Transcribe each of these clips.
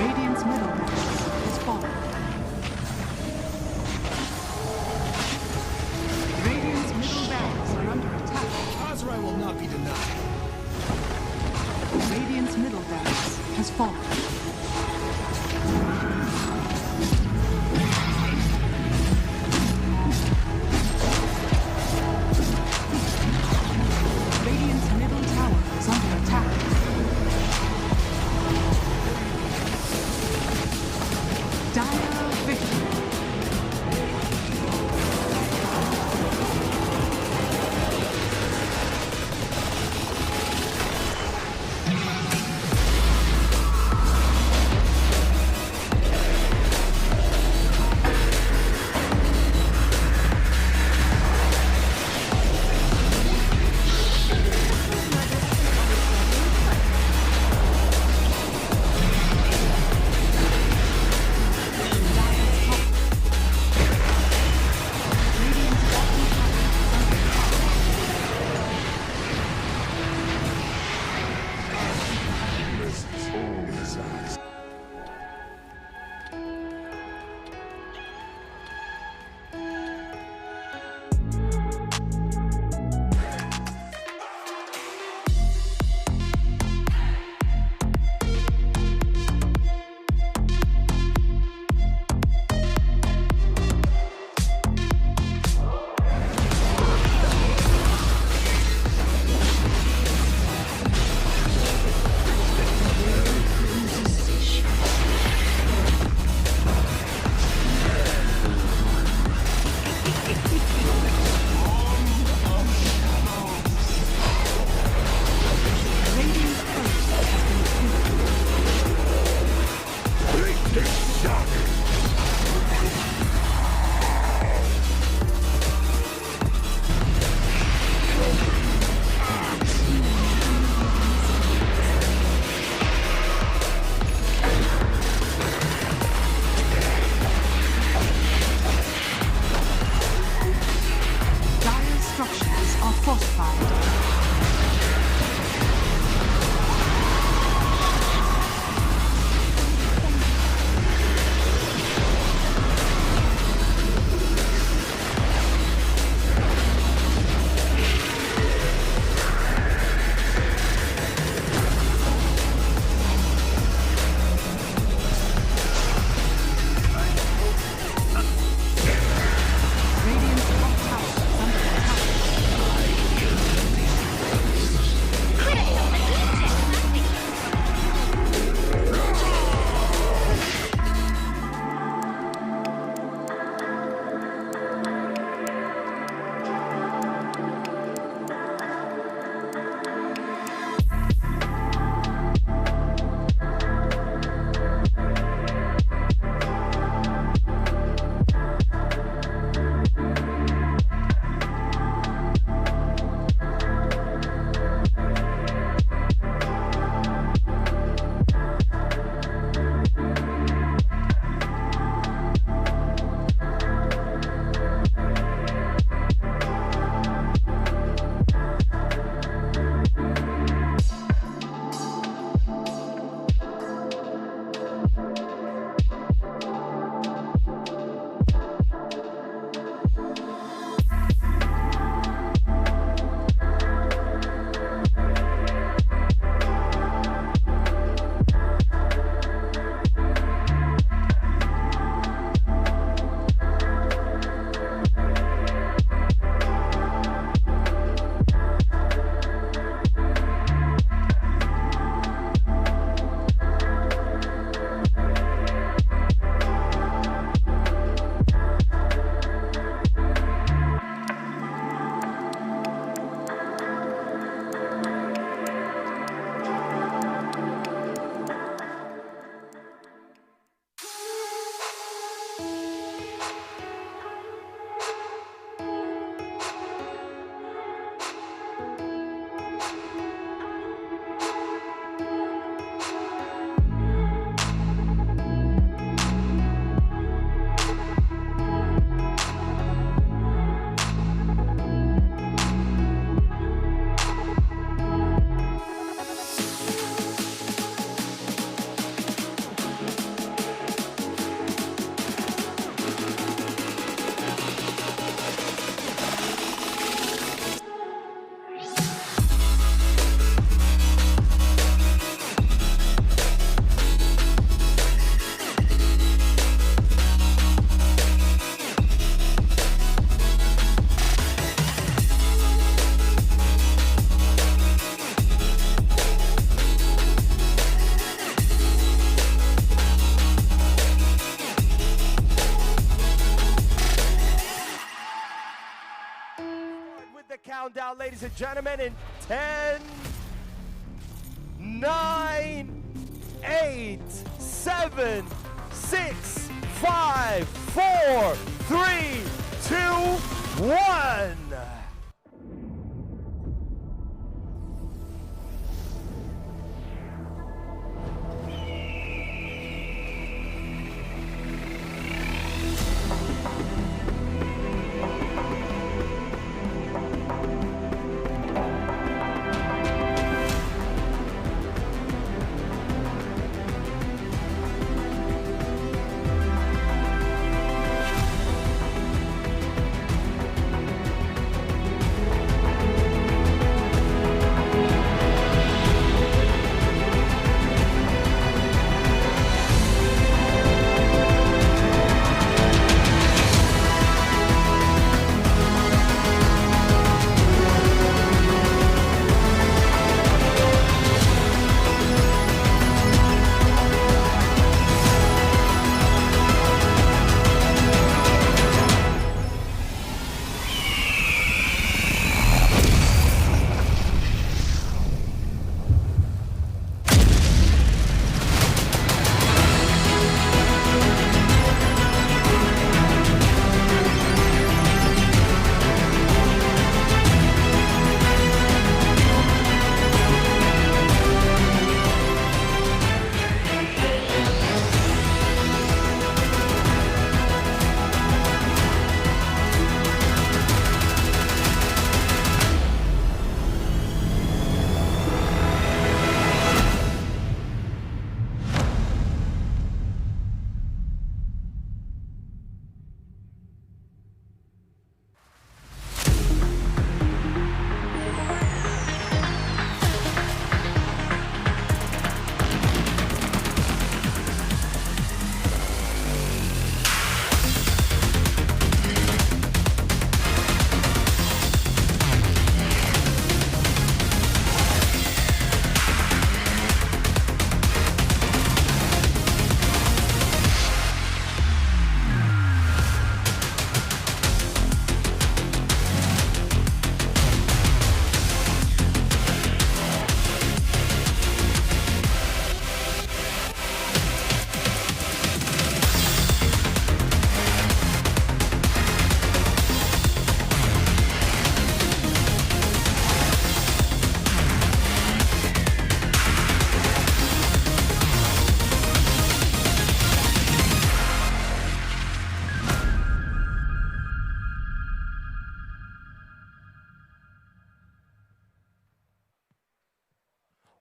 Radiant's middle barracks has fallen. Radiant's middle barracks are under attack. Azrai will not be denied. Radiant's middle barracks has fallen. Radiant's middle tower is under attack. Dire victory. countdown, ladies and gentlemen, in 10, 9, 8, 7, 6, 5, 4, 3, 2, 1.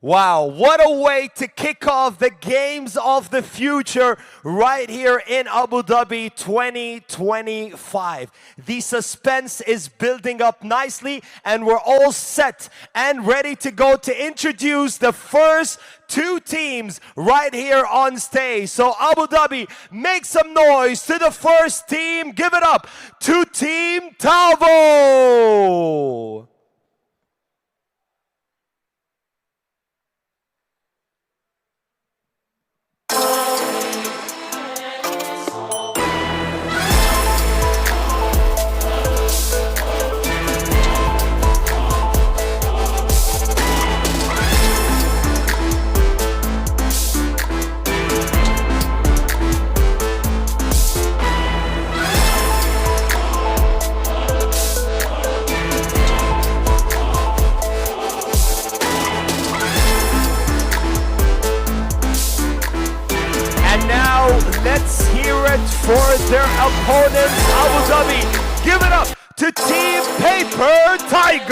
Wow, what a way to kick off the games of the future right here in Abu Dhabi 2025. The suspense is building up nicely and we're all set and ready to go to introduce the first two teams right here on stage. So Abu Dhabi, make some noise to the first team. Give it up to Team Tpabo. Let's hear it for their opponents, Abu Dhabi. Give it up to Team P.Tigers.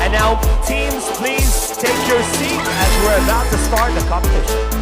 And now, teams, please take your seat as we're about to start the competition.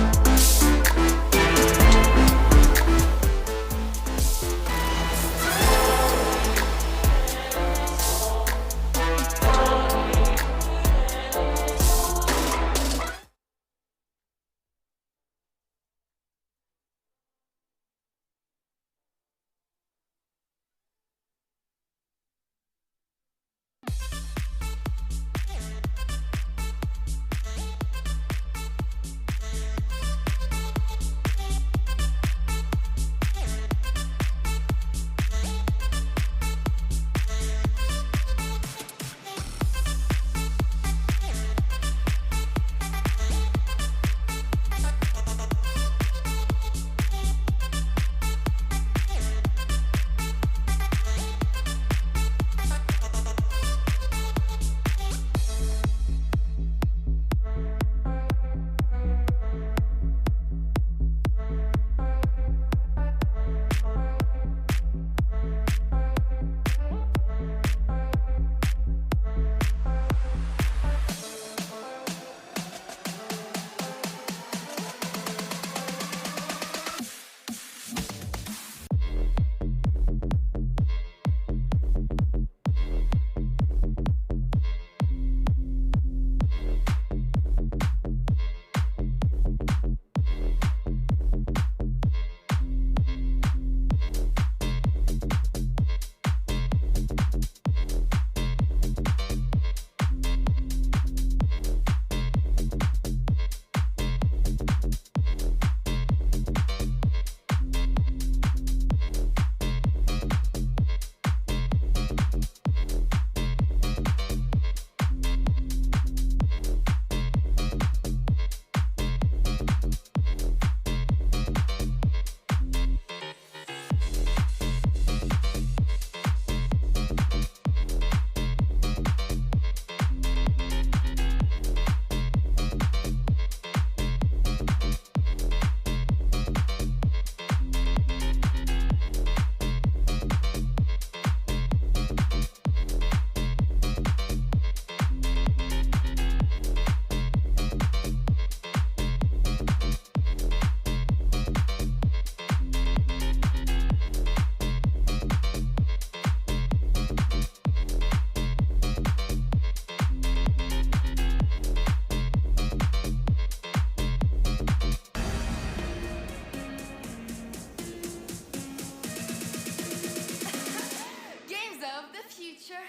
of the future.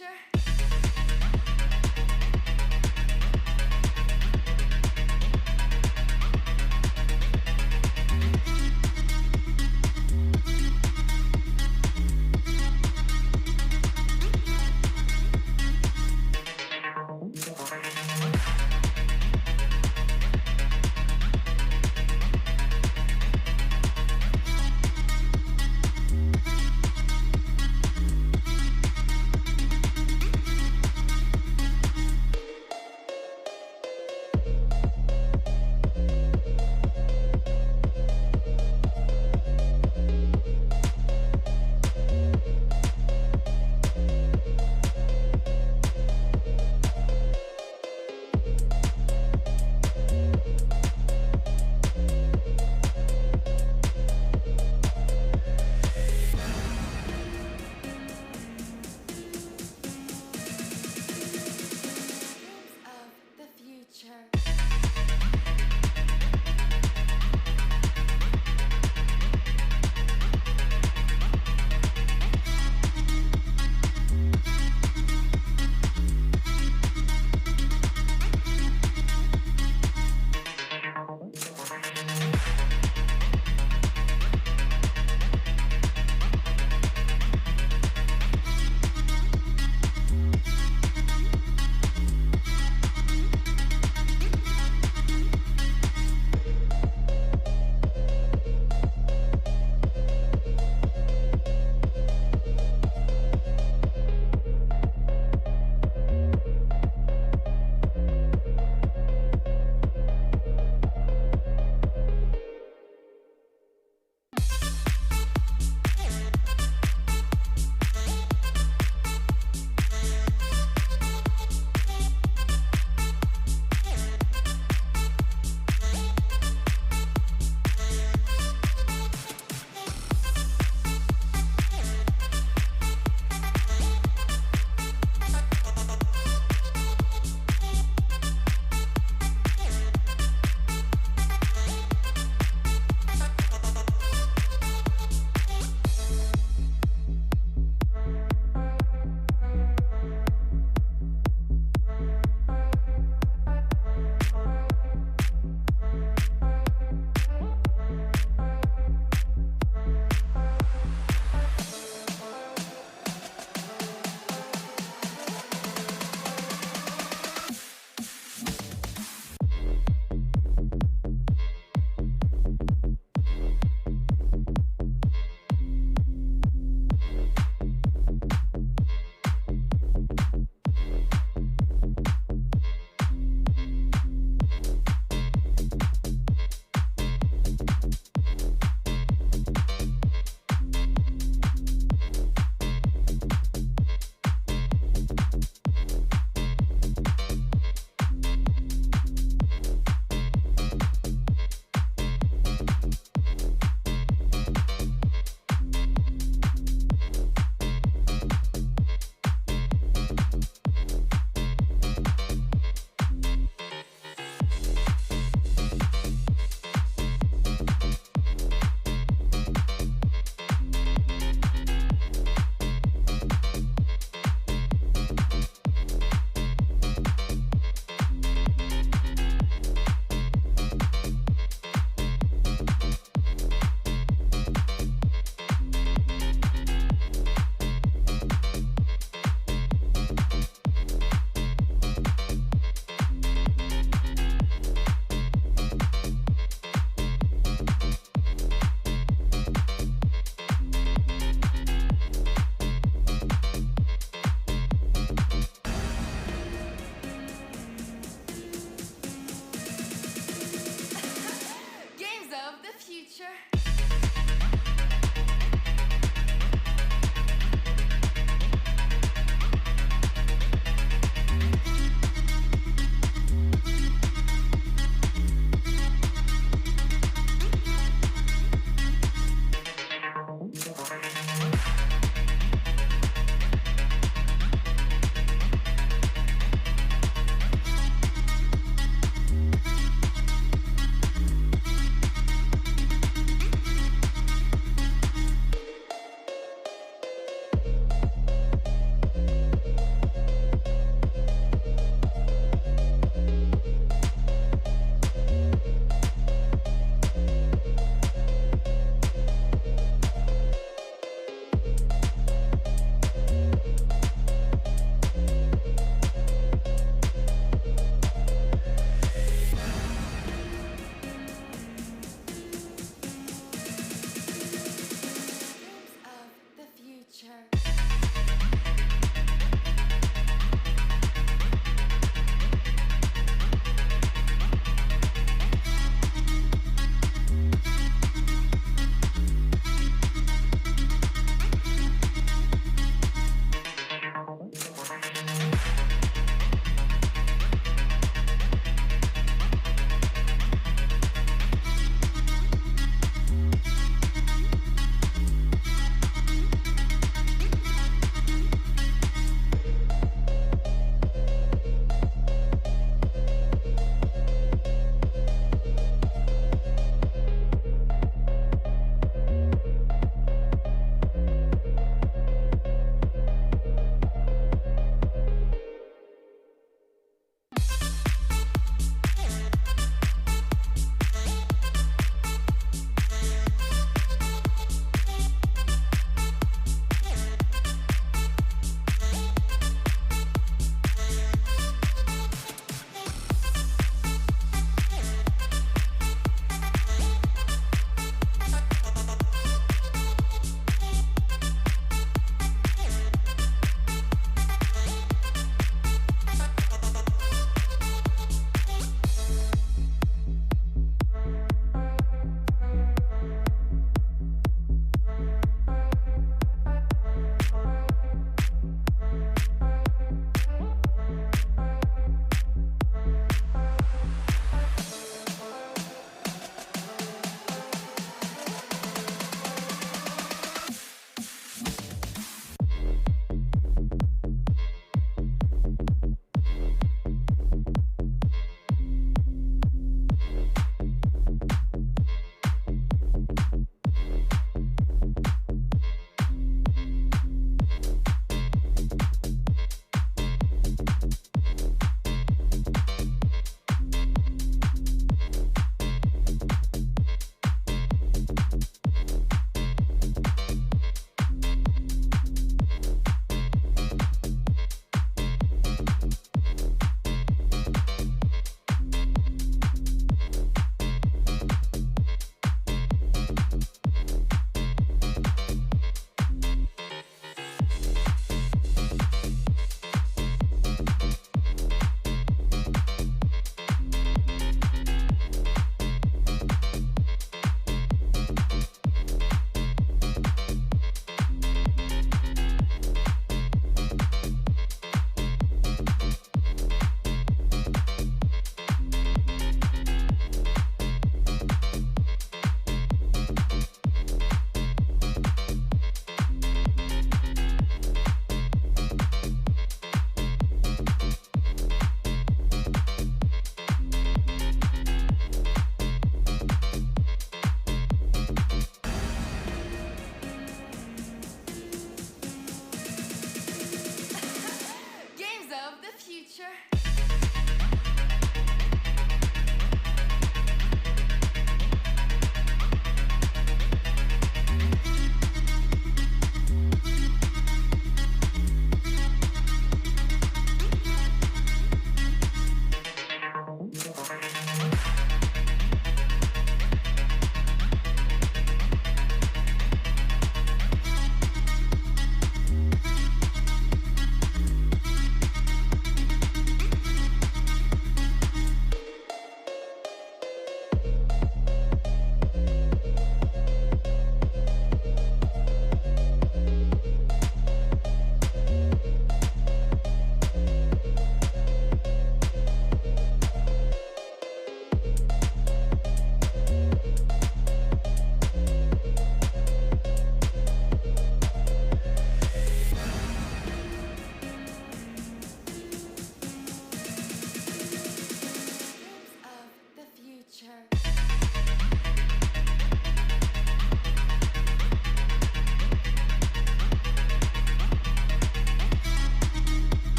future.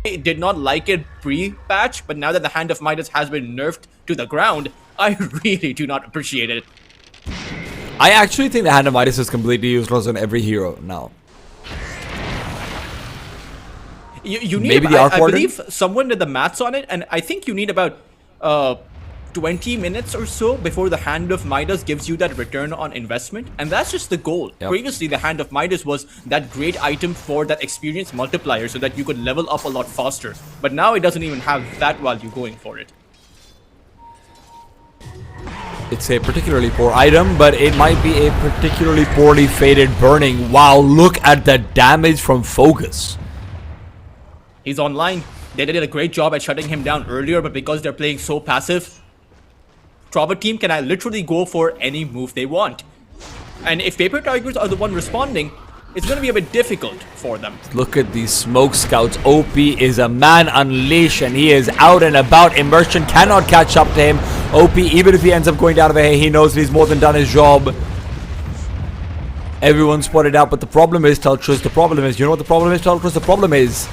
did not like it pre-patch, but now that the Hand of Midas has been nerfed to the ground, I really do not appreciate it. I actually think the Hand of Midas is completely useless on every hero now. You need Maybe about, the Arc I Warden? believe someone did the maths on it, and I think you need about 20 minutes or so before the Hand of Midas gives you that return on investment, and that's just the goal. Yep. Previously, the Hand of Midas was that great item for that experience multiplier so that you could level up a lot faster, but now it doesn't even have that value going for it. It's a particularly poor item, but it might be a particularly poorly fated burning. Wow, look at the damage from Focus. He's online. They did a great job at shutting him down earlier, but because they're playing so passive, Tpabo team can literally go for any move they want. And if Paper Tigers are the one responding, it's going to be a bit difficult for them. Look at these smoke scouts. OP is a man unleashed, and he is out and about. Immersion cannot catch up to him. OP, even if he ends up going down of a hay, he knows he's more than done his job. Everyone spotted out, but the problem is, Teltras, you know what the problem is, Teltras? The problem is,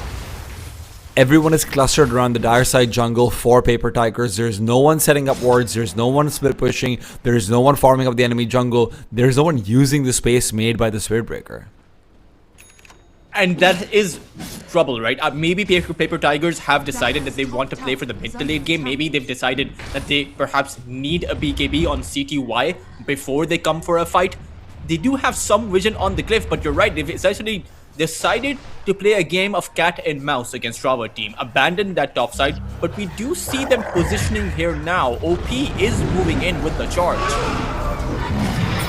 everyone is clustered around the dire side jungle for Paper Tigers. There's no one setting up wards. There's no one split pushing. There's no one farming up the enemy jungle. There's no one using the space made by the Spirit Breaker. And that is trouble, right? Maybe Paper Tigers have decided that they want to play for the mid to late game. Maybe they've decided that they perhaps need a BKB on CTY before they come for a fight. They do have some vision on the cliff, but you're right. They've essentially decided to play a game of cat and mouse against Tpabo team, abandon that top side, but we do see them positioning here now. OP is moving in with the charge.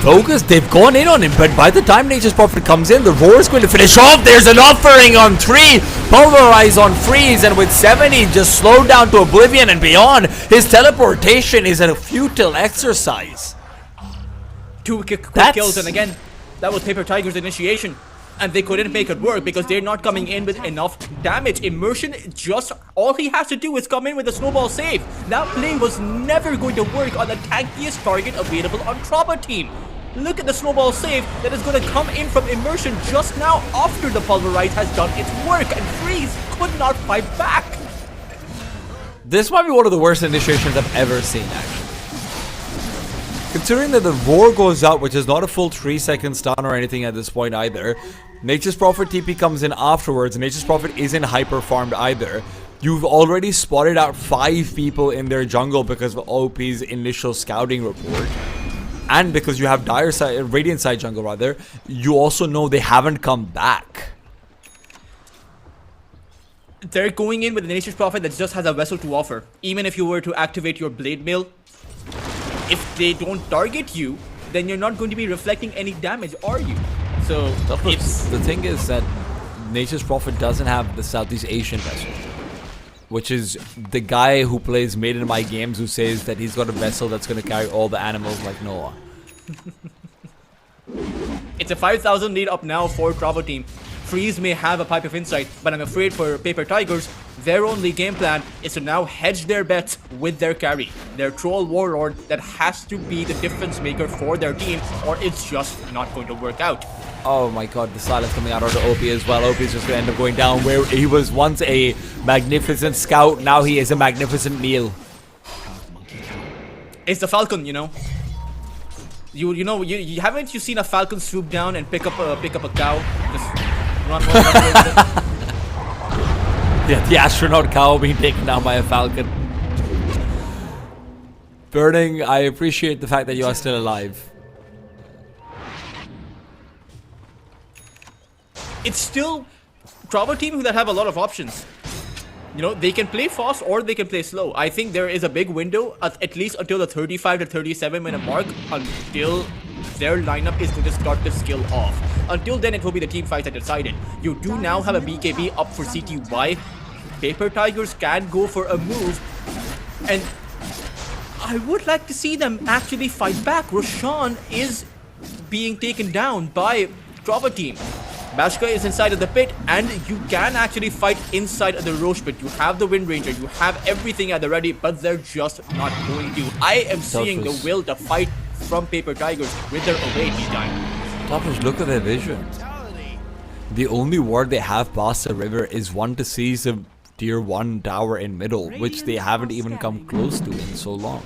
Focus, they've gone in on him, but by the time Nature's Prophet comes in, the Roar is going to finish off. There's an offering on 3, Pulverize on Freeze, and with 70 just slowed down to Oblivion and beyond, his teleportation is a futile exercise. 2 quick That's... kills, and again, that was Paper Tigers' initiation. And they couldn't make it work because they're not coming in with enough damage. Immersion, just all he has to do is come in with a snowball save. That play was never going to work on the tankiest target available on Tpabo team. Look at the snowball save that is going to come in from Immersion just now after the Pulverize has done its work, and Freeze could not fight back. This might be one of the worst initiations I've ever seen, actually. Considering that the Roar goes out, which is not a full 3-second stun or anything at this point either. Nature's Prophet TP comes in afterwards. Nature's Prophet isn't hyper farmed either. You've already spotted out 5 people in their jungle because of OP's initial scouting report. And because you have dire side, Radiant side jungle rather, you also know they haven't come back. They're going in with the Nature's Prophet that just has a vessel to offer. Even if you were to activate your Blade Mail, if they don't target you, then you're not going to be reflecting any damage, are you? So it's... The thing is that Nature's Prophet doesn't have the Southeast Asian vessel, which is the guy who plays Made in My Games who says that he's got a vessel that's going to carry all the animals like Noah. It's a 5,000 lead up now for Tpabo team. Freeze may have a Pipe of Insight, but I'm afraid for Paper Tigers, their only game plan is to now hedge their bets with their carry. Their Troll Warlord that has to be the difference maker for their team, or it's just not going to work out. Oh my god, the silence coming out onto OP as well. OP is just going to end up going down where he was once a magnificent scout, now he is a magnificent meal. It's the Falcon, you know. You haven't you seen a Falcon swoop down and pick up a cow? Just run with it. Yeah, the astronaut cow being taken down by a falcon. Burning, I appreciate the fact that you are still alive. It's still Tpabo team that have a lot of options. You know, they can play fast or they can play slow. I think there is a big window, at least until the 35 to 37 minute mark, until their lineup is going to start to skill off. Until then, it will be the team fights that decided. You do now have a BKB up for CTY. Paper Tigers can go for a move, and I would like to see them actually fight back. Roshan is being taken down by Tpabo team. Bashka is inside of the pit, and you can actually fight inside of the Roche pit. You have the Wind Ranger, you have everything at the ready, but they're just not going to. I am seeing the will to fight from Paper Tigers with their away time. Toppers, look at their vision. The only ward they have past the river is one to seize the tier 1 tower in middle, which they haven't even come close to in so long.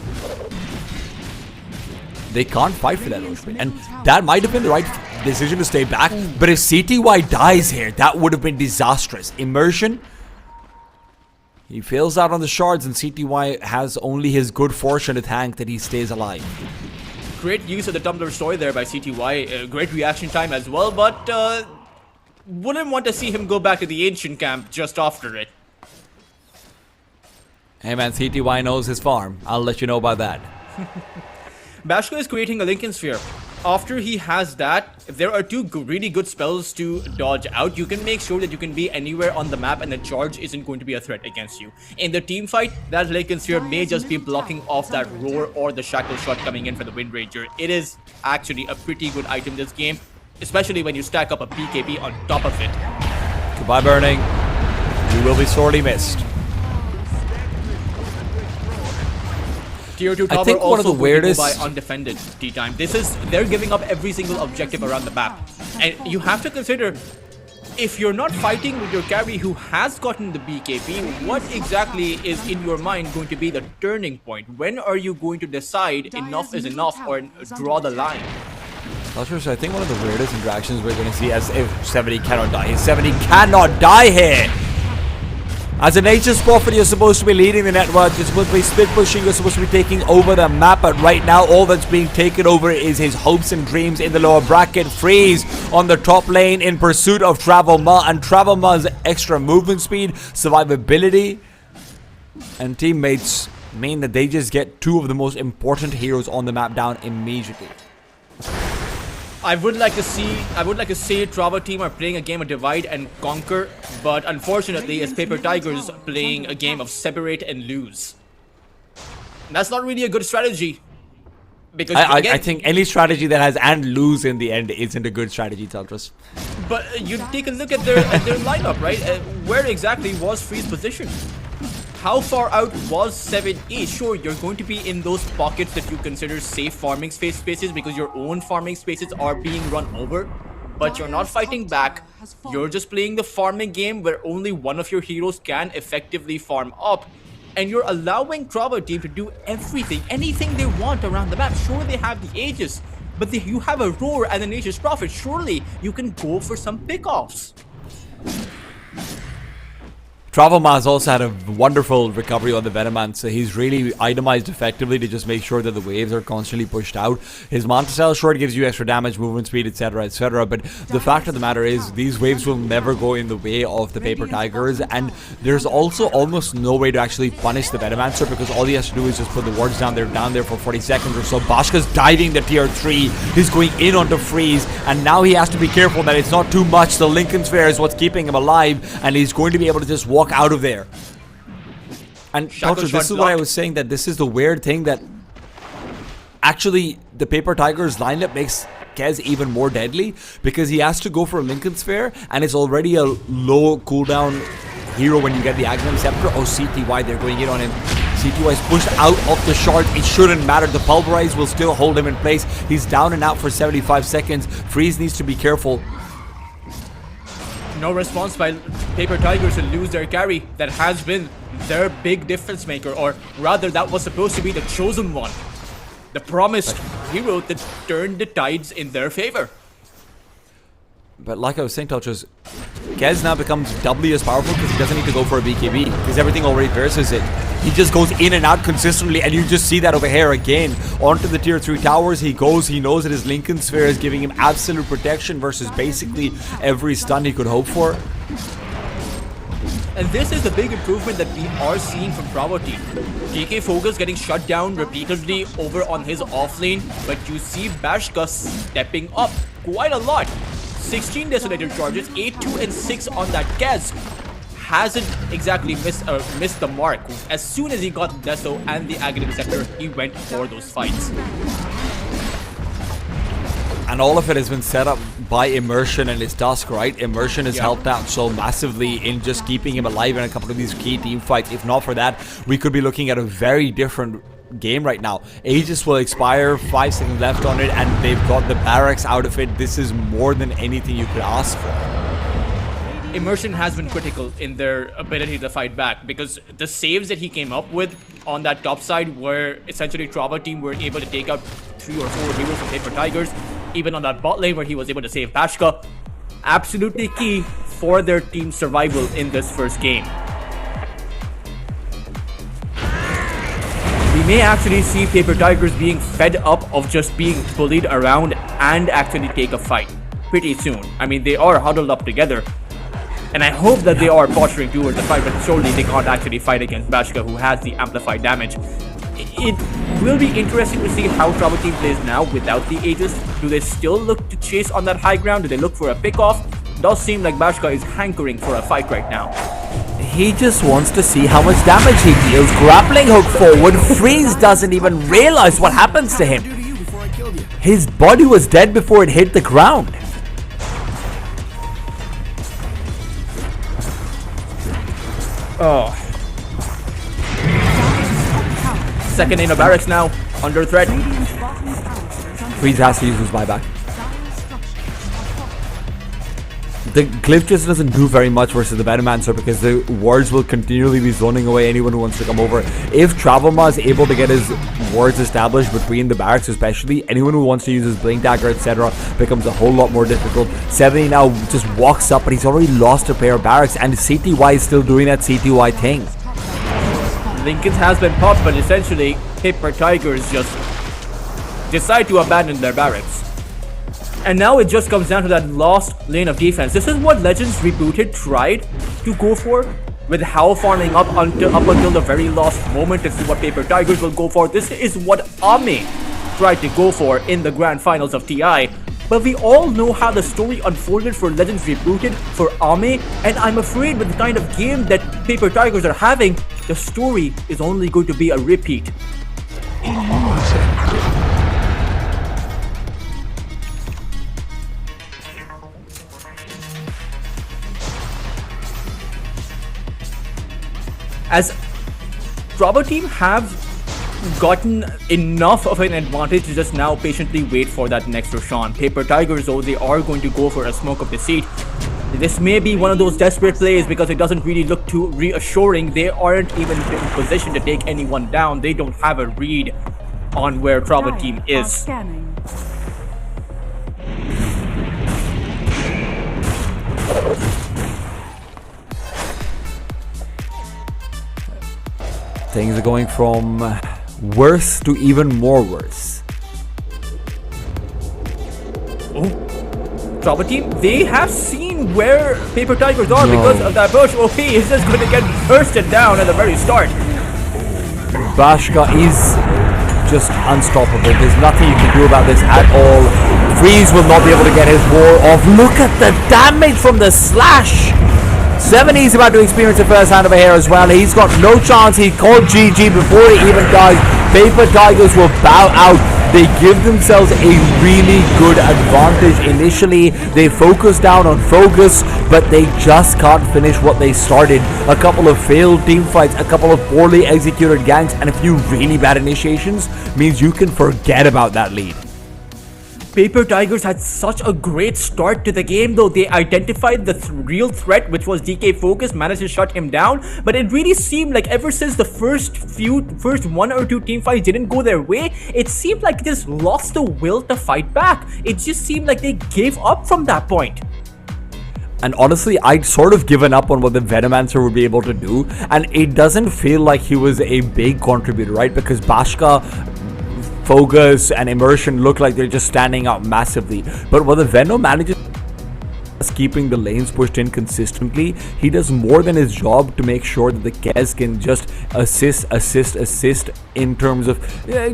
They can't fight for that ocean. And that might have been the right decision to stay back. But if CTY dies here, that would have been disastrous. Immersion. He fails out on the shards, and CTY has only his good fortune to thank that he stays alive. Great use of the Tumblr story there by CTY. Great reaction time as well, but wouldn't want to see him go back to the ancient camp just after it. Hey man, CTY knows his farm. I'll let you know about that. Bashka is creating a Lincoln Sphere. After he has that, if there are two really good spells to dodge out, you can make sure that you can be anywhere on the map and the charge isn't going to be a threat against you. In the team fight, that Lincoln Sphere may just be blocking off that roar or the shackle shot coming in for the Wind Ranger. It is actually a pretty good item this game, especially when you stack up a BKB on top of it. Goodbye, Burning. You will be sorely missed. Tier 2 tower I think one of the weirdest by undefended T-time. They're giving up every single objective around the map. And you have to consider, if you're not fighting with your carry who has gotten the BKB, what exactly is in your mind going to be the turning point? When are you going to decide enough is enough or draw the line? Cultures, I think one of the weirdest interactions we're going to see as if 70 cannot die. 70 cannot die here! As a Nature's Prophet, you're supposed to be leading the network, you're supposed to be split pushing, you're supposed to be taking over the map, but right now all that's being taken over is his hopes and dreams in the lower bracket. Freeze on the top lane in pursuit of Travelma, and Travelma's extra movement speed, survivability, and teammates mean that they just get two of the most important heroes on the map down immediately. I would like to see Trava team are playing a game of divide and conquer, but unfortunately it's Paper Tigers playing a game of separate and lose. That's not really a good strategy. Because I think any strategy that has and lose in the end isn't a good strategy, Teltras. But you take a look at their lineup, right? Where exactly was Freeze positioned? How far out was 7A? Sure, you're going to be in those pockets that you consider safe farming spaces because your own farming spaces are being run over. But you're not fighting back. You're just playing the farming game where only one of your heroes can effectively farm up. And you're allowing Trava team to do everything, anything they want around the map. Sure, they have the Aegis, but you have a Roar and a Nature's Prophet. Surely, you can go for some pickoffs. Travelma has also had a wonderful recovery on the Venoman, so he's really itemized effectively to just make sure that the waves are constantly pushed out. His Manta Cell, sure, it gives you extra damage, movement speed, etc, but the fact of the matter is these waves will never go in the way of the Paper Tigers, and there's also almost no way to actually punish the Venomancer because all he has to do is just put the wards down there for 40 seconds or so. Bashka's diving the tier 3, he's going in onto Freeze, and now he has to be careful that it's not too much. The Lincoln Sphere is what's keeping him alive, and he's going to be able to just walk out of there. And Culture, this is what I was saying, that this is the weird thing that actually the Paper Tigers lineup makes Kez even more deadly because he has to go for a Lincoln Sphere and it's already a low cooldown hero when you get the Agnum Scepter. Oh, CTY, they're going in on him. CTY is pushed out of the shard. It shouldn't matter. The Pulverize will still hold him in place. He's down and out for 75 seconds. Freeze needs to be careful. No response by Paper Tigers to lose their carry. That has been their big difference maker, or rather that was supposed to be the chosen one. The promised hero that turned the tides in their favor. But like I was saying, Touches, Kez now becomes doubly as powerful because he doesn't need to go for a BKB because everything already versus it. He just goes in and out consistently, and you just see that over here again. Onto the tier 3 towers he goes. He knows that his Lincoln Sphere is giving him absolute protection versus basically every stun he could hope for. And this is the big improvement that we are seeing from Bravo team. DK Focus getting shut down repeatedly over on his offlane, but you see Bashka stepping up quite a lot. 16 Desolator charges, 8, 2, and 6 on that Kez. Hasn't exactly missed the mark. As soon as he got Deso and the Aghanim Scepter, he went for those fights. And all of it has been set up by Immersion and his Dusk, right? Immersion has helped out so massively in just keeping him alive in a couple of these key team fights. If not for that, we could be looking at a very different game right now. Aegis will expire, 5 seconds left on it, and they've got the barracks out of it. This is more than anything you could ask for. Immersion has been critical in their ability to fight back, because the saves that he came up with on that top side were essentially Trava team were able to take out 3 or 4 heroes from Paper Tigers. Even on that bot lane where he was able to save Bashka. Absolutely key for their team's survival in this first game. We may actually see Paper Tigers being fed up of just being bullied around and actually take a fight pretty soon. I mean, they are huddled up together. And I hope that they are posturing towards the fight, but surely they can't actually fight against Bashka, who has the amplified damage. It will be interesting to see how Trava team plays now without the Aegis. Do they still look to chase on that high ground? Do they look for a pick-off? Does seem like Bashka is hankering for a fight right now. He just wants to see how much damage he deals. Grappling hook forward. Freeze doesn't even realize what happens to him. His body was dead before it hit the ground. Oh. Second in a barracks now, under threat. Radiant's bottom tower is under Freeze has to use his buyback. dire structures are falling. The Glyph just doesn't do very much versus the Venomancer because the wards will continually be zoning away anyone who wants to come over. If Travelma is able to get his wards established between the barracks especially, anyone who wants to use his Blink Dagger etc. becomes a whole lot more difficult. 70 now just walks up, but he's already lost a pair of barracks, and CTY is still doing that CTY thing. Lincoln's has been popped, but essentially Paper Tigers just decide to abandon their barracks. And now it just comes down to that last lane of defense. This is what Legends Rebooted tried to go for, with Howl farming up until the very last moment to see what Paper Tigers will go for. This is what Ame tried to go for in the grand finals of TI. But we all know how the story unfolded for Legends Rebooted for Ame, and I'm afraid with the kind of game that Paper Tigers are having, the story is only going to be a repeat. As Trava team have gotten enough of an advantage to just now patiently wait for that next Roshan. Paper Tigers, though, they are going to go for a smoke of deceit. This may be one of those desperate plays because it doesn't really look too reassuring. They aren't even in position to take anyone down. They don't have a read on where Trava team Dire are is. scanning. Things are going from worse to even more worse. Oh, Trava team, they have seen where Paper Tigers are because of that push. OP is just going to get bursted down at the very start. Bashka is just unstoppable. There's nothing you can do about this at all. Freeze will not be able to get his war off. Look at the damage from the slash. 70 is about to experience the first hand over here as well. He's got no chance. He called GG before he even dies. Paper Tigers will bow out. They give themselves a really good advantage. Initially, they focus down on focus, but they just can't finish what they started. A couple of failed team fights, a couple of poorly executed ganks, and a few really bad initiations means you can forget about that lead. Paper Tigers had such a great start to the game, though. They identified the real threat, which was DK Focus, managed to shut him down. But it really seemed like ever since the first 1 or 2 team fights didn't go their way, it seemed like they just lost the will to fight back. It just seemed like they gave up from that point. And honestly, I'd sort of given up on what the Venomancer would be able to do. And it doesn't feel like he was a big contributor, right? Because Bashka, Focus and Immersion look like they're just standing out massively. But what the Venom manages keeping the lanes pushed in consistently, he does more than his job to make sure that the Kez can just assist in terms of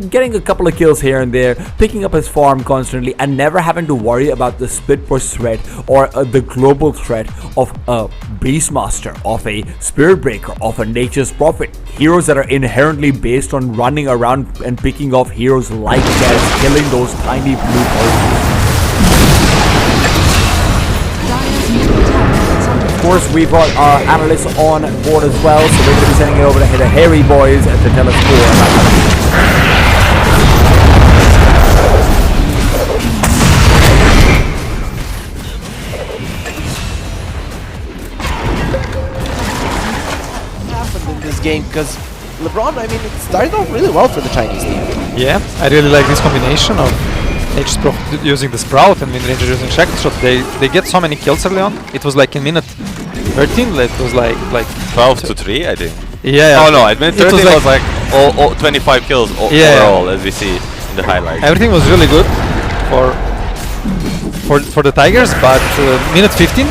getting a couple of kills here and there, picking up his farm constantly, and never having to worry about the split push threat or the global threat of a Beastmaster, of a Spirit Breaker, of a Nature's Prophet. Heroes that are inherently based on running around and picking off heroes like Kez, killing those tiny blue horses. Of course, we've got our analysts on board as well, so we're going to be sending it over to the Harry boys to tell us more about that. game because LeBron, I mean, it started off really well for the Chinese team. Yeah, I really like this combination of Nature's Prophet using the Sprout and Midranger using Shackle Shot. They get so many kills early on. It was like in minute 13, it was like 12 to 3, I think. yeah. Oh no, I meant 13 was like all 25 kills Yeah. overall, as we see in the highlights. Everything was really good for the Tigers, but minute 15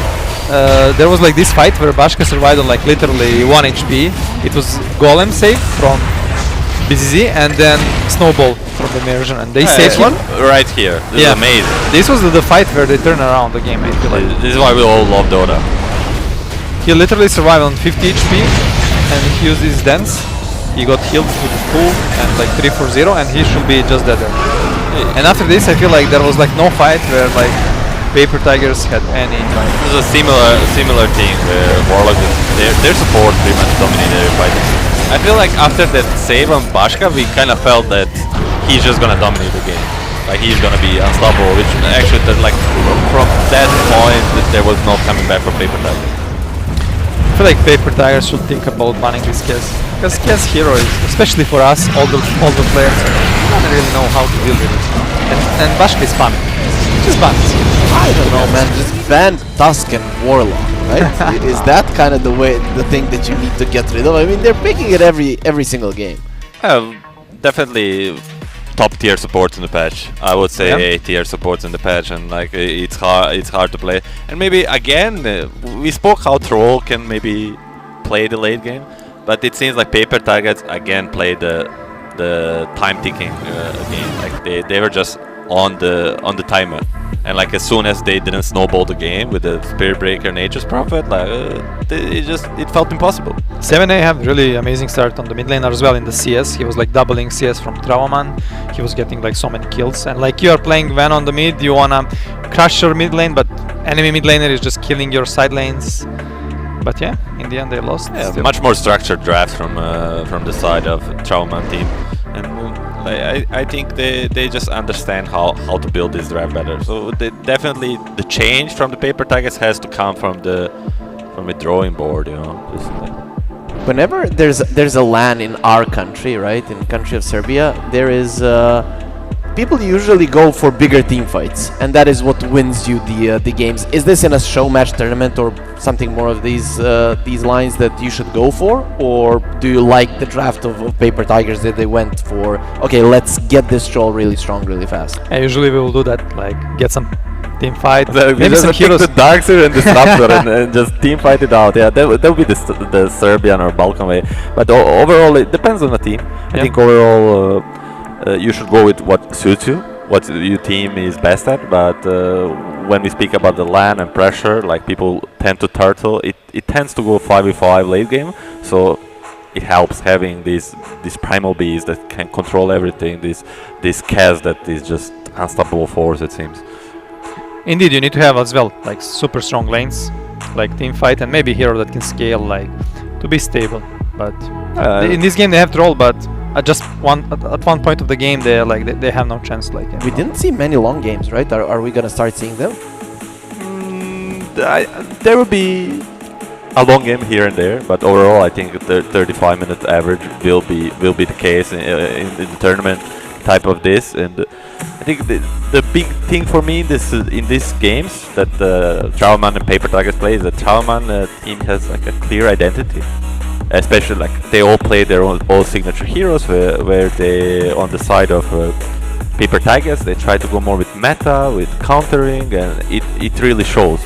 there was like this fight where Bashka survived on like literally 1 HP. It was Golem save from BZZ and then Snowball from the immersion, and they saved him. Right here. This is amazing. This was the fight where they turned around the game, I feel like. This is why we all love Dota. He literally survived on 50 HP and he used his dance. He got healed with the pool and like 3-4-0 and he should be just dead there. And after this I feel like there was like no fight where like Paper Tigers had any like... This is a similar thing where Warlock, their support pretty much dominated every fight. I feel like after that save on Bashka, we kind of felt that he's just gonna dominate the game. Like he's gonna be unstoppable, which actually like from that point there was no coming back for Paper Tigers. I feel like Paper Tigers should think about banning this Kez. Because Kez hero is, especially for us, all the players, we don't really know how to deal with it. And Bashka is fun. Just ban it. I don't know, man. Just ban Tusk and Warlock, right? Is that kind of the thing that you need to get rid of? I mean, they're picking it every single game. Definitely top tier supports in the patch. I would say A tier supports in the patch, and like it's hard to play. And maybe again, we spoke how Troll can maybe play the late game, but it seems like Paper Tigers again play the time ticking game. Like they were just on the timer, and like as soon as they didn't snowball the game with the Spirit Breaker, Nature's Prophet, like it felt impossible. 7A had really amazing start on the mid laner as well in the CS. He was like doubling CS from Trauman. He was getting like so many kills, and like you are playing Van on the mid, you wanna crush your mid lane, but enemy mid laner is just killing your side lanes. But yeah, in the end they lost. Yeah, much more structured drafts from the side of Trauman team, and I think they just understand how to build this draft better. So definitely the change from the Paper Tigers has to come from the drawing board, you know. Just like Whenever there's a LAN in our country, right, in the country of Serbia, there is people usually go for bigger team fights, and that is what wins you the games. Is this in a show match tournament or something more of these lines that you should go for, or do you like the draft of Paper Tigers that they went for? Okay, let's get this troll really strong, really fast. And usually we will do that, like get some team fight, maybe maybe some heroes. the Darkseer and Disruptor and just team fight it out. Yeah, that would be the Serbian or Balkan way. But overall, it depends on the team. I think overall you should go with what suits you, what your team is best at. But when we speak about the LAN and pressure, like people tend to turtle, it tends to go 5v5 late game. So it helps having these primal bees that can control everything. This Kaz that is just unstoppable force, it seems. Indeed, you need to have as well like super strong lanes, like team fight, and maybe hero that can scale, like to be stable. But in this game they have troll, but at one point of the game they have no chance. Like we didn't see many long games, right? Are we gonna start seeing them? There will be a long game here and there, but overall I think the 35-minute average will be the case in the tournament type of this. And I think the big thing for me in these games that Trauman and Paper Tigers play is that Trauman team has like a clear identity, especially like they all play their own signature heroes, where they on the side of Paper Tigers they try to go more with meta, with countering, and it really shows.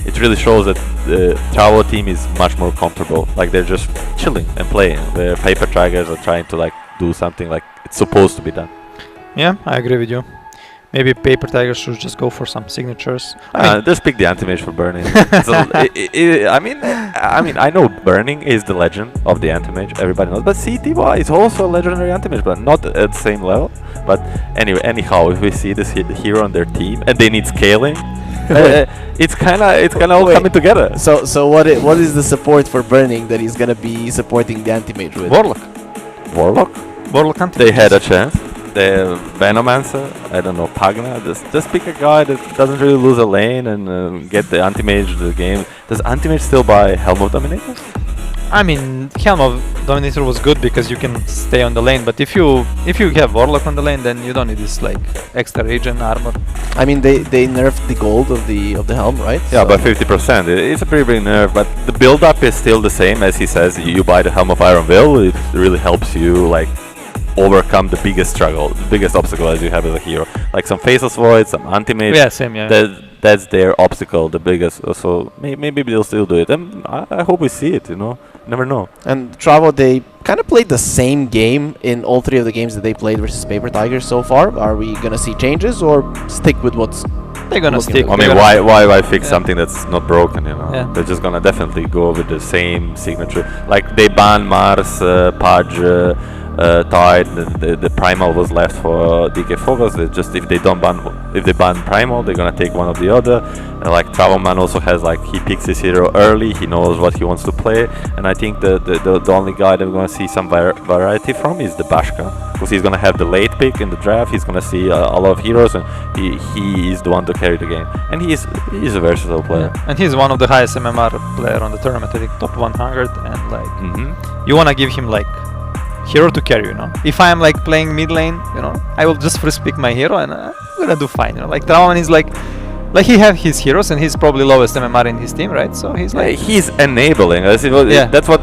It really shows that the Travo team is much more comfortable, like they're just chilling and playing, where Paper Tigers are trying to like do something like it's supposed to be done. Yeah, I agree with you. Maybe Paper Tigers should just go for some signatures. Just pick the anti-mage for burning. So, I mean, I know burning is the legend of the anti-mage. Everybody knows, but Tpabo is also a legendary anti-mage, but not at the same level. But anyway, anyhow, if we see this hero on their team and they need scaling, it's kind of all coming together. So what is the support for burning that he's gonna be supporting the anti-mage with? Warlock. They had a chance. The Venomancer, I don't know, Pagna. Just pick a guy that doesn't really lose a lane and get the anti-mage the game. Does anti-mage still buy Helm of Dominator? I mean, Helm of Dominator was good because you can stay on the lane, but if you have Warlock on the lane, then you don't need this like extra regen armor. I mean, they nerfed the gold of the helm, right? Yeah, So- by 50%. It's a pretty big nerf, but the build-up is still the same. As he says, you buy the Helm of Iron Will, it really helps you like overcome the biggest struggle, the biggest obstacle as you have as a hero. Like some Faceless Void, some Anti-Mage. Yeah, same, yeah. That's their obstacle, the biggest. So maybe they'll still do it. And I hope we see it, you know. Never know. And Travo, they kind of played the same game in all three of the games that they played versus Paper Tigers so far. Are we gonna see changes or stick with what's? They're gonna looking stick. good? I mean, They're gonna- why fix Yeah. something that's not broken, you know? Yeah. They're just gonna definitely go with the same signature. Like they banned Mars, Pudge, Tide. The Primal was left for DK Focus. If they ban Primal, they're gonna take one or the other. Like Travelman also has like he picks his hero early. He knows what he wants to play, and I think the only guy that we're gonna see some variety from is the Bashka, because he's gonna have the late pick in the draft. He's gonna see a lot of heroes, and he is the one to carry the game. And he's a versatile player. And he's one of the highest MMR player on the tournament. I think top 100, and like Mm-hmm. you wanna give him like hero to carry, you know. If I'm like playing mid lane, you know, I will just first pick my hero and I'm gonna do fine, you know. Like Trawan is like he have his heroes and he's probably lowest MMR in his team, right? So he's like He's enabling. Yeah. That's what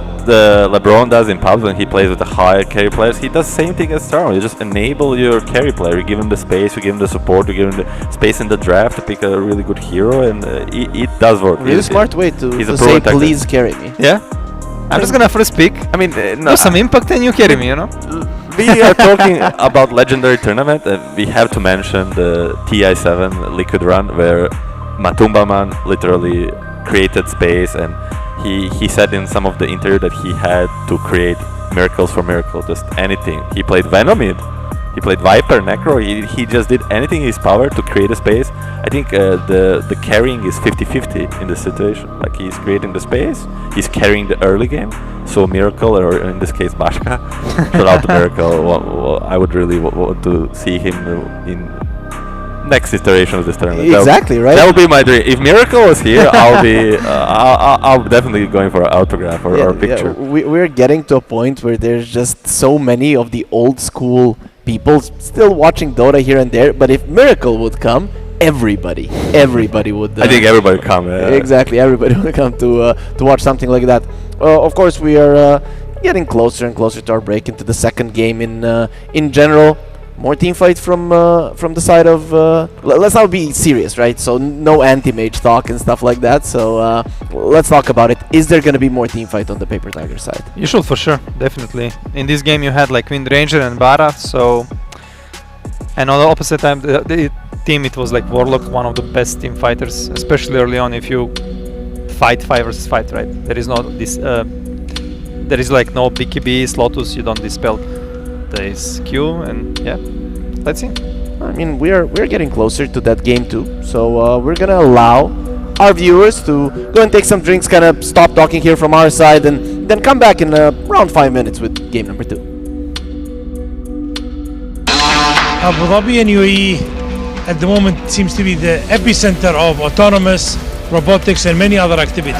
LeBron does in pubs when he plays with the higher carry players. He does the same thing as Star. You just enable your carry player. You give him the space, you give him the support, you give him the space in the draft to pick a really good hero, and it does work. Really smart way to he's a say, proven tactic. please carry me. yeah. I'm just gonna first pick, I mean, do some impact, and you carry me, you know. we are talking about legendary tournament, and we have to mention the TI7 Liquid Run where Matumba Man literally created space, and he said in some of the interview that he had to create miracles for miracle, just anything. He played Venomid, he played Viper, Necro, he just did anything in his power to create a space. I think the carrying is 50-50 in this situation. Like he's creating the space, he's carrying the early game. So Miracle, or in this case Bashka, shout out to Miracle. I would really want to see him in next iteration of this tournament. Exactly, right? That would be my dream. If Miracle was here, I'll be I'll definitely going for an autograph or a picture. We're getting to a point where there's just so many of the old school people still watching Dota here and there, but if Miracle would come, everybody would. I think everybody come. Exactly, everybody would come to watch something like that. Of course, we are getting closer and closer to our break into the second game. In general, more team fight from the side of. Let's not be serious, right? So no anti-mage talk and stuff like that. So let's talk about it. Is there going to be more team fight on the Paper Tiger side? You should for sure, definitely. In this game, you had like Wind Ranger and Bara, so. And on the opposite time, the team, it was like Warlock, one of the best team fighters, especially early on. If you fight 5 versus 5, right? There is no this. There is like no BKB, Lotus. You don't dispel. There is Q, and yeah, let's see. I mean, we're getting closer to that game too. So we're gonna allow our viewers to go and take some drinks, kind of stop talking here from our side, and then come back in around 5 minutes with game number 2. Abu Dhabi and UAE at the moment seems to be the epicenter of autonomous robotics and many other activities.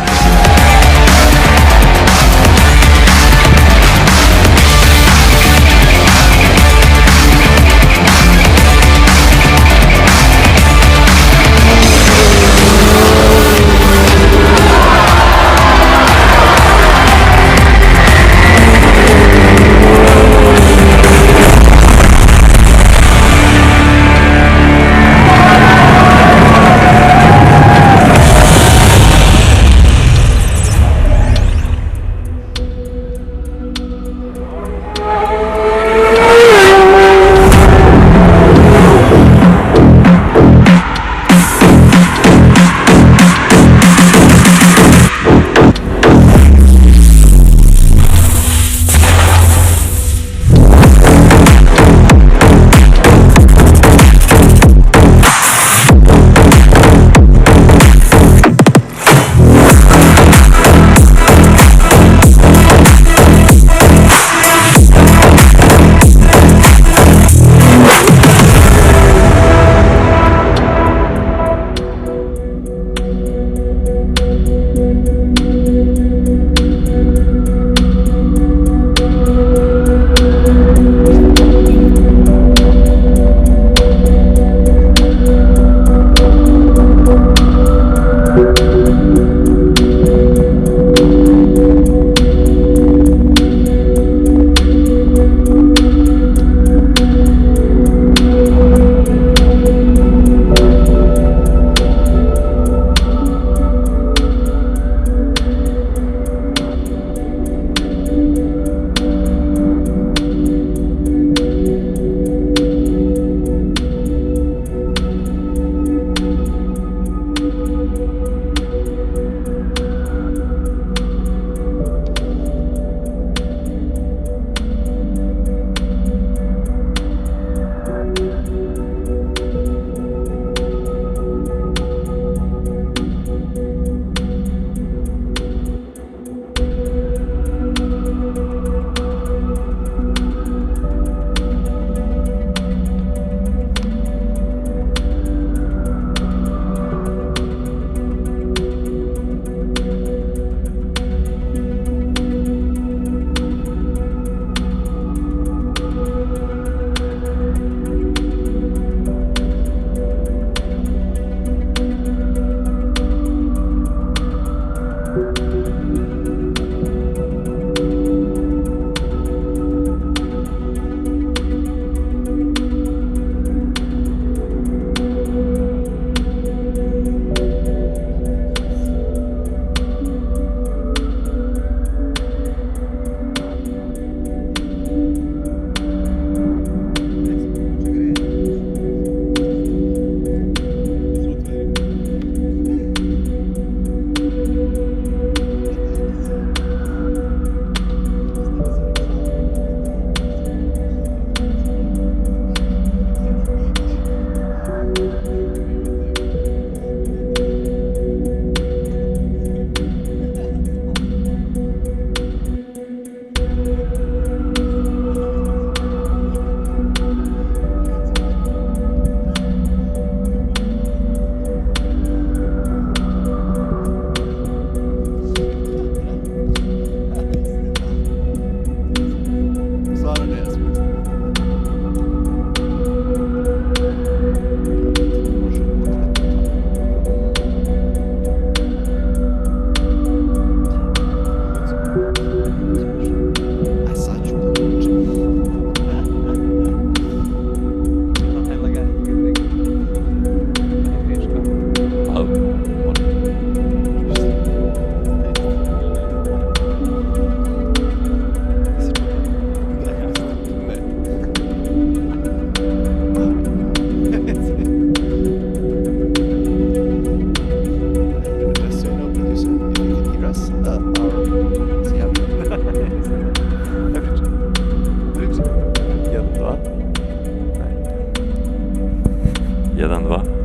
1-2.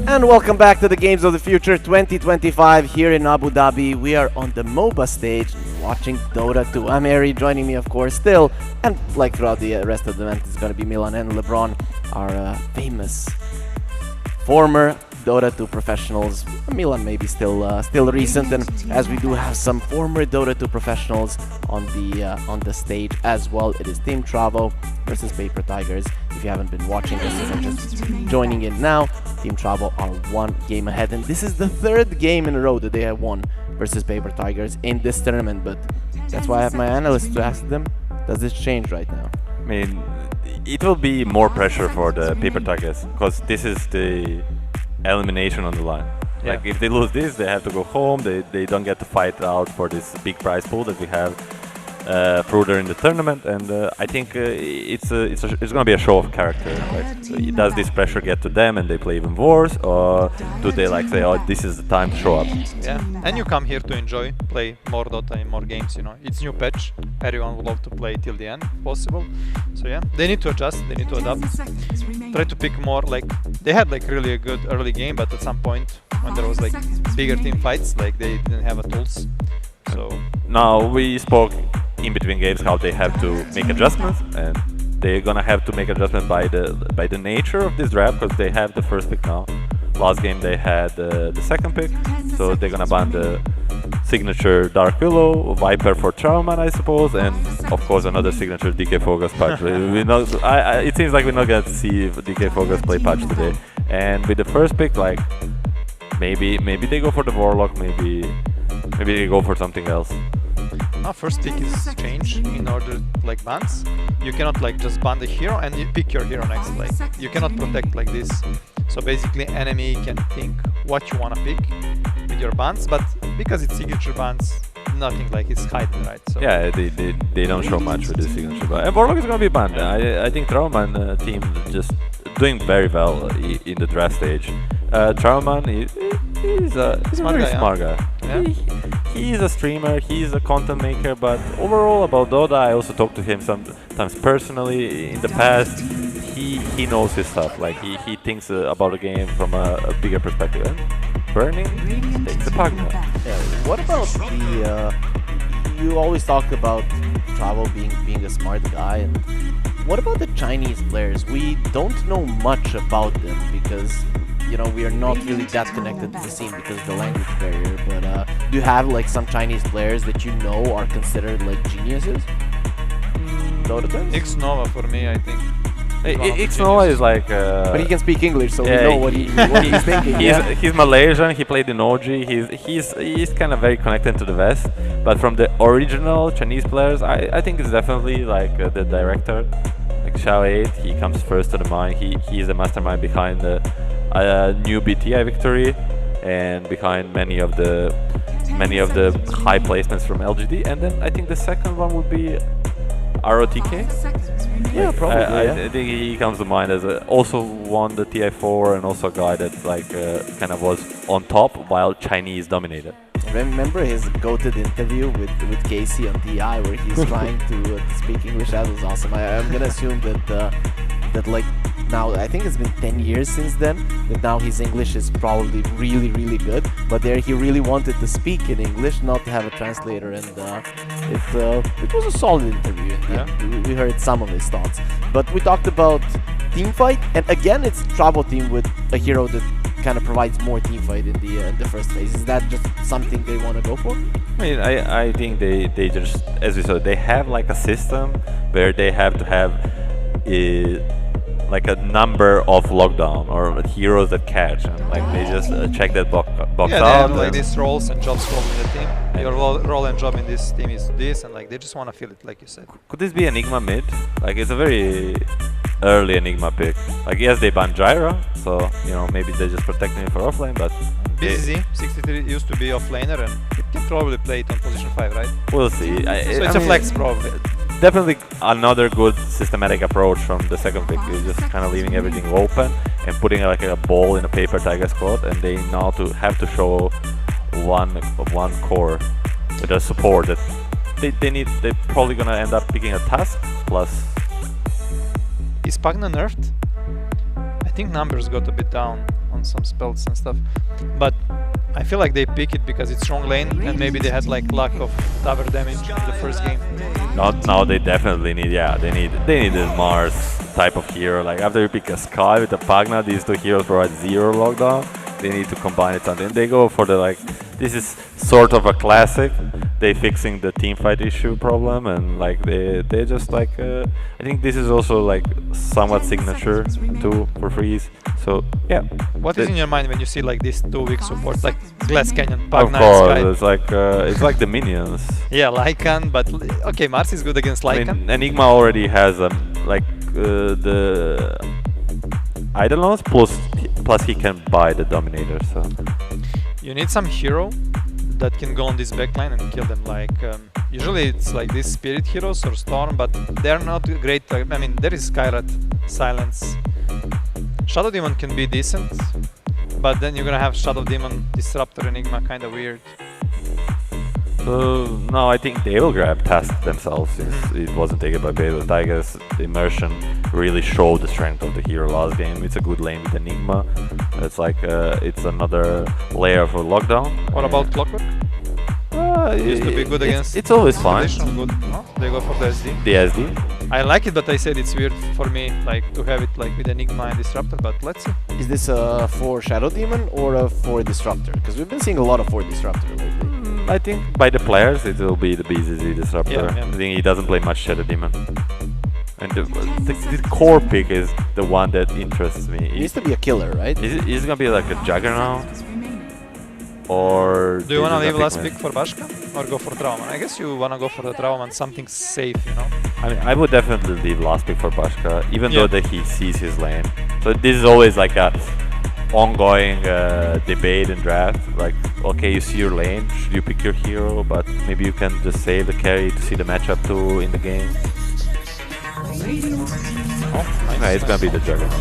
And welcome back to the Games of the Future 2025 here in Abu Dhabi. We are on the MOBA stage watching Dota 2. I'm Ari, joining me of course still, and like throughout the rest of the event, it's going to be Milan and LeBron, our famous former Dota 2 professionals. Milan maybe still recent, and as we do have some former Dota 2 professionals on the stage as well. It is Team Tpabo versus P.Tigers. If you haven't been watching this and just joining in now, Team Tpabo are one game ahead, and this is the third game in a row that they have won versus P.Tigers in this tournament. But that's why I have my analysts to ask them, does this change right now? I mean, it will be more pressure for the P.Tigers because this is the elimination on the line. Yeah. Like if they lose this, they have to go home. They don't get to fight out for this big prize pool that we have further in the tournament. And I think it's gonna be a show of character. Like, does this pressure get to them and they play even worse, or do they like say, oh, this is the time to show up? Yeah, and you come here to enjoy, play more Dota in more games, you know. It's new patch, everyone would love to play till the end, if possible. So yeah, they need to adjust, they need to adapt. Try to pick more, like, they had like really a good early game, but at some point when there was like bigger team fights, like they didn't have a tools. So now we spoke in between games how they have to make adjustments, and they're gonna have to make adjustments by the nature of this draft, because they have the first pick now. Last game they had the second pick, so they're gonna ban the signature Dark Willow, Viper for Trauman, I suppose, and of course another signature DK Focus patch. It seems like we're not gonna see DK Focus play patch today. And with the first pick, like maybe they go for the Warlock, maybe they go for something else. now first pick is changed in order like bans. You cannot like just ban the hero and you pick your hero next. Like you cannot protect like this. So basically enemy can think what you wanna pick with your bans, but because it's signature bans, nothing like it's hidden, right? So yeah, they don't show much with the signature ban. And Warlock is gonna be banned. I think Trauman team just doing very well in the draft stage. Trauman he's a very smart guy. Yeah. He's a streamer, he's a content maker, but overall about Dota, I also talked to him sometimes personally in the past. He knows his stuff. Like he thinks about the game from a bigger perspective. And Burning takes the puck. Yeah, what about the? You always talk about Tpabo being a smart guy, and what about the Chinese players? We don't know much about them because you know we are not really that connected to the scene because of the language barrier. But do you have like some Chinese players that you know are considered like geniuses? Dota terms? X-Nova for me, I think. Ixnova is like... but he can speak English, so yeah, we know what he's thinking. He's Malaysian, he played in OG, he's kind of very connected to the West, but from the original Chinese players, I think it's definitely like the director, like Xiao 8, he comes first to the mind, he's the mastermind behind the new BTI victory, and behind many of the high placements from LGD, and then I think the second one would be ROTK. Yeah, probably. I think he comes to mind as also won the TI4 and also a guy that like kind of was on top while Chinese dominated. Remember his goated interview with Casey on TI where he's trying to speak English? That was awesome. I'm gonna assume that like now I think it's been 10 years since then that now his English is probably really good. But there he really wanted to speak in English, not to have a translator, and it was a solid interview. And we heard some of his thoughts. But we talked about team fight, and again it's Tpabo team with a hero that kind of provides more team fight in the first phase. Is that just something they want to go for? I mean, I think they just, as we saw, they have like a system where they have to have like a number of lockdown or heroes that catch, and like they just check that box yeah, out. they have like these roles and jobs rolled in the team. Your role and job in this team is this, and like they just want to feel it, like you said. Could this be Nigma mid? Like it's a very early Nigma pick. Like yes, they banned Gyra, so you know maybe they're just protecting it for offlane, but BZZ 63 used to be offlaner and it can probably play it on position 5, right? we'll see. So it's a flex probably. definitely another good systematic approach from the second pick. Is just kind of leaving everything open and putting like a ball in a paper Tigers squad, and they now have to show one core with a support that they're probably gonna end up picking a task plus. Is Pagna nerfed? I think numbers got a bit down on some spells and stuff, but I feel like they pick it because it's strong lane and maybe they had like lack of tower damage in the first game. Not now. They definitely need. Yeah, they need a Mars type of hero. Like after you pick a Sky with a Pagna, these two heroes provide 0 lockdown. They need to combine it something. They go for the like. This is sort of a classic. They fixing the team fight issue problem, and like they just like. I think this is also like somewhat signature too for Freeze. So yeah. What is in your mind when you see like this 2-week support, like Glass Canyon, Of Pagna, course, and it's like the minions. Sky? Yeah, Lycan, but okay, Mars is good against I Lycan. mean, Enigma already has the Eidolons plus he can buy the Dominator. So You need some hero that can go on this backline and kill them. Like usually it's like these Spirit heroes or Storm, but they're not great. I mean, there is Skyrat, Silence. Shadow Demon can be decent, but then you're gonna have Shadow Demon, Disruptor, Enigma, kind of weird. no, I think they will grab task themselves since it wasn't taken by P.Tigers. The immersion really showed the strength of the hero last game. It's a good lane with Enigma. It's like it's another layer for lockdown. What about Clockwork? It used to be good against. It's always fine. Good. No? They go for the SD. The SD. I like it, but I said it's weird for me, like to have it like with Enigma and Disruptor. But let's see. Is this for Shadow Demon or for Disruptor? Because we've been seeing a lot of for Disruptor lately. I think by the players it will be the BZZ Disruptor. Yeah. I think he doesn't play much Shadow Demon. And the core pick is the one that interests me. He needs to be a killer, right? Is it gonna be like a Juggernaut? Or Do you wanna this is leave a last Pigman? pick for Bashka or go for Trauman? I guess you wanna go for the Trauman, something safe, you know? I mean, I would definitely leave last pick for Bashka, even Yeah. though that he sees his lane. So this is always like a ongoing debate and draft. Like, okay, you see your lane, should you pick your hero? But maybe you can just save the carry to see the matchup too in the game. Oh, nice. Yeah, it's gonna be the Juggernaut.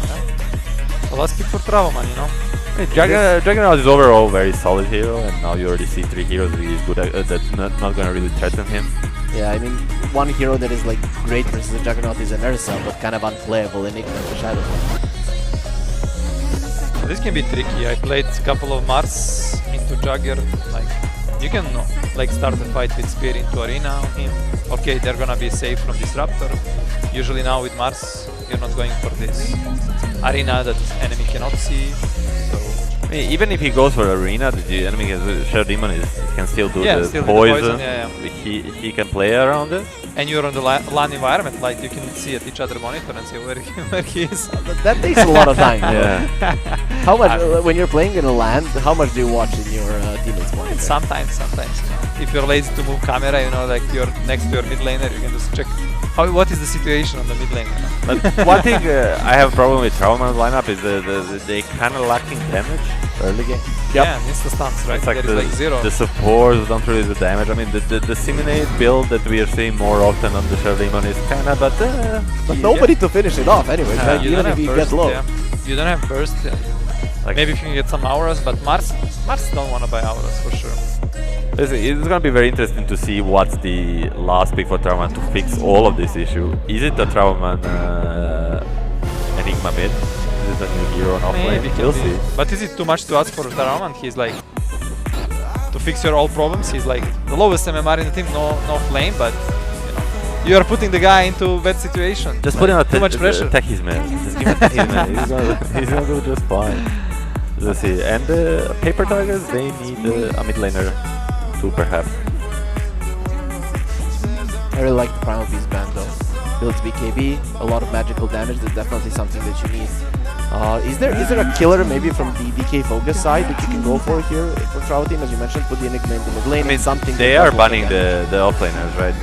So last pick for Trauman, you know? Juggernaut is overall very solid hero, and now you already see 3 heroes that he's good at, that's not gonna really threaten him. Yeah, I mean, one hero that is like great versus the Juggernaut is an Ursa, but kind of unplayable in Enigma and Shadow. This can be tricky. I played a couple of Mars into Jugger. Like, you can like start the fight with Spear into Arena on him. Okay, they're gonna be safe from Disruptor. Usually now with Mars, you're not going for this Arena that enemy cannot see. So I mean, even if he goes for Arena, the enemy Shadow Demon can still do the still poison. Yeah. He can play around it. And you're on the LAN environment, like you can see at each other monitor and see where he is. That takes a lot of time. Yeah. How much, when you're playing in a LAN, how much do you watch in your teammate's monitor? Sometimes. You know. If you're lazy to move camera, you know, like you're next to your mid laner, you can just check what is the situation on the mid lane. You know? But one thing I have a problem with Trauman's lineup is they kind of lacking damage early game. Yeah, insta stuns, right? It's like there is like 0. the supports don't really do damage. I mean, the Simulate build that we are seeing more often on the Shadow Demon is kind of, but nobody to finish it off anyway, right? You Even don't if have you burst, get low. yeah. You don't have burst. Yeah. like, Maybe if you can get some auras, but Mars don't want to buy auras for sure. it's gonna be very interesting to see what's the last pick for Trauman to fix all of this issue. Is it the Trauman Enigma mid? Is it a new hero on offlane? Maybe We'll can be. see. But is it too much to ask for Trauman? He's like, to fix your all problems, he's like the lowest MMR in the team, no flame, but you know, you are putting the guy into a bad situation. Just like, put him on too much pressure. Techie's man. Just give him Techie's man. He's gonna do just fine. Let's see. And the Paper Tigers, they need a mid laner too, perhaps. I really like the Primal Beast band though. Builds BKB, a lot of magical damage. That's definitely something that you need. Is there a killer maybe from the DK focus side that you can go for here for Trout team? As you mentioned, put the Enigma in the mid lane. I mean, something they that are does banning look the offlaners, right?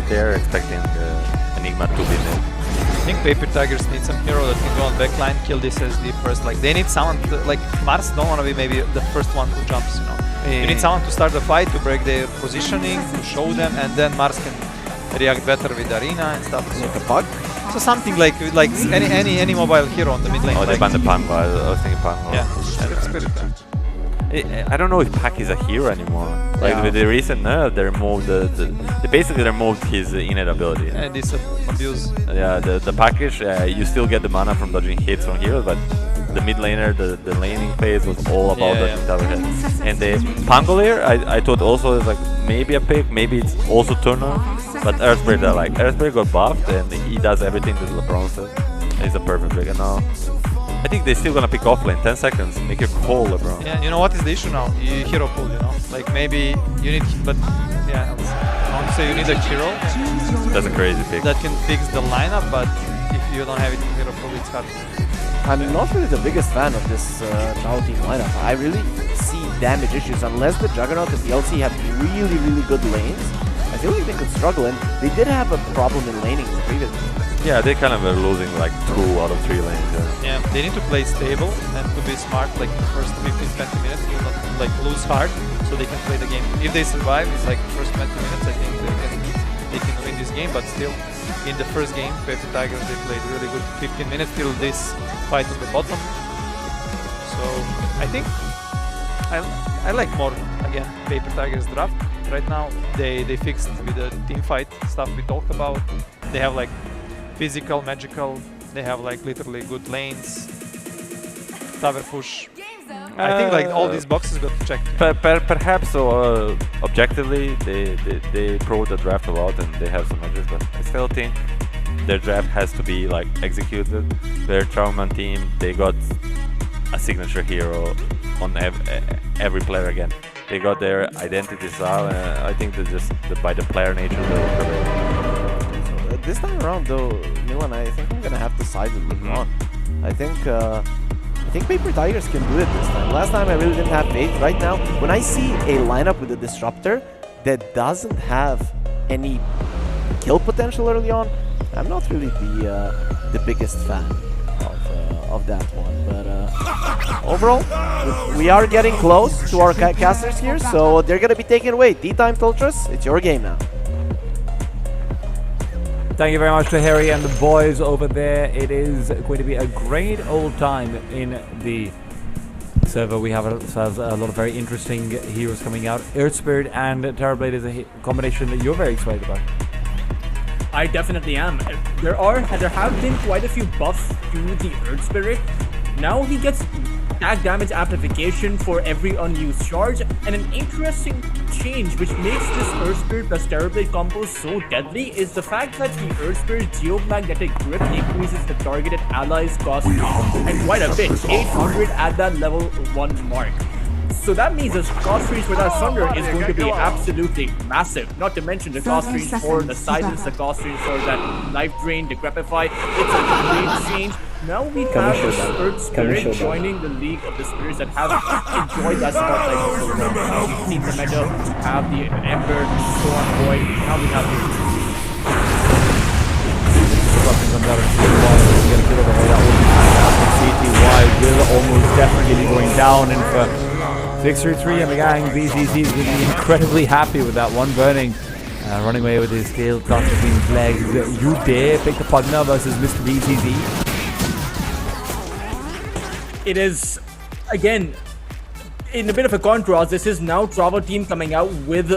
They're expecting Enigma to be mid. I think Paper Tigers need some hero that can go on backline, kill this SD first. Like they need someone to, like Mars don't want to be maybe the first one who jumps, you know. You need someone to start the fight, to break their positioning, to show them, and then Mars can react better with arena and stuff. Like a bug? So something like any mobile hero on the mid lane. Oh, they like, banned the Pango. I was thinking Pango. yeah, and it's spirit. I don't know if Pac is a hero anymore. Like Yeah. with the recent nerf, they removed they basically removed his innate ability. And this abuse. Yeah, the package, you still get the mana from dodging hits from heroes, but the mid laner, the laning phase was all about dodging tower hits. And the Pangolier, I thought also is like maybe a pick, maybe it's also turn on, but Earthspirit I like. Earthspirit got buffed and he does everything that LeBron says. He's a perfect pick. And now I think they're still gonna pick off lane. 10 seconds, make a call, LeBron. Yeah, you know what is the issue now? Hero pool, you know? Like maybe you need, but yeah, I want to say you need a hero That's a crazy pick. that can fix the lineup, but if you don't have it in hero pool, it's hard. I'm not really the biggest fan of this Chao team lineup. I really see damage issues unless the Juggernaut and the LC have really good lanes. I feel like they could struggle, and they did have a problem in laning in the previous game. Yeah, they kind of were losing like 2 out of 3 lanes. Yeah, they need to play stable and to be smart, like in the first 15-20 minutes, you not like lose hard, so they can play the game. If they survive, it's like the first 20 minutes, I think they can win this game, but still, in the first game, P.Tigers, they played really good 15 minutes till this fight on the bottom. So, I think I like more, again, P.Tigers draft. Right now, they fixed with the team fight stuff we talked about. They have like physical, magical, they have like literally good lanes, tower push. I think like all these boxes got checked. Perhaps objectively they pro the draft a lot and they have some edges, but I still think their draft has to be like executed. Their Trauman team, they got a signature hero on every player again. They got their identity style, and I think that just by the player nature they'll prevail. This time around, though, Milan, I think I'm gonna have to side with LeBron. I think Paper Tigers can do it this time. Last time I really didn't have faith. Right now, when I see a lineup with a disruptor that doesn't have any kill potential early on, I'm not really the biggest fan of that one. But overall, we are getting close to our casters here, so they're gonna be taken away. D-Time Toltras, it's your game now. Thank you very much to Harry and the boys over there. It is going to be a great old time in the server. We have ourselves a lot of very interesting heroes coming out. Earth Spirit and Terrorblade is a combination that you're very excited about. I definitely am. There have been quite a few buffs to the Earth Spirit. Now he gets attack damage amplification for every unused charge, and an interesting change which makes this Earth Spirit plus Terrorblade combo so deadly is the fact that the Earth Spirit's geomagnetic grip increases the targeted ally's cost and quite a bit, 800 at that level 1 mark. So that means the cost freeze for that Thunder is going to be absolutely massive. Not to mention the cost freeze for the Silence, the cost freeze for that Life Drain, Decrepify. It's a great change. Now we have the Earth Spirit joining the League of the Spirits that have enjoyed that spotlight before. We've seen the meta have the Ember, Storm Void. Now we have the Comes out of CTY, get a bit of a head. That will be fantastic. CTY will almost definitely be going down, and for Victory 3 and the gang, VCZ is going to be incredibly happy with that one. Burning, running away with his tail caught between his legs. You dare pick the Pugna versus Mr. VCZ? It is, again, in a bit of a contrast, this is now Trava team coming out with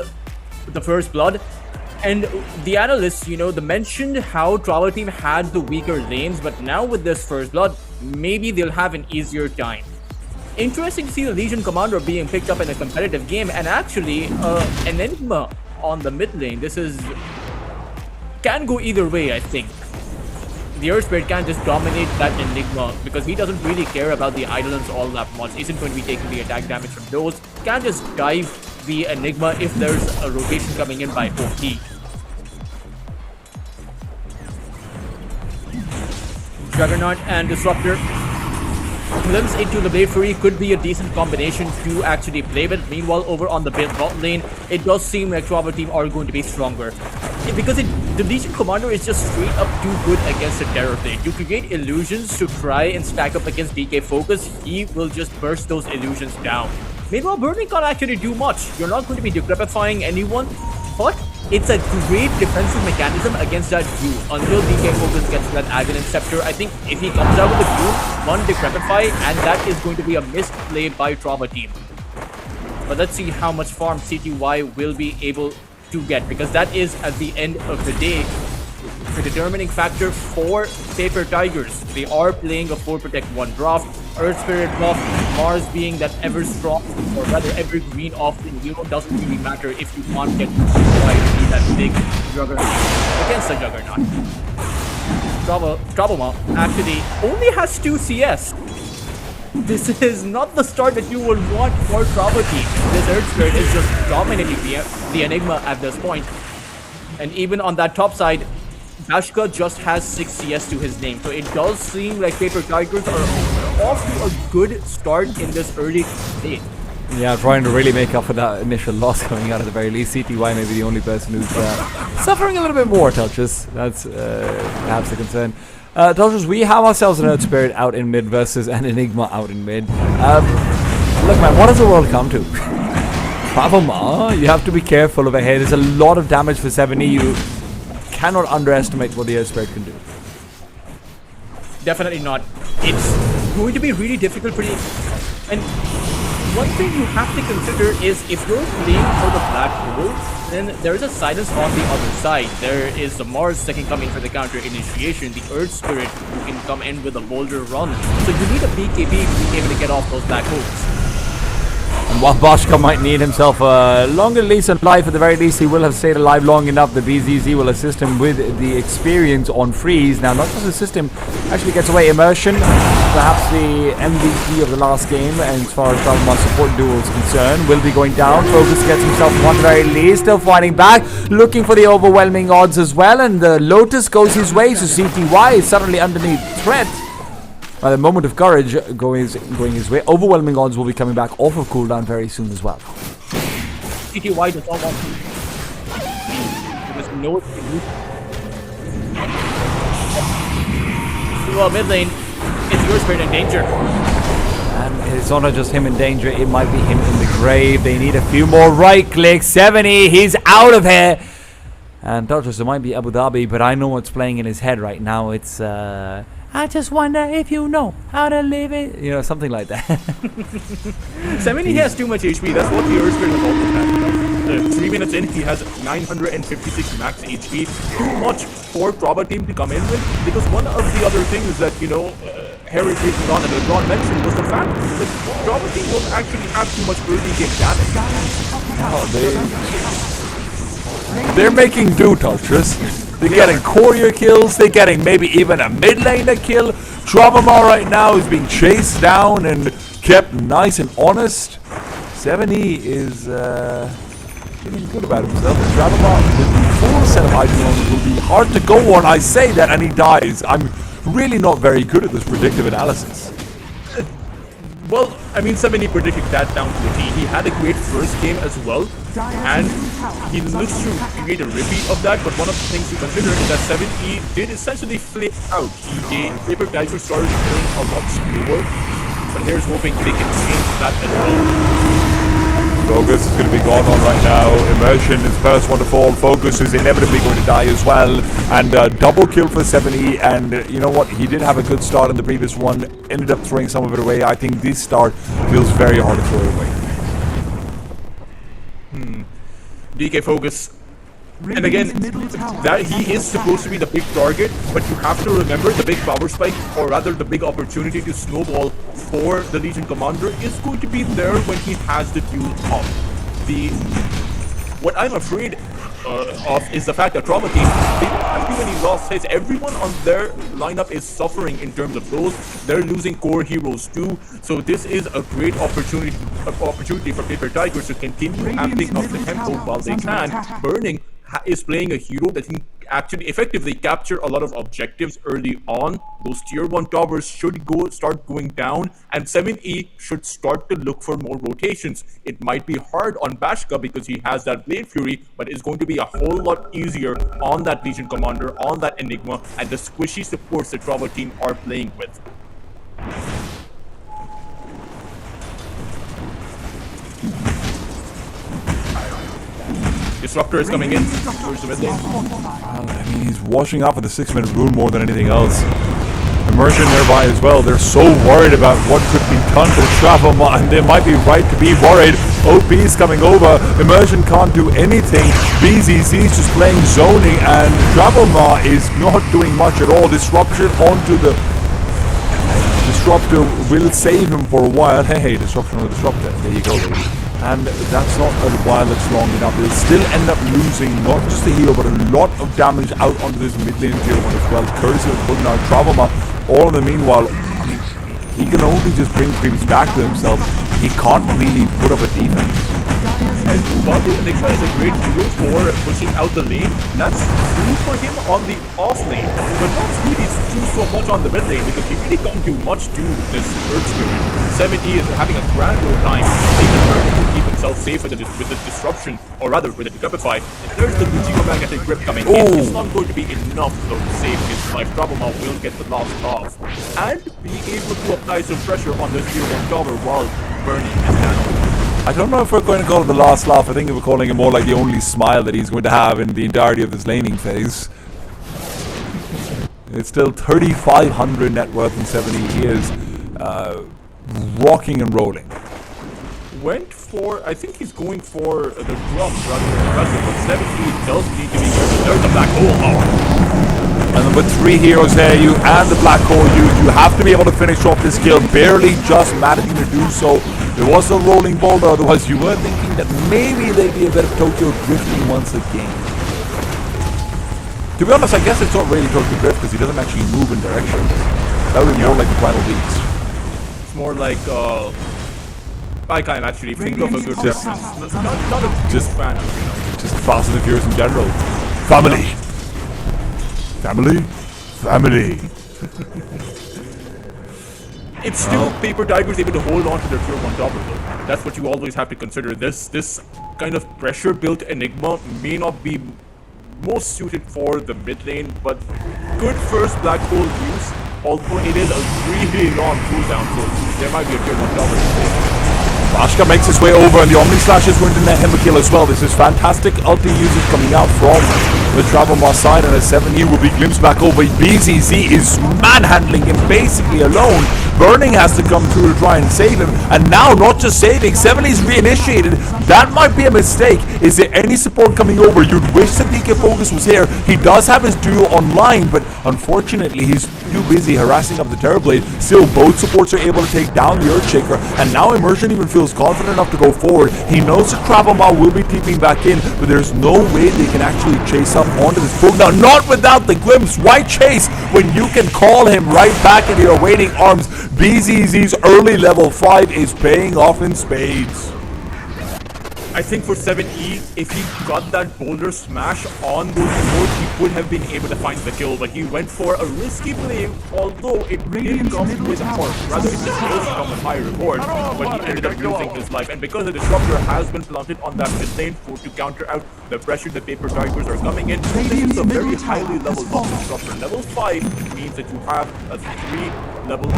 the First Blood. And the analysts, they mentioned how Trava team had the weaker lanes, but now with this First Blood, maybe they'll have an easier time. Interesting to see the Legion Commander being picked up in a competitive game, and actually an Nigma on the mid lane. This can go either way, I think. The Earth Spirit can just dominate that Enigma because he doesn't really care about the Eidolons all that much. Isn't going to be taking the attack damage from those. Can just dive the Enigma if there's a rotation coming in by OP. Juggernaut and Disruptor. Glimpse into the Blade Fury could be a decent combination to actually play with. Meanwhile, over on the bot lane, it does seem like Trava team are going to be stronger. Because the Legion Commander is just straight up too good against the Terrorblade. You create illusions to try and stack up against DK Focus, he will just burst those illusions down. Meanwhile, Burning can't actually do much. You're not going to be decrepifying anyone, but it's a great defensive mechanism against that view until DK Focus gets to that Aghanim Scepter. I think if he comes out with the view, one Decrepify, and that is going to be a missed play by Trauma team. But let's see how much farm CTY will be able to get, because that is, at the end of the day, the determining factor for Paper Tigers. They are playing a 4 Protect 1 draft, Earth Spirit buff, Mars being that ever strong, or rather evergreen offlane hero. Doesn't really matter if you can't get CTY to be that big juggernaut against the juggernaut. Tpabo actually only has 2 CS. This is not the start that you would want for Tpabo team. This Earth Spirit is just dominating the Enigma at this point. And even on that top side, Bashka just has 6 CS to his name. So it does seem like Paper Tigers are off to a good start in this early stage. Yeah, trying to really make up for that initial loss coming out at the very least. CTY may be the only person who's suffering a little bit more, Touches. That's perhaps the concern. Touches, we have ourselves an Earth Spirit out in mid versus an Enigma out in mid. Look, man, what does the world come to? Tpabo, you have to be careful over here. There's a lot of damage for 7E. You cannot underestimate what the Earth Spirit can do. Definitely not. It's going to be really difficult for you. And one thing you have to consider is if you're playing for the black hole, then there is a silence on the other side. There is the Mars second coming for the counter initiation, the Earth Spirit who can come in with a boulder run. So you need a BKB to be able to get off those black holes. And while Bashka might need himself a longer lease on life, at the very least he will have stayed alive long enough. The BZZ will assist him with the experience on freeze. Now, not just assist him, actually gets away immersion. Perhaps the MVP of the last game, and as far as Tpabo support duo is concerned, will be going down. Focus gets himself one at the very least, still fighting back, looking for the overwhelming odds as well. And the Lotus goes his way, so CTY is suddenly underneath threat. By the moment of courage going his way, overwhelming odds will be coming back off of cooldown very soon as well. CTY does not want to. There's no well, mid lane, it's your Spirit in danger. And it's not just him in danger, it might be him in the grave. They need a few more right clicks. 70, he's out of here. And Dodgers, it might be Abu Dhabi, but I know what's playing in his head right now. It's I just wonder if you know how to live it. You know, something like that. 70 has too much HP. That's what the Earth Spirit has also had. 3 minutes in, he has 956 max HP. Too much for Tpabo team to come in with. Because one of the other things that, you know, Harry taking on and John mentioned was the fact that Tpabo team won't actually have too much early game damage. They're making do, Touchers. They're getting courier kills, they're getting maybe even a mid laner kill. Tpabo right now is being chased down and kept nice and honest. 7E is feeling good about himself. Tpabo with the full set of items will be hard to go on. I say that and he dies. I'm really not very good at this predictive analysis. Well, I mean, 70 predicted that down to the T. He had a great first game as well, and he looks to create a repeat of that, but one of the things to consider is that 70 did essentially flip out. Paper Tigers started playing a lot slower, but here's hoping they can change that as well. Focus is going to be gone on right now. Immersion is first one to fall. Focus is inevitably going to die as well. And double kill for 70. And you know what? He did have a good start in the previous one. Ended up throwing some of it away. I think this start feels very hard to throw away. DK Focus. And again, that he is supposed to be the big target, but you have to remember the big power spike, or rather the big opportunity to snowball for the Legion Commander is going to be there when he has the duel up. What I'm afraid of is the fact that Tpabo team, they don't have too many lost hits. Everyone on their lineup is suffering in terms of those. They're losing core heroes too. So this is a great opportunity for Paper Tigers to continue amping up the tempo while they can. Burning is playing a hero that can actually effectively capture a lot of objectives early on. Those tier 1 towers should start going down, and 7E should start to look for more rotations. It might be hard on Bashka because he has that Blade Fury, but it's going to be a whole lot easier on that Legion Commander, on that Enigma, and the squishy supports the Tpabo team are playing with. Disruptor is coming in towards the mid lane. Well, I mean, he's washing up with the 6-minute rune more than anything else. Immersion nearby as well. They're so worried about what could be done to Travel, and they might be right to be worried. OP is coming over. Immersion can't do anything. BZZ is just playing zoning, and Travelma is not doing much at all. Disruption onto the Disruptor will save him for a while. Hey, Disruption on the Disruptor. There you go, baby. And that's not a while that's long enough. They'll still end up losing not just the hero, but a lot of damage out onto this mid lane tier 1 as well. Cursive putting out Travelma. All in the meanwhile, I mean, he can only just bring creeps back to himself. He can't really put up a defense. And Bobby Nigma is a great hero for pushing out the lane. That's true for him on the off lane, but not really true so much on the mid lane because he really can't do much to this Earth Spirit. 7E is having a grand old time. He can learn to keep himself safe with the disruption, or rather with the decapify. If there's the Lucio magnetic grip coming in, it's not going to be enough though to save his life. Travelma will get the last off and be able to apply some pressure on this tier 1 tower while burning his down. I don't know if we're going to call it the last laugh. I think we're calling it more like the only smile that he's going to have in the entirety of this laning phase. It's still 3,500 net worth in 70 years, rocking and rolling. Went for, I think he's going for the drop rather than aggressive, but 70 does need to be careful. There's the black hole. And then with 3 heroes there, you and the black hole, you have to be able to finish off this kill, barely just managing to do so. There was a rolling boulder, otherwise you were thinking that maybe they'd be a bit of Tokyo drifting once again. To be honest, I guess it's not really Tokyo drift because he doesn't actually move in direction. That would be more like the Primal Beats. It's more like, I can't actually think of a good reference. Not a Just fan of, you know. Just Fast and the Furious in general. Family. Family. Family. It's still P.Tigers able to hold on to their tier 1 topper though. That's what you always have to consider. This kind of pressure built Enigma may not be most suited for the mid lane, but good first black hole use, although it is a really long cooldown, so there might be a tier 1 topper. Bashka makes his way over, and the Omni Slash is going to net him a kill as well. This is fantastic ulti usage coming out from the Travelma side, and a 7E will be glimpsed back over. BZZ is manhandling him basically alone. Burning has to come through to try and save him, and now not just saving, 7E's reinitiated. That might be a mistake. Is there any support coming over? You'd wish that DK Focus was here. He does have his duo online, but unfortunately he's too busy harassing up the Terrorblade. Still, both supports are able to take down the Earthshaker, and now Immersion even feels confident enough to go forward. He knows that Travelma will be TPing back in, but there's no way they can actually chase up onto this poke. Now, not without the glimpse. Why chase when you can call him right back into your waiting arms? BZZ's early level 5 is paying off in spades. I think for 7E, if he got that boulder smash on those boards, he would have been able to find the kill, but he went for a risky play, although it did come with, or rather it did come with high reward, but he ended up losing his life. And because the Disruptor has been planted on that mid lane to counter out the pressure the P.Tigers are coming in, this is a very highly leveled up Disruptor. Level 5 means that you have a 3-level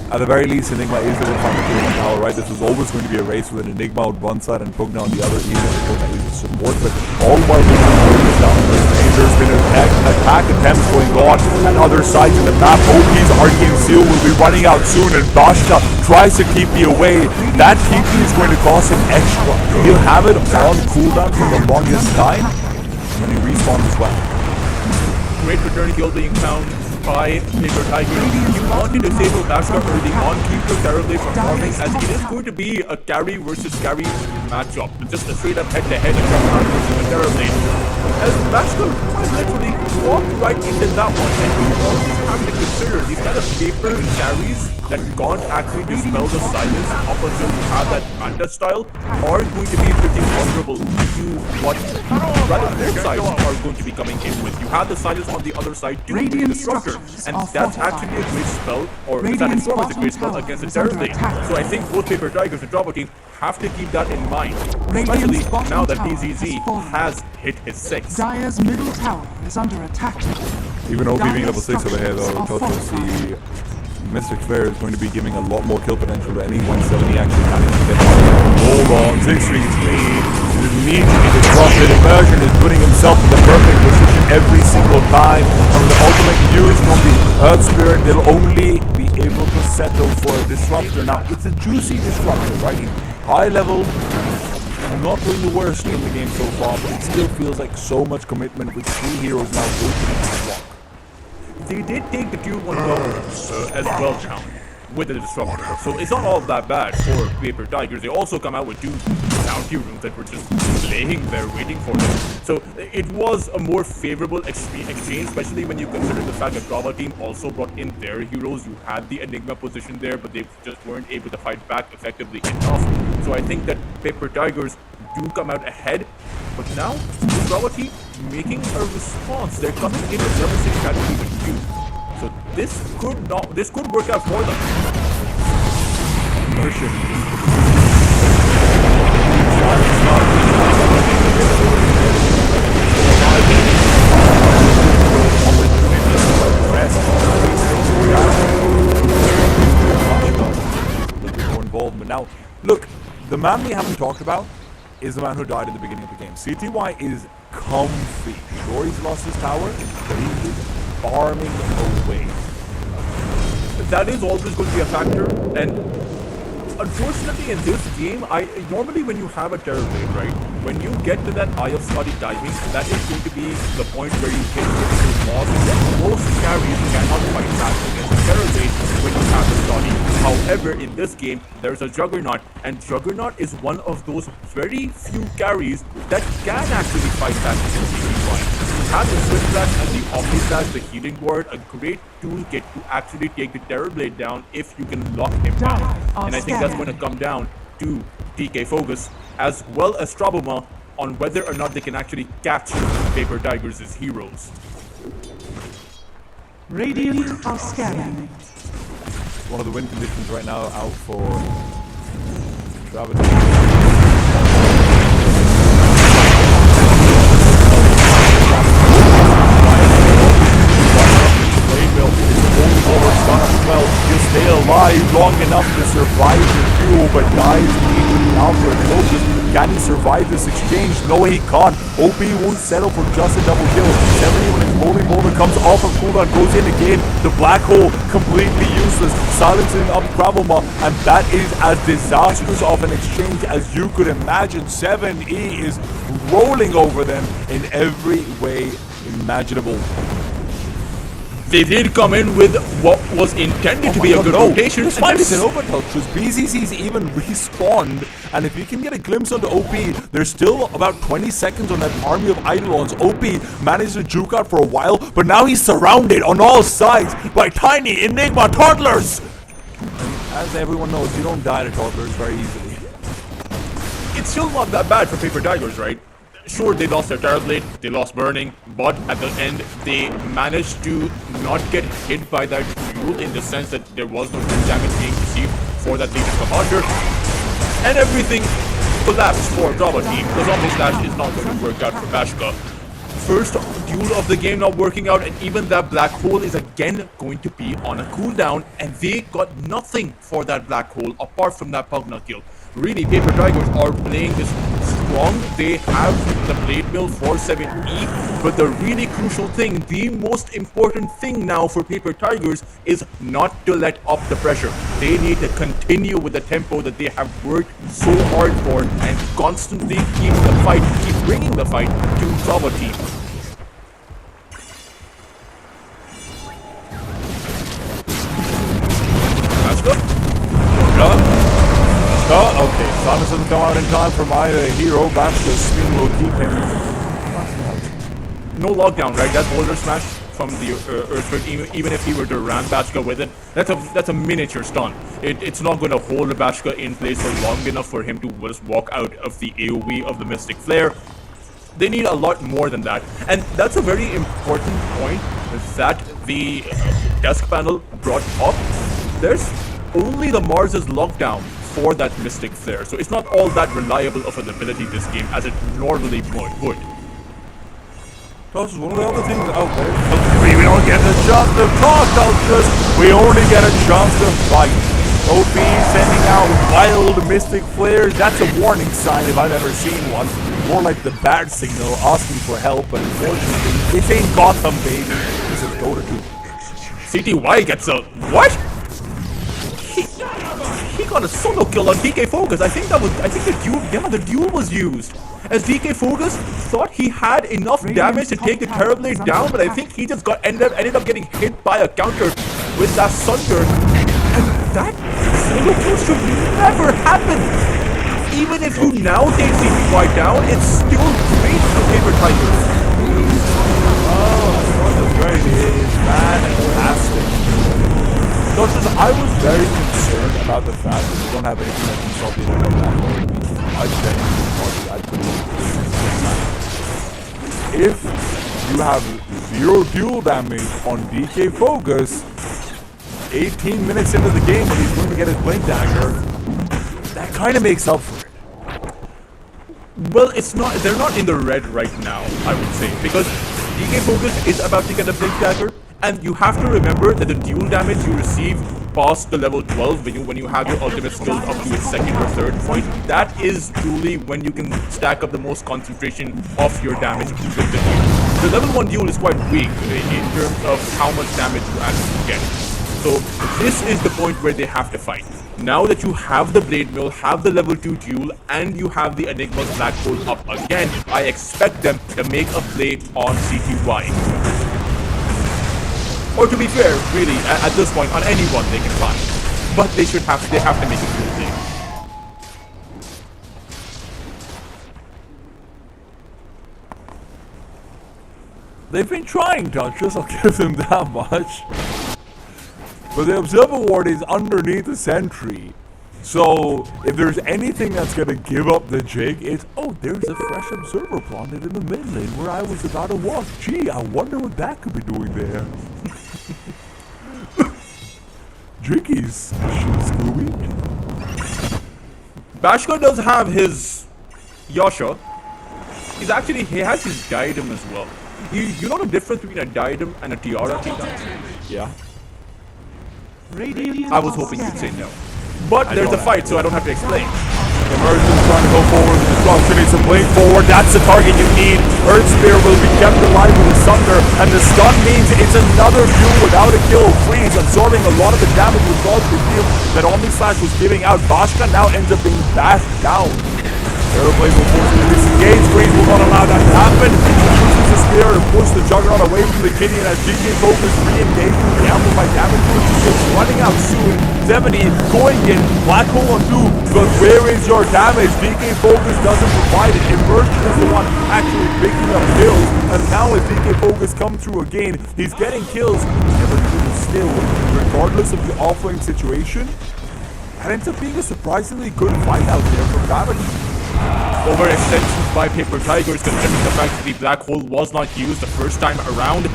At the very least, Enigma is able to find the kill on tower, right? This was always going to be a race with an Enigma on one side and Pugna on the other, even if Pugna uses support, but all while we can down. There's been an attack attempts going on at other sides of the map. OP's Arcane Seal will be running out soon, and Bashka tries to keep me away. That TP is going to cost him extra. He'll have it on cooldown for the longest time, and he respawns as well. great return kill being found by P.Tigers. You want to disable Bashka early on, keep your Terrorblade from farming, as it is going to be a carry versus carry matchup. Just a straight up head-to-head versus the Terrorblade. As Bashka literally walked right into that one, and you always have to consider these kind of paper carries that can't actually dispel the silence up until you have that Manta style are going to be pretty vulnerable to what rather both sides are going to be coming in with. You have the silence on the other side too, with the Disruptor, and that's actually a great spell, or that Inform is a great spell against the Terrorblade. So I think both P.Tigers and Tpabo team have to keep that in mind, especially now that BZZ has hit his 6. Dire's middle tower is under attack. Even OP being level 6 over here though, Toto see Mystic Flare is going to be giving a lot more kill potential to any 170 actually managed to get. Hold on, 6-3 lead is immediately disrupted. Immersion is putting himself in the perfect position every single time. From the ultimate use from the Earth Spirit, they'll only be able to settle for a disruptor. Now, it's a juicy disruptor, right? High level, not doing the worst in the game so far, but it still feels like so much commitment with 3 heroes now rotating the block. They did take the Q1 as well down with the disruptor, so it's not all that bad for Paper Tigers. They also come out with 2 bounty runes that were just laying there waiting for them. So it was a more favorable exchange, especially when you consider the fact that Brava team also brought in their heroes. You had the Enigma position there, but they just weren't able to fight back effectively enough. So I think that Paper Tigers do come out ahead, but now the Brava team making a response. They're coming in with level 6 strategy with Q. So this could work out for them. Immersion. Involvement. Now, look, the man we haven't talked about is the man who died in the beginning of the game. CTY is comfy. Sure, he's lost his tower, but he is farming away. That is always going to be a factor, and unfortunately in this game, normally when you have a Terror Blade, right, when you get to that Eye of Scotty diving, that is going to be the point where you hit critical loss, and most carries cannot fight back against the Terror Blade when you have the Scotty. However, in this game, there's a Juggernaut, and Juggernaut is one of those very few carries that can actually fight back against CTY. Have the Switch Flash and the Omni Flash, the Healing Word, a great toolkit to actually take the Terror Blade down if you can lock him down. And I think that's going to come down to TK Focus as well as Tpabo on whether or not they can actually catch Paper Tigers' heroes. Radiant are scanning. One of the win conditions right now out for Travis. Well, you stay alive long enough to survive the duel, but dies immediately after a focus. Can he survive this exchange? No, he can't. OP won't settle for just a double kill. 70 when his holy boulder comes off of cooldown, goes in again. The black hole completely useless, silencing up Tpabo, and that is as disastrous of an exchange as you could imagine. 7E is rolling over them in every way imaginable. They did come in with what was intended to be a good rotation. This might be an overtouch because BZC's even respawned, and if you can get a glimpse onto OP, there's still about 20 seconds on that army of Eidolons. OP managed to juke out for a while, but now he's surrounded on all sides by tiny Enigma toddlers! And as everyone knows, you don't die to toddlers very easily. It's still not that bad for Paper Tigers, right? Sure, they lost their Terror Blade, they lost Burning, but at the end, they managed to not get hit by that duel in the sense that there was no damage being received for that Legion Commander. And everything collapsed for Brava team. The Zombie Slash is not going to work out for Bashka. First duel of the game not working out, and even that black hole is again going to be on a cooldown, and they got nothing for that black hole apart from that Pugna kill. Really, Paper Tigers are playing this strong. They have the blade build for 7E, but the really crucial thing, the most important thing now for Paper Tigers is not to let up the pressure. They need to continue with the tempo that they have worked so hard for and constantly keep the fight, keep bringing the fight to Brava team. That's good. Oh, okay. Thomas doesn't come out in time for my hero. Bashka's spin will keep him. No lockdown, right? That boulder smash from the Earthquake, even if he were to ram Bashka with it, that's a miniature stun. It's not going to hold Bashka in place for long enough for him to just walk out of the AoE of the Mystic Flare. They need a lot more than that. And that's a very important point that the desk panel brought up. There's only the Mars's lockdown for that Mystic Flare, so it's not all that reliable of an ability this game as it normally would. That's one of the other things out there. We don't get a chance to talk, Ultras. We only get a chance to fight. OP sending out wild mystic flares. That's a warning sign if I've ever seen one. More like the bad signal asking for help, but unfortunately, this ain't Gotham, baby. This is Dota 2. CTY gets a what? He got a solo kill on DK Focus. I think the duel was used. As DK Focus thought he had enough damage to take the Terrorblade down, but I think he just ended up getting hit by a counter with that Sunder. And that solo kill should never happen. Even if you now take CTY down, it's still great for Paper Tigers. Oh, that's great. It is fantastic. I was very concerned about the fact that we don't have anything that can stop the internet that I if you have 0 duel damage on DK Focus, 18 minutes into the game when he's going to get his Blink Dagger, that kind of makes up for it. Well, they're not in the red right now, I would say, because DK Focus is about to get a Blink Dagger. And you have to remember that the dual damage you receive past the level 12 when you have your ultimate skills up to its 2nd or 3rd point, that is truly when you can stack up the most concentration of your damage with the duel. The level 1 duel is quite weak in terms of how much damage you actually get. So this is the point where they have to fight. Now that you have the Blade Mill, have the level 2 duel, and you have the Enigma's Black Hole up again, I expect them to make a play on CTY. Or to be fair, really, at this point, on anyone they can find. But they have to make a good play. They've been trying, Duchess, I'll give them that much. But the Observer Ward is underneath the sentry. So, if there's anything that's gonna give up the jig, it's, oh, there's a fresh Observer planted in the mid lane where I was about to walk. Gee, I wonder what that could be doing there. Drinkies, Scooby. Bashka does have his Yasha. He has his diadem as well. You know the difference between a diadem and a tiara? Yeah. I was hoping you'd say no. But there's a fight, so I don't have to explain. Emergence trying to go forward. The Destruction needs to blink forward. That's the target you need. Earth Spear will be kept alive with the Sunder. And the stun means it's another view without a kill. Freeze absorbing a lot of the damage with God's Reveal that Omni Slash was giving out. Bashka now ends up being bashed down. Aeroplane will forcibly disengage. Freeze will not allow that to happen. Uses the spear to push the Juggernaut away from the Kitty, and as DK Focus re-engage with the amplified damage, it's running out soon. 70 going in, Black Hole on 2, but where is your damage? DK Focus doesn't provide it. Emergent is the one actually picking up kills, and now as DK Focus comes through again, he's getting kills. Everything is still, regardless of the offlane situation, and ends up being a surprisingly good fight out there from Gravity. Overextensions by Paper Tigers, considering the fact that the Black Hole was not used the first time around.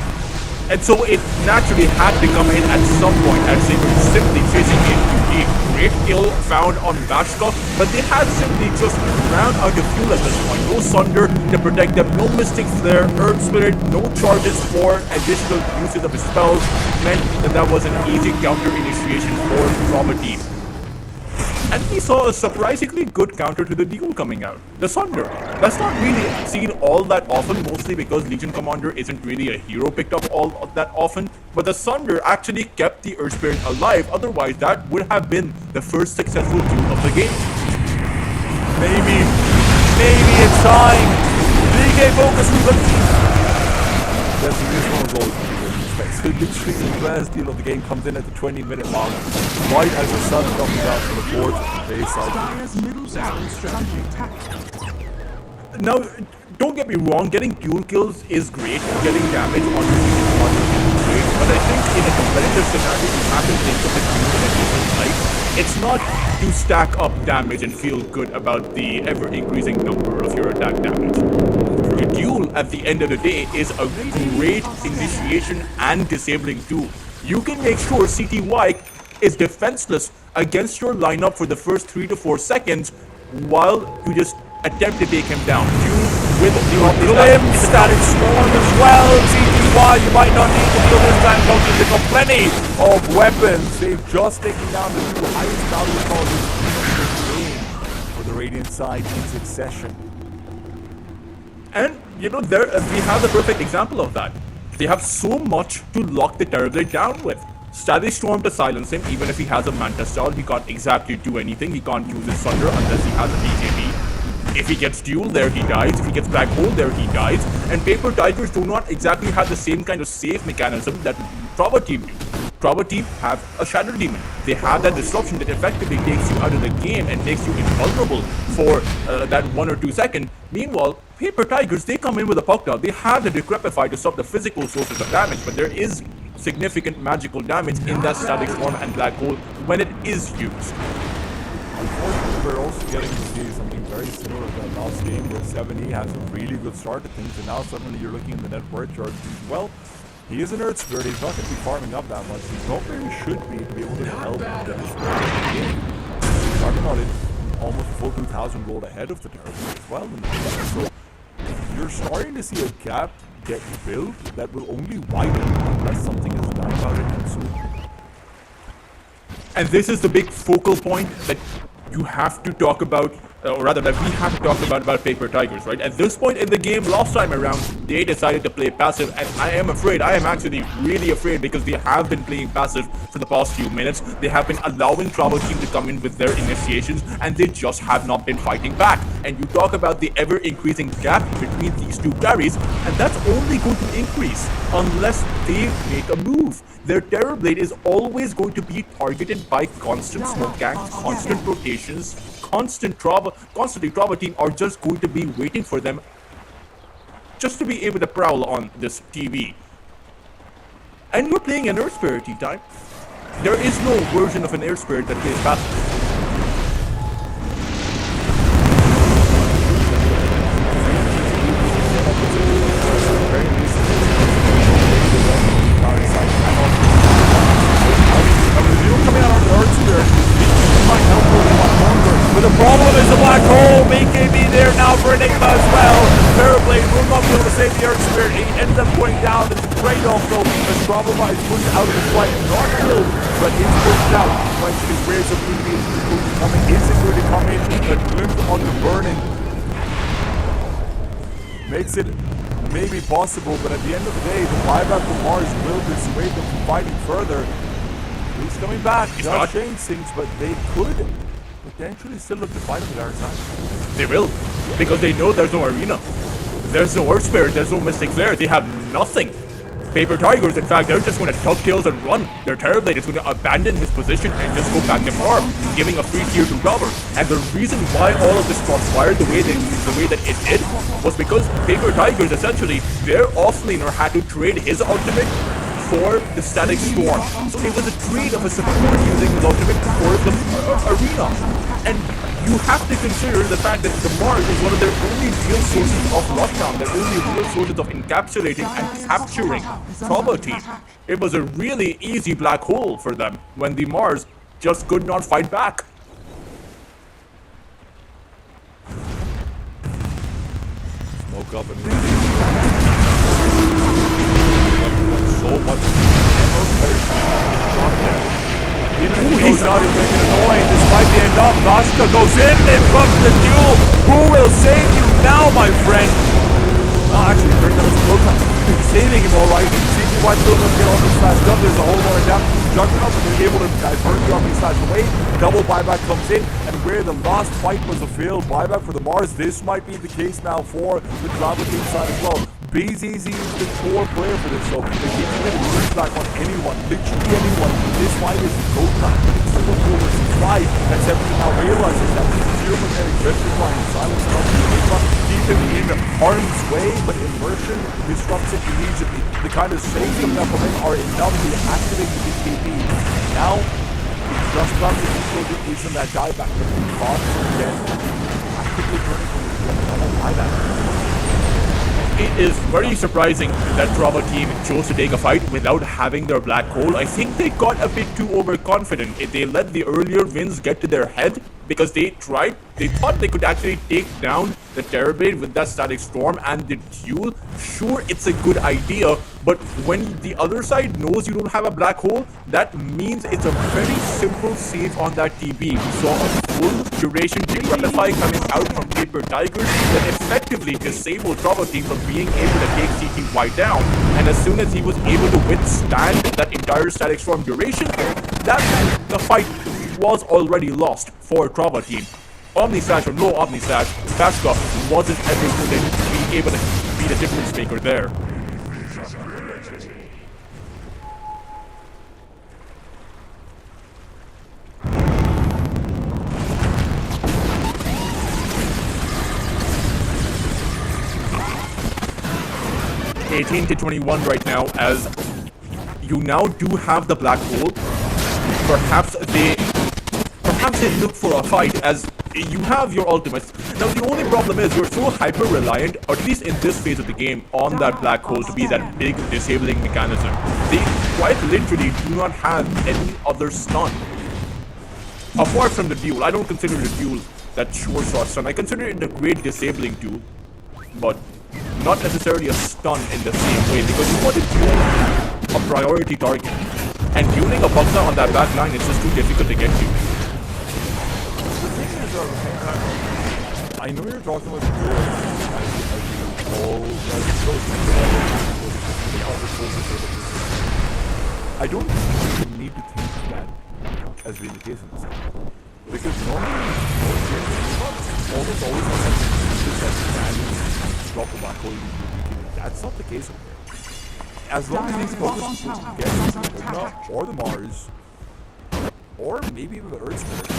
And so it naturally had to come in at some point as they were simply chasing into a great kill found on Bashka, but they had simply just ran out of fuel at this point. No Sunder to protect them, no Mystic Flare, Earth Spirit, no charges for additional uses of his spells, meant that was an easy counter initiation for the Trauma team. And we saw a surprisingly good counter to the duel coming out. The Sunder. That's not really seen all that often, mostly because Legion Commander isn't really a hero picked up all that often. But the Sunder actually kept the Earth Spirit alive, otherwise that would have been the first successful duel of the game. Maybe it's time. DK Focus with the... That's this one was always so literally the last deal of the game comes in at the 20-minute mark, right as the sun comes out from the board base side. Now, don't get me wrong, getting dual kills is great, getting damage on is great, but I think in a competitive scenario you have to think of the duel in a different light. It's not to stack up damage and feel good about the ever-increasing number of your attack damage. The duel, at the end of the day, is a great initiation and disabling tool. You can make sure CTY is defenseless against your lineup for the first 3 to 4 seconds while you just attempt to take him down. You with the Glimpse, Static Storm as well. TTY, you might not need to deal this time because they've got plenty of weapons. They've just taken down the two highest value causes in the game for the Radiant side in succession. And, you know, there we have the perfect example of that. They have so much to lock the Terrorblade down with. Static Storm to silence him, even if he has a Manta style, he can't exactly do anything. He can't use his Thunder unless he has a BKB. If he gets Duel, there he dies. If he gets Black Hole, there he dies. And Paper Tigers do not exactly have the same kind of safe mechanism that Trava Team do. Trava Team have a Shadow Demon. They have that disruption that effectively takes you out of the game and makes you invulnerable for that 1 or 2 seconds. Meanwhile, Paper Tigers, they come in with a Puck Down. They have the Decrepify to stop the physical sources of damage, but there is significant magical damage in that Static Storm and Black Hole when it is used. Unfortunately, we're also getting to see something very similar to that last game where 7E has a really good start to things, and now suddenly you're looking at the net worth charts. Well, he is an Earth Spirit, he's not going to be farming up that much. He's not where he should be to be able to help and get his work in the game. He's talking about it almost full 2,000 gold ahead of the Terrorblade as well in the game. So you're starting to see a gap get built that will only widen unless something is done about it and soon. And this is the big focal point that you have to talk about, or rather that we have to talk about Paper Tigers, right? At this point in the game, last time around, they decided to play passive, and I am actually really afraid because they have been playing passive for the past few minutes. They have been allowing Trava Team to come in with their initiations, and they just have not been fighting back. And you talk about the ever-increasing gap between these two carries, and that's only going to increase unless they make a move. Their Terrorblade is always going to be targeted by constant smoke ganks, constant rotations, constantly Trava Team are just going to be waiting for them just to be able to prowl on this TV. And you're playing an Earth Spirit T-Time. There is no version of an Air Spirit that plays passive. The problem is the Black Hole, BKB there now for Nigma as well. Terrorblade will not be able to save the Earth Spirit. He ends up going down. It's a trade-off though, as Trava is pushed out of the fight. Not killed, but it's pushed out. The question is where's the previous going to come in? Is it going to come in? The glimpse on the burning makes it maybe possible, but at the end of the day, the buyback from Mars will dissuade them from fighting further. He's coming back. He's not changed things, but they could potentially still look to fight on the dark side. They will, because they know there's no arena. There's no Earth Spirit, there's no Mystic Flare, they have nothing. Paper Tigers, in fact, they're just going to tuck tails and run. Their Terrorblade is going to abandon his position and just go back to farm, giving a free tier 2 cover. And the reason why all of this transpired the way that it did was because Paper Tigers, essentially, their offlaner had to trade his ultimate for the Static Storm. So it was a trade of a support using his ultimate for the arena. And you have to consider the fact that the Mars is one of their only real sources of lockdown, their only real sources of encapsulating and capturing Trava Team. It was a really easy black hole for them when the Mars just could not fight back. Smoke up and so much. He's not even making a noise despite the end up. Nashka goes in comes the duel. Who will save you now, my friend? Actually, that was close. Saving him alright. CTY still doesn't get on the slash jump. There's a whole more damage to Juggernaut, but they're able to divert jumping slash away. Double buyback comes in, and where the last fight was a failed buyback for the Mars, this might be the case now for the Trava Team side as well. BZZ is the core player for this, so they can't get a pushback on anyone, literally anyone. This fight is Dota. It's still oversubscribed. That's everything now realizes that Zero Magnetic Rectifying Silence keep him in harm's way, but immersion disrupts it immediately. The kind of saves them that from him are enough to activate the BKB. Now, it's just about to control the piece of that dieback, but the boss again actively turning from the buyback. It is very surprising that Trava Team chose to take a fight without having their black hole. I think they got a bit too overconfident. If they let the earlier wins get to their head, because they thought they could actually take down the Terrorblade with that Static Storm and the duel. Sure, it's a good idea, but when the other side knows you don't have a black hole, that means it's a very simple save on that TB. We saw a full duration Reptify coming out from P.Tigers that effectively disabled Bravo team from being able to take CTY down, and as soon as he was able to withstand that entire Static Storm duration, that meant the fight was already lost for Bravo team. Omni Slash or no Omni Slash, Bashka wasn't ever going to be able to be the difference maker there. (18-21) right now, as you now do have the black hole. Perhaps they look for a fight, as you have your ultimates. Now the only problem is you're so hyper reliant, at least in this phase of the game, on that black hole to be that big disabling mechanism. They quite literally do not have any other stun. Apart from the duel, I don't consider the duel that sure shot stun. I consider it a great disabling tool, but not necessarily a stun in the same way, because you want to duel a priority target. And dueling a Bugza on that back line is just too difficult to get to. I know you're talking about the I don't even need to think that as being the case in this. Because normally, almost always have something that can drop the black hole. That's not the case over there. As long as these focus get the Nigma or the Mars, or maybe even the Earth Spirit,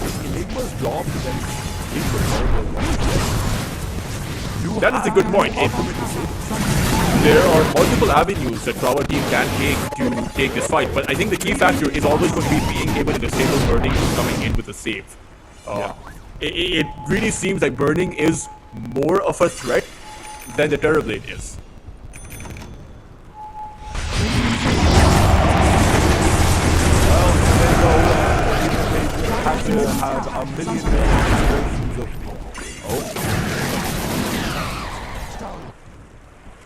it's Enigma's job to then take the target. That is a good point. There are multiple avenues that Bravo team can take to take this fight, but I think the key factor is always going to be being able to disable Burning coming in with a save. It really seems like Burning is more of a threat than the Terrorblade is. Have to have a million versions of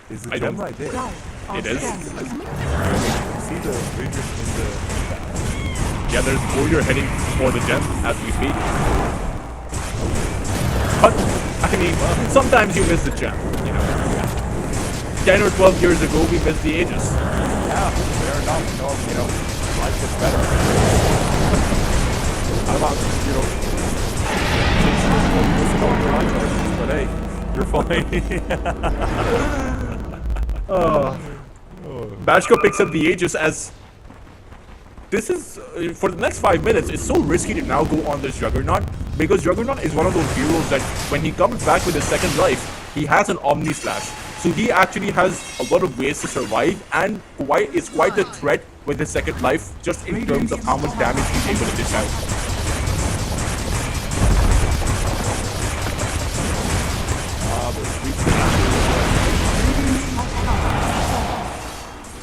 Is the gem right there? It is. See the radius in the... Yeah, there's Warrior heading for the gem as we speak. But, I mean, sometimes you miss the gem, you know. 10 or 12 years ago, we missed the Aegis. Yeah, fair enough. No, you know, life gets better. I'm about, you know, but hey, you're fine. Bashka picks up the Aegis as this is, for the next 5 minutes, it's so risky to now go on this Juggernaut, because Juggernaut is one of those heroes that when he comes back with his second life, he has an Omni Slash. So he actually has a lot of ways to survive, and it's quite a threat with his second life, just in terms of how much damage he's able to dish out.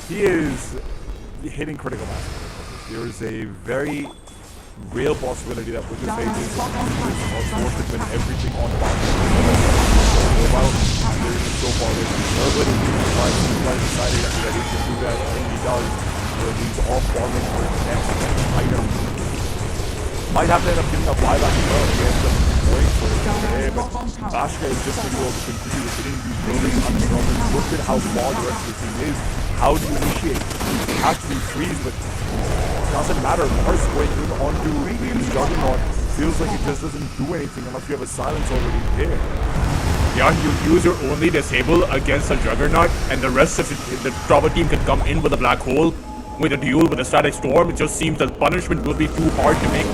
He is hitting critical mass. There is a very real possibility that with this Aegis, he's forced to win everything on the box. So far, nobody decided that he can do that. I think he does. He's off farming for the next item. Might have to end up giving a buyback as well. He ends up going for it today, but Bashka is just going to be able to continue hitting these buildings on the ground. Look at how far the rest of the team is. How do you initiate? You have to be freeze, but it doesn't matter. Mars going onto the Juggernaut feels like it just doesn't do anything unless you have a silence already there. Yeah, you use your only disable against a Juggernaut, and the rest of the Bravo team can come in with a black hole, with a duel, with a Static Storm. It just seems that punishment will be too hard to make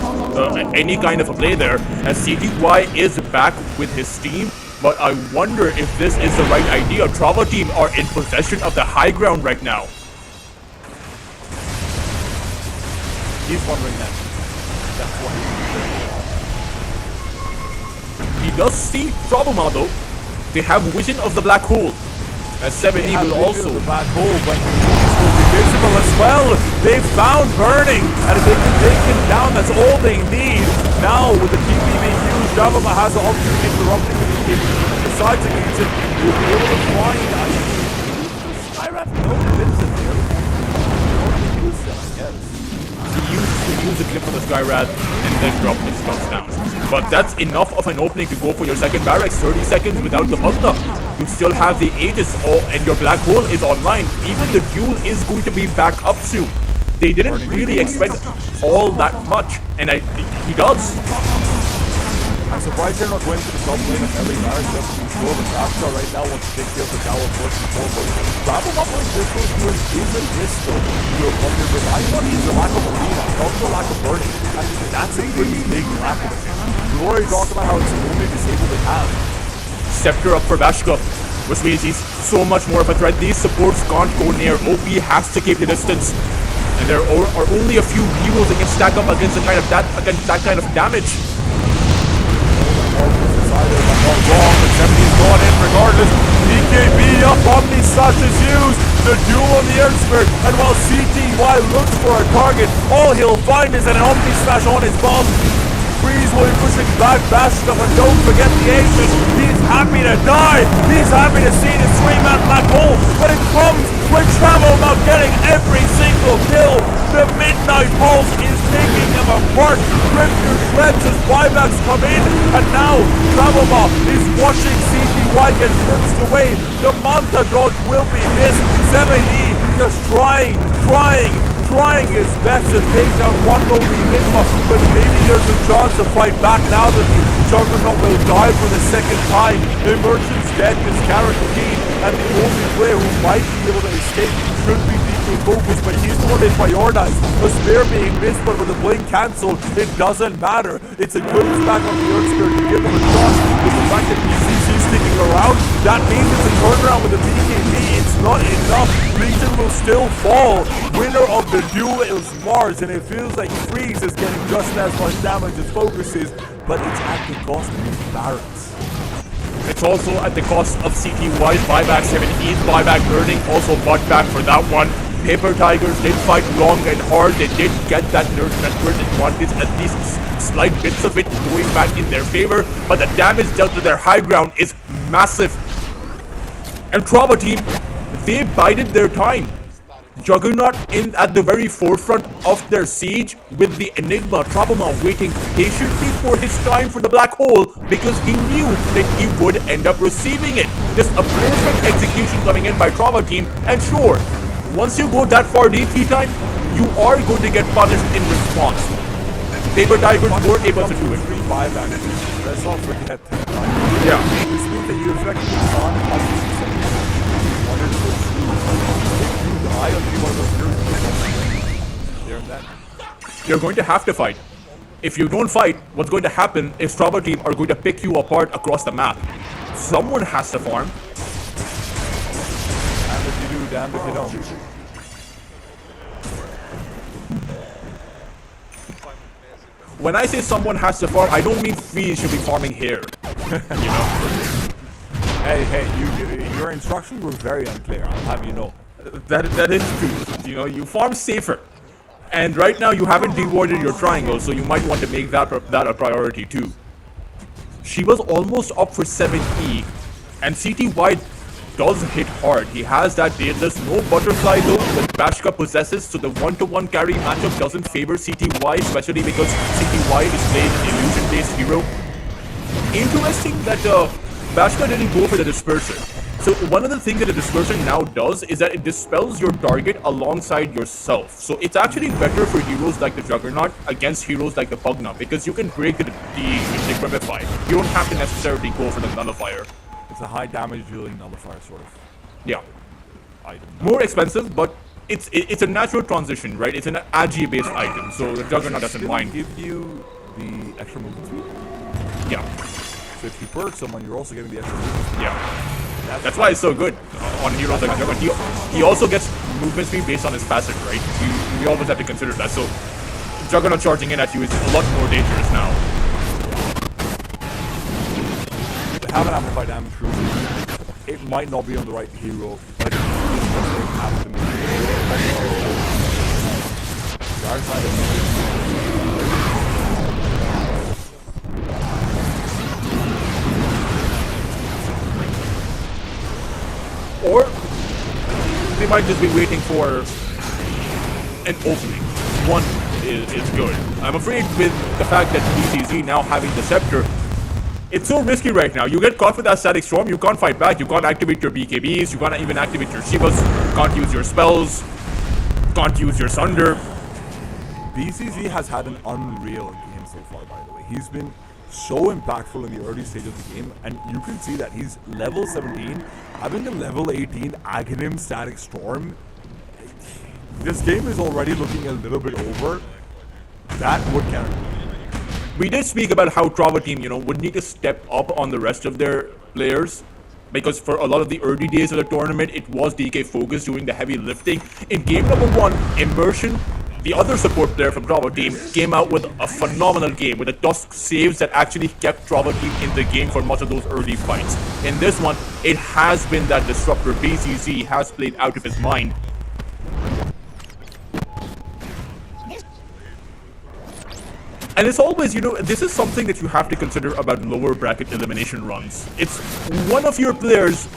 any kind of a play there, as CTY is back with his team. But I wonder if this is the right idea. Bravo team are in possession of the high ground right now. He's wondering that. That's why he does see Tpabo though. They have vision of the black hole. As 7E will also. The black hole, but it will be visible as well. They found Burning, and if they can take him down, that's all they need. Now, with the TP being used, Tpabo has the option of interrupting the TP. Decides against it. Will be able to find, I think, Skyrat, no, Vincent there. Use them, I guess. He used the clip for the Skywrath and then dropped his touchdowns. But that's enough of an opening to go for your second barracks. 30 seconds without the Magna. You still have the Aegis and your Black Hole is online. Even the duel is going to be back up soon. They didn't really expect all that much, and he does. I'm surprised they're not going to the top lane of every barracks just to be sure, but Raptor right now wants to take care of the tower first and foremost. Tpabo not like this one here is a risk though. You're under the I thought he's a lack of arena, not the lack of burning. And that's a pretty big lack of it. We already talked about how it's the only disabled they have. Scepter up for Vashka, which means he's so much more of a threat. These supports can't go near. OP has to keep the distance. And there are only a few heroes that can stack up against that kind of damage. Wrong, but 70's gone in regardless. BKB up, Omni Slash is used. The duel on the Earth Spirit, and while CTY looks for a target, all he'll find is an Omni Slash on his bomb. Freeze will be pushing back Bashka, but don't forget the Aegis. He's happy to die. He's happy to see the 3-man Black Hole, but it comes with Tpabo about getting every single kill. The Midnight Pulse is taking him apart. Ripped to shreds as buybacks come in, and now Tpabo is watching CTY get ripped away. The Manta Dodge will be missed. 7E just trying his best to take down one lonely Nigma, but maybe there's a chance to fight back now that the Juggernaut will die for the second time. The Merchant's dead, his character Keen, and the only player who might be able to escape should be deeply focused, but he's the one they prioritize. A spear being missed, but with the blink cancelled, it doesn't matter. It's a good back on the Earth Spirit to give him a shot. With the fact that PCC sticking around, that means it's a turnaround with the BKB. It's not enough. Legion will still fall. Winner of the duel is Mars, and it feels like Freeze is getting just as much damage as Focus is, but it's at the cost of his barracks. It's also at the cost of CTY's buyback. 7E's buyback burning, also bought back for that one. P.Tigers did fight long and hard. They did get that nurse advantage, at least slight bits of it going back in their favor, but the damage dealt to their high ground is massive. And Tpabo team, they bided their time. Juggernaut in at the very forefront of their siege with the Enigma. Tpabo waiting patiently for his time for the Black Hole because he knew that he would end up receiving it. Just a perfect execution coming in by Tpabo team, and sure, once you go that far DP time, you are going to get punished in response. P.Tigers were able to do it. Let's not forget. Yeah. This means that you effectively saw You're going to have to fight. If you don't fight, what's going to happen is Tpabo team are going to pick you apart across the map. Someone has to farm. Damned if you do, damned if you don't. When I say someone has to farm, I don't mean we should be farming here. You know? Hey, your instructions were very unclear, I'll have you know. That is true. You know, you farm safer. And right now you haven't devoided your triangle, so you might want to make that a priority too. She was almost up for 7E, and CTY does hit hard. He has that there's no butterfly though that Bashka possesses, so the 1-to-1 carry matchup doesn't favor CTY, especially because CTY is playing an illusion-based hero. Interesting that Bashka didn't go for the disperser. So one of the things that the dispersion now does is that it dispels your target alongside yourself. So it's actually better for heroes like the Juggernaut against heroes like the Pugna, because you can break the Grimify. You don't have to necessarily go for the Nullifier. It's a high damage dealing nullifier sort of. Yeah. More expensive, but it's a natural transition, right? It's an Agi based item, so the Juggernaut doesn't mind. Give you the extra movement speed. Yeah. So if you perk someone, you're also getting the extra movement speed. Yeah. That's why it's so good on heroes like Juggernaut. He also gets movement speed based on his passive, right? We always have to consider that. So Juggernaut charging in at you is a lot more dangerous now. They have an amplified damage route. It might not be on the right hero. Like, might just be waiting for an opening. One is good. I'm afraid with the fact that BCZ now having the scepter, it's so risky right now. You get caught with that static storm, you can't fight back, you can't activate your BKBs, you can't even activate your Shivas, can't use your spells, can't use your Sunder. BCZ has had an unreal game so far, by the way. He's been so impactful in the early stage of the game, and you can see that he's level 17, having a level 18 Aghanim static storm. This game is already looking a little bit over. That would count. We did speak about how Trava team, would need to step up on the rest of their players, because for a lot of the early days of the tournament, it was DK Focus doing the heavy lifting. In game number 1, Immersion, the other support player from Trava team, came out with a phenomenal game with the Tusk saves that actually kept Trava team in the game for much of those early fights. In this one, it has been that disruptor. BCZ has played out of his mind. And it's always, this is something that you have to consider about lower bracket elimination runs. It's one of your players,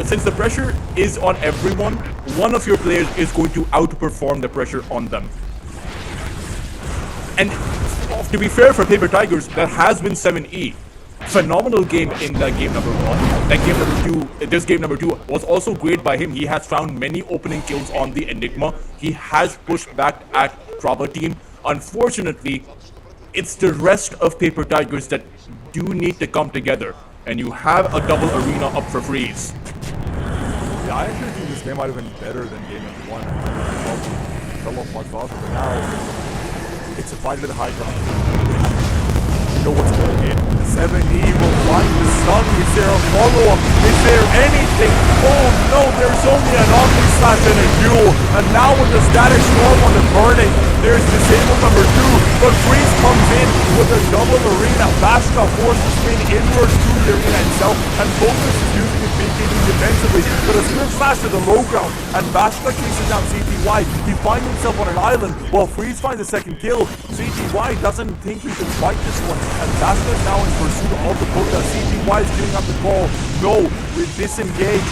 since the pressure is on everyone, one of your players is going to outperform the pressure on them. And to be fair for Paper Tigers, that has been 7E. Phenomenal game in that game number 1. That game number 2, this game number 2 was also great by him. He has found many opening kills on the Enigma. He has pushed back at Trava team. Unfortunately, it's the rest of Paper Tigers that do need to come together, and you have a double arena up for freeze. Yeah, I actually think this game might have been better than game number 1. Fell off much faster, but now it's a fight with a high ground. You know what's going in. 7E will find the stun. Is there a follow-up? Is there anything? Oh no, there's only an Omni-Slash and a duel. And now with the static storm on the burning, there's disable number 2. But Freeze comes in with a double arena. Bashka forces spin inwards to the arena itself. And Focus is using his BKB defensively. But a Spirit Slash to the low ground. And Bashka chases down CTY. He finds himself on an island while Freeze finds a second kill. CTY doesn't think he can fight this one. And Bashka is now in pursuit of the Dota. CTY is giving up the call. No, we disengage,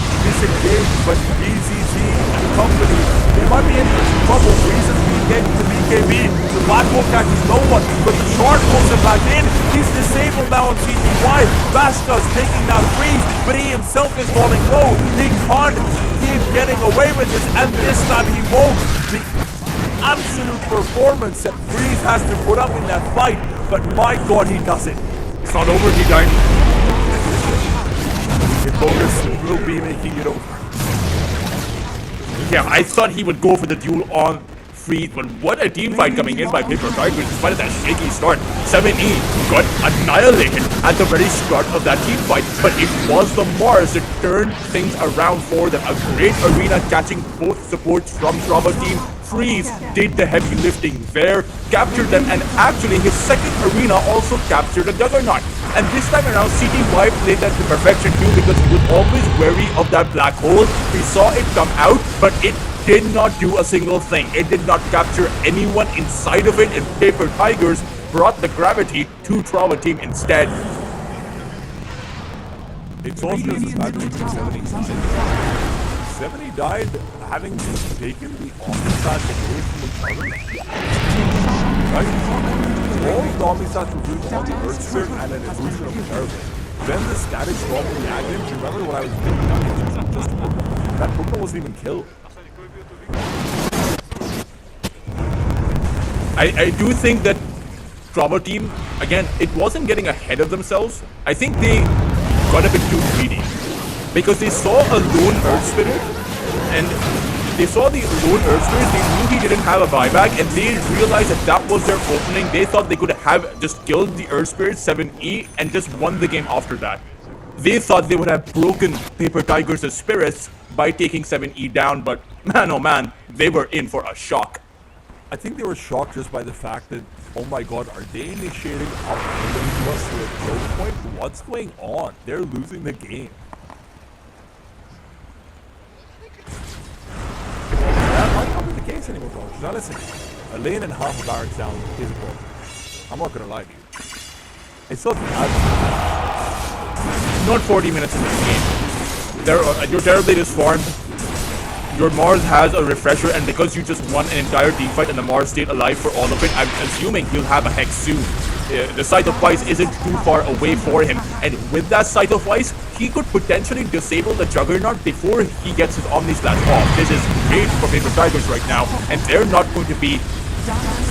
but BCZ and company, they might be in trouble. Freeze is getting to BKB. The Black Hole catches no one, but the Shard pulls him back in. He's disabled now on CTY. Bashka's taking down Freeze, but he himself is falling low. He can't keep getting away with this, and this time he won't. The absolute performance that Freeze has to put up in that fight, but my god, he does it. It's not over, he died. Focus will be making it over. Yeah, I thought he would go for the duel on Freeze, but what a team fight coming in by Paper Tigers despite that shaky start. 7E got annihilated at the very start of that team fight, but it was the Mars that turned things around for them. A great arena catching both supports from Trava team. Freeze did the heavy lifting there, captured them, and actually his second arena also captured a Juggernaut. And this time around, CTY played that to perfection too, because he was always wary of that black hole. He saw it come out, but it did not do a single thing. It did not capture anyone inside of it, and Paper Tigers brought the gravity to Trava team instead. It's also just bad news for 70. 70 died having taken the Omni-Slash away from each other. Right? All the Omni-Slash were doing on the Earth Spirit and an illusion of the Terrorblade. Then the static storm in the Aghanim. Remember what I was doing? Just that Pokemon wasn't even killed. I do think that Trava team, again, it wasn't getting ahead of themselves. I think they got a bit too greedy, because they saw a lone Earth Spirit, and they saw the lone Earth Spirit, they knew he didn't have a buyback, and they realized that that was their opening. They thought they could have just killed the Earth Spirit 7E and just won the game after that. They thought they would have broken Paper Tigers' spirits by taking 7E down, but man oh man, they were in for a shock. I think they were shocked just by the fact that, oh my god, are they initiating up to us to a choke point? What's going on? They're losing the game. That might not be the case anymore, folks. Now listen, a lane and half of barracks down is a problem. I'm not gonna lie to you. It's not bad. Not 40 minutes in this game. Your Terrorblade is farmed. your Mars has a refresher, and because you just won an entire team fight and the Mars stayed alive for all of it, I'm assuming he'll have a Hex soon. The Scythe of Vice isn't too far away for him, and with that Scythe of Vice, he could potentially disable the Juggernaut before he gets his Omni Slash off. This is great for Paper Tigers right now, and they're not going to be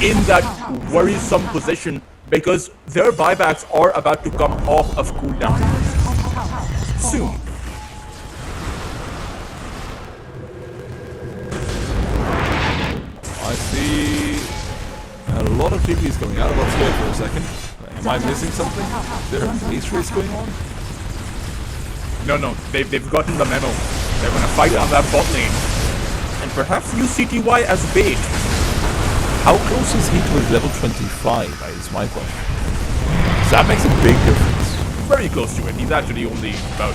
in that worrisome position because their buybacks are about to come off of cooldown soon. I see a lot of TPs coming out. Let's wait for a second. Am I missing something? Is there a base race going on? No, they've gotten the memo. They're gonna fight on that bot lane. And perhaps use CTY as bait. How close is he to his level 25? Is my question. So that makes a big difference. Very close to it. He's actually only about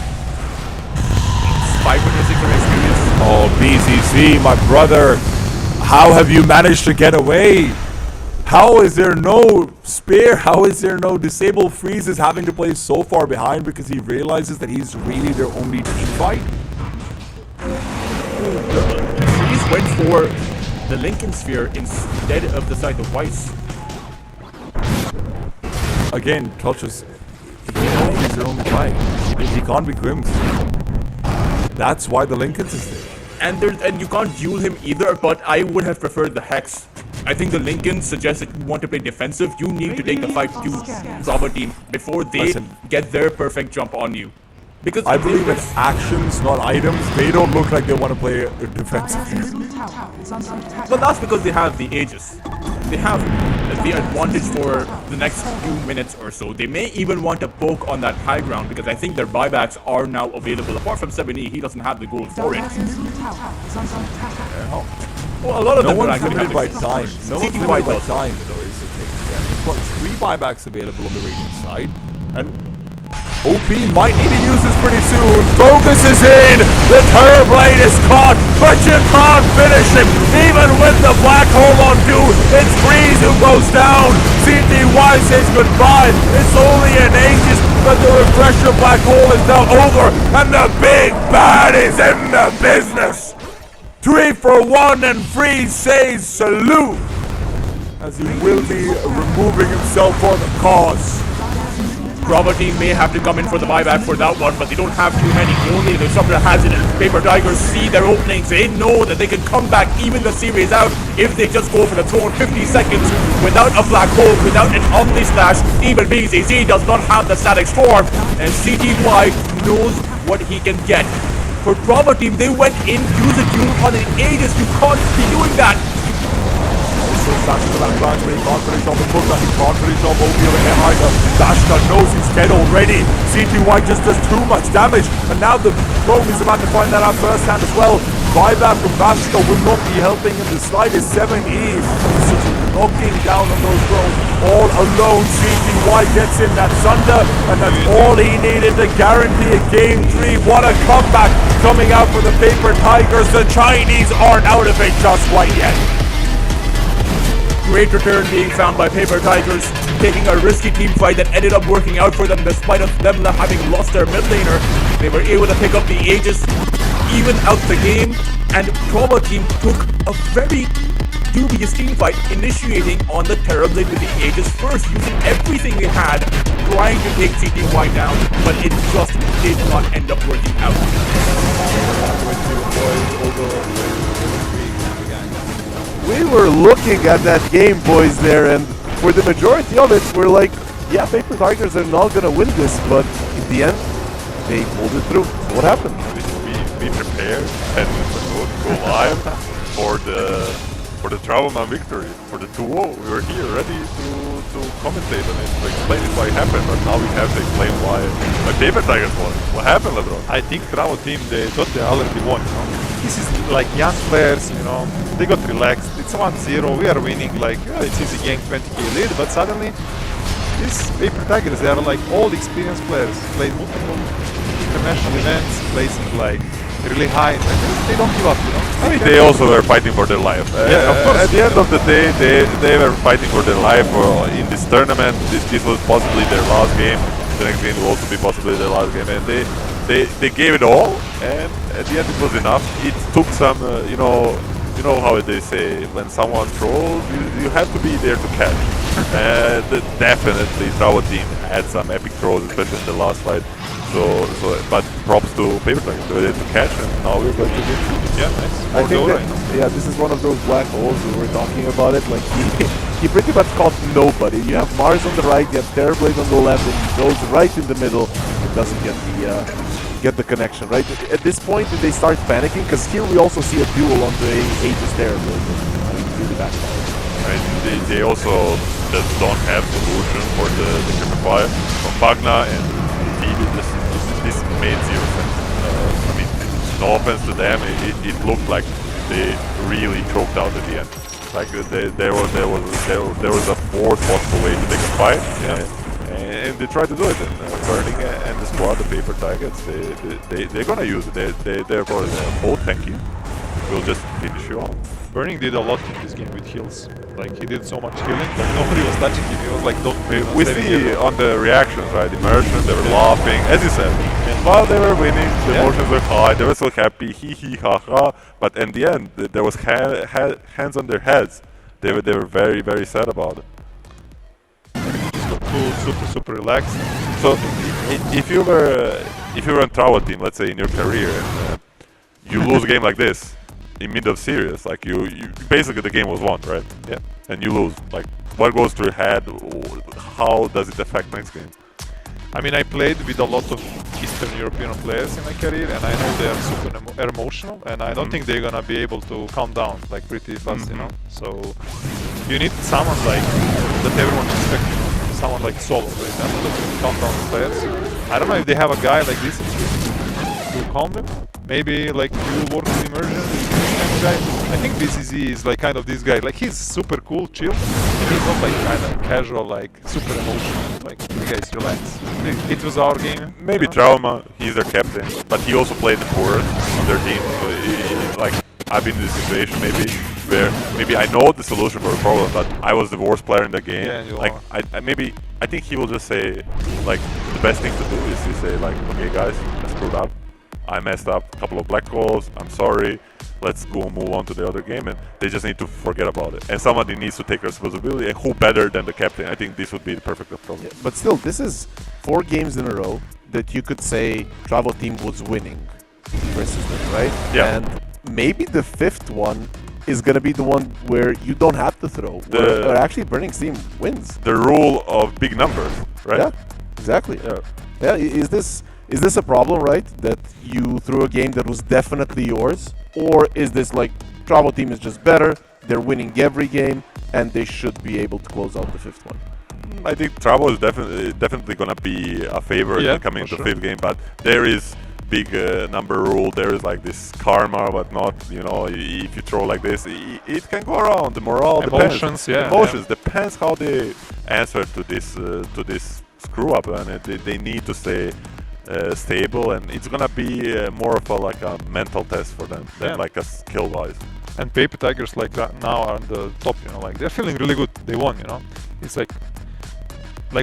500, 600 experience. Oh, BCC, my brother. How have you managed to get away? How is there no spear? How is there no disable freezes having to play so far behind because he realizes that he's really their only team fight? Freeze went for the Lincoln Sphere instead of the Scythe of Vice. Again, touches. He knows he's their only fight. He can't be Grims. That's why the Lincolns is there. And you can't duel him either, but I would have preferred the Hex. I think the Lincoln suggests that you want to play defensive, you need to take the fight to Robber Team before they get their perfect jump on you. Because I believe in actions, not items. They don't look like they want to play defensive. But that's because they have the Aegis. They have the advantage for the next few minutes or so. They may even want to poke on that high ground because I think their buybacks are now available. Apart from 7E, he doesn't have the gold for it. Well, a lot of them one's actually limited by have time. No one's limited by time, though, is the thing. He's got 3 buybacks available on the Radiant side, and OP might need to use this pretty soon. Focus is in! The Terrorblade is caught, but you can't finish him! Even with the Black Hole on view, it's Freeze who goes down! CTY says goodbye! It's only an Aegis, but the Refresher Black Hole is now over, and the Big Bad is in the business! 3 for 1, and Freeze says salute! As he will be removing himself for the cause. Robber Team may have to come in for the buyback for that one, but they don't have too many. Only the Summoner has it, and Paper Tigers see their openings. They know that they can come back, even the series out, if they just go for the throne 50 seconds without a Black Hole, without an Omni Slash. Even BCC does not have the static storm, and CTY knows what he can get. For Robber Team, they went in, use a duel on an Aegis. You can't be doing that. Dashka that branch, but he can't finish off the Butler, he can't finish off OP over Airhider. Dashka knows he's dead already. CTY just does too much damage, and now the Rogue is about to find that out firsthand as well. Buyback from Dashka will not be helping in the slightest. 7E knocking down on those drones. All alone, CTY gets in that Sunder, and that's all he needed to guarantee a Game 3. What a comeback coming out for the Paper Tigers. The Chinese aren't out of it just quite yet. Great return being found by Paper Tigers, taking a risky team fight that ended up working out for them despite of them having lost their mid laner. They were able to pick up the Aegis, even out the game, and Trauma Team took a very dubious team fight, initiating on the Terrorblade with the Aegis first, using everything they had, trying to take CTY down, but it just did not end up working out. We were looking at that game, boys, there, and for the majority of it, we're like, yeah, Paper Tigers are not gonna win this, but in the end, they pulled it through. So what happened? We prepared and go live for the Trauma victory, for the 2-0. We were here ready to commentate on it, to explain it why it happened, but now we have to explain why Paper Tigers won. What happened, LeBron? I think Trauma team, they thought they already won, you know. This is like young players, you know, they got relaxed. It's 1-0, we are winning, like, it's easy game, 20k lead, but suddenly, these Paper Tigers, they are like old experienced players, played multiple international events, placing like really high, and they don't give up, you know. I mean, they also were fighting for their life. Yeah, of course. At the end of the day, they were fighting for their life in this tournament. This was possibly their last game. the next game will also be possibly the last game, and they gave it all, and at the end it was enough. It took some, you know how they say, when someone trolls, you have to be there to catch. And definitely, Travo team had some epic throws, especially in the last fight. But props to P.Tigers, they were there to catch, and now we're going to get through. Yeah, nice. I think that, yeah, this is one of those black holes we were talking about it. Like he pretty much caught nobody. You have Mars on the right, you have Terrorblade on the left, and he goes right in the middle. It doesn't get the connection, right? At this point, they start panicking because here we also see a duel on the Aegis Terrorblade. Really backfire. Right. They also just don't have solution for the Crippin' Fire from Bagna, and this made zero sense. I mean, no offense to them, it looked like they really choked out at the end. Like there was a fourth possible way to take a fight, and they tried to do it. And Burning and the squad, the P.Tigers, they're gonna use it. They're both tanky. We'll just finish you off. Burning did a lot in this game with heals. Like, he did so much healing, but nobody was touching him. He was like, don't pay. We see on the reactions, right? Immersion, they were laughing, as you said. And while they were winning, the emotions were high, they were so happy, hee ha ha. But in the end, there was hands on their heads. They were very, very sad about it. Just looked cool, super relaxed. So, if you were on Travo team, let's say in your career, and you lose a game like this, in mid of series, like you basically the game was won, right? Yeah. And you lose. Like, what goes through your head? How does it affect next game? I mean, I played with a lot of Eastern European players in my career, and I know they are super emotional, and I don't think they're gonna be able to calm down like pretty fast, you know. So you need someone like that everyone expects, you know? Someone like Solo, for example, that can calm down the players. I don't know if they have a guy like this to calm them. Maybe like you work with Immersion, this kind of guy. I think BCZ is like kind of this guy. Like, he's super cool, chill, and he's not like kind of casual, like super emotional. Like, hey guys, relax. It was our game. Maybe Trauma, he's their captain, but he also played the poorest on their team. So like, I've been in this situation maybe where maybe I know the solution for a problem, but I was the worst player in the game. Yeah, like I think he will just say, like, the best thing to do is to say like, okay guys, I screwed up. I messed up a couple of black holes, I'm sorry, let's go move on to the other game, and they just need to forget about it. And somebody needs to take responsibility, and who better than the captain? I think this would be the perfect approach. Yeah, but still, this is 4 games in a row that you could say Travo team was winning versus them, right? Yeah. And maybe the 5th one is going to be the one where you don't have to throw, where actually Burning team wins. The rule of big numbers, right? Yeah, exactly. Yeah, is this a problem, right? That you threw a game that was definitely yours? Or is this like, Travo team is just better, they're winning every game, and they should be able to close out the 5th one? I think Travo is definitely going to be a favorite coming into the 5th game, but there is big number rule, there is like this karma, but not, you know, if you throw like this, it can go around. The morale emotions, depends. Emotions depends how they answer to this screw up, and they need to stay stable, and it's gonna be more of like a mental test for them than like a skill wise. And P.Tigers like that now are on the top, you know, like they're feeling really good. They won, you know. It's like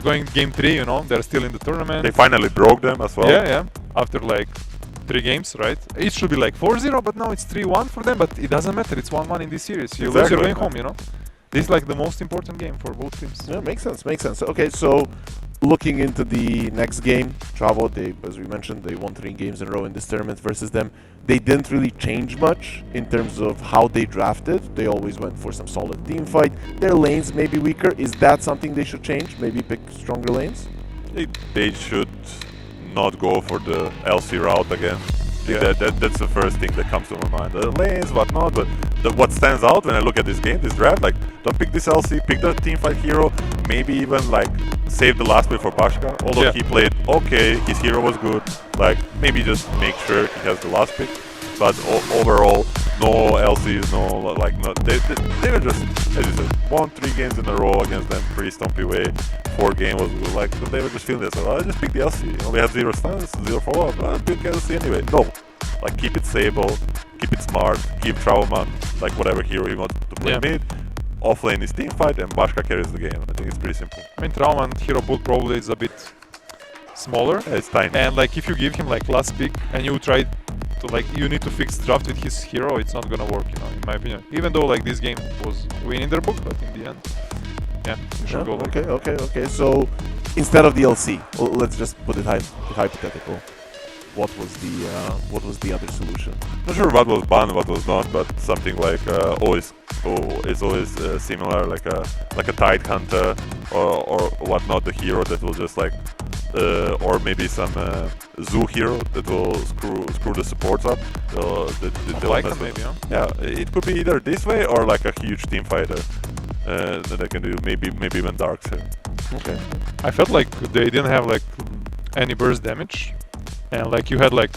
going game 3, you know, they're still in the tournament. They finally broke them as well. Yeah. After like 3 games, right? It should be like 4-0, but now it's 3-1 for them, but it doesn't matter. It's 1-1 in this series. You lose, you're going home, you know. This is like the most important game for both teams. Yeah, makes sense. Okay, so looking into the next game, Travo, as we mentioned, they won 3 games in a row in this tournament versus them. They didn't really change much in terms of how they drafted. They always went for some solid team fight. Their lanes may be weaker. Is that something they should change? Maybe pick stronger lanes? They should not go for the LC route again. Yeah. That's the first thing that comes to my mind. The lanes, whatnot, but what stands out when I look at this game, this draft, like, don't pick this LC, pick the teamfight hero, maybe even like save the last pick for Bashka. Although he played okay, his hero was good, like maybe just make sure he has the last pick. But overall, no LCs, they were just, as you said, won 3 games in a row against them, pretty stumpy way. 4 games was like, they were just feeling this. So I just pick the LC. You know, we have 0 stuns, 0 follow-up. I'll pick LC anyway. No, like keep it stable, keep it smart, keep Trauma, like whatever hero you want to play mid. Offlane is team fight, and Bashka carries the game. I think it's pretty simple. I mean, Trauma and Hero Bull probably is a bit smaller. Yeah, it's tiny. And like if you give him like last pick and you try to like you need to fix draft with his hero, it's not gonna work, you know, in my opinion. Even though like this game was winning their book, but in the end, yeah, you should go. Like Okay. So instead of the LC, let's just put it hypothetical. What was the other solution? Not sure what was banned, what was not, but something like always similar, like a Tide Hunter or whatnot, the hero that will just like or maybe some Zoo hero that will screw the supports up. Like them maybe, huh? Yeah, it could be either this way or like a huge team fighter that I can do. Maybe even Darks here. Okay. I felt like they didn't have like any burst damage, and like you had like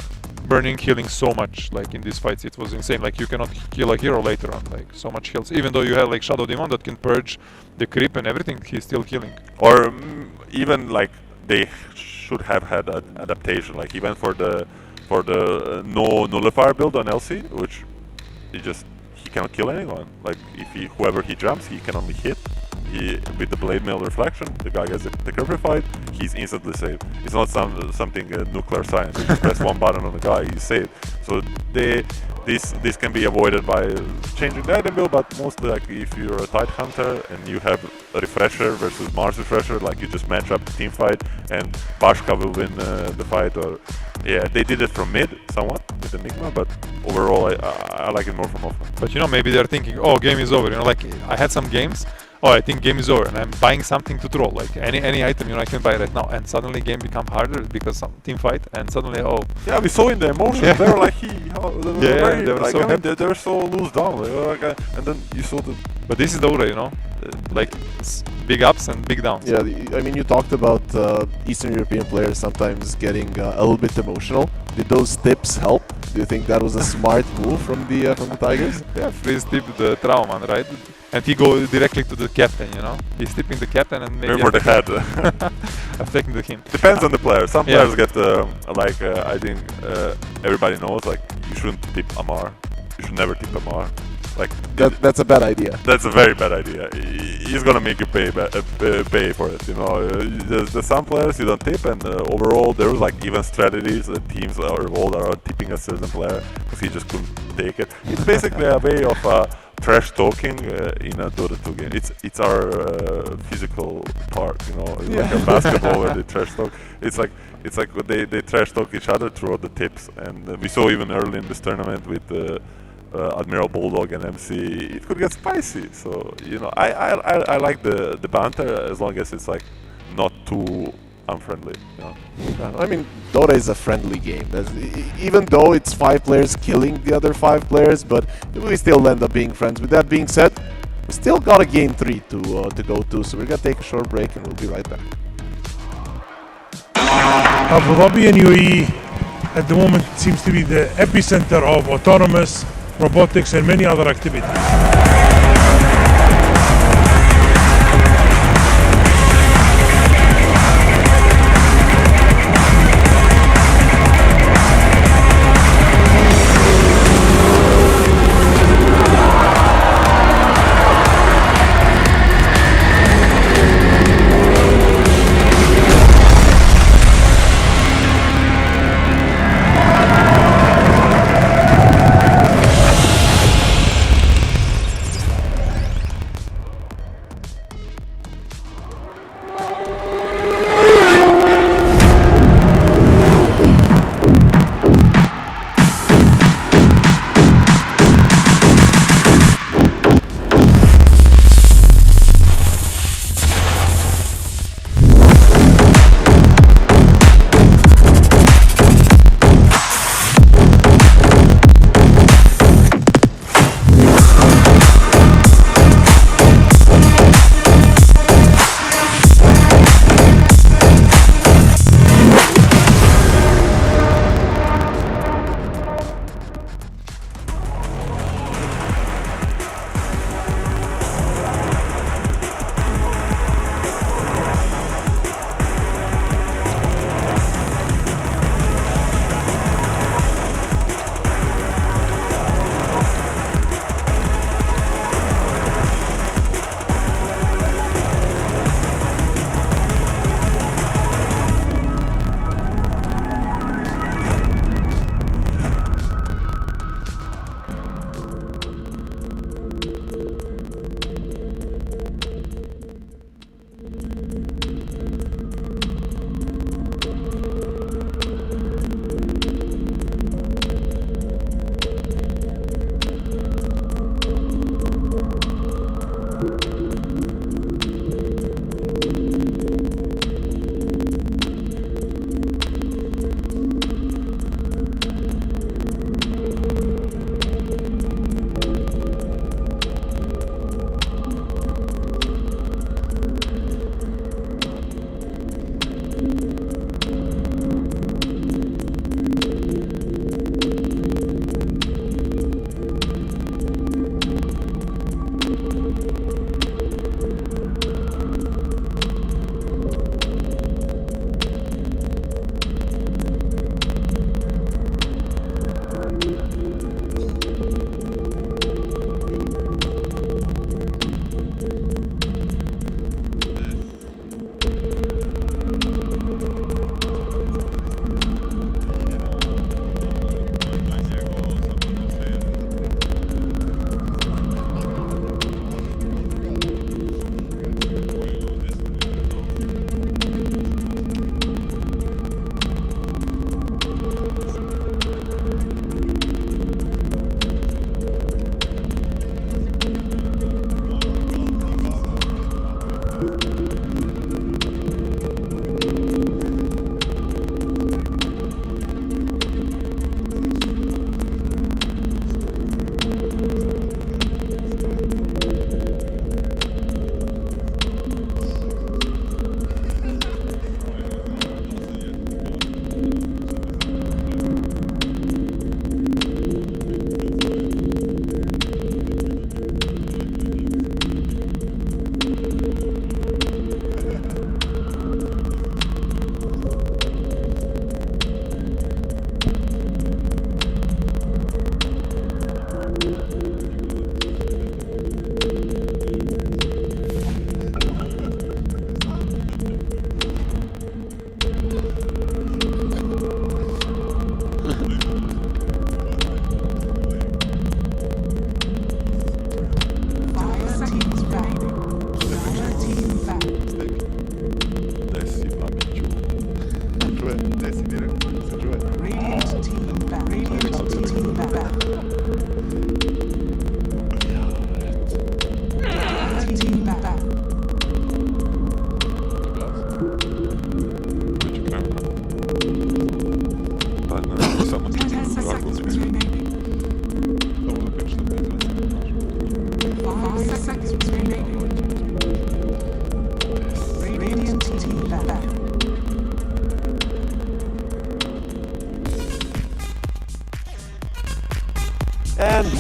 burning healing so much like in these fights. It was insane. Like you cannot kill a hero later on, like so much heals. Even though you have like Shadow Demon that can purge the creep and everything, he's still healing. Or even like they should have had an adaptation, like even for the no nullifier build on LC, which he cannot kill anyone. Like if whoever he jumps, he can only hit. With the blade mail reflection, the guy gets the purified, he's instantly saved. It's not something nuclear science. You just press one button on the guy, he's saved. So this can be avoided by changing the item build, but mostly like if you're a Tide Hunter and you have a refresher versus Mars refresher, like you just match up the team fight and Bashka will win the fight. Or yeah, they did it from mid somewhat with the Nigma, but overall I like it more from off. But you know, maybe they're thinking, oh, game is over. You know, like I had some games. Oh, I think game is over, and I'm buying something to troll, like any item, you know, I can buy right now, and suddenly game become harder because some team fight, and suddenly yeah, we saw in the emotions they were like they were so happy. they were so loose down, and then you saw the. But this is Dota, you know, like big ups and big downs. Yeah, I mean, you talked about Eastern European players sometimes getting a little bit emotional. Did those tips help? Do you think that was a smart move from the Tigers? Yeah, freeze tip the Trauman, right? And he goes directly to the captain, you know? He's tipping the captain and maybe... for the head. I'm taking the hint. Depends on the player. Some players get, I think everybody knows, like, you shouldn't tip Amar. You should never tip Amar. Like that's a bad idea. That's a very bad idea. He's gonna make you pay for it. You know, there's some players you don't tip, and overall there was like even strategies that teams are revolved around tipping a certain player because he just couldn't take it. It's basically a way of trash talking in a Dota 2 game. It's our physical part. You know, it's like a basketball where they trash talk. It's like they trash talk each other throughout the tips, and we saw even early in this tournament with. Admiral Bulldog and MC, it could get spicy. So you know, I like the banter as long as it's like not too unfriendly. You know? I mean, Dota is a friendly game. Even though it's 5 players killing the other 5 players, but we still end up being friends. With that being said, we still got a game 3 to go to, so we're gonna take a short break and we'll be right back. Abu Dhabi and UAE at the moment seems to be the epicenter of autonomous robotics and many other activities.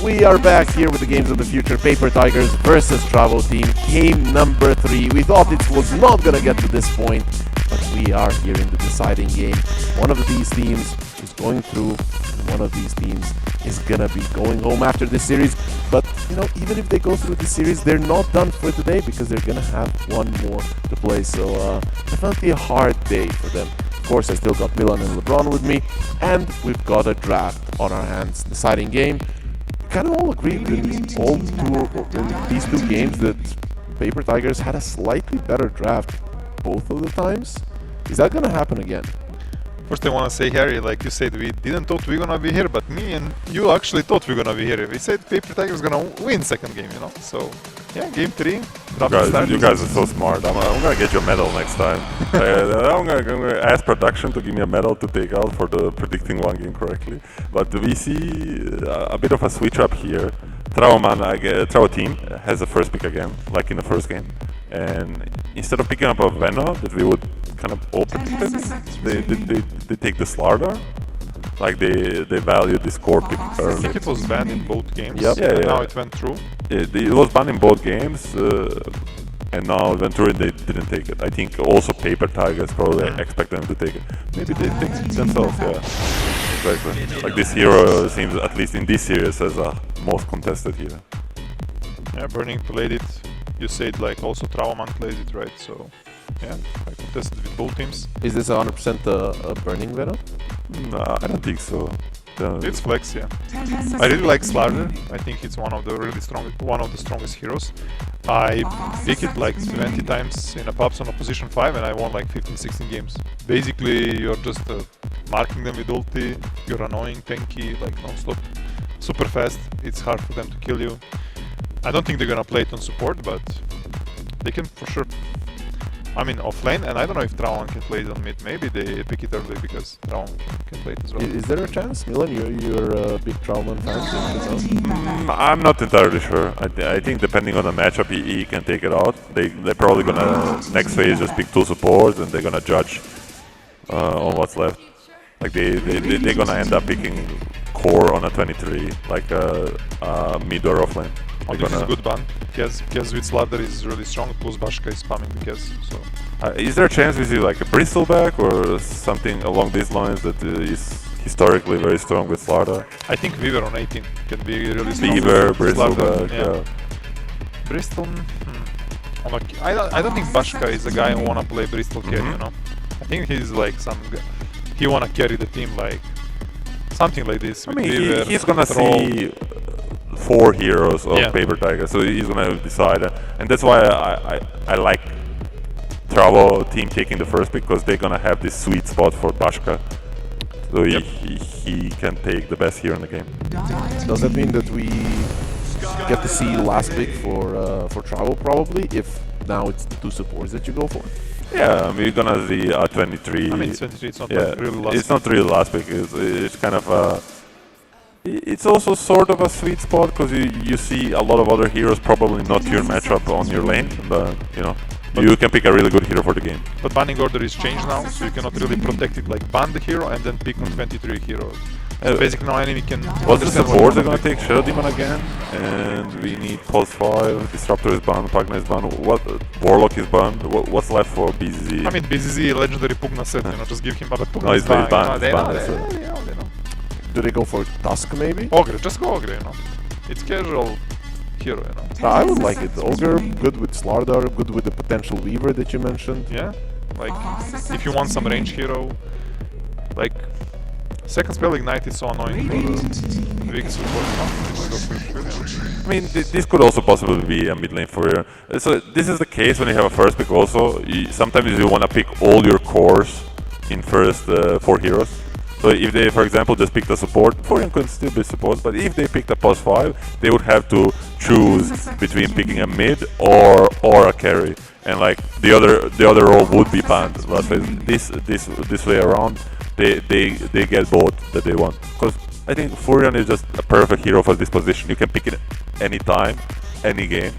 we are back here with the games of the future. Paper Tigers versus Tpabo team. Game number 3. We thought it was not gonna get to this point, but we are here in the deciding game. One of these teams is going through, and one of these teams is gonna be going home after this series. But you know, even if they go through this series, they're not done for today because they're gonna have one more to play. So definitely a hard day for them. Of course, I still got Milan and LeBron with me, and we've got a draft on our hands. Deciding game. Kind of all agreed in these two games that Paper Tigers had a slightly better draft both of the times. Is that gonna happen again? First I want to say, Harry, like you said, we didn't thought we're gonna be here, but me and you actually thought we're gonna be here. We said Paper Tigers gonna win second game, you know. So yeah, game 3. You guys are so smart. I'm gonna get you a medal next time. I'm gonna ask production to give me a medal to take out for the predicting one game correctly. But we see a bit of a switch up here. Tpabo team has the first pick again, like in the first game. And instead of picking up a Venom that we would kind of open it, they take the Slardar. Like they value this core pick early. I think it was banned in both games. Yep. Yeah, Now it went through. It was banned in both games, and now it went through and they didn't take it. I think also Paper Tigers probably expect them to take it. Maybe they take it themselves, yeah. Exactly. Like this hero seems, at least in this series, as a most contested hero. Yeah, Burning played it. You said like also Trauman plays it, right? So yeah, I contested with both teams. Is this 100% a Burning Venom? No, I don't think so. It's flex, yeah. I really like Slardar. I think it's one of the strongest heroes. I pick it like 20 times in a pubs on a position 5 and I won like 15-16 games. Basically, you're just marking them with ulti, you're annoying, tanky, like non-stop, super fast. It's hard for them to kill you. I don't think they're gonna play it on support, but they can for sure. I mean, offlane, and I don't know if Trauman can play it on mid. Maybe they pick it early because Trauman can play it as well. Is there a chance, Milan? You're a big Trauman fan. I'm not entirely sure. I think depending on the matchup, he can take it out. They're probably gonna next phase just pick 2 supports, and they're gonna judge on what's left. Like they're gonna end up picking core on a 23, like mid or offlane. Oh, this is a good ban. Kez with Slardar is really strong, plus Bashka is spamming the Kez, so... is there a chance we see like a Bristleback or something along these lines that is historically very strong with Slardar? I think Weaver on 18 can be really strong. Weaver, Bristleback, yeah. Bristol... I don't think Bashka is the guy who wanna play Bristol carry, you know? I think he's like some guy... He wanna carry the team like... Something like this. I mean, he's gonna see 4 heroes of Paper Tigers, so he's gonna decide, and that's why I like Tpabo team taking the first pick, because they're gonna have this sweet spot for Bashka, so he can take the best hero in the game. Does that mean that we get to see last pick for Tpabo probably, if now it's the 2 supports that you go for? Yeah, we're gonna see 23. I mean, 23, it's not like really last pick. It's not really last pick, it's kind of it's also sort of a sweet spot, because you see a lot of other heroes probably not your matchup on your lane, but you know, you can pick a really good hero for the game. But banning order is changed now, so you cannot really protect it, like ban the hero and then pick on 23 heroes. So basically no enemy can... What's the support they're gonna take? Shadow Demon again, and we need Pulse 5, Disruptor is banned, Pugna is banned, Warlock is banned, what's left for BZZ? I mean, BZZ legendary Pugna set, you know, just give him a Pugna. No, it's banned. They know. Do they go for Tusk maybe? Ogre, just go Ogre, you know. It's casual hero, you know. I would like it. Ogre, good with Slardar, good with the potential Weaver that you mentioned. Yeah, like if you want some range hero, like second spell Ignite is so annoying for the weak support. I mean, this could also possibly be a mid lane for you. So this is the case when you have a first pick also. Sometimes you want to pick all your cores in first 4 heroes. So if they, for example, just picked a support, Forian could still be support, but if they picked a plus 5, they would have to choose between picking a mid or a carry, and like the other role would be banned. But this way around, they get both that they want. Because I think Furion is just a perfect hero for this position. You can pick it any time, any game,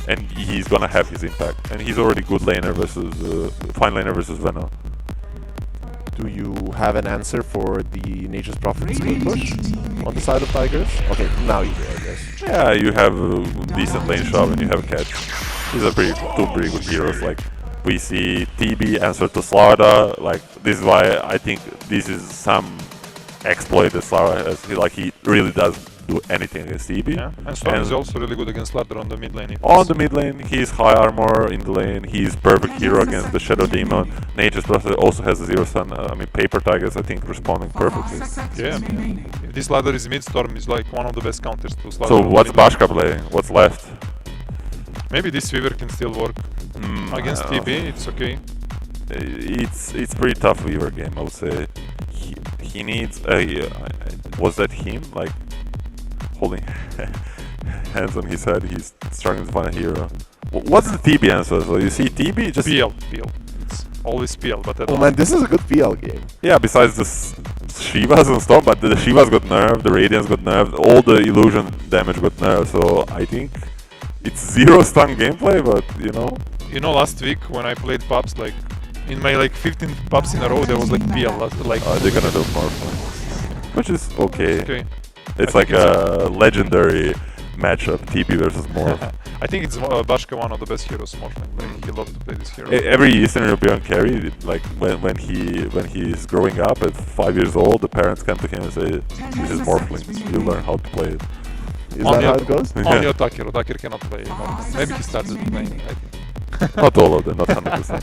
and he's gonna have his impact. And he's already good laner versus fine laner versus Venom. Do you have an answer for the Nature's Prophet skill push on the side of Tigers? Okay, now you do, I guess. Yeah, you have a decent lane shot and you have Catch. These are two pretty good heroes. Like we see TB answer to Slarda. Like this is why I think this is some exploit that Slarda has. He really does do anything against TB. Yeah, and Storm is also really good against Ladder on the mid lane. On the mid lane, he's high armor in the lane. He's perfect hero against the Shadow Demon. Nature's Prophet also has a 0 stun. I mean, Paper Tigers, I think, responding perfectly. Yeah, if this Ladder is mid, Storm is like one of the best counters to Slarda. So what's Bashka playing? What's left? Maybe this Weaver can still work. Against TB, it's okay. It's pretty tough Weaver game, I would say. He needs... was that him? Like, holding hands on his head, he's struggling to find a hero. What's the TB answer? So you see TB just... PL. It's always PL, but I don't Oh man, this is a good PL game. Yeah, besides the Shivas and stuff, but the Shivas got nerfed, the Radiance got nerfed, all the illusion damage got nerfed, so I think it's 0 stun gameplay, but you know. You know, last week when I played pubs, like in my like 15 pubs in a row, there was like PL. They're gonna do Morphling, which is okay. Okay. It's like a legendary matchup, TP versus Morph. I think it's Bashka one of the best heroes, Morphling. Like, he loves to play this hero. Every Eastern European carry, like when he's growing up at 5 years old, the parents come to him and say, "This is Morphling. You learn how to play it." Is that how it goes? Only Otaker. Otaker cannot play Morphling. Maybe he started playing, I think. Not all of them, not 100%.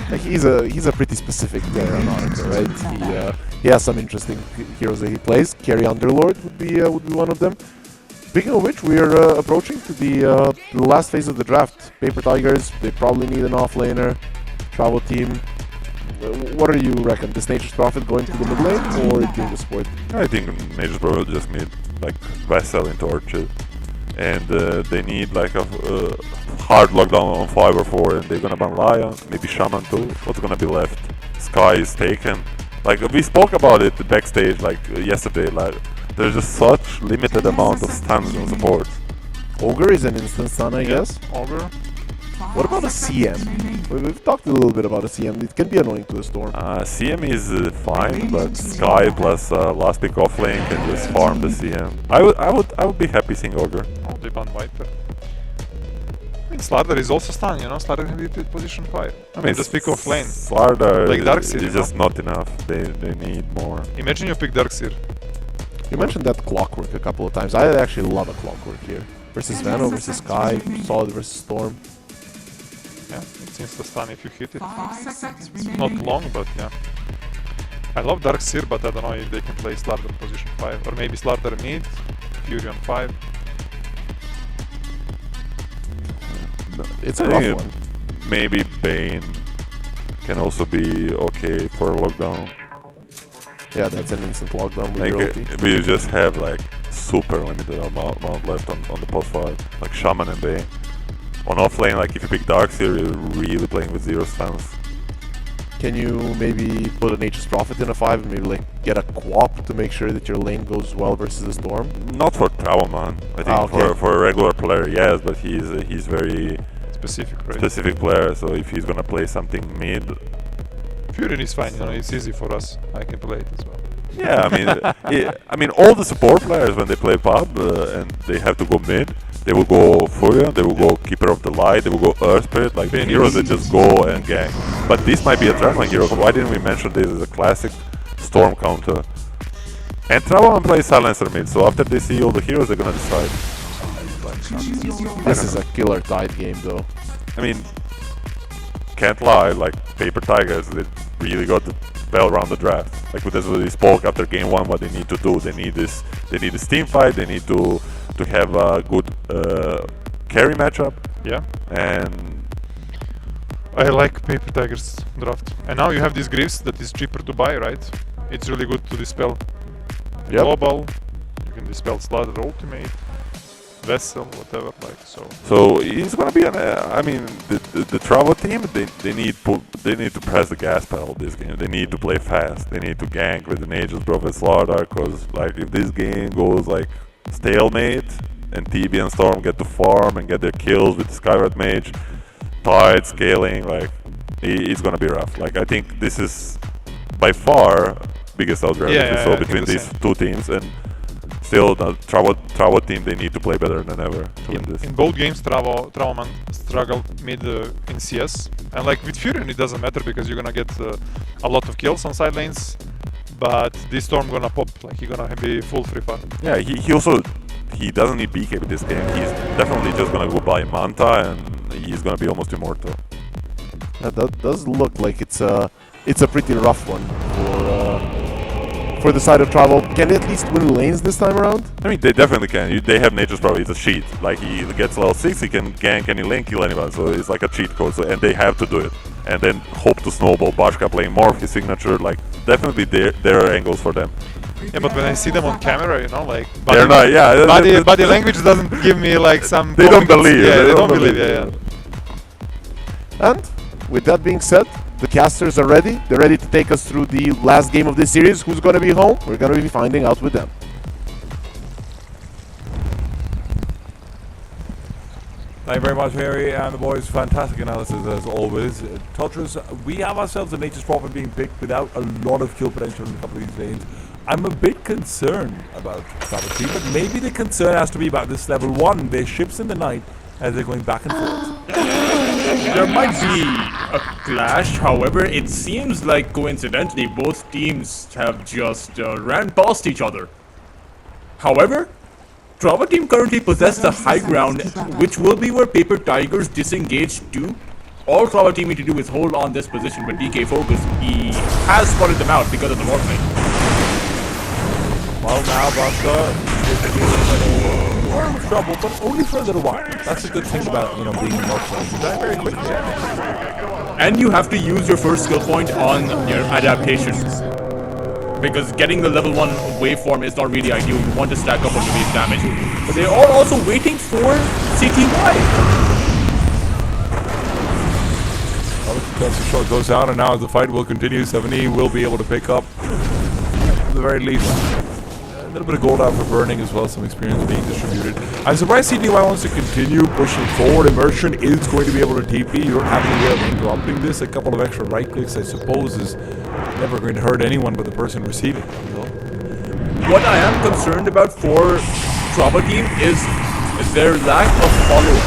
Like he's a pretty specific player on Arca, right? He has some interesting heroes that he plays. Carry Underlord would be one of them. Speaking of which, we are approaching to the last phase of the draft. Paper Tigers, they probably need an offlaner. Travel team. What do you reckon? Does Nature's Prophet going to the mid lane or doing the support? I think Nature's Prophet just need like Vessel into Orchid. And they need like a hard lockdown on 5 or 4, and they're gonna ban Lion, maybe Shaman too. What's gonna be left? Sky is taken. Like we spoke about it backstage like yesterday. Like there's just such limited amount of stuns and supports. Ogre is an instant stun, I guess. Ogre. What about a CM? We've talked a little bit about a CM. It can be annoying to a Storm. CM is fine, but Sky plus last pick off lane can just farm the CM. I would be happy seeing Ogre. Oh, they ban Viper. I mean, Slardar is also stun, you know. Slardar can be at position 5. I mean, just pick off lane. Slardar like Darkseer, is just not enough. They need more. Imagine you pick Darkseer. You mentioned that Clockwork a couple of times. I actually love a Clockwork here. Versus Vano, versus Sky, Solid versus Storm. Yeah, it's insta-stun if you hit it. It's not long, but yeah. I love Darkseer, but I don't know if they can play Slardar position 5. Or maybe Slardar mid, Fury on 5. It's a rough one. Maybe Bane can also be okay for a lockdown. Yeah, that's an instant lockdown with like your ulti. We just have like super limited amount left on the post 5, like Shaman and Bane. On offlane, like if you pick Darkseer, you're really playing with 0 stuns. Can you maybe put a Nature's Prophet in a 5 and maybe like get a Quap to make sure that your lane goes well versus the Storm? Not for Travelman. I think for a regular player, yes, but he's very specific, right? Specific player. So if he's gonna play something mid, Fury is fine. You know, it's easy for us. I can play it as well. Yeah, I mean, all the support players when they play pub and they have to go mid, they will go Furion, they will go Keeper of the Light, they will go Earth Spirit, like the heroes that just go and gang. But this might be a Travelman hero. Why didn't we mention this as a classic Storm counter? And Travelman plays Silencer mid, so after they see all the heroes, they're gonna decide. This is a killer Tide game, though. I mean, can't lie, like Paper Tigers, they really got the bell around the draft. Like that's what they spoke after game 1. What they need to do, they need this team fight. They need to have a good carry matchup. Yeah. And I like Paper Tigers draft. And now you have these Greaves that is cheaper to buy, right? It's really good to dispel Global. You can dispel Slaughter Ultimate, Vessel, whatever, like so. So it's gonna be an. I mean, the travel team they need to press the gas pedal this game. They need to play fast. They need to gank with the Nature's Prophet Slaughter, because like if this game goes like stalemate and TB and Storm get to farm and get their kills with the Skyward Mage, Tide scaling, like it's gonna be rough. Like I think this is by far biggest outrage I between think the these same. two teams, and still the Travo team, they need to play better than ever to win this. In both games, Travoman struggled mid in CS, and like with Furion it doesn't matter because you're gonna get a lot of kills on side lanes, but this Storm gonna pop, like he's gonna be full free fire. Yeah, he doesn't need BK with this game. He's definitely just gonna go buy Manta, and he's gonna be almost immortal. That does look like it's a pretty rough one for the side of Travel. Can they at least win lanes this time around? I mean, they definitely can. They have Nature's Power. It's a cheat. Like, he gets level 6, he can gank any lane, kill anyone. So it's like a cheat code. So, and they have to do it. And then hope to snowball. Bashka playing more of his signature. Like, definitely there are angles for them. Yeah, but when I see them on camera, you know, like they're not. Yeah, body language doesn't give me like some. They don't believe. Yeah, they don't believe. Yeah. And with that being said, the casters are ready. They're ready to take us through the last game of this series. Who's going to be home? We're going to be finding out with them. Thank you very much, Harry and the boys. Fantastic analysis as always. Touchers, we have ourselves a Nature's Prophet being picked without a lot of kill potential in a couple of these lanes. I'm a bit concerned about Travis, but maybe the concern has to be about this level 1. Their ships in the night as they're going back and forth. There might be a clash, however, it seems like coincidentally both teams have just ran past each other. However, Trava team currently possess the high ground, which will be where Paper Tigers disengage to. All Trava team need to do is hold on this position, but DK Focus, he has spotted them out because of the warp lane. Well, now Buster is in a world of trouble, but only for a little while. That's a good thing about, you know, being in North Lane. You die very quickly. And you have to use your first skill point on your adaptation. Because getting the level 1 waveform is not really ideal. You want to stack up on the base damage. But they are also waiting for CTY. Well, the defensive shot goes out, and now as the fight will continue, 70 will be able to pick up, at the very least, a little bit of gold out for burning as well, some experience being distributed. I'm surprised CTY wants to continue pushing forward. Immersion is going to be able to TP. You don't have any way of interrupting this. A couple of extra right clicks, I suppose, is never going to hurt anyone but the person receiving. You know? What I am concerned about for Trava team is their lack of follow-up.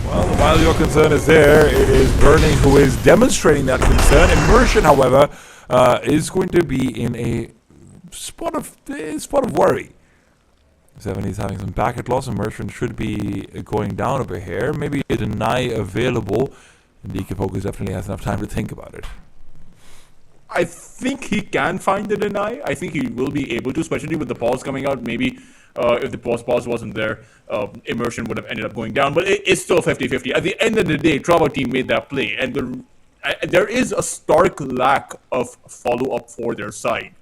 Well, while your concern is there, it is Burning who is demonstrating that concern. Immersion, however, is going to be in a spot of worry. 70 is having some packet loss. Immersion should be going down over here. Maybe a deny available. And DK Focus definitely has enough time to think about it. I think he can find the deny. I think he will be able to, especially with the pause coming out. Maybe if the pause wasn't there, Immersion would have ended up going down. But it's still 50-50. At the end of the day, Trava team made that play. And there is a stark lack of follow-up for their side.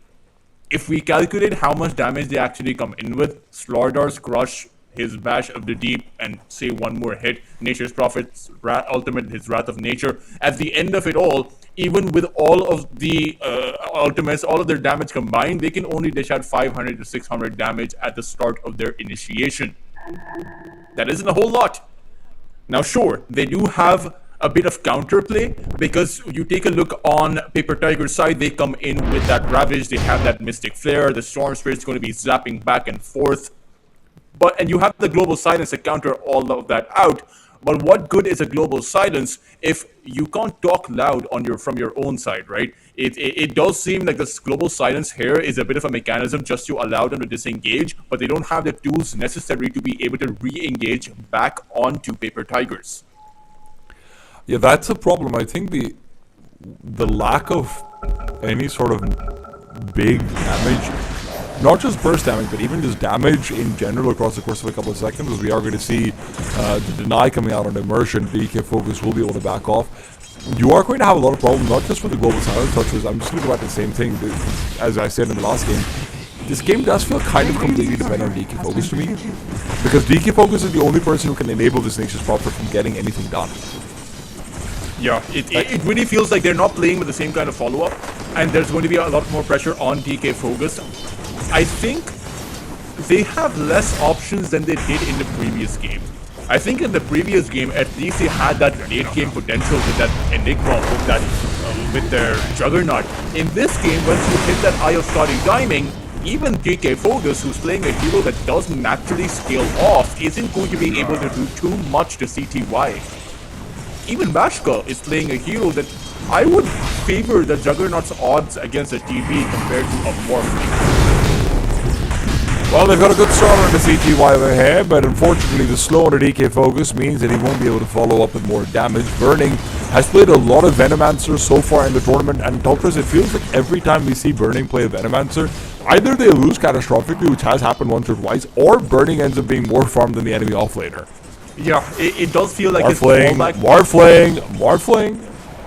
If we calculate how much damage they actually come in with, Slardar's Crush, his Bash of the Deep, and say one more hit, Nature's Prophet's ultimate, his Wrath of Nature, at the end of it all, even with all of the ultimates, all of their damage combined, they can only dish out 500 to 600 damage at the start of their initiation. That isn't a whole lot. Now sure, they do have a bit of counterplay, because you take a look on Paper Tiger's side, they come in with that Ravage, they have that Mystic Flare, the Storm Spirit's going to be zapping back and forth. And you have the Global Silence to counter all of that out. But what good is a Global Silence if you can't talk loud on from your own side, right? It does seem like this Global Silence here is a bit of a mechanism just to allow them to disengage, but they don't have the tools necessary to be able to re-engage back onto Paper Tigers. Yeah, that's a problem. I think the lack of any sort of big damage, not just burst damage, but even just damage in general across the course of a couple of seconds, as we are going to see the deny coming out on Immersion. DK Focus will be able to back off. You are going to have a lot of problems, not just with the Global Silence touches. I'm just going to go back to the same thing as I said in the last game. This game does feel kind of completely dependent on DK Focus to me, because DK Focus is the only person who can enable this Nature's Prophet from getting anything done. Yeah, it really feels like they're not playing with the same kind of follow-up, and there's going to be a lot more pressure on DK Focus. I think they have less options than they did in the previous game. I think in the previous game, at least they had that late game potential with that Enigma, with their Juggernaut. In this game, once you hit that Eye of Starting Timing, even Tpabo, who's playing a hero that doesn't naturally scale off, isn't going to be able to do too much to CTY. Even Bashka is playing a hero that I would favor the Juggernaut's odds against a TB compared to a Morphling. Well, they've got a good start on the CTY over here, but unfortunately the slow on the DK focus means that he won't be able to follow up with more damage. Burning has played a lot of Venomancer so far in the tournament, and Topters, it feels like every time we see Burning play a Venomancer, either they lose catastrophically, which has happened once or twice, or Burning ends up being more farmed than the enemy offlaner. Yeah, it does feel like his fallback. Morphling.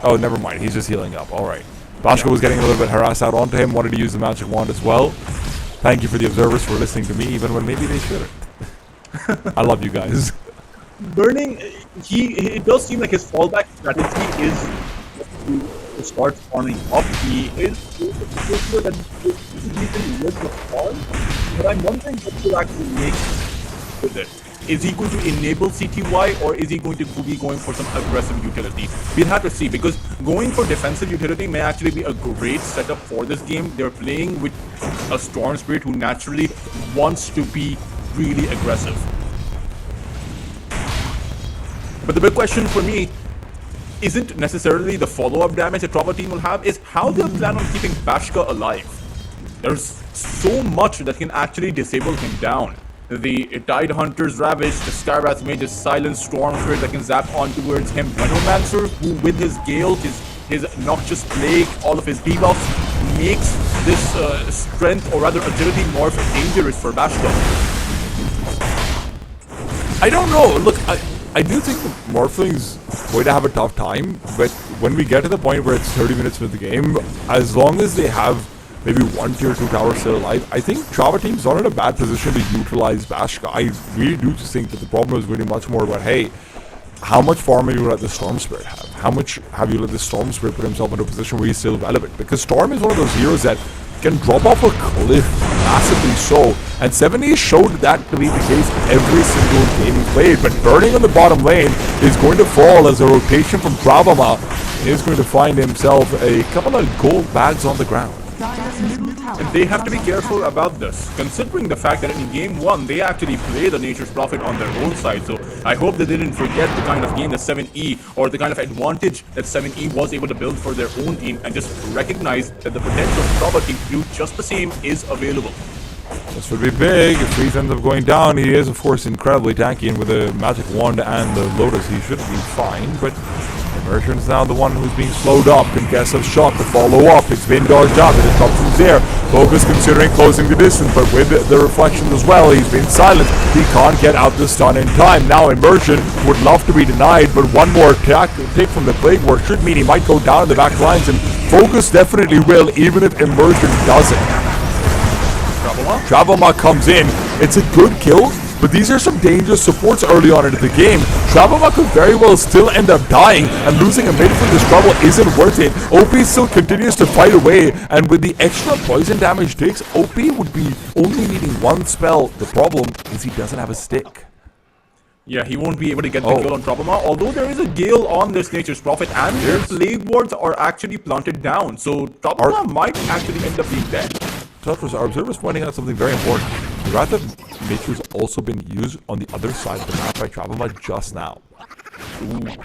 Oh, never mind. He's just healing up. All right. Bashka was getting a little bit harassed out onto him. Wanted to use the magic wand as well. Thank you for the observers for listening to me, even when maybe they shouldn't. I love you guys. Burning, it does seem like his fallback strategy is to start farming up. He is sure that he can live the farm, but I'm wondering what he'll actually make with it. Is he going to enable CTY, or is he going to be going for some aggressive utility? We'll have to see, because going for defensive utility may actually be a great setup for this game. They're playing with a Storm Spirit who naturally wants to be really aggressive. But the big question for me isn't necessarily the follow-up damage that Trava team will have, is how they'll plan on keeping Bashka alive. There's so much that can actually disable him down. The Tide Hunter's Ravage, the Skywrath Mage's Silent Storm Spirit that can zap on towards him, Venomancer, who with his Gale, his Noxious Plague, all of his debuffs, makes this strength, or rather agility, morph dangerous for Bashka. I don't know. Look, I do think the Morphling's going to have a tough time, but when we get to the point where it's 30 minutes into the game, as long as they have maybe 1 tier 2 tower still alive, I think Trava team's not in a bad position to utilize Bashka. I really do just think that the problem is going to be much more about, hey, how much farm have you let the Storm Spirit have? How much have you let the Storm Spirit put himself into a position where he's still relevant? Because Storm is one of those heroes that can drop off a cliff, massively so, and 70 showed that to be the case every single game he played. But Burning on the bottom lane is going to fall as a rotation from Travama is going to find himself a couple of gold bags on the ground. And they have to be careful about this, considering the fact that in Game 1, they actually play the Nature's Prophet on their own side. So I hope they didn't forget the kind of game that 7E, or the kind of advantage that 7E was able to build for their own team, and just recognize that the potential of Trava team to do just the same is available. This would be big if Freeze ends up going down. He is, of course, incredibly tanky, and with a magic wand and the Lotus, he should be fine. But Immersion's now the one who's being slowed up. Can guess a shot to follow up. It's been dodged out, and it comes from there. Focus considering closing the distance, but with the reflections as well, he's been silent. He can't get out the stun in time. Now Immersion would love to be denied, but one more take from the Plague Ward should mean he might go down in the back lines, and Focus definitely will, even if Immersion doesn't. Travama comes in. It's a good kill, but these are some dangerous supports early on into the game. Travama could very well still end up dying, and losing a mid from this trouble isn't worth it. OP still continues to fight away, and with the extra poison damage takes, OP would be only needing 1 spell. The problem is he doesn't have a stick. Yeah, he won't be able to get the kill on Tpabo, although there is a Gale on this Nature's Prophet, and their Plague Wards are actually planted down, so Tpabo might actually end up being dead. Our observer's pointing out something very important. The Wrath of Nature's also been used on the other side of the map by Tpabo just now.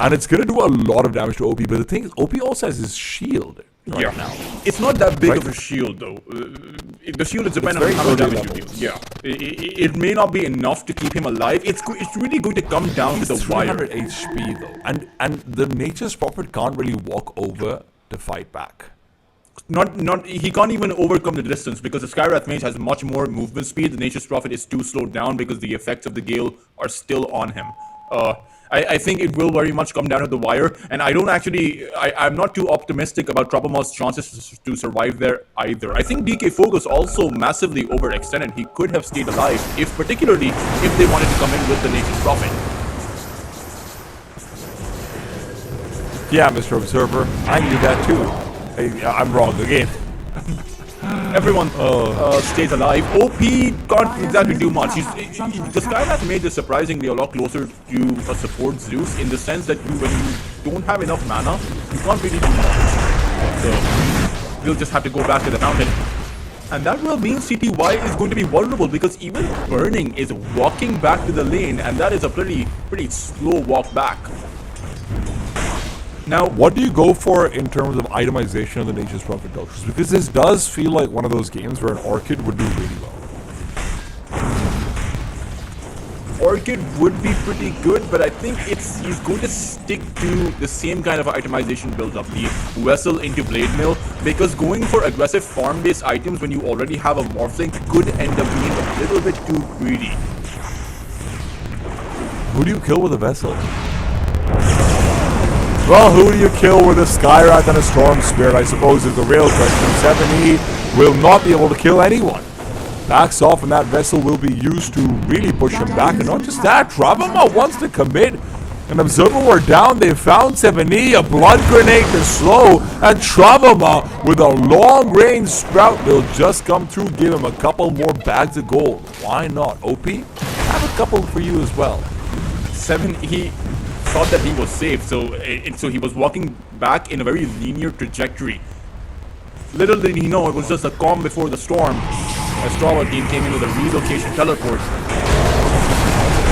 And it's going to do a lot of damage to OP, but the thing is, OP also has his shield right now. It's not that big of a shield, though. The shield is dependent on how much damage you deal. Yeah. It may not be enough to keep him alive. It's really going to come down to the wire. 300 HP, though. And the Nature's Prophet can't really walk over to fight back. He can't even overcome the distance, because the Skywrath Mage has much more movement speed. The Nature's Prophet is too slowed down because the effects of the Gale are still on him. I think it will very much come down to the wire, and I'm not too optimistic about Tpabo's chances to survive there either. I think DK Focus also massively overextended. He could have stayed alive, particularly if they wanted to come in with the Nature's Prophet. Yeah, Mr. Observer, I knew that too. I'm wrong again. everyone stays alive. OP can't exactly do much. The Skyrath Mage is surprisingly a lot closer to a support Zeus in the sense that when you don't have enough mana, you can't really do much. So you'll just have to go back to the fountain. And that will mean CTY is going to be vulnerable because even Burning is walking back to the lane, and that is a pretty slow walk back. Now, what do you go for in terms of itemization of the Nature's Prophet Doctors? Because this does feel like one of those games where an Orchid would do really well. Orchid would be pretty good, but I think he's going to stick to the same kind of itemization build up, the Vessel into Blade Mill, because going for aggressive farm-based items when you already have a Morphling could end up being a little bit too greedy. Who do you kill with a Vessel? Well, who do you kill with a Skyrath and a Storm Spirit, I suppose, is the real question. 7E will not be able to kill anyone. Backs off, and that Vessel will be used to really push him back. And not just that, Tpabo wants to commit. An Observer were down, they found 7E, a Blood Grenade to slow, and Tpabo with a long-range Sprout will just come through, give him a couple more bags of gold. Why not? OP? Have a couple for you as well. 7E thought that he was safe, so he was walking back in a very linear trajectory. Little did he know it was just a calm before the storm. As Tpabo team came in with a relocation teleport.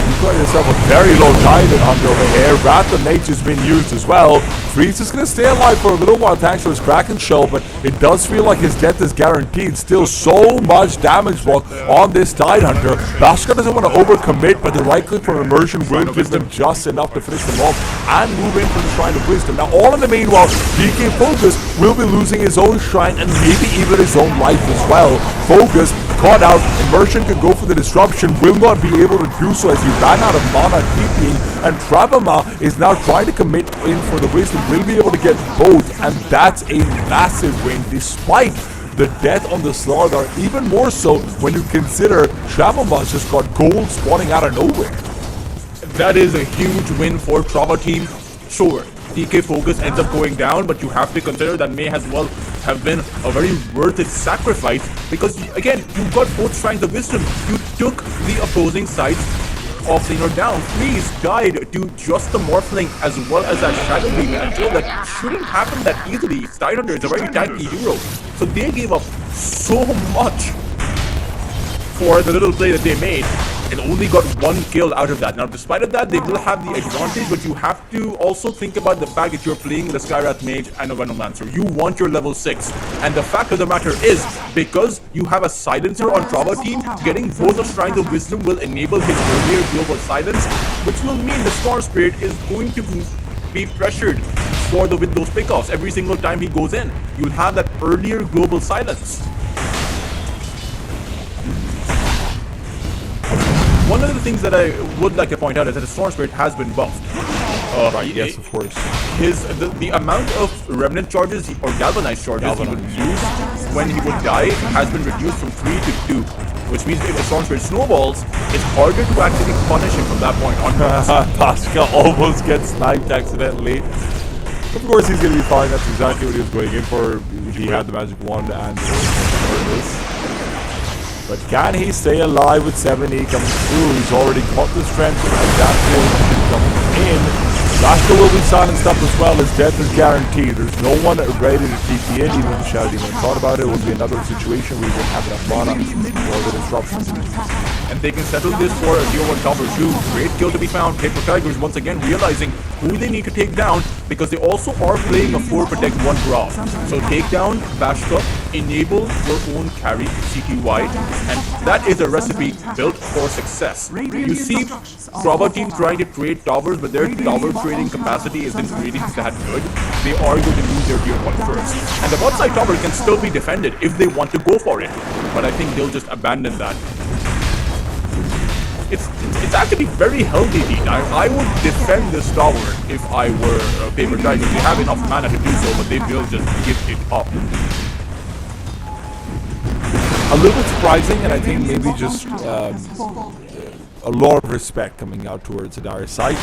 You got yourself a very low Titan Hunter over here. Wrath of Nature's been used as well. Freeze is going to stay alive for a little while thanks to his Kraken Shell, but it does feel like his death is guaranteed. Still so much damage block on this Titan Hunter. Bashka doesn't want to overcommit, but the right click from Immersion will give them just enough to finish them off and move in for the Shrine of Wisdom. Now, all in the meanwhile, DK Focus will be losing his own Shrine and maybe even his own life as well. Focus caught out. Immersion could go for the disruption, will not be able to do so as he ran out of mana TPing, and Tpabo is now trying to commit in for the Wisdom, will be able to get both, and that's a massive win despite the death on the Slardar, even more so when you consider Tpabo just got gold spawning out of nowhere. That is a huge win for Tpabo team. Sure, DK Focus ends up going down, but you have to consider that may as well have been a very worth it sacrifice because, again, you got both Shrines of Wisdom. You took the opposing side's offlaner down. Freeze died to just the Morphling as well as that Shadow Demon, and so that shouldn't happen that easily. Tidehunter is a very tanky hero, so they gave up so much for the little play that they made and only got one kill out of that. Now, despite of that, they will have the advantage, but you have to also think about the fact that you're playing with a Skyrath Mage and a Venomancer. You want your level 6. And the fact of the matter is, because you have a Silencer on Tpabo team, getting both of Shrines of Wisdom will enable his earlier global silence, which will mean the Storm Spirit is going to be pressured with those pickoffs every single time he goes in. You'll have that earlier global silence. One of the things that I would like to point out is that the Storm Spirit has been buffed. Right, yes, of course. The amount of Remnant charges or Galvanized charges he would use when he would die has been reduced from 3 to 2. Which means if the Storm Spirit snowballs, it's harder to actually punish him from that point onwards. Pashka almost gets sniped accidentally. Of course he's going to be fine, that's exactly what he was going in for. He had the magic wand and this. But can he stay alive with 7E coming through? He's already got the strength and that will coming in. Bashka will be silenced up as well. His death is guaranteed. There's no one ready to TP in. Even if Shadow Demon thought about it, it would be another situation where he wouldn't have enough mana for the disruptions. And they can settle this for a 0-1 top or 2. Great kill to be found. P.Tigers once again realizing who they need to take down because they also are playing a 4 protect 1 draw. So take down Bashka, enable your own carry CTY, and that is a recipe built for success. You see Tpabo team trying to trade towers, but their tower trading capacity isn't really that good. They are going to lose their tier 1 first. And the bot side tower can still be defended if they want to go for it. But I think they'll just abandon that. It's actually very healthy, Dean. I would defend this tower if I were P.Tigers. They have enough mana to do so, but they will just give it up. A little bit surprising, and I think maybe just a lot of respect coming out towards the Dire side.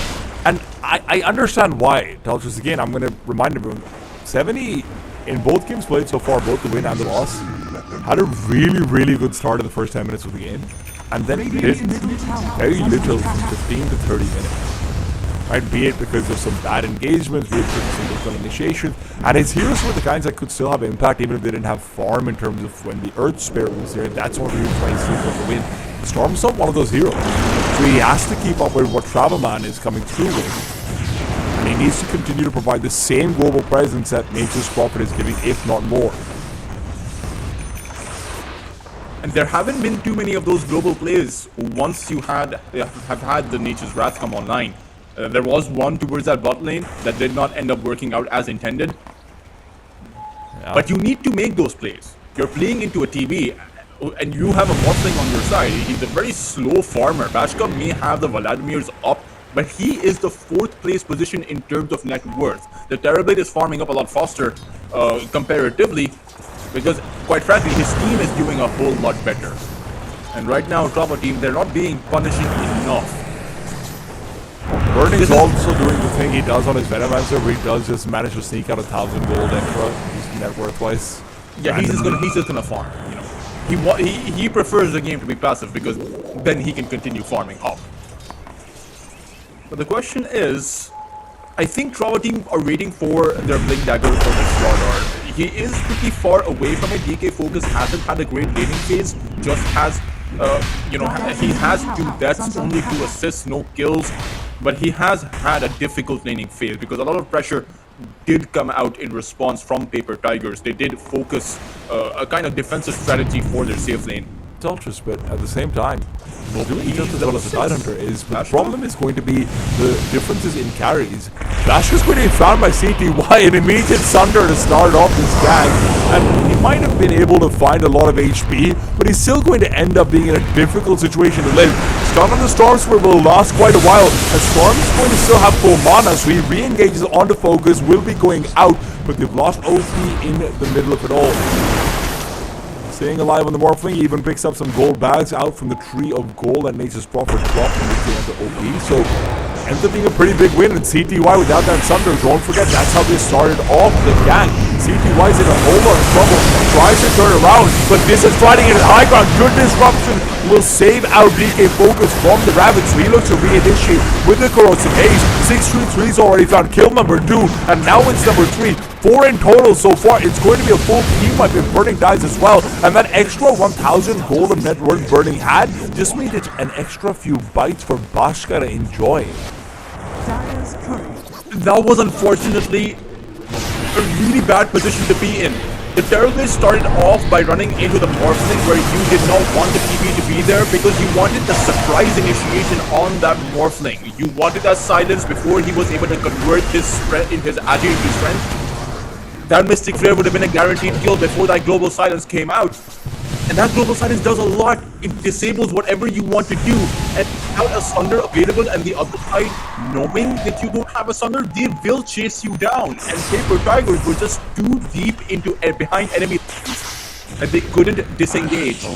And I understand why. Teltris, again, I'm going to remind everyone, 7E in both games played so far, both the win and the loss, had a really good start in the first 10 minutes of the game, and then did very little from 15 to 30 minutes. Right, be it because of some bad engagements, be it because of single kill initiation, and his heroes were the kinds that could still have impact even if they didn't have farm in terms of when the Earth Spirit was there. That's one of the reasons why he's seen for the win. Storm's not one of those heroes, so he has to keep up with what Travelman is coming through with. And he needs to continue to provide the same global presence that Nature's Prophet is giving, if not more. And there haven't been too many of those global plays once you have had the Nature's Wrath come online. There was one towards that bot lane that did not end up working out as intended. Yeah. But you need to make those plays. You're playing into a TB, and you have a Morphling on your side. He's a very slow farmer. Bashka may have the Vladimir's up, but he is the 4th place position in terms of net worth. The Terrorblade is farming up a lot faster comparatively, because quite frankly, his team is doing a whole lot better. And right now, Tpabo team, they're not being punishing enough. Burning's also doing the thing he does on his Venomancer, where he does just manage to sneak out 1,000 gold extra, net worth-wise. Yeah, he's just gonna farm. You know, he prefers the game to be passive because then he can continue farming up. But the question is, I think Tpabo team are waiting for their Blink Dagger for the Slaughter. He is pretty far away from it. DK Focus hasn't had a great laning phase, just has, he has 2 deaths, only 2 assists, no kills. But he has had a difficult laning phase because a lot of pressure did come out in response from Paper Tigers. They did focus a kind of defensive strategy for their safe lane. It's ultras, but at the same time, we'll do it just as well as the Tidehunter is. But the problem is going to be the differences in carries. Flash is going to be found by CTY, an immediate Sunder to start off this gang. And he might have been able to find a lot of HP, but he's still going to end up being in a difficult situation to live. Stun on the Stormspear will last quite a while, and Storm is going to still have full mana, so he re-engages onto focus, will be going out, but they've lost OP in the middle of it all. Staying alive on the Morphling, he even picks up some gold bags out from the Tree of Gold that Nature's Prophet dropped into OP. So, ends up being a pretty big win. And CTY without that Sunder, don't forget, that's how they started off the gang. CTY's in a whole lot of trouble, tries to turn around, but this is fighting in high ground. Good disruption will save out DK Focus from the Ravage, so he looks to reinitiate with the Corrosive Haze. 6-3-3's already found kill number 2, and now it's number 3. 4 in total so far. It's going to be a full team wipe if Burning dies as well. And that extra 1,000 gold of net worth Burning had just made it an extra few bites for Bashka to enjoy. That was unfortunately a really bad position to be in. The Terrorblade started off by running into the Morphling where you did not want the TP to be there because you wanted the surprise initiation on that Morphling. You wanted that silence before he was able to convert his strength in his agility to strength. That Mystic Flare would have been a guaranteed kill before that Global Silence came out. And that Global Silence does a lot. It disables whatever you want to do. And without a Sunder available and the other side knowing that you don't have a Sunder, they will chase you down. And Paper Tigers were just too deep into behind enemy that they couldn't disengage.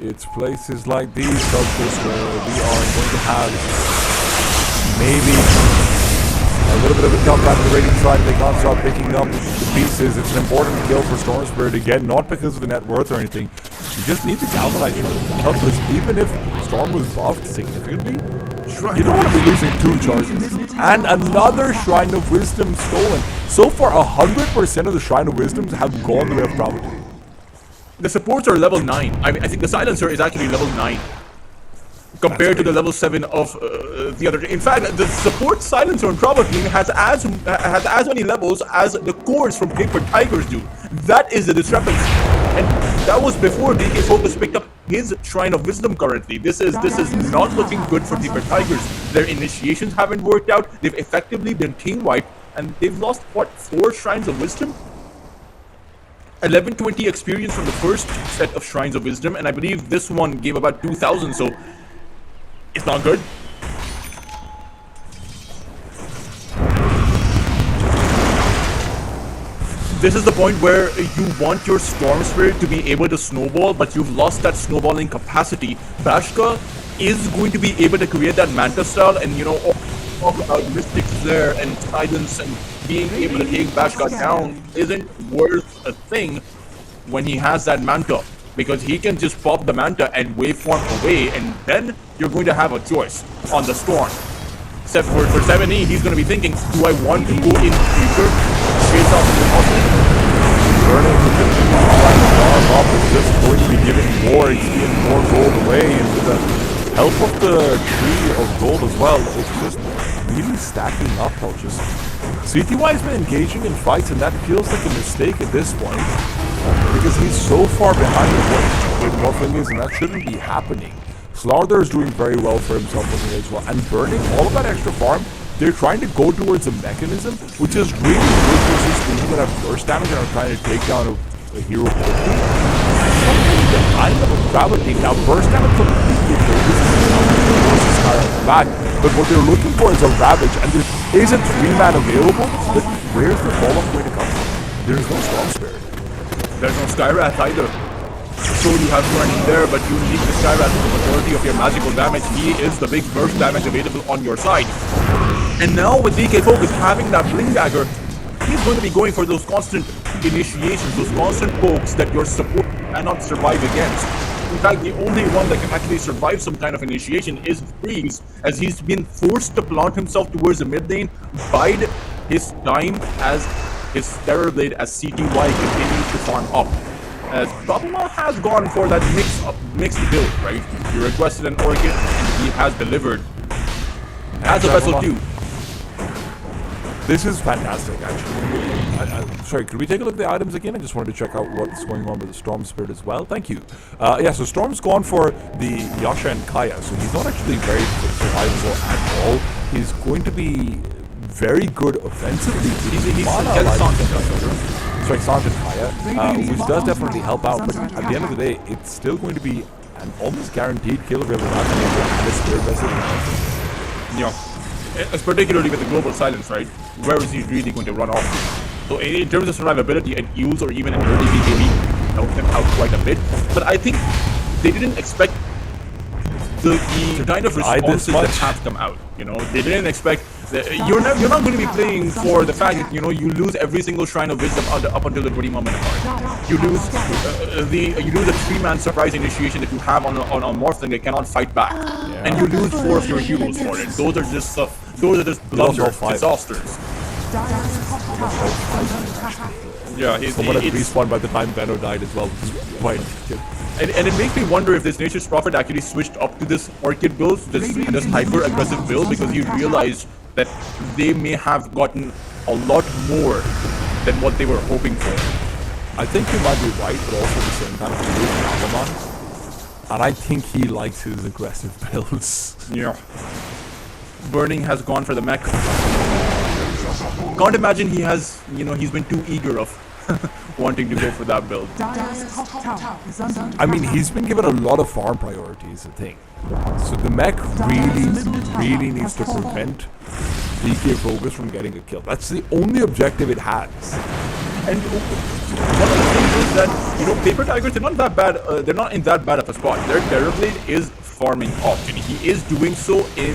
It's places like these, Douglas, where we are going to have maybe a little bit of a comeback on the rating side. They can't start picking up the pieces. It's an important kill for Storm Spirit again, not because of the net worth or anything. You just need to galvanize Douglas, even if Storm was buffed significantly. You don't want to be losing 2 charges. And another Shrine of Wisdom stolen. So far, 100% of the Shrine of Wisdoms have gone the way of Tpabo. The supports are level 9. I think the Silencer is actually level 9 compared to the level 7 of the other. In fact, the support Silencer on Tpabo team has as many levels as the cores from Paper Tigers do. That is the discrepancy, and that was before DK Focus picked up his Shrine of Wisdom. Currently, this is not looking good for Paper Tigers. Their initiations haven't worked out. They've effectively been team wiped, and they've lost what, 4 Shrines of Wisdom. 1120 experience from the first set of Shrines of Wisdom, and I believe this one gave about 2,000, so it's not good. This is the point where you want your Storm Spirit to be able to snowball, but you've lost that snowballing capacity. Bashka is going to be able to create that Manta style and, you know, talk about mystics there and silence and being able to take Bashka down isn't worth a thing when he has that Manta, because he can just pop the Manta and waveform away, and then you're going to have a choice on the Storm. Except for 7E, he's going to be thinking, do I want to go in deeper? Chase off the Austin? Burning with the off is just going to be giving more XP and more gold away, and with the help of the tree of gold as well, it's just really stacking up pouches. CTY has been engaging in fights, and that feels like a mistake at this point, because he's so far behind what Morphling is, and that shouldn't be happening. Slardar is doing very well for himself with it as well, and burning all of that extra farm. They're trying to go towards a mechanism, which is really good versus things that have burst damage and are trying to take down a hero quickly. Behind them with gravity. Now burst damage from the back, but what they're looking for is a Ravage, and there isn't 3-man available, but where's the fall-off going to come from? There's no Storm Spirit. There's no Skywrath either. So you have running there, but you need the Skywrath for the majority of your magical damage. He is the big burst damage available on your side. And now with DK Focus having that Bling Dagger, he's going to be going for those constant initiations, those constant pokes that your support cannot survive against. In fact, the only one that can actually survive some kind of initiation is Freeze, as he's been forced to plant himself towards the mid lane, bide his time as his Terror Blade as CTY continues to farm up. As Tpabo has gone for that mixed build, right? You requested an Orchid, and he has delivered. As a vessel too. This is fantastic, actually. Sorry, could we take a look at the items again? I just wanted to check out what's going on with the Storm Spirit as well. Thank you. Yeah, so Storm's gone for the Yasha and Kaya, so he's not actually very survivable at all. He's going to be very good offensively. He's sorry, Sergeant Kaya, which does definitely help out, but at the end of the day, it's still going to be an almost guaranteed kill if you're not this Spirit Vessel. Yeah, particularly with the global silence, right? Where is he really going to run off? So in terms of survivability at Eels or even in early BKB, helped him out quite a bit. But I think they didn't expect the kind of responses that have come out. You know, they didn't expect that you're not going to be playing for the fact that, you know, you lose every single Shrine of Wisdom up until the 20-moment mark. You lose a 3-man surprise initiation that you have on a Morphling that cannot fight back, and you lose 4 of your heroes for it. Those are just blunders, disasters. Yeah, someone had respawned by the time Benno died as well, which is quite and it makes me wonder if this Nature's Prophet actually switched up to this Orchid build, this hyper-aggressive build, because he realized that they may have gotten a lot more than what they were hoping for. I think you might be right, but also at the same time, he's Agamon, and I think he likes his aggressive builds. Yeah. Burning has gone for the mech. Can't imagine he has, you know, he's been too eager of wanting to go for that build. I mean, he's been given a lot of farm priorities, I think. So the mech really needs to prevent DK Focus from getting a kill. That's the only objective it has. And one of the things is that, you know, Paper Tigers, they're not that bad. They're not in that bad of a spot. Their Terror Blade is farming off, and he is doing so in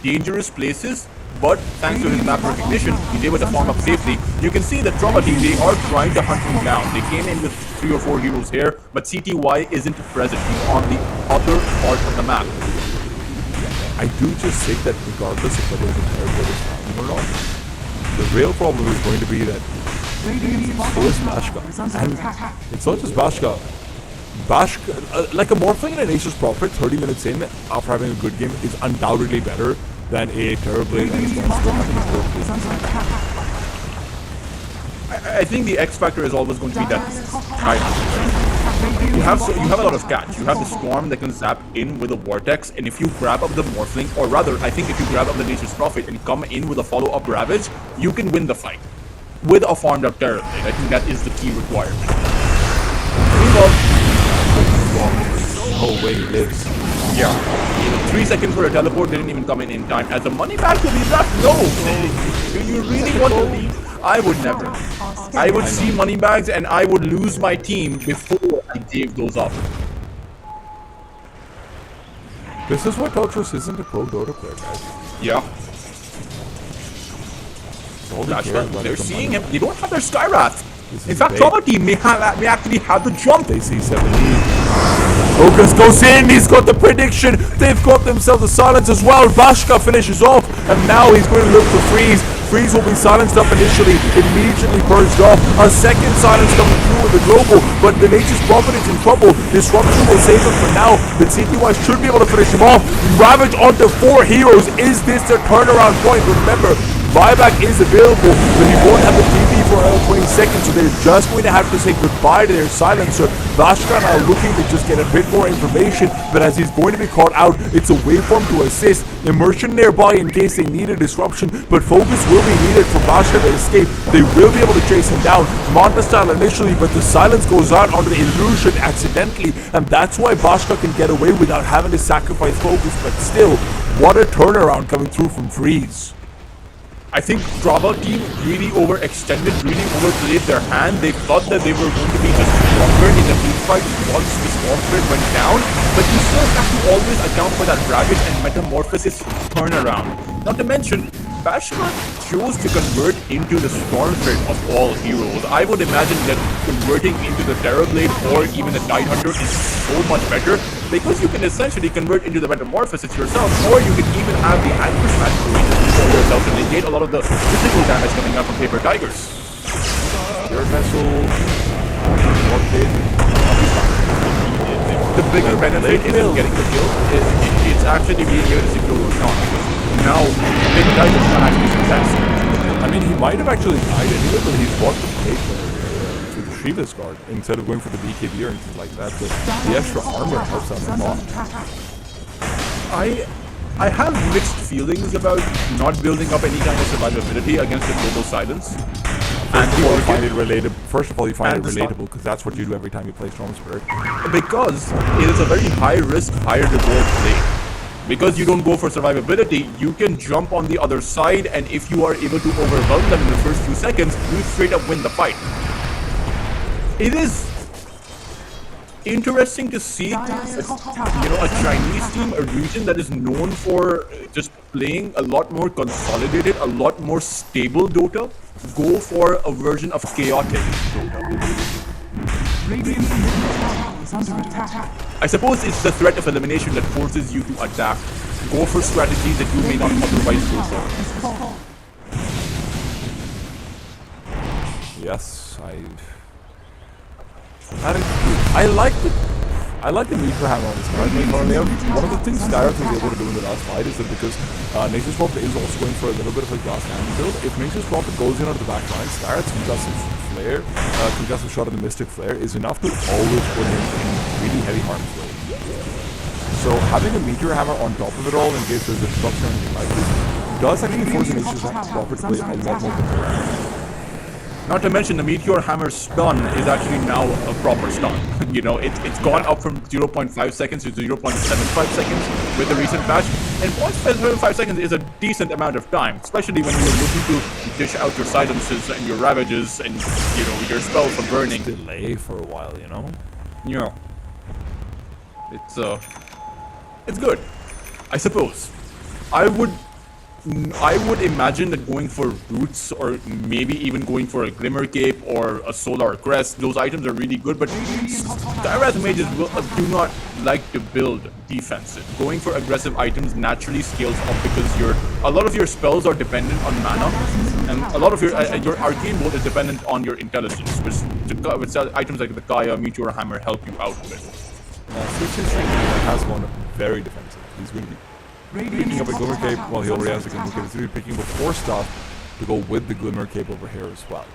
dangerous places. But thanks to his map recognition, he's able to farm up safely. You can see the Trauma team, they are trying to hunt him down. They came in with 3 or 4 heroes here, but CTY isn't present. He's on the other part of the map. I do just think that regardless of whether the Terror Blade is farming or not, the real problem is going to be that so is Bashka. And it's not just Bashka. Like a Morphling and an Nature's Prophet 30 minutes in after having a good game is undoubtedly better than a Terror Blade and a Storm Spirit having a good game. I think the X factor is always going to be that you have a lot of catch. You have the Storm that can zap in with a Vortex, and if you grab up the Morphling, or rather, I think if you grab up the Nature's Prophet and come in with a follow-up Ravage, you can win the fight with a farmed up Terror Blade. I think that is the key requirement. Oh wait, he lives. Yeah. 3 seconds for a teleport didn't even come in time. As the money back will be left, no! Do you really want to leave? I would never. I would see money bags and I would lose my team before I gave those up. This is why Peltros isn't a pro Dota player, guys. Yeah. They're seeing him. They don't have their Skywrath. In fact, Trauma team may actually have the jump. They see 7 Focus goes in, he's got the prediction, they've got themselves a silence as well. Vashka finishes off, and now he's going to look for Freeze. Freeze will be silenced up initially, immediately purged off. A second silence coming through with the global, but the Nature's Prophet is in trouble. Disruption will save him for now, but CTY should be able to finish him off. Ravage onto 4 heroes. Is this their turnaround point? Remember, buyback is available, but he won't have the TP for another 20 seconds, so they're just going to have to say goodbye to their silencer. Vashka now looking to just get a bit more information, but as he's going to be caught out, it's a waveform to assist. Immersion nearby in case they need a disruption, but focus will be needed for Vashka to escape. They will be able to chase him down, Manta style initially, but the silence goes out onto the illusion accidentally, and that's why Vashka can get away without having to sacrifice focus, but still, what a turnaround coming through from Freeze. I think Strava team really overextended, really overplayed their hand. They thought that they were going to be just stronger in the team fight once the Storm Spirit went down, but you still have to always account for that Ravage and Metamorphosis turnaround. Not to mention, Vashka chose to convert into the Storm Spirit of all heroes. I would imagine that converting into the Terrorblade or even the Tidehunter is so much better, because you can essentially convert into the Metamorphosis yourself, or you can even have the Anchor Smash for yourself to negate a lot of the physical damage coming out from P.Tigers. Your vessel. The bigger benefit isn't getting the kill, it's actually being able to secure those knots. Now, P.Tigers can actually success. I mean, he might have actually died anyway, but he's bought the plate to the Shiva's guard instead of going for the BKB or anything like that. But the extra armor helps out a lot. I have mixed feelings about not building up any kind of survivability against the global silence. First of all, you find it relatable because that's what you do every time you play Storm Spirit. Because it is a very high risk, high reward play. Because you don't go for survivability, you can jump on the other side, and if you are able to overwhelm them in the first few seconds, you straight up win the fight. It is interesting to see, a Chinese team, a region that is known for just playing a lot more consolidated, a lot more stable Dota, go for a version of chaotic Dota. I suppose it's the threat of elimination that forces you to adapt. Go for strategies that you may not otherwise go for. Yes, I like the meter hammer on this card. One of the things Skyrock was able to do in the last fight is that because Nature's Prophet is also going for a little bit of a glass cannon build, if Nature's Prophet goes in onto the back line, Skyrock's concussive flare, concussive shot of the Mystic Flare is enough to always put him in really heavy harm's way. So having a meteor hammer on top of it all in case there's a disruption or anything like this does actually force Nature's Prophet to play a lot more control. Not to mention the Meteor Hammer stun is actually now a proper stun. It's gone up from 0.5 seconds to 0.75 seconds with the recent patch, and 0.75 seconds is a decent amount of time, especially when you're looking to dish out your silences and your ravages and your spells for burning. Delay for a while, It's good, I suppose. I would imagine that going for Roots or maybe even going for a Glimmer Cape or a Solar Crest, those items are really good, but Tyraz mages do not like to build defensive. Going for aggressive items naturally scales up because a lot of your spells are dependent on mana, and a lot of your arcane bolt is dependent on your intelligence, which items like the Kaya, Meteor Hammer help you out with. Switch has gone very defensive. He's going to be picking up a Glimmer Cape while he already has a Glimmer Cape. He's going to be picking up 4 stuff to go with the Glimmer Cape over here as well.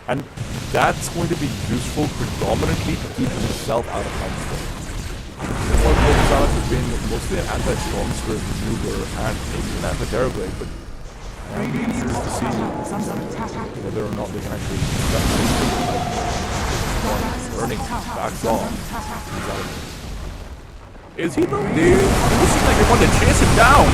And that's going to be useful predominantly to keep himself out of harm's way. That's why Global Silence has been mostly an anti-Storm Spirit maneuver and maybe an anti-Terrorblade, but I'm curious to see whether or not they can actually burning backs off. Is he though? They seem like they want to chase him down.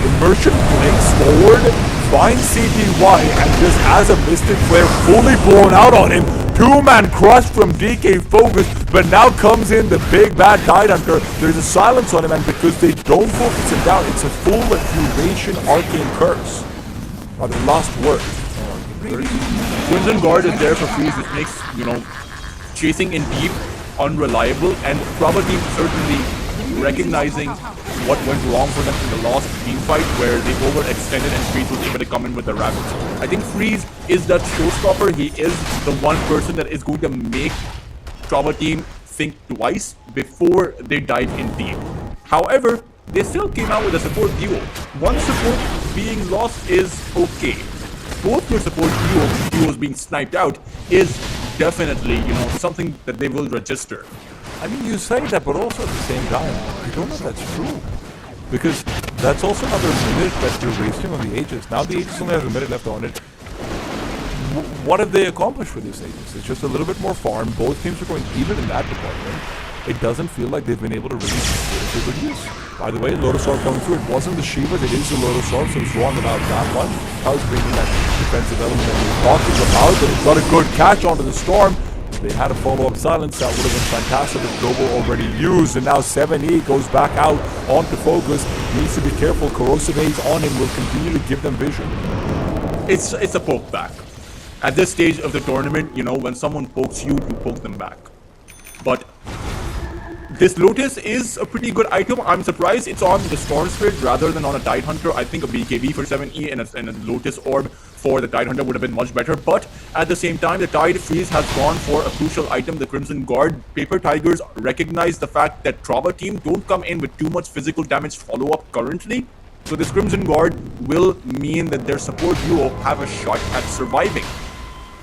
Immersion blinks forward, finds CTY, and just has a Mystic Flare fully blown out on him. Two-man crush from DK Focus, but now comes in the big bad Tidehunter. There's a silence on him, and because they don't focus him down, it's a full duration Arcane Curse. The last word. Crimson Guard is there for freeze, which makes, you know, chasing in deep unreliable, and Bravo team certainly recognizing what went wrong for them in the last team fight where they overextended and Freeze was able to come in with the Ravage. I think Freeze is that showstopper. He is the one person that is going to make Bravo team think twice before they dive in deep. However, they still came out with a support duo. One support being lost is okay. Both your support duos being sniped out is definitely, you know, something that they will register. I mean, you say that, but also at the same time, you don't know if that's true. Because that's also another minute that you're wasting on the Aegis. Now the Aegis only has a minute left on it. What have they accomplished with this Aegis? It's just a little bit more farm. Both teams are going even in that department. It doesn't feel like they've been able to really do good use. By the way, Lotus Orb coming through. It wasn't the Shivas, it is the Lotus Orb, so it's wrong about that one. How's bringing that defensive element that we were talking about, but it's got a good catch onto the Storm. They had a follow-up silence, that would have been fantastic if Global already used, and now 7E goes back out onto Focus. Needs to be careful, Corrosive Haze on him will continue to give them vision. It's a poke back. At this stage of the tournament, you know, when someone pokes you, you poke them back. But this Lotus is a pretty good item. I'm surprised it's on the Storm Spirit rather than on a Tidehunter. I think a BKB for 7E and a Lotus Orb for the Tidehunter would have been much better. But at the same time, the Tide Freeze has gone for a crucial item, the Crimson Guard. Paper Tigers recognize the fact that Trava team don't come in with too much physical damage follow-up currently. So this Crimson Guard will mean that their support duo have a shot at surviving.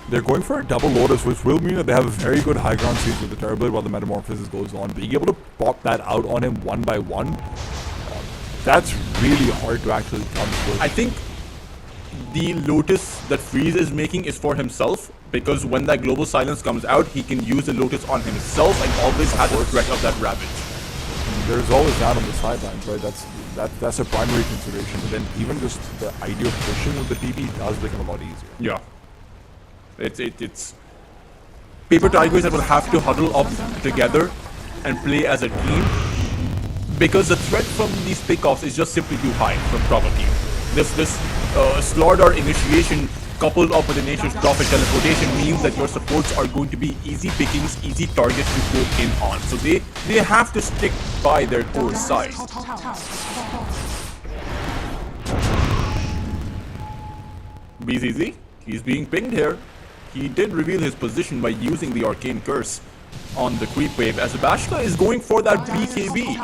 They're going for a double Lotus, which will mean that they have a very good high ground siege with the Terrorblade while the Metamorphosis goes on. Being able to pop that out on him one by one, that's really hard to actually come through. I think the Lotus that Freeze is making is for himself, because when that Global Silence comes out, he can use the Lotus on himself and always has the threat of that Ravage. There's always that on the sidelines, right? That's a primary consideration. But then even just the idea of pushing with the TB does become a lot easier. Yeah. It's Paper Tigers that will have to huddle up together and play as a team, because the threat from these pickoffs is just simply too high from Bravo team. This Slaughter initiation coupled up with the Nature's Prophet teleportation means that your supports are going to be easy pickings, easy targets to go in on. So they have to stick by their core side. BZZ, he's being pinged here. He did reveal his position by using the Arcane Curse on the creep wave, as Bashka is going for that BKB.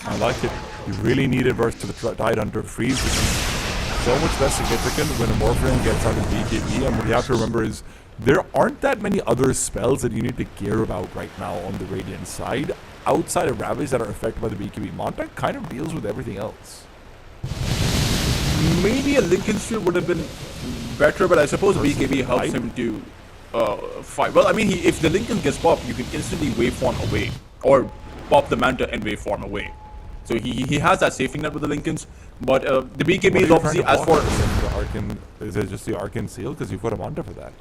I like it. You really need it versus the Tidehunter Freeze, which is so much less significant when a Morphling gets out of BKB. And what you have to remember is there aren't that many other spells that you need to care about right now on the Radiant side, outside of Ravage, that are affected by the BKB. Monta kind of deals with everything else. Maybe a Lincoln Shield would have been better, but I suppose BKB helps him to fight. Well, I mean, if the Lincoln gets popped, you can instantly waveform away, or pop the Manta and waveform away. So he has that safety net with the Lincolns, but the BKB is obviously as for... Is it just the Arcane Seal? Because you put a Manta for that.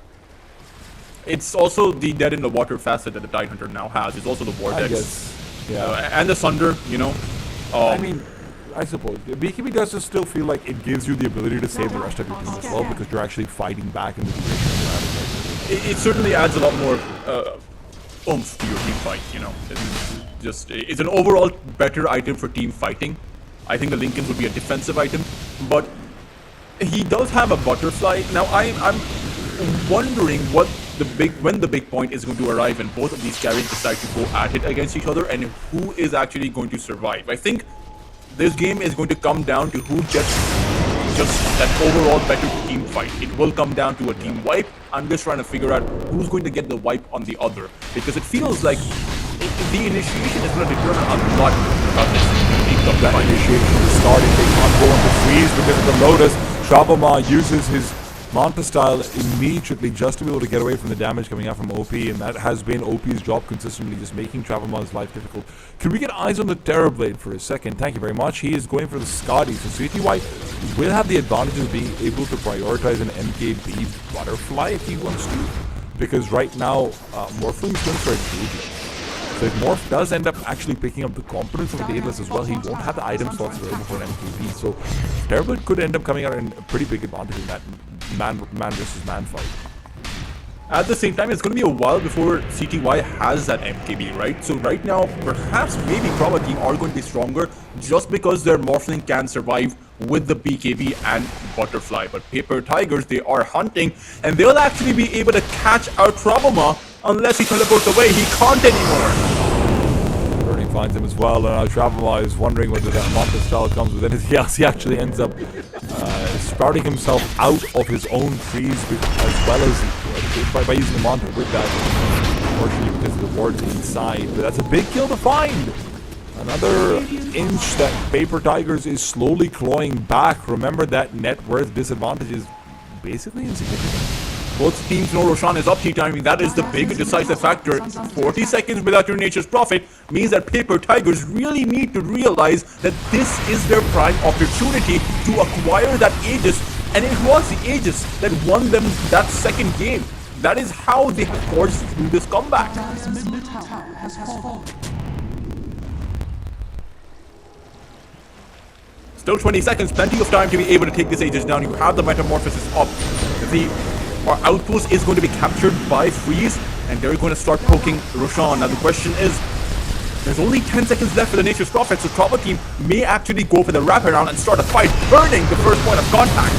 It's also the Dead in the Water facet that the Tidehunter now has. It's also the Vortex. I guess, yeah. And the Sunder, you know. I mean, I suppose. BKB does just still feel like it gives you the ability to save the rest of your team as well, because you're actually fighting back in the duration of the round. It certainly adds a lot more oomph to your team fight, you know. It's an overall better item for team fighting. I think the Lincoln would be a defensive item, but he does have a Butterfly. Now I'm wondering when the big point is going to arrive and both of these carriers decide to go at it against each other, and who is actually going to survive. I think this game is going to come down to who gets just that overall better team fight. It will come down to a team wipe. I'm just trying to figure out who's going to get the wipe on the other, because it feels like the initiation is going to determine a lot about this. That initiation is starting. They can't go on the freeze because of the Lotus. Travama uses his Manta style immediately just to be able to get away from the damage coming out from OP, and that has been OP's job consistently, just making Travama's life difficult. Can we get eyes on the Terrorblade for a second? Thank you very much. He is going for the Scotty, so CTY will have the advantage of being able to prioritize an MKB Butterfly if he wants to. because right now Morphling is going for a Daedalus. So if Morph does end up actually picking up the competence of a Daedalus as well, he won't have the item slots available for an MKB. So Tpabo could end up coming out in a pretty big advantage in that man versus man fight. At the same time, it's going to be a while before CTY has that MKB, right? So right now, perhaps maybe Trauma Team are going to be stronger just because their Morphling can survive with the BKB and Butterfly. But Paper Tigers, they are hunting, and they'll actually be able to catch out Trauma unless he teleports away. He can't anymore. Burning finds him as well, and Trauma is wondering whether that Manta style comes with anything else. He actually ends up sprouting himself out of his own trees as well as by using the Manta with that, unfortunately because of the wards inside. But that's a big kill to find. Another inch that Paper Tigers is slowly clawing back. Remember that net worth disadvantage is basically insignificant. Both teams know Roshan is up tea timing. That is the big decisive factor. 40 seconds without your Nature's Prophet means that Paper Tigers really need to realize that this is their prime opportunity to acquire that Aegis. And it was the Aegis that won them that second game. That is how they have forged through this comeback. Still 20 seconds, plenty of time to be able to take this Aegis down. You have the Metamorphosis up. Our outpost is going to be captured by Freeze, and they're going to start poking Roshan. Now the question is, there's only 10 seconds left for the Nature's Prophet, so Trauma Team may actually go for the wraparound and start a fight, burning the first point of contact.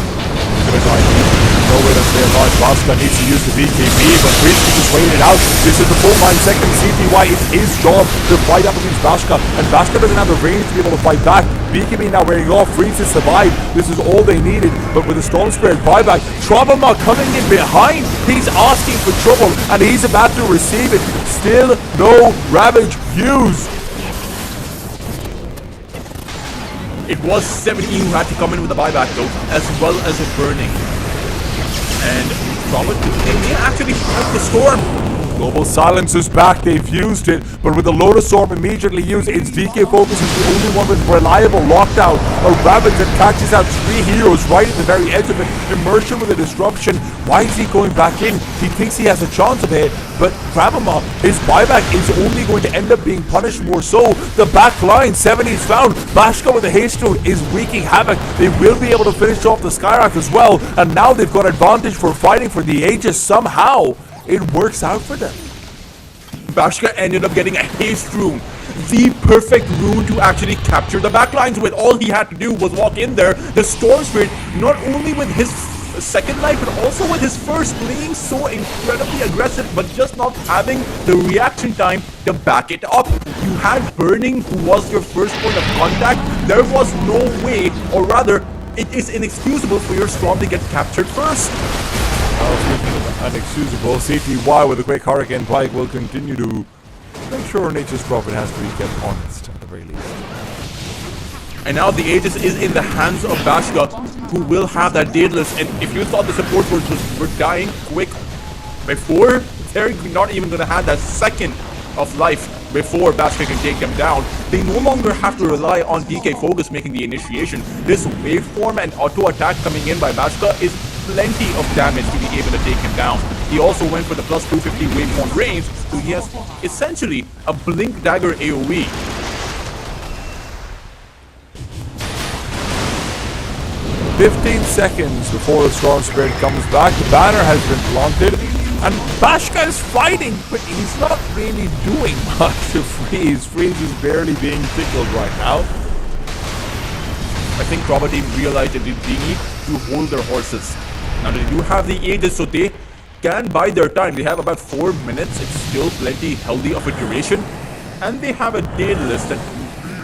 Nowhere to stay alive. Basta needs to use the BKB, but Freeze can just wait it out. This is the full 9 seconds. CTY, it's his job to fight up against Bashka, and Bashka doesn't have the range to be able to fight back. BKB now wearing off. Freeze to survive. This is all they needed, but with a Storm Spirit buyback, Trauma coming in behind. He's asking for trouble, and he's about to receive it. Still no Ravage used. It was 17 who had to come in with the buyback though, as well as a burning. And Trauma, they may actually fight the Storm. Global Silence is back, they've used it, but with the Lotus Orb immediately used, it's DK Focus is the only one with reliable lockdown. A Ravage that catches out 3 heroes right at the very edge of it. Immersion with a disruption. Why is he going back in? He thinks he has a chance of it, but Kravama, his buyback is only going to end up being punished more so. The back line, 70's found. Bashka with the haste through is wreaking havoc. They will be able to finish off the Skyrock as well, and now they've got advantage for fighting for the Aegis somehow. It works out for them. Bashka ended up getting a haste rune. The perfect rune to actually capture the backlines with. All he had to do was walk in there. The Storm Spirit, not only with his second life, but also with his first, playing so incredibly aggressive, but just not having the reaction time to back it up. You had Burning, who was your first point of contact. There was no way, or rather, it is inexcusable for your Storm to get captured first. Unexcusable. CTY with a quick Hurricane Pike will continue to make sure Nature's Prophet has to be kept honest at the very least. And now the Aegis is in the hands of Bashka, who will have that Daedalus. And if you thought the support were dying quick before, they're not even going to have that second of life before Bashka can take them down. They no longer have to rely on DK Focus making the initiation. This waveform and auto attack coming in by Bashka is plenty of damage to be able to take him down. He also went for the plus 250 waveform range, so he has essentially a Blink Dagger AoE. "15 seconds before the Storm Spirit comes back. The banner has been planted, and Bashka is fighting, but he's not really doing much to Freeze. Freeze is barely being tickled right now. I think Trauma Team realized that they need to hold their horses. Now they do have the Aegis, so they can buy their time. They have about 4 minutes. It's still plenty healthy of a duration. And they have a Daedalus that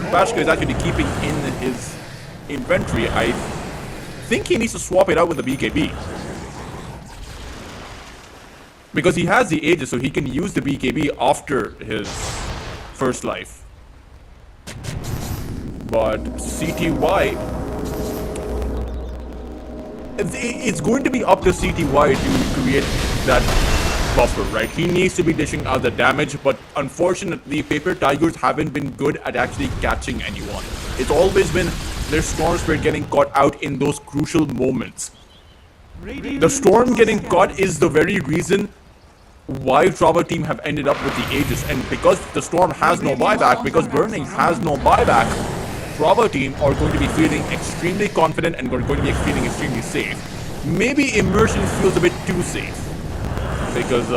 Bashka is actually keeping in his inventory. I think he needs to swap it out with the BKB. Because he has the Aegis, so he can use the BKB after his first life. But CTY, it's going to be up to CTY to create that buffer, right? He needs to be dishing out the damage, but unfortunately, Paper Tigers haven't been good at actually catching anyone. It's always been their Storm Spirit getting caught out in those crucial moments. The Storm getting caught is the very reason why Trava team have ended up with the Aegis, and because the Storm has no buyback, because Burning has no buyback, Trava team are going to be feeling extremely confident and going to be feeling extremely safe. Maybe Immersion feels a bit too safe, because,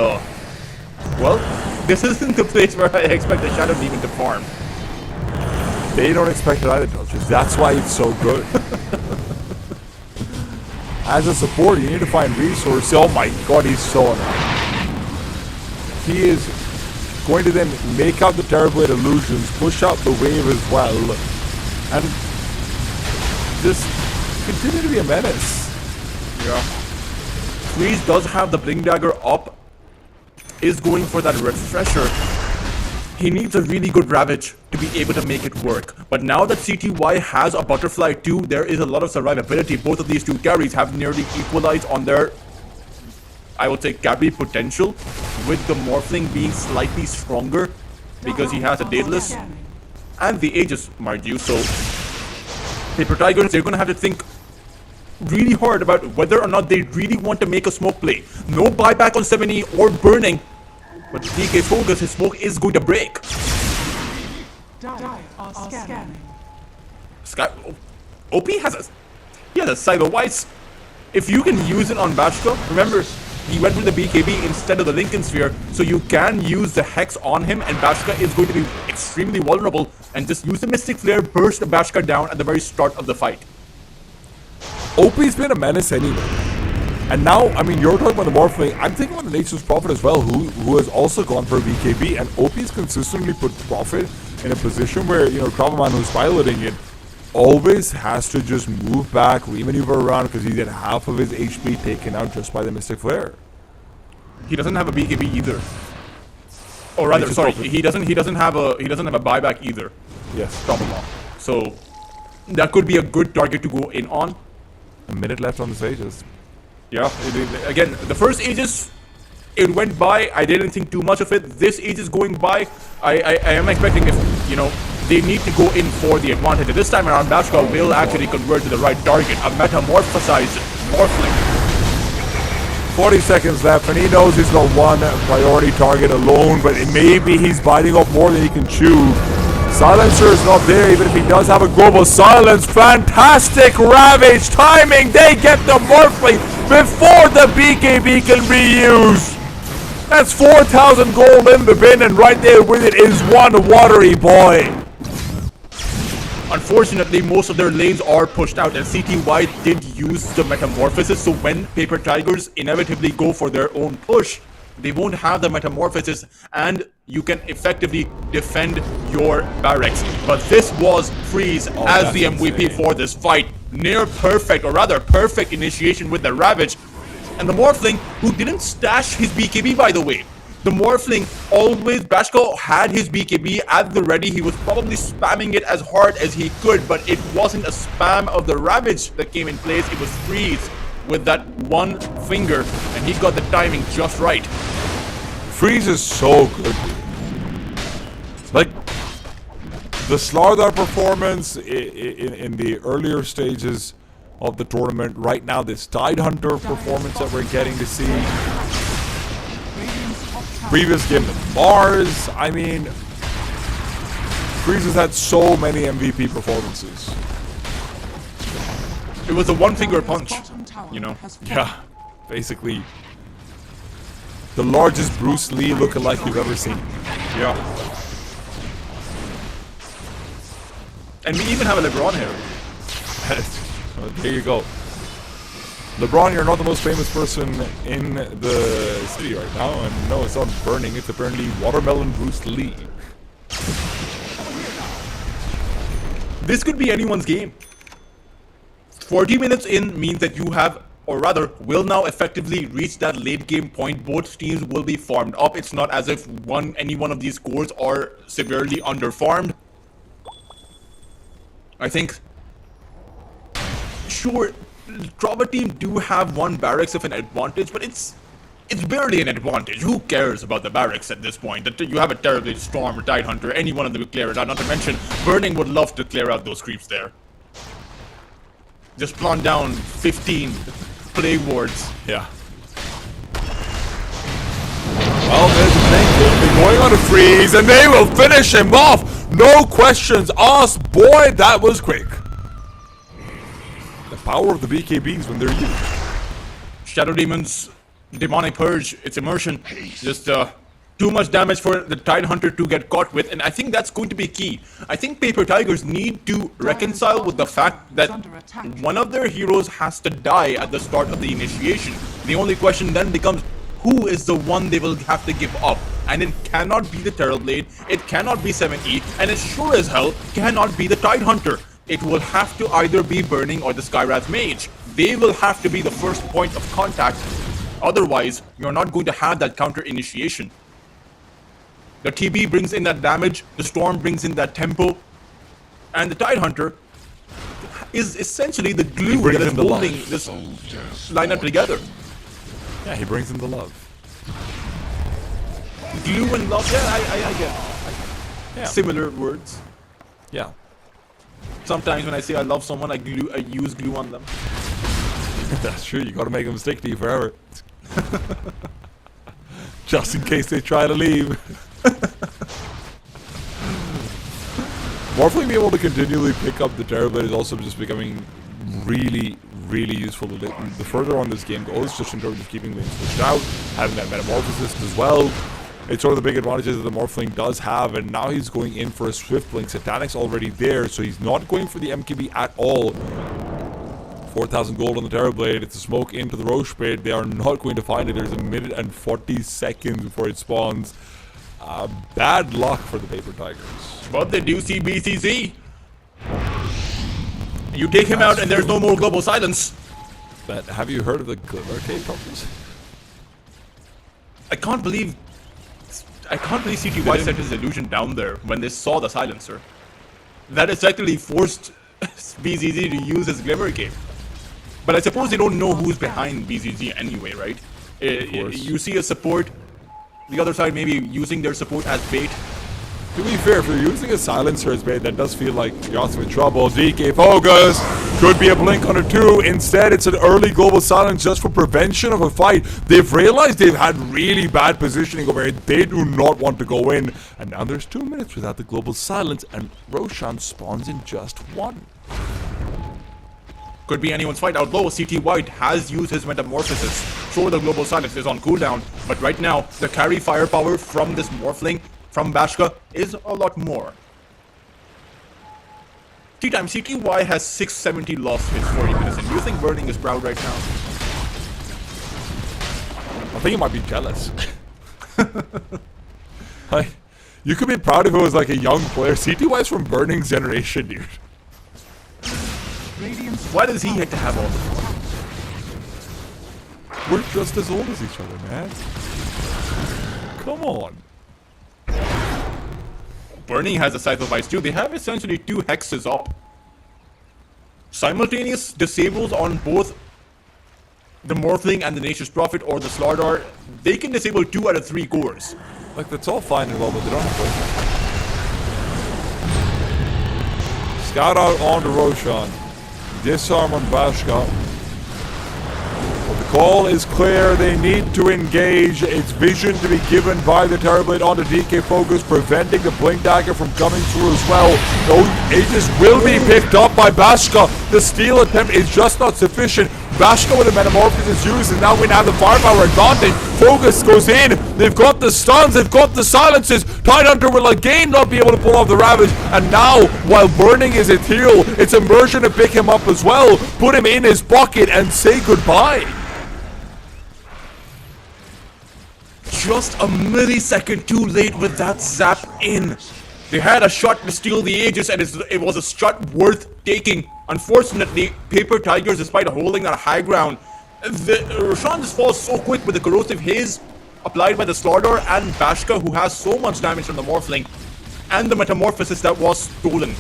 well, this isn't the place where I expect the Shadow Demon to farm. They don't expect it either, Dodgers. That's why it's so good. As a support, you need to find resources. Oh my god, he's so annoying. He is going to then make out the Terrorblade illusions, push out the wave as well, and just continue to be a menace. Yeah. Freeze does have the Blink Dagger up, is going for that refresher. He needs a really good Ravage to be able to make it work. But now that CTY has a Butterfly too, there is a lot of survivability. Both of these two carries have nearly equalized on their, I would say, carry potential, with the Morphling being slightly stronger because he has a Daedalus and the Aegis, mind you. So Paper Tigers, they're going to have to think really hard about whether or not they really want to make a smoke play. No buyback on 7E or Burning, but DK Focus, his smoke is going to break. Sky, OP has a Cyber Whites. If you can use it on Bashka, remember, he went with the BKB instead of the Lincoln Sphere, so you can use the Hex on him, and Bashka is going to be extremely vulnerable, and just use the Mystic Flare, burst Bashka down at the very start of the fight. OP's been a menace anyway. And now, I mean, you're talking about the Morphling. I'm thinking about the Nature's Prophet as well, who has also gone for a BKB, and OP's consistently put Prophet in a position where, you know, Kravaman, who's piloting it, always has to just move back, remaneuver around, because he get half of his HP taken out just by the Mystic Flare. He doesn't have a BKB either. Or rather, sorry, he doesn't have a buyback either. Yes. Kravaman. So that could be a good target to go in on. A minute left on the Aegis. Yeah, again, the first Aegis, it went by. I didn't think too much of it. This Aegis going by, I am expecting, if, you know, they need to go in for the advantage. This time around, Bashka will actually convert to the right target, a metamorphosized Morphling. 40 seconds left, and he knows he's got one priority target alone, but maybe he's biting off more than he can chew. Silencer is not there, even if he does have a global silence. Fantastic Ravage timing! They get the Morphling before the BKB can be used! That's 4,000 gold in the bin, and right there with it is one watery boy. Unfortunately, most of their lanes are pushed out, and CTY did use the Metamorphosis, so when Paper Tigers inevitably go for their own push, they won't have the Metamorphosis, and you can effectively defend your barracks. But this was Freeze as the MVP for this fight. Near perfect, or rather perfect initiation with the Ravage. And the Morphling, who didn't stash his BKB, by the way. The Morphling always, Bashka had his BKB at the ready. He was probably spamming it as hard as he could, but it wasn't a spam of the Ravage that came in place. It was Freeze with that one finger, and he got the timing just right. Freeze is so good. Like, the Slardar performance in the earlier stages of the tournament, right now this Tidehunter performance that we're getting to see, previous game of Mars, I mean, Freeze has had so many MVP performances. It was a one-finger punch, you know? Yeah, basically the largest Bruce Lee lookalike you've ever seen. Yeah. And we even have a LeBron here. Well, there you go. LeBron, you're not the most famous person in the city right now, and no, it's not Burning, it's apparently Watermelon Bruce Lee. This could be anyone's game. 40 minutes in means that you have, or rather, will now effectively reach that late game point. Both teams will be farmed up. It's not as if any one of these cores are severely under-farmed. I think, sure, Trava team do have one barracks of an advantage, but it's barely an advantage. Who cares about the barracks at this point? That you have a terribly Storm or Tidehunter, any one of them will clear it out. Not to mention, Burning would love to clear out those creeps there. Just plant down 15 plague wards. Yeah. Blink will be going on a freeze, and they will finish him off. No questions asked. Boy, that was quick. The power of the BKBs when they're used. Shadow Demon's demonic purge, its immersion, just too much damage for the Tidehunter to get caught with, and I think that's going to be key. I think Paper Tigers need to reconcile with the fact that one of their heroes has to die at the start of the initiation. The only question then becomes, who is the one they will have to give up? And it cannot be the Terrorblade, it cannot be 7E, and it sure as hell cannot be the Tidehunter. It will have to either be Burning or the Skywrath Mage. They will have to be the first point of contact. Otherwise, you're not going to have that counter initiation. The TB brings in that damage, the Storm brings in that tempo, and the Tidehunter is essentially the glue that is holding this lineup together. Yeah, he brings in the love. Glue and love, yeah, I get Yeah. similar words. Yeah. Sometimes when I say I love someone, I use glue on them. That's true, you gotta make them stick to you forever. Just in case they try to leave. Morphling being able to continually pick up the Terrorblade is also just becoming really, really useful. The further on this game goes, just in terms of keeping things pushed out, having that Metamorphosis as well. It's sort of the big advantages that the Morphling does have, and now he's going in for a Swift Blink. Satanic's already there, so he's not going for the MKB at all. 4,000 gold on the Terrorblade. It's a smoke into the Roche Pit. They are not going to find it. There's a minute and 40 seconds before it spawns. Bad luck for the Paper Tigers. But they do see BCZ. You take him out and there's no more global silence. But have you heard of the Glimmer Cave Toppers? I can't believe CTY set his illusion down there when they saw the silencer. That effectively forced BZZ to use his Glimmer Cave. But I suppose they don't know who's behind BZZ anyway, right? You see a support, the other side maybe using their support as bait. To be fair, if you're using a silencer as bait, that does feel like you're also in trouble. DK Focus could be a blink on a 2. Instead, it's an early global silence just for prevention of a fight. They've realized they've had really bad positioning over here. They do not want to go in. And now there's 2 minutes without the global silence, and Roshan spawns in just 1. Could be anyone's fight. Outlaw CT White has used his Metamorphosis. Sure, the global silence is on cooldown, but right now, the carry firepower from this Morphling, from Bashka, is a lot more. T-time, CTY has 670 lost in 40 minutes, and do you think Burning is proud right now? I think he might be jealous. Like, you could be proud if it was like a young player. CTY is from Burning's generation, dude. Why does he have to have all the We're just as old as each other, man. Come on. Burning has a Scythe of Ice too. They have essentially 2 hexes up. Simultaneous disables on both the Morphling and the Nature's Prophet or the Slardar. They can disable 2 out of 3 cores. Like, that's all fine and well, but they don't have to. Scout out onto Roshan. Disarm on Bashka. But the call is clear. They need to engage. It's vision to be given by the Terrorblade onto DK Focus, preventing the Blink Dagger from coming through as well. Those Aegis will be picked up by Bashka. The steal attempt is just not sufficient. Bashka with the Metamorphosis used, and now we have the firepower advantage. Focus goes in. They've got the stuns. They've got the silences. Tidehunter will again not be able to pull off the Ravage. And now, while Burning is ethereal, it's Immersion to pick him up as well. Put him in his pocket and say goodbye. Just a millisecond too late with that zap in. They had a shot to steal the Aegis, and it was a shot worth taking. Unfortunately, Paper Tigers, despite holding that high ground, Roshan just falls so quick with the Corrosive Haze applied by the Slardar and Bashka, who has so much damage from the Morphling, and the Metamorphosis that was stolen.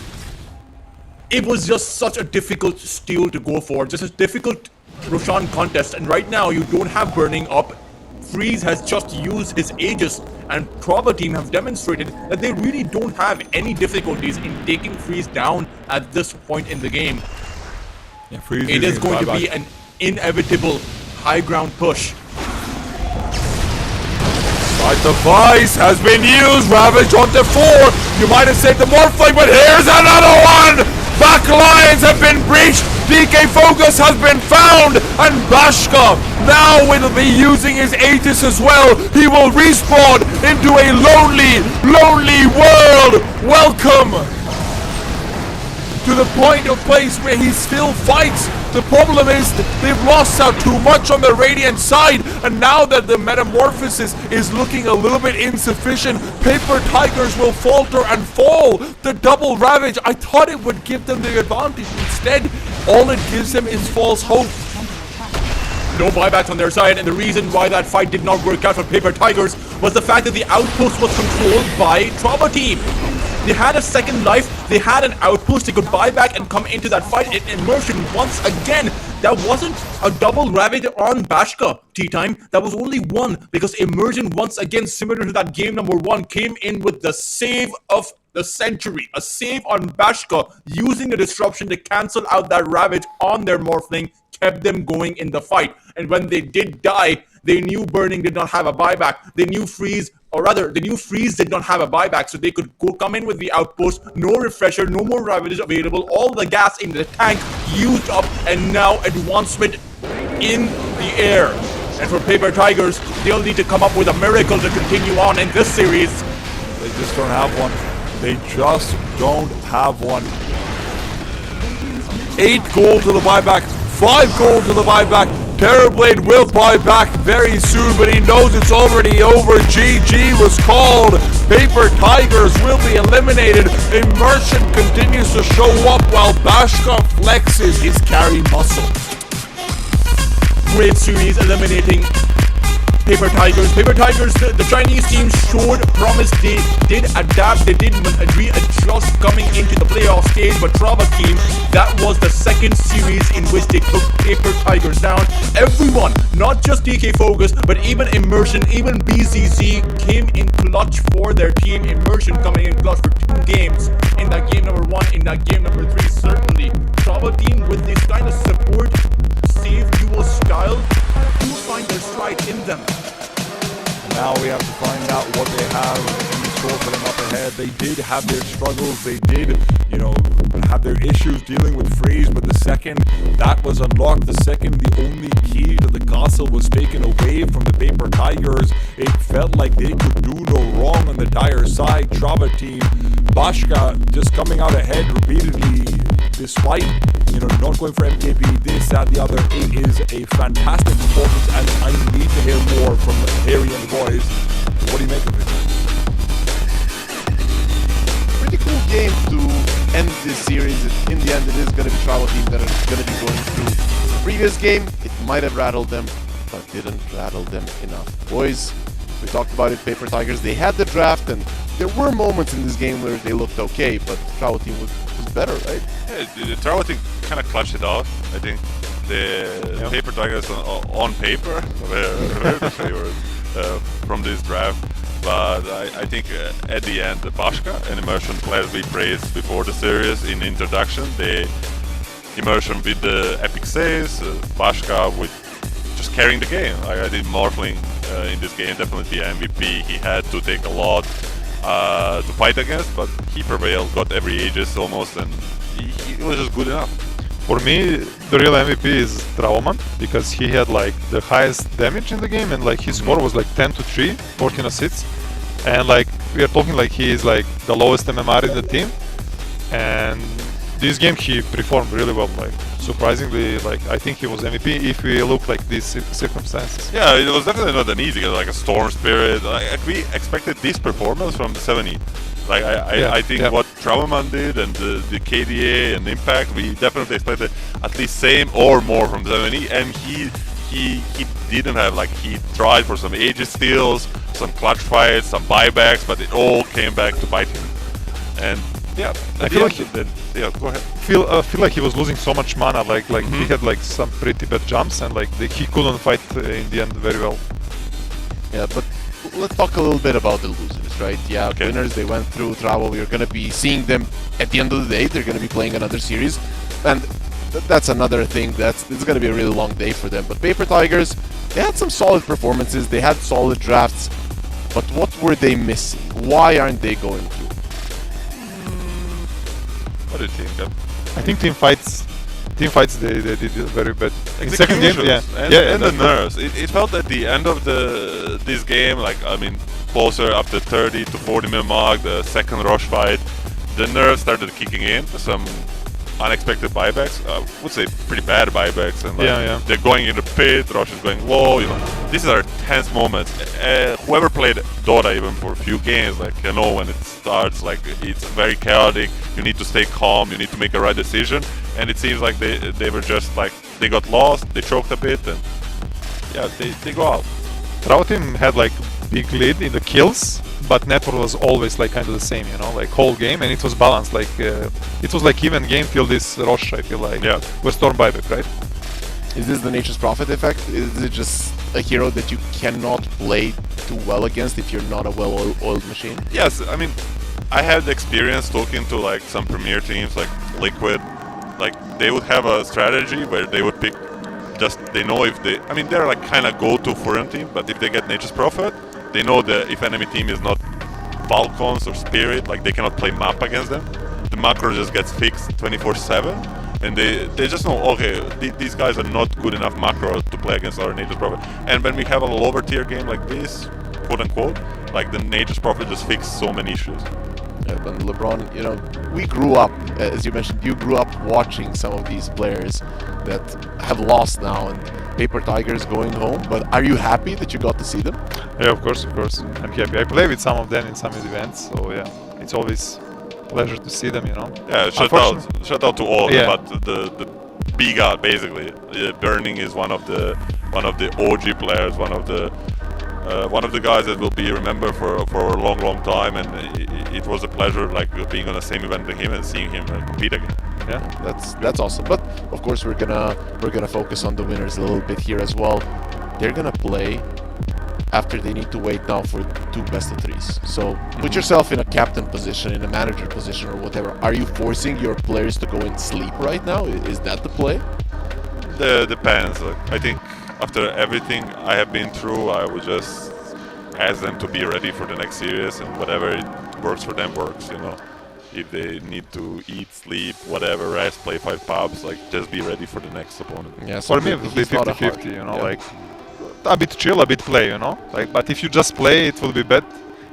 It was just such a difficult steal to go for, just a difficult Roshan contest, and right now you don't have Burning up. Freeze has just used his Aegis, and Proba team have demonstrated that they really don't have any difficulties in taking Freeze down at this point in the game. Yeah, Freeze it is going to be an inevitable high ground push. Right, device has been used. Ravage on the 4. You might have saved the Morphling, but here's another one. Back lines have been breached. DK Focus has been found, and Bashka now will be using his Aegis as well. He will respawn into a lonely, lonely world. Welcome to the point of place where he still fights. The problem is that they've lost out too much on the Radiant side, and now that the Metamorphosis is looking a little bit insufficient, Paper Tigers will falter and fall. The double Ravage, I thought it would give them the advantage. Instead, all it gives them is false hope. No buybacks on their side, and the reason why that fight did not work out for Paper Tigers was the fact that the outpost was controlled by Tpabo team. They had a second life, they had an outpost, they could buy back and come into that fight in immersion once again. That wasn't a double Ravage on Bashka, T-Time. That was only one, because immersion once again, similar to that game number 1, came in with the save of the century. A save on Bashka, using the disruption to cancel out that Ravage on their Morphling, kept them going in the fight. And when they did die, they knew Burning did not have a buyback. They knew Freeze, or rather, they knew Freeze did not have a buyback, so they could come in with the outpost, no refresher, no more Ravages available, all the gas in the tank used up, and now advancement in the air. And for Paper Tigers, they'll need to come up with a miracle to continue on in this series. They just don't have one. They just don't have one. 8 gold to the buyback, 5 gold to the buyback. Terrorblade will buy back very soon, but he knows it's already over. GG was called. Paper Tigers will be eliminated. Immersion continues to show up while Bashka flexes his carry muscle. Great series, eliminating Paper Tigers. Paper Tigers, the Chinese team showed promise. They did adapt, they did readjust coming into the playoff stage, but Tpabo team, that was the second series in which they took Paper Tigers down. Everyone, not just DK Focus, but even Immersion, even BZZ came in clutch for their team. Immersion coming in clutch for 2 games. In that game number 1, in that game number 3, certainly. Tpabo team with this kind of support, save duo style, do find their stride in them. Now we have to find out what they have in store for them up ahead. They did have their struggles. They did, have their issues dealing with Freeze, but the second that was unlocked, the second the only key to the castle was taken away from the Paper Tigers, it felt like they could do no wrong on the dire side. Tpabo team, Bashka just coming out ahead repeatedly, despite not going for MKB, this, that, the other. It is a fantastic performance, and I need to hear more from Harry and the boys. What do you make of it? Pretty cool game to end this series. In the end, it is going to be Tpabo team that are going to be going through. The previous game, it might have rattled them, but didn't rattle them enough. Boys, we talked about it, Paper Tigers, they had the draft, and there were moments in this game where they looked okay, but Tpabo team was better, right? Yeah, the Tpabo team kind of clutched it out, I think. The Paper Tigers on paper were the favorites from this draft. But I think at the end, the Bashka and Immersion players we praised before the series in introduction. The Immersion with the epic saves, Bashka with just carrying the game. I think Morphling in this game definitely the MVP. He had to take a lot to fight against, but he prevailed, got every Aegis almost, and he was just good enough. For me, the real MVP is Trauman, because he had like the highest damage in the game, and like his score was like 10-3, 14 assists, and like we are talking like he is like the lowest MMR in the team, and this game he performed really well. Like surprisingly, like I think he was MVP if we look like these circumstances. Yeah, it was definitely not an easy, like a Storm Spirit. Like, we expected this performance from the 7E. Like I think what Trauman did and the KDA and Impact, we definitely expected at least same or more from 7E, and he didn't have, like, he tried for some Aegis steals, some clutch fights, some buybacks, but it all came back to bite him. And yeah, I feel like go ahead. Feel like he was losing so much mana, like he had like some pretty bad jumps, and like he couldn't fight in the end very well. Yeah, but let's talk a little bit about the losers, right? Yeah, okay. Winners, they went through Tpabo. We're going to be seeing them at the end of the day. They're going to be playing another series, and that's another thing. It's going to be a really long day for them. But Paper Tigers, they had some solid performances. They had solid drafts. but what were they missing? Why aren't they going through? What do you think? I think team fights, they did very bad. In the second game, yeah, and the nerves. It felt at the end of this game, like I mean, closer up the 30 to 40 minute mark, the second rush fight, the nerves started kicking in. Some unexpected buybacks. I would say pretty bad buybacks, and like, they're going in the pit. Rush is going low. You know, these are tense moments. Whoever played Dota even for a few games, like you know, when it starts, like it's very chaotic. You need to stay calm. You need to make a right decision. And it seems like they were just like they got lost. They choked a bit, and yeah, they go out. Travo team had like big lead in the kills, but network was always like kind of the same, you know, like whole game, and it was balanced. Like it was like even game till this Rosh, I feel like. Yeah. With Storm buyback, right? Is this the Nature's Prophet effect? Is it just a hero that you cannot play too well against if you're not a well-oiled machine? Yes, I mean, I had experience talking to like some premier teams like Liquid. Like they would have a strategy where they would pick just they know if they, I mean, they're like kind of go-to foreign team, but if they get Nature's Prophet, they know that if enemy team is not Falcons or Spirit, like they cannot play map against them. The macro just gets fixed 24/7, and they just know, okay, these guys are not good enough macro to play against our Nature's Prophet. And when we have a lower tier game like this, quote unquote, like the Nature's Prophet just fixed so many issues. Yeah, but LeBron, you know, we grew up, as you mentioned, you grew up watching some of these players that have lost now, and P.Tigers going home. But are you happy that you got to see them? Yeah, of course. I'm happy. I play with some of them in some events, so yeah, it's always pleasure to see them, you know. Yeah, shout out to all of them, but the big guy basically. Burning is one of the OG players, one of the guys that will be remembered for a long time, and it was a pleasure like being on the same event with him and seeing him compete again. Yeah, that's awesome. But of course we're gonna focus on the winners a little bit here as well. They're gonna play after they need to wait now for 2 best-of-3s. So put yourself in a captain position, in a manager position or whatever. Are you forcing your players to go and sleep right now? Is that the play? Depends. I think after everything I have been through, I would just ask them to be ready for the next series, and whatever it works for them works, you know. If they need to eat, sleep, whatever, rest, play 5 pubs, like just be ready for the next opponent. Yeah, for me it will be 50-50, you know, like a bit chill, a bit play, you know. Like, but if you just play, it will be bad.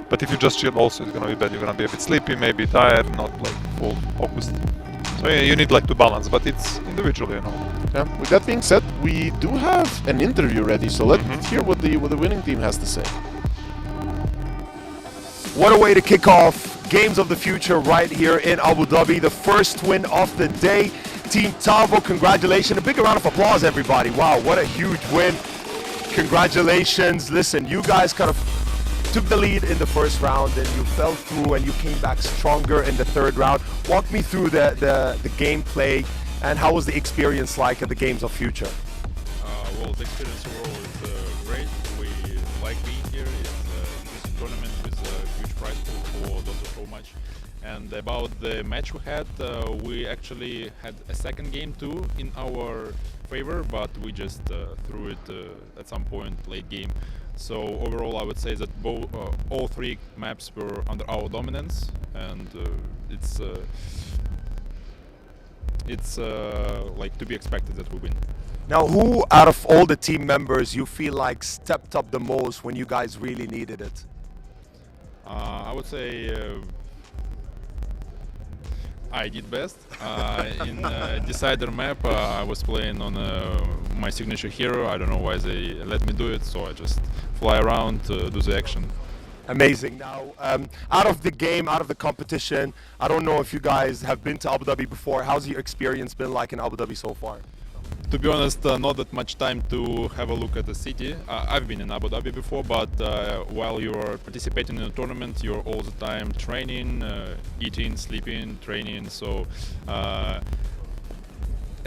But if you just chill, also it's gonna be bad. You're gonna be a bit sleepy, maybe tired, not like full focused. So yeah, you need like to balance, but it's individual, you know. Yeah. With that being said, we do have an interview ready, so let's hear what the winning team has to say. What a way to kick off Games of the Future right here in Abu Dhabi. The first win of the day. Team Tpabo, congratulations. A big round of applause, everybody. Wow, what a huge win. Congratulations. Listen, you guys kind of took the lead in the first round, and you fell through and you came back stronger in the third round. Walk me through the gameplay, and how was the experience like at the Games of Future? Well, the experience overall is great. We like being here. It's an interesting tournament with a huge prize pool for Dota so much. And about the match we had, we actually had a second game too in our favor, but we just threw it at some point late game. So overall, I would say that all 3 maps were under our dominance, and it's like to be expected that we win. Now, who out of all the team members you feel like stepped up the most when you guys really needed it? I would say I did best. In Decider map, I was playing on my signature hero. I don't know why they let me do it, so I just fly around, do the action. Amazing. Now, out of the game, out of the competition, I don't know if you guys have been to Abu Dhabi before. How's your experience been like in Abu Dhabi so far? To be honest, not that much time to have a look at the city. I've been in Abu Dhabi before, but while you're participating in a tournament, you're all the time training, eating, sleeping, training. So at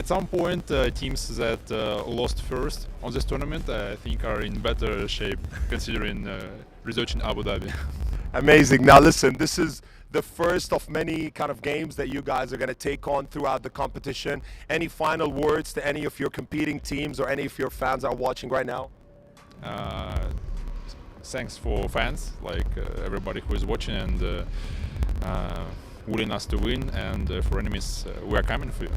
some point, teams that lost first on this tournament, I think, are in better shape considering researching Abu Dhabi. Amazing. Now listen, this is the first of many kind of games that you guys are going to take on throughout the competition. Any final words to any of your competing teams or any of your fans that are watching right now? thanks for fans, like everybody who is watching and willing us to win, and for enemies, we are coming for you.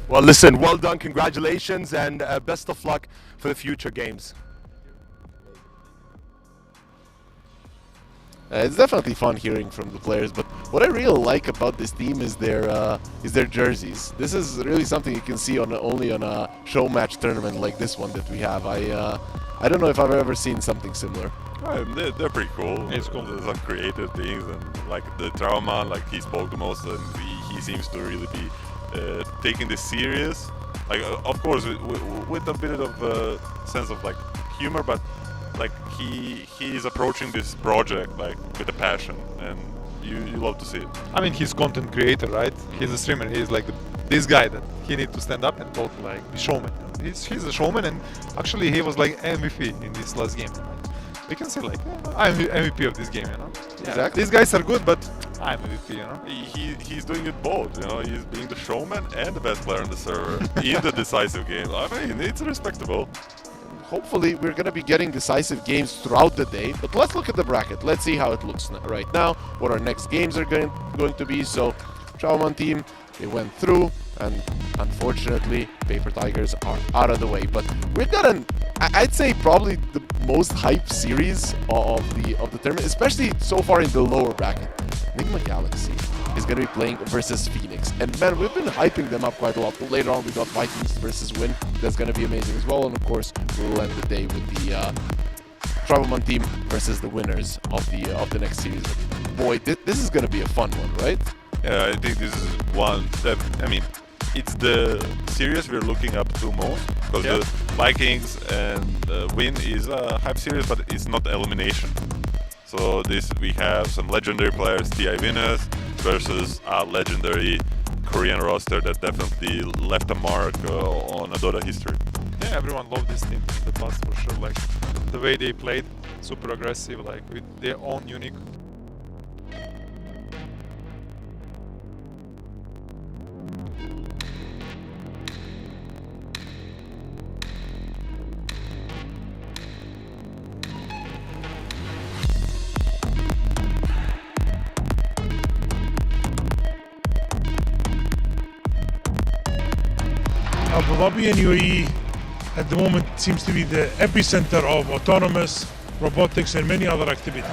Well, listen, well done, congratulations, and best of luck for the future games. It's definitely fun hearing from the players, but what I really like about this team is their jerseys. This is really something you can see only on a show match tournament like this one that we have. I don't know if I've ever seen something similar. They're pretty cool. It's cool. There's some creative things, and like the Trauma, like he spoke the most, and he seems to really be taking this serious. Like of course with a bit of sense of like humor, but like he is approaching this project like with a passion, and you love to see it. I mean, he's content creator, right? He's a streamer. He's like this guy that he needs to stand up and talk like the showman. He's a showman, and actually he was like MVP in this last game. We can say like, I'm MVP of this game, you know? Yeah, exactly. These guys are good, but I'm MVP, you know? He's doing it both, you know. He's being the showman and the best player on the server in the decisive game. I mean, it's respectable. Hopefully we're going to be getting decisive games throughout the day, but let's look at the bracket. Let's see how it looks right now, what our next games are going to be. So Trauman team, they went through, and unfortunately Paper Tigers are out of the way. But we've got I'd say probably the most hype series of the tournament, especially so far in the lower bracket. Nigma Galaxy is going to be playing versus Phoenix, and man, we've been hyping them up quite a lot. But later on, we got Vikings Vs Win. That's going to be amazing as well. And of course, we'll end the day with the Travelman team versus the winners of the next series. Boy, this is going to be a fun one, right? Yeah, I think this is one that, I mean, it's the series we're looking up to most, because the Vikings and Win is a hype series, but it's not elimination. So this, we have some legendary players, TI winners versus a legendary Korean roster that definitely left a mark on a Dota history. Yeah, everyone loved this team in the past for sure. Like the way they played, super aggressive, like with their own unique. Abu Dhabi and UAE at the moment seems to be the epicenter of autonomous, robotics and many other activities.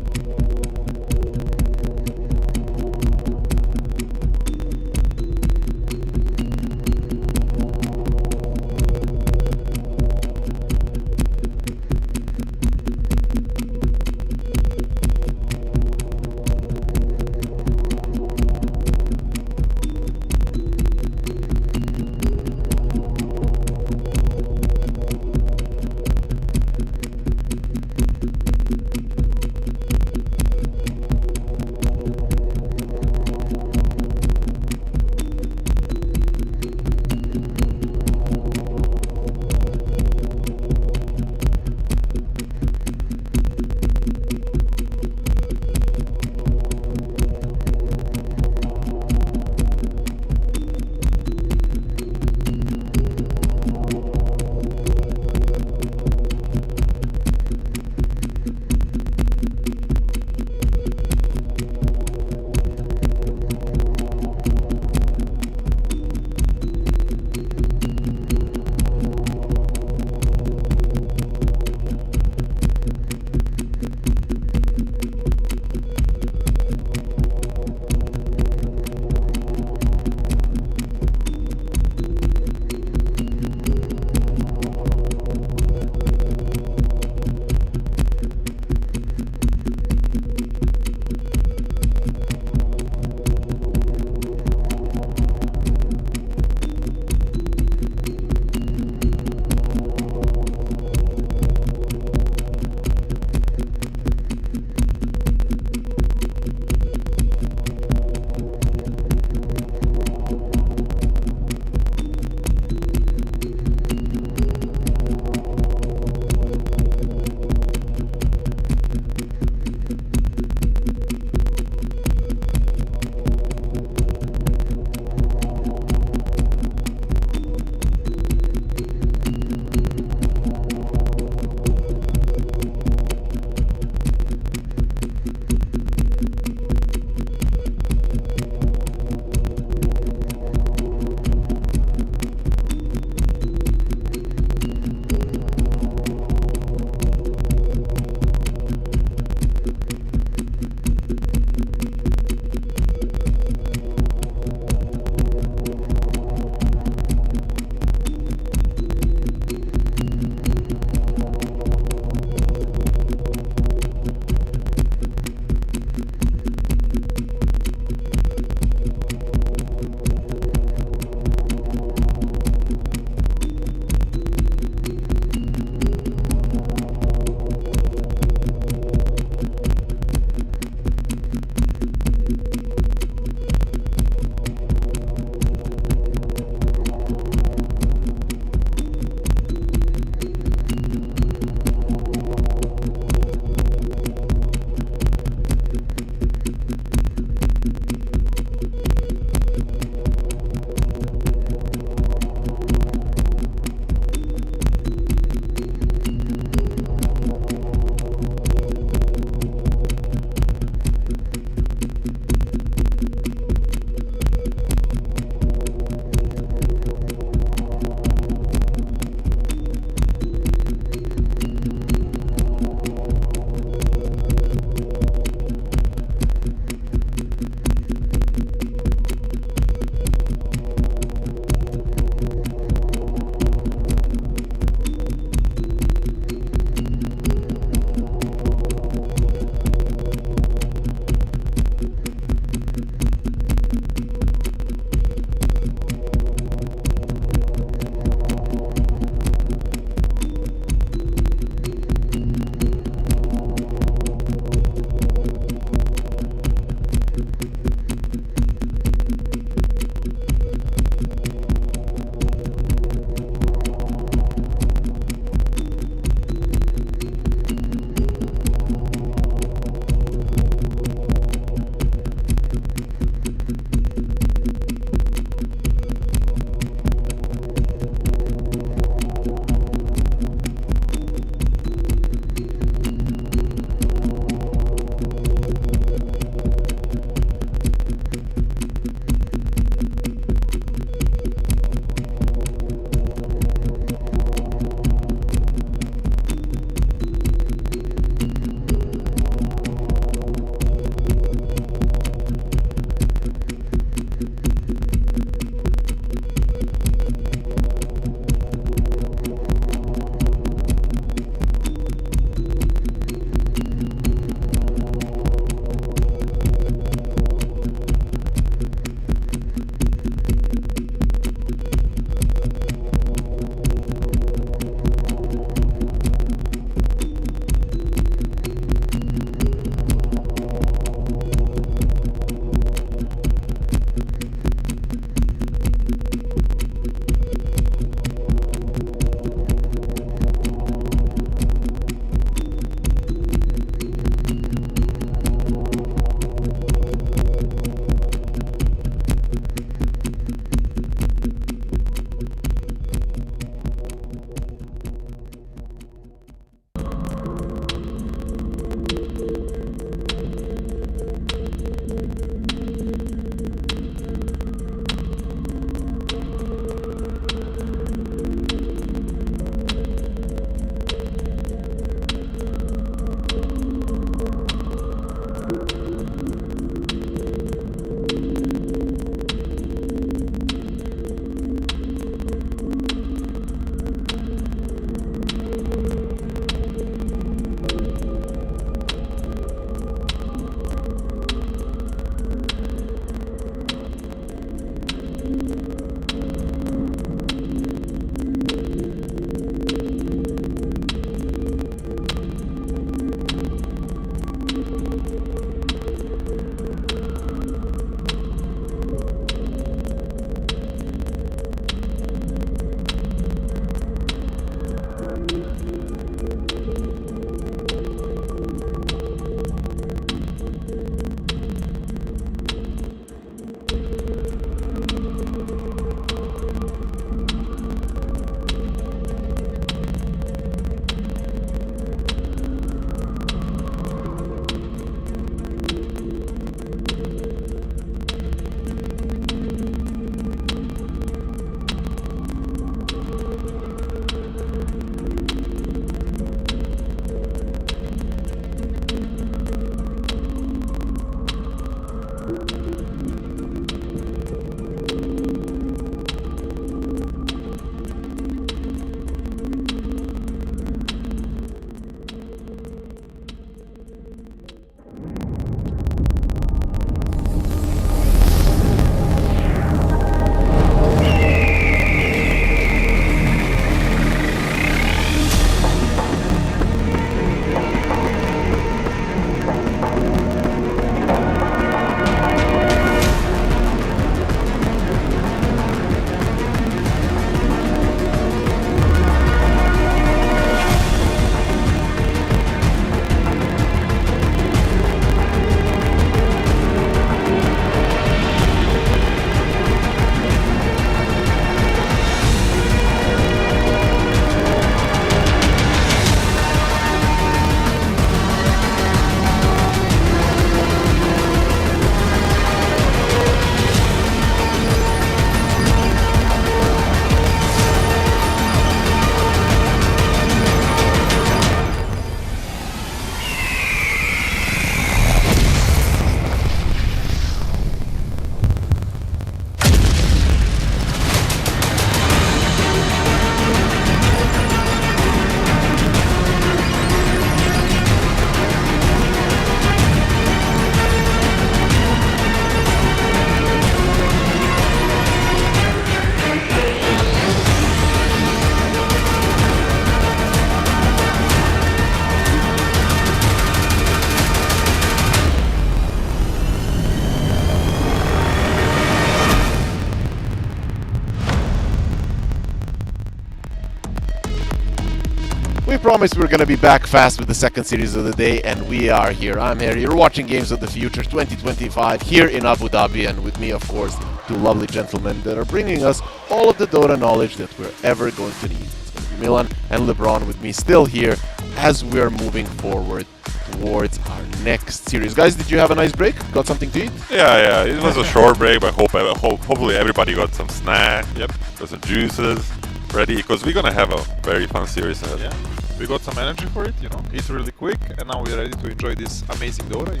We promised we were going to be back fast with the second series of the day, and we are here. I'm here. You're watching Games of the Future 2025 here in Abu Dhabi, and with me, of course, two lovely gentlemen that are bringing us all of the Dota knowledge that we're ever going to need. It's going to be Milan and LeBron with me still here as we're moving forward towards our next series. Guys, did you have a nice break? Got something to eat? Yeah, it was a short break, but hopefully everybody got some snack, got some juices ready, because we're gonna have a very fun series ahead. Yeah, we got some energy for it, It's really quick, and now we're ready to enjoy this amazing Dota,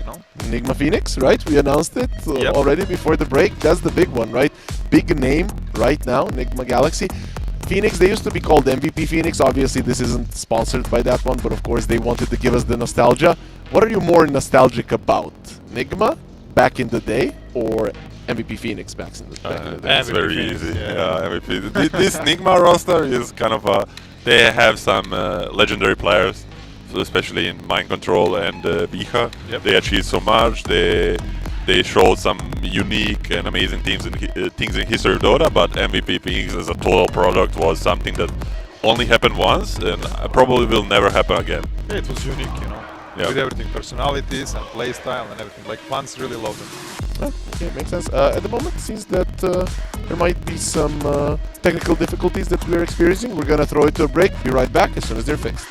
Nigma Phoenix, right? We announced it already before the break. That's the big one, right? Big name right now, Nigma Galaxy. Phoenix, they used to be called MVP Phoenix. Obviously, this isn't sponsored by that one, but of course, they wanted to give us the nostalgia. What are you more nostalgic about? Nigma back in the day, or MVP Phoenix back in the day? That's very easy. Yeah, MVP. This Nigma roster is kind of they have some legendary players, so especially in Mind Control and Viha. They achieved so much. They showed some unique and amazing things in history of Dota, but MVP Phoenix as a total product was something that only happened once and probably will never happen again. Yeah, it was unique, with everything, personalities and playstyle and everything. Like, fans really love them. Okay, makes sense. At the moment, it seems that there might be some technical difficulties that we're experiencing. We're gonna throw it to a break. Be right back as soon as they're fixed.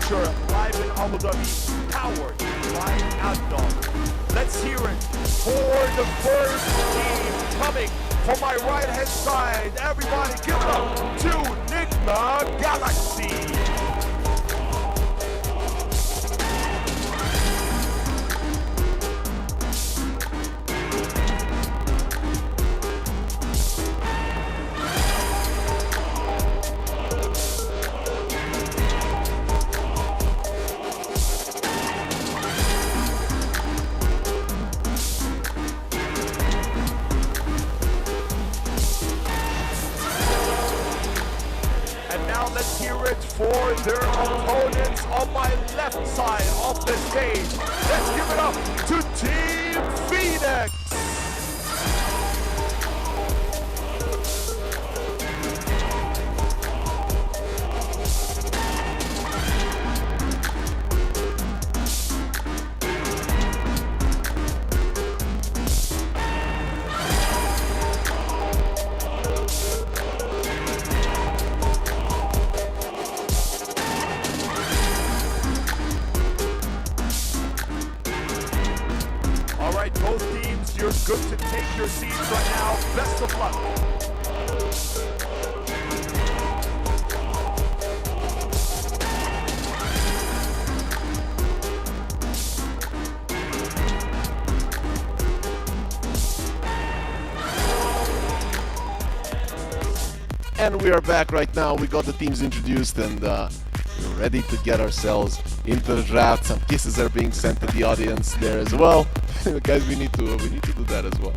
future live in Abu Dhabi, powered by AdDog. Let's hear it for the first team coming from my right hand side. Everybody give it up to Nigma Galaxy. Let's hear it for their opponents on my left side of the stage. Let's give it up to Team Phoenix. Both teams, you're good to take your seats right now. Best of luck. And we are back right now. We got the teams introduced and we're ready to get ourselves into the draft. Some kisses are being sent to the audience there as well. Guys, we need to do that as well.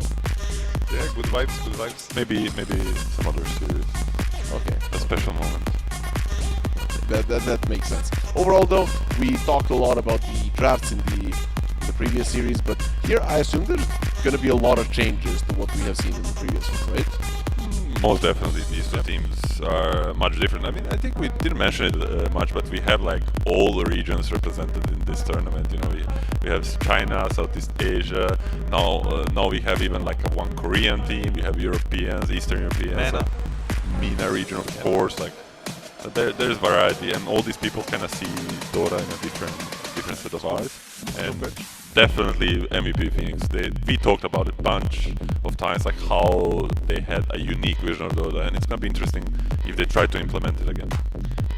Yeah, good vibes, good vibes. Maybe some other series. Okay. A special moment. That makes sense. Overall though, we talked a lot about the drafts in the previous series, but here I assume there's gonna be a lot of changes to what we have seen in the previous one, right? Most definitely, these two teams are much different. I mean, I think we didn't mention it much, but we have like all the regions represented in this tournament. You know, we have China, Southeast Asia. Now we have even like one Korean team. We have Europeans, Eastern Europeans, MENA region, of course. Like there's variety, and all these people kind of see Dota in a different set of eyes. And definitely MVP Phoenix. We talked about it a bunch of times, like how they had a unique vision of Dota, and it's gonna be interesting if they try to implement it again.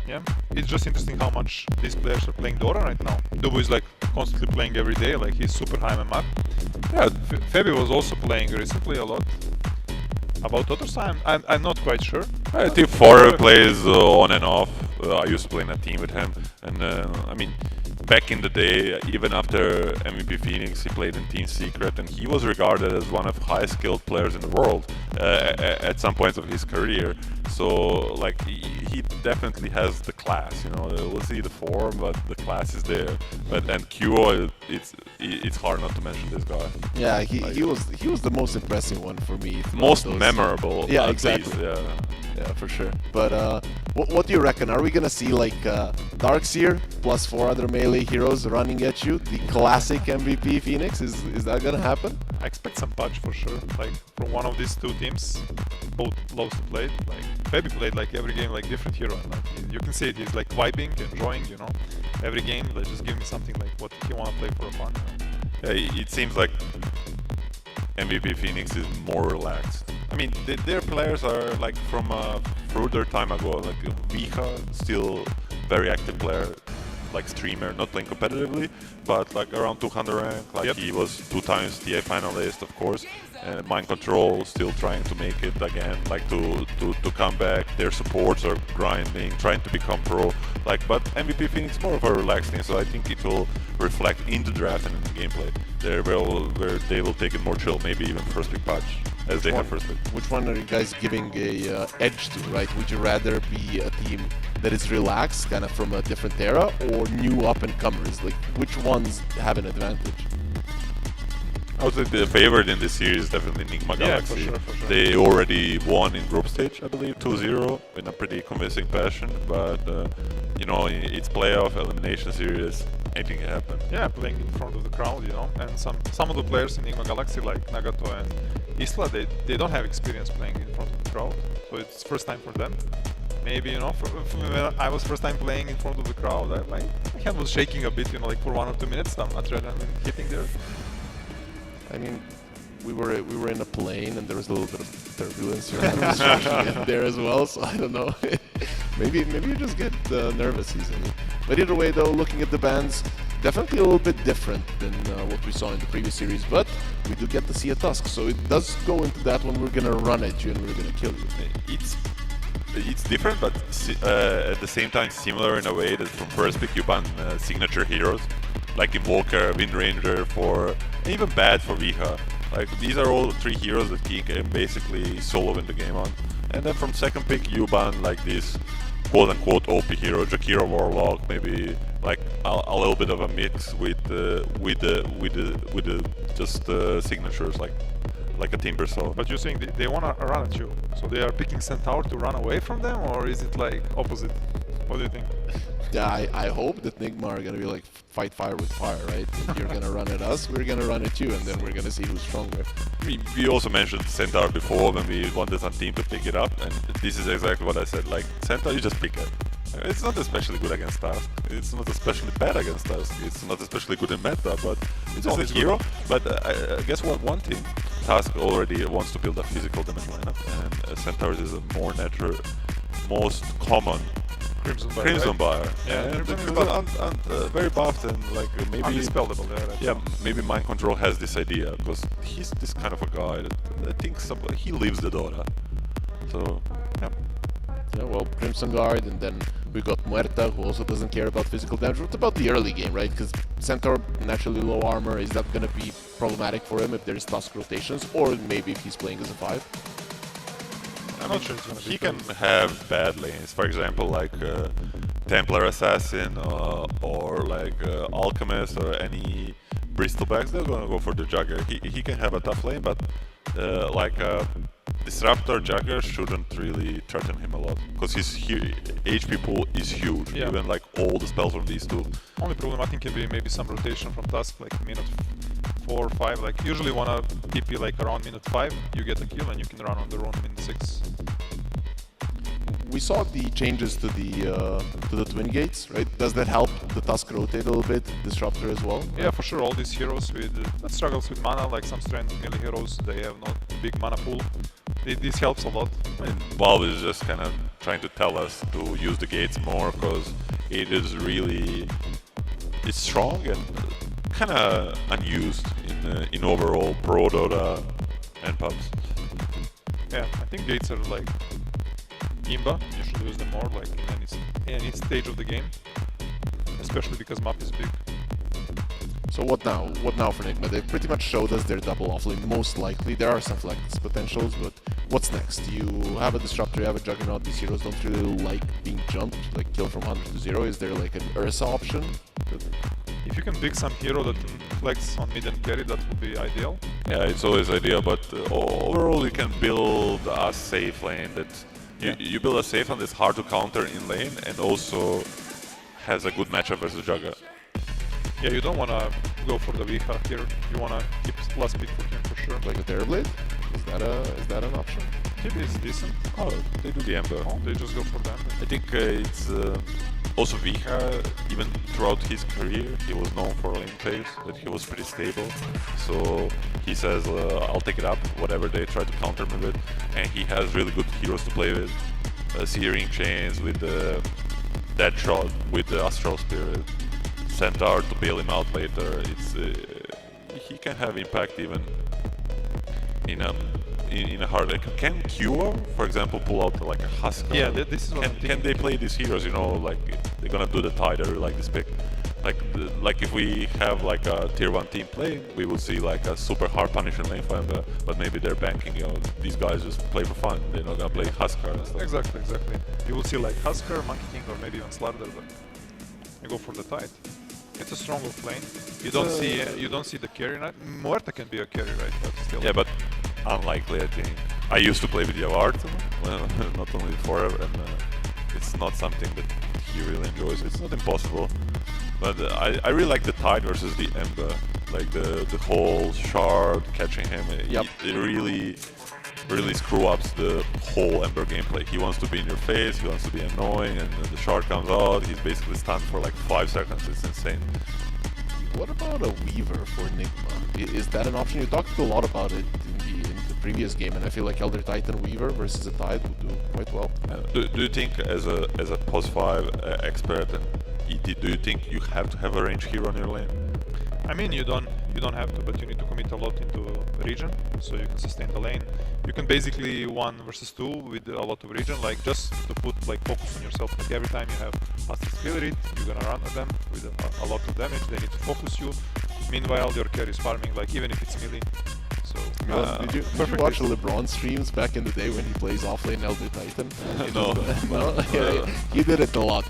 Yeah, it's just interesting how much these players are playing Dota right now. Dubu is like constantly playing every day, like he's super high MMR. Yeah, Fabi was also playing recently a lot. About Dota, I'm not quite sure. I think Forer plays on and off. I used to play in a team with him, and I mean, back in the day, even after MVP Phoenix, he played in Team Secret, and he was regarded as one of the highest skilled players in the world at some points of his career. So, like, he definitely has the class. You know, we'll see the form, but the class is there. And Kyo, it's hard not to mention this guy. Yeah, he was the most impressive one for me. Most memorable. Yeah, exactly. Least, yeah, for sure. But what do you reckon? Are we gonna see like Darkseer plus 4 other melee heroes running at you? The classic MVP Phoenix? Is that gonna happen? I expect some patch for sure. Like from one of these two teams, both loves to play. Like Baby played like every game like different hero. And, like, you can see it. He's like vibing, enjoying. You know, every game. Like just give me something like what he wanna play for fun. Yeah, it seems like MVP Phoenix is more relaxed. I mean, their players are like from a further time ago. Like Vika, still very active player, like streamer, not playing competitively, but like around 200 rank. Like he was 2 times TA finalist, of course. And Mind Control still trying to make it again, like to come back. Their supports are grinding, trying to become pro. Like, but MVP Phoenix more of a relaxed thing, so I think it will reflect in the draft and in the gameplay. Where they will take it more chill, maybe even first pick patch, as they have first pick. Which one are you guys giving a edge to, right? Would you rather be a team that is relaxed, kind of from a different era, or new up-and-comers? Like, which ones have an advantage? I would say the favorite in this series is definitely Nigma Galaxy. For sure. They already won in group stage, I believe, 2-0 in a pretty convincing fashion. But you know, it's playoff, elimination series, anything can happen. Yeah, playing in front of the crowd, you know. And some of the players in Nigma Galaxy, like Nagato and Isla, they don't have experience playing in front of the crowd, so it's first time for them. maybe, you know, when I was first time playing in front of the crowd, my hand was shaking a bit, you know, like for 1 or 2 minutes. I'm not hitting there. I mean, we were in a plane and there was a little bit of turbulence here. I was rushing in there as well, so I don't know. maybe you just get nervous easily. But either way, though, looking at the bans, definitely a little bit different than what we saw in the previous series. But we do get to see a Tusk, so it does go into that when we're gonna run at you and we're gonna kill you. It's different, but at the same time similar in a way that from first pick you ban signature heroes, like Invoker, Wind Ranger, and even Bad for Viha. Like these are all 3 heroes that he can basically solo win the game on. And then from second pick you ban like this quote-unquote OP hero, Jakira Warlock, maybe like a little bit of a mix with just signatures like a Timber Saw. But you're saying they want to run at you, so they are picking Centaur to run away from them, or is it like opposite? What do you think? Yeah, I hope that Nigma are gonna be like fight fire with fire, right? You're gonna run at us, we're gonna run at you, and then we're gonna see who's stronger. We also mentioned Centaur before when we wanted some team to pick it up, and this is exactly what I said. Like Centaur, you just pick it. It's not especially good against Tusk. It's not especially bad against Tusk. It's not especially good in meta, but it's just a hero. But guess what? One thing, Tusk already wants to build a physical damage lineup, and Centaur is a more natural, most common Crimson Buyer. Yeah, and very buffed and like maybe undispellable. Yeah, maybe Mind Control has this idea because he's this kind of a guy that I think he lives the Dota. So yeah. Yeah, well, Crimson Guard, and then we got Muerta, who also doesn't care about physical damage. What about the early game, right? Because Centaur, naturally low armor, is that going to be problematic for him if there's Tusk rotations, or maybe if he's playing as a 5? I'm not sure it's gonna be He can have bad lanes, for example, like Templar Assassin or like Alchemist or any Bristolbacks. They're gonna go for the Jugger. He can have a tough lane, but like Disruptor Jugger shouldn't really threaten him a lot because his HP pool is huge. Yeah. Even like all the spells from these two. Only problem I think can be maybe some rotation from Tusk, like minute 4 or 5. Like usually when a TP like around minute 5, you get a kill and you can run on the run minute 6. We saw the changes to the Twin Gates, right? Does that help the Tusk rotate a little bit? Disruptor as well? Yeah, for sure. All these heroes with struggles with mana, like some strength melee heroes, they have not big mana pool. This helps a lot. And Valve is just kind of trying to tell us to use the gates more because it is really it's strong and kind of unused in overall pro Dota and pubs. Yeah, I think gates are like Imba. You should use them more, like in any stage of the game, especially because map is big. So what now? What now for Nigma? They pretty much showed us their double offlane, most likely. There are some flex potentials, but what's next? You have a Disruptor, you have a Juggernaut. These heroes don't really like being jumped, like kill from 100 to 0. Is there like an Ursa option? If you can pick some hero that can flex on mid and carry, that would be ideal. Yeah, it's always ideal, but overall you can build a safe lane that you build a safe lane that's hard to counter in lane and also has a good matchup versus Jugger. Yeah, you don't want to go for the Viha here. You want to keep last pick for him for sure. Like a Terrorblade? Is that an option? Tip is decent. Oh, they do the Ember. Oh, they just go for them. I think it's also Viha, even throughout his career, he was known for lane plays, that he was pretty stable. So he says, I'll take it up, whatever they try to counter me with. And he has really good heroes to play with. Searing Chains with the Deadshot, with the Astral Spirit. Centaur to bail him out later. It's he can have impact even in a hard. Like, can Cure, for example, pull out like a Husker? Yeah, this is what can they play these heroes? You know, like they're gonna do the tide. I really like this pick. Like if we have like a tier 1 team playing, we will see like a super hard punishing lane for them, but maybe they're banking. You know, these guys just play for fun. They're not gonna play Husker and stuff. Exactly. You will see like Husker, Monkey King, or maybe even Slardar, but you go for the tide. It's a strong off lane. You don't see the carry. Muerta can be a carry, right? But still. Yeah, but unlikely, I think. I used to play with Yavard, not only forever, and it's not something that he really enjoys. It's not impossible, but I really like the Tide versus the Ember, like the whole shard catching him. Yep. It really really screw ups the whole Ember gameplay. He wants to be in your face, he wants to be annoying, and then the shard comes out, he's basically stunned for like 5 seconds. It's insane. What about a Weaver for Nigma? Is that an option? You talked a lot about it in the previous game, and I feel like Elder Titan Weaver versus a Tide would do quite well. Do you think, as a POS 5 expert and ET, do you think you have to have a range hero on your lane? I mean, you don't have to, but you need to commit a lot into region, so you can sustain the lane. You can basically 1 versus 2 with a lot of region, like just to put like focus on yourself. Like every time you have fastest kill rate, you're gonna run at them with a lot of damage. They need to focus you. Meanwhile, your carry is farming, like even if it's melee. So did you watch LeBron streams back in the day when he plays offlane Elder Titan? No. Yeah, he did it a lot.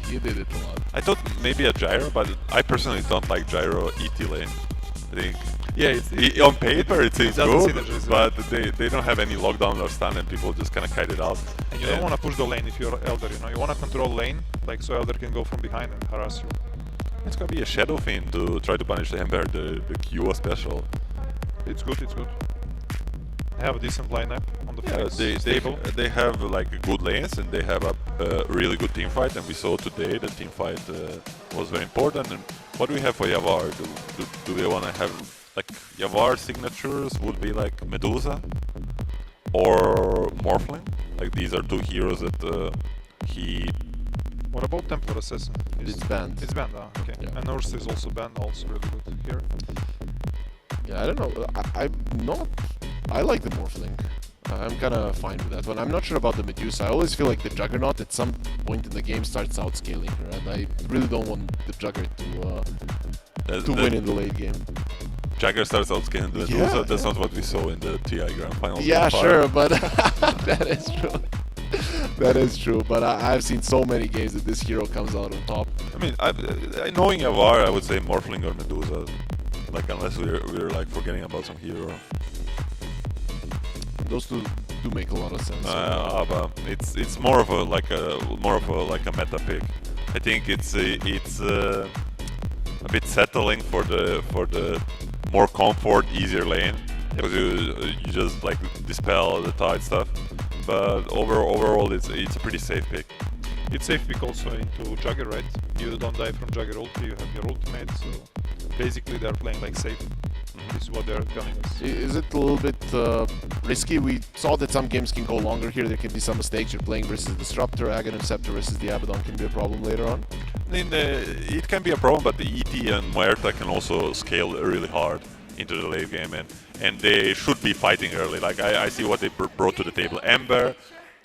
I thought maybe a gyro, but I personally don't like gyro ET lane. I think on paper it seems good, but they don't have any lockdown or stun, and people just kind of kite it out. And you don't want to push the lane if you're Elder, you know. You want to control lane, like so Elder can go from behind and harass you. It's gonna be a Shadow Fiend to try to punish the Ember, the QO special. It's good. They have a decent lineup on the flanks. They have like good lanes, and they have a really good team fight, and we saw today the team fight was very important. And what do we have for Yavar? Do we want to have like Yavar signatures would be like Medusa or Morphling? Like these are 2 heroes that he. What about Temple Assassin? It's banned. It's banned, okay. Yeah. And Ursa is also banned, also really good here. Yeah, I don't know. I like the Morphling. I'm kind of fine with that one. I'm not sure about the Medusa. I always feel like the Juggernaut at some point in the game starts outscaling her, and I really don't want the Jugger to win in the late game. Jagger starts outscaling the Medusa. That's not what we saw in the TI Grand Finals. Yeah, sure, but that is true. That is true, but I've seen so many games that this hero comes out on top. I mean, knowing Yavar, I would say Morphling or Medusa. Like unless we're like forgetting about some hero. Those two do make a lot of sense. But it's more of a meta pick. I think it's a bit settling for the more comfort, easier lane, because you just like dispel the tide stuff. But overall, it's a pretty safe pick. It's safe pick also into Jugger, right? You don't die from Jugger ulti, you have your ultimate, so basically they're playing like safe. This is what they're telling us. Is it a little bit risky? We saw that some games can go longer here. There can be some mistakes. You're playing versus Disruptor, Aghanim Scepter versus the Abaddon can be a problem later on. I mean, it can be a problem, but the ET and Muerta can also scale really hard into the late game, and they should be fighting early. Like I see what they brought to the table. Ember,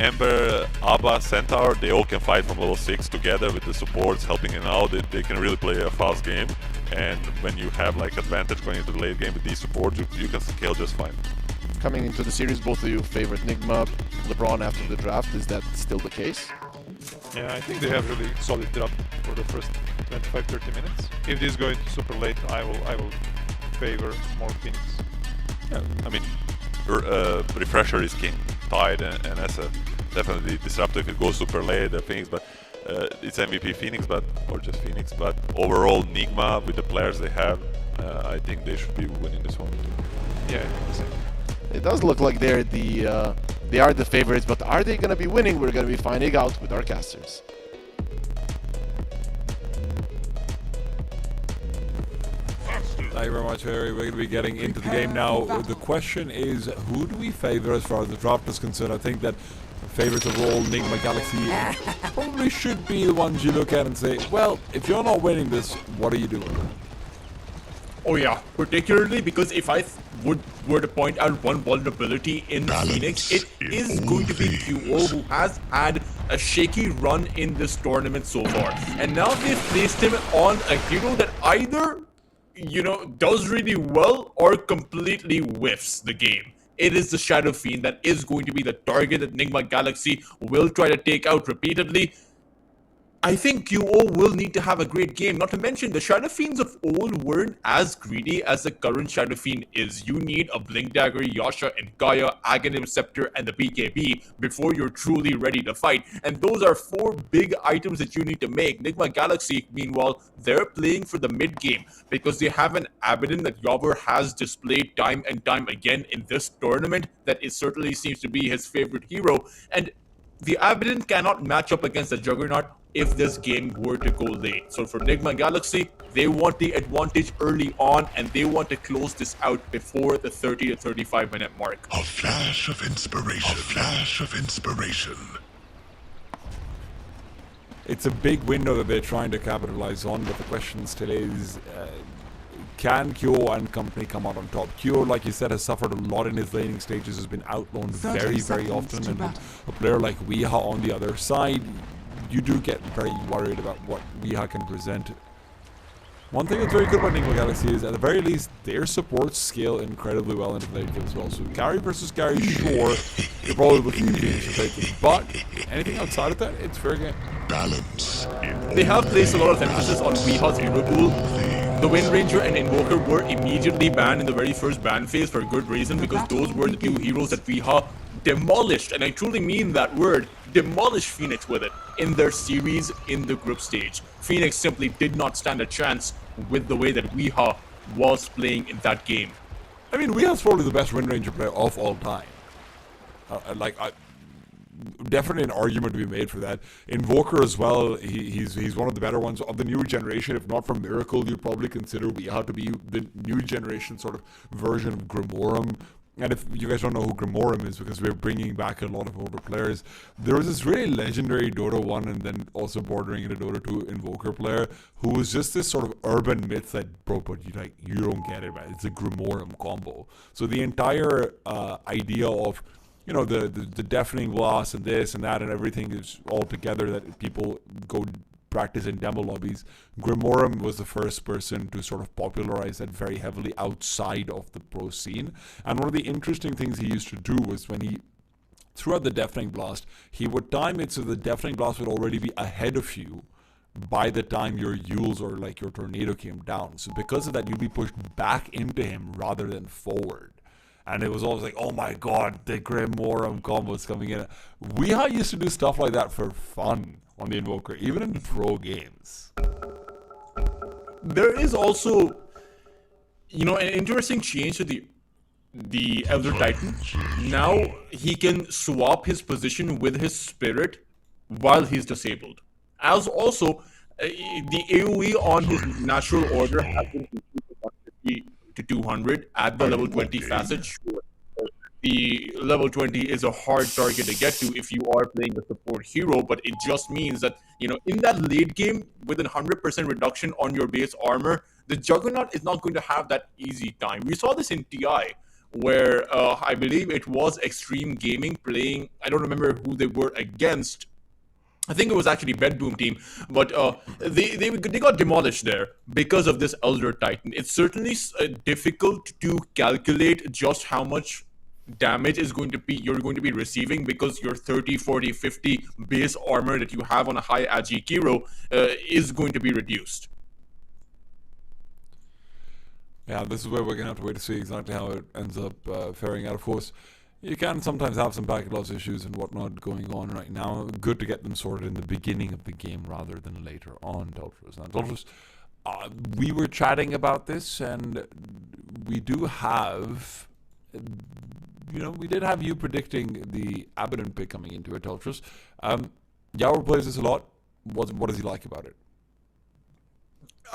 Abba, Centaur, they all can fight from level 6 together with the supports helping them out. They can really play a fast game, and when you have like advantage going into the late game with these supports, you can scale just fine. Coming into the series, both of you favorite Nigma, LeBron after the draft. Is that still the case? Yeah, I think they have really solid draft for the first 25-30 minutes. If this is going to super late, I will favor more Phoenix. Yeah, I mean, Refresher is king. Tide and SF definitely Disruptor if it goes super late, the Phoenix, but it's MVP Phoenix, or just Phoenix, but overall Nigma with the players they have, I think they should be winning this one. Yeah, it does look like they are the favorites, but are they going to be winning? We're going to be finding out with our casters. Thank you very much, Harry. We're going to be getting into the game now. The question is, who do we favor as far as the draft is concerned? I think that favorites of all, Nigma Galaxy, probably should be the ones you look at and say, well, if you're not winning this, what are you doing? Oh yeah, particularly because if I were to point out one vulnerability in Phoenix, it is going to be QO, who has had a shaky run in this tournament so far. And now they've placed him on a hero that either does really well or completely whiffs the game. It is the Shadow Fiend that is going to be the target that Nigma Galaxy will try to take out repeatedly. I think QO will need to have a great game. Not to mention, the Shadow Fiends of old weren't as greedy as the current Shadow Fiend is. You need a Blink Dagger, Yasha, and Gaia, Aghanim Scepter, and the BKB before you're truly ready to fight. And those are 4 big items that you need to make. Nigma Galaxy, meanwhile, they're playing for the mid game because they have an Abaddon that Yobber has displayed time and time again in this tournament. That it certainly seems to be his favorite hero. And the Abaddon cannot match up against the Juggernaut if this game were to go late. So for Nigma Galaxy, they want the advantage early on, and they want to close this out before the 30 to 35 minute mark. A flash of inspiration. A flash of inspiration. It's a big window that they're trying to capitalize on, but the question still is, can Kyo and company come out on top? Kyo, like you said, has suffered a lot in his laning stages, has been outloaned very, very often, and with a player like Weeha on the other side, you do get very worried about what Weeha can present. One thing that's very good about Nigma Galaxy is, at the very least, their supports scale incredibly well into the late game as well. So carry versus carry, sure, you're probably looking at being faithful, but anything outside of that, it's fair game. Balance. They have placed a lot of emphasis on Weeha's hero pool. The Wind Ranger and Invoker were immediately banned in the very first ban phase for a good reason, because those were the 2 heroes that Weeha demolished, and I truly mean that word, demolished Phoenix with it in their series in the group stage. Phoenix simply did not stand a chance with the way that Weeha was playing in that game. I mean, Weeha's probably the best Wind Ranger player of all time. Definitely an argument to be made for that. Invoker as well, he's one of the better ones of the new generation. If not for Miracle, you'd probably consider Weeha to be the new generation sort of version of Grimorum. And if you guys don't know who Grimorum is, because we're bringing back a lot of older players, there was this really legendary Dota 1 and then also bordering into Dota 2 Invoker player who was just this sort of urban myth that, bro, but you don't get it, man. It's a Grimorum combo. So the entire idea of, you know, the deafening blast and this and that and everything is all together that people go practice in demo lobbies. Grimorum was the first person to sort of popularize that very heavily outside of the pro scene. And one of the interesting things he used to do was when he threw out the deafening blast, he would time it so the deafening blast would already be ahead of you by the time your Yules or like your tornado came down. So because of that, you'd be pushed back into him rather than forward. And it was always like, oh my god, the Grimorum combos coming in. Weeha used to do stuff like that for fun on the Invoker, even in pro games. There is also, you know, an interesting change to the Elder Titan. Now he can swap his position with his spirit while he's disabled. As also, the AoE on his natural order has been increased from 150 to 200 at the level 20 facet. Sure, the level 20 is a hard target to get to if you are playing a support hero, but it just means that, you know, in that late game with a 100% reduction on your base armor, the Juggernaut is not going to have that easy time. We saw this in TI, where I believe it was Extreme Gaming playing, I don't remember who they were against. I think it was actually Bedboom team, but they got demolished there because of this Elder Titan. It's certainly difficult to calculate just how much damage is going to be you're going to be receiving, because your 30, 40, 50 base armor that you have on a high agi hero is going to be reduced. Yeah, this is where we're gonna have to wait to see exactly how it ends up faring out. Of course, you can sometimes have some packet loss issues and whatnot going on right now. Good to get them sorted in the beginning of the game rather than later on, Deltros. Now, Deltros, we were chatting about this, and we do have, you know, we did have you predicting the Abaddon pick coming into it, Deltros. Yaur plays this a lot. What does he like about it?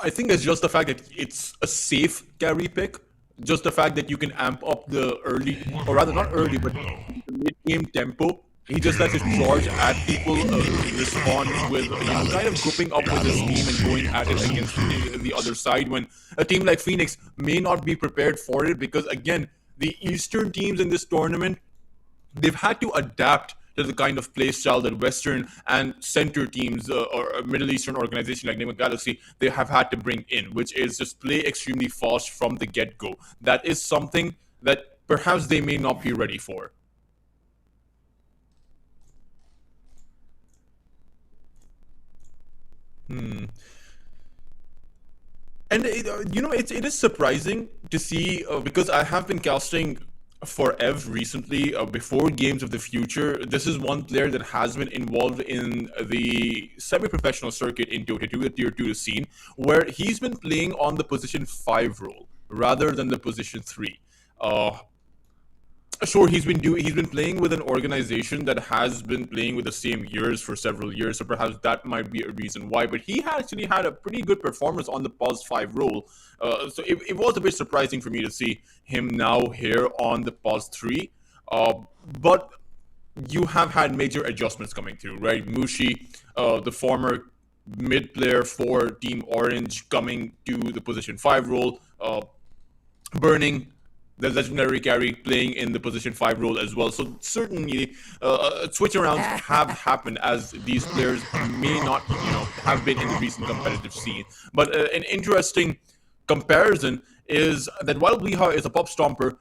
I think it's just the fact that it's a safe carry pick. Just the fact that you can amp up the early, or rather not early, but the mid-game tempo. He just lets his charge at people respond with, you know, kind of grouping up with his team and going at it against the other side, when a team like Phoenix may not be prepared for it, because again, the Eastern teams in this tournament, they've had to adapt to the kind of play style that Western and center teams or a Middle Eastern organization like Nigma Galaxy, they have had to bring in, which is just play extremely fast from the get-go. That is something that perhaps they may not be ready for. And it is surprising to see because I have been casting for Ev recently before Games of the Future. This is one player that has been involved in the semi-professional circuit in Dota 2, the tier 2 scene, where he's been playing on the position 5 role rather than the position 3. Sure, he's been playing with an organization that has been playing with the same years for several years, so perhaps that might be a reason why. But he actually had a pretty good performance on the pos 5 role, so it was a bit surprising for me to see him now here on the pos 3. But you have had major adjustments coming through, right? Mushi, the former mid player for Team Orange, coming to the position 5 role, Burning, the legendary carry, playing in the position 5 role as well. So certainly switch arounds have happened, as these players may not have been in the recent competitive scene. But an interesting comparison is that while Weeha is a pop stomper,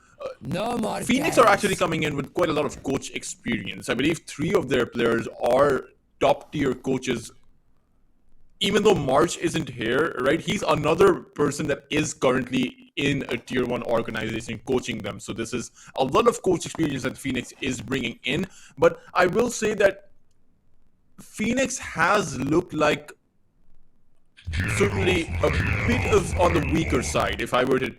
Phoenix are actually coming in with quite a lot of coach experience. I believe 3 of their players are top tier coaches. Even though March isn't here, right? He's another person that is currently in a tier 1 organization coaching them. So this is a lot of coach experience that Phoenix is bringing in. But I will say that Phoenix has looked like certainly a bit of on the weaker side. If I were to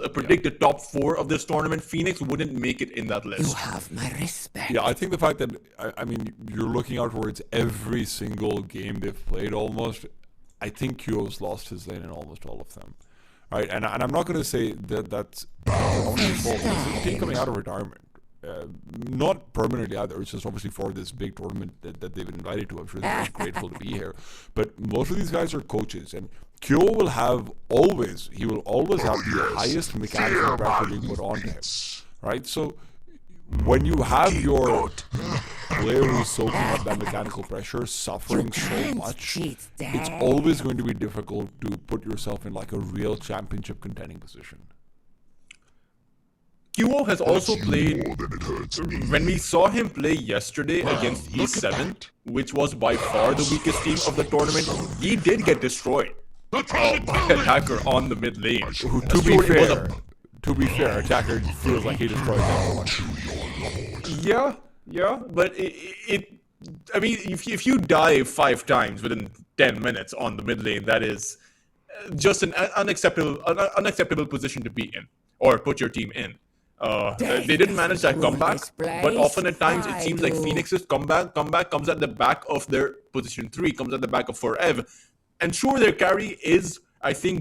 predict the top 4 of this tournament, Phoenix wouldn't make it in that list. You have my respect. Yeah, I think the fact that, I mean, you're looking out towards every single game they've played almost. I think Kyo's lost his lane in almost all of them. Right? And I'm not going to say that that's only his fault. It's a team coming out of retirement. Not permanently either. It's just obviously for this big tournament that they've been invited to. I'm sure they're grateful to be here. But most of these guys are coaches, and Kyo will always have the highest mechanical pressure being put on him. Right? So when you have your player who's soaking up that mechanical pressure, suffering so much, it's always going to be difficult to put yourself in like a real championship contending position. Kyo has also played, when we saw him play yesterday against E7, which was by far the weakest team of the tournament, he did get destroyed by Attacker on the mid lane. To be fair, Attacker feels like he destroyed everyone. Yeah, but I mean, if you die 5 times within 10 minutes on the mid lane, that is just an unacceptable position to be in, or put your team in. They didn't manage that comeback, but often at times it seems like Phoenix's comeback comes at the back of their position 3, comes at the back of Forev. And sure, their carry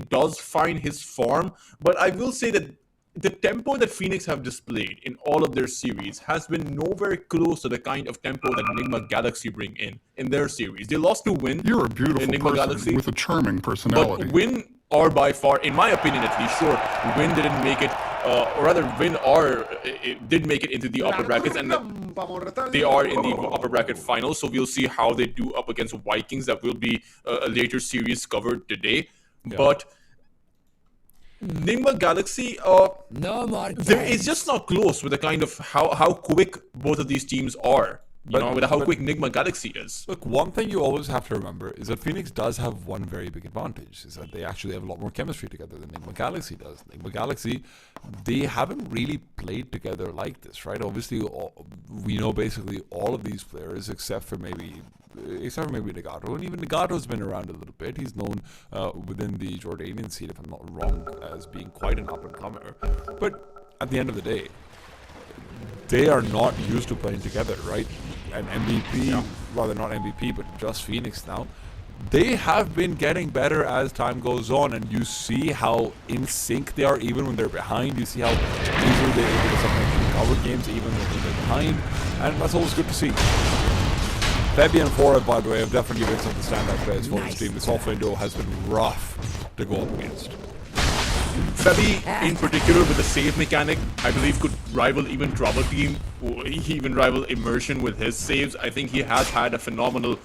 does find his form, but I will say that the tempo that Phoenix have displayed in all of their series has been nowhere close to the kind of tempo that Nigma Galaxy bring in their series. They lost to Win. You're a beautiful in Nigma person Galaxy, with a charming personality. But Win are by far, in my opinion at least, sure, Win didn't make it, or rather Win did make it into the upper brackets, and they are in the upper bracket finals, so we'll see how they do up against Vikings. That will be a later series covered today. Yeah. But Nigma Galaxy, it's just not close with the kind of how quick both of these teams are. With how quick Nigma Galaxy is. Look, one thing you always have to remember is that Phoenix does have one very big advantage, is that they actually have a lot more chemistry together than Nigma Galaxy does. Nigma Galaxy, they haven't really played together like this, right? Obviously, we know basically all of these players except for maybe Nagato, and even Nagato's been around a little bit. He's known within the Jordanian scene, if I'm not wrong, as being quite an up-and-comer. But at the end of the day, they are not used to playing together, right? And MVP, rather not MVP, but just Phoenix now, they have been getting better as time goes on, and you see how in sync they are even when they're behind. You see how easily they're able to sometimes recover games even when they're behind, and that's always good to see. Fabi and Forev, by the way, have definitely been some of the standout players for this team. This off window has been rough to go up against. Fabi, in particular, with the save mechanic, I believe could rival even Trouble Team, even rival Immersion with his saves. I think he has had a phenomenal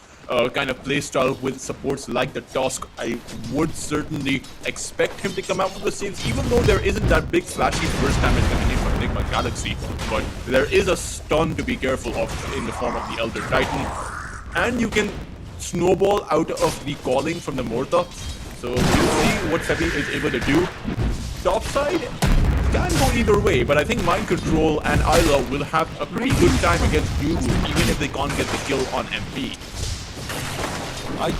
kind of playstyle with supports like the Tusk. I would certainly expect him to come out with the saves, even though there isn't that big flashy burst damage coming in from Nigma Galaxy. But there is a stun to be careful of in the form of the Elder Titan. And you can snowball out of the calling from the Morta. So we'll see what Febi is able to do. Topside can go either way, but I think Mind Control and Isla will have a pretty good time against Dubu, even if they can't get the kill on MP. I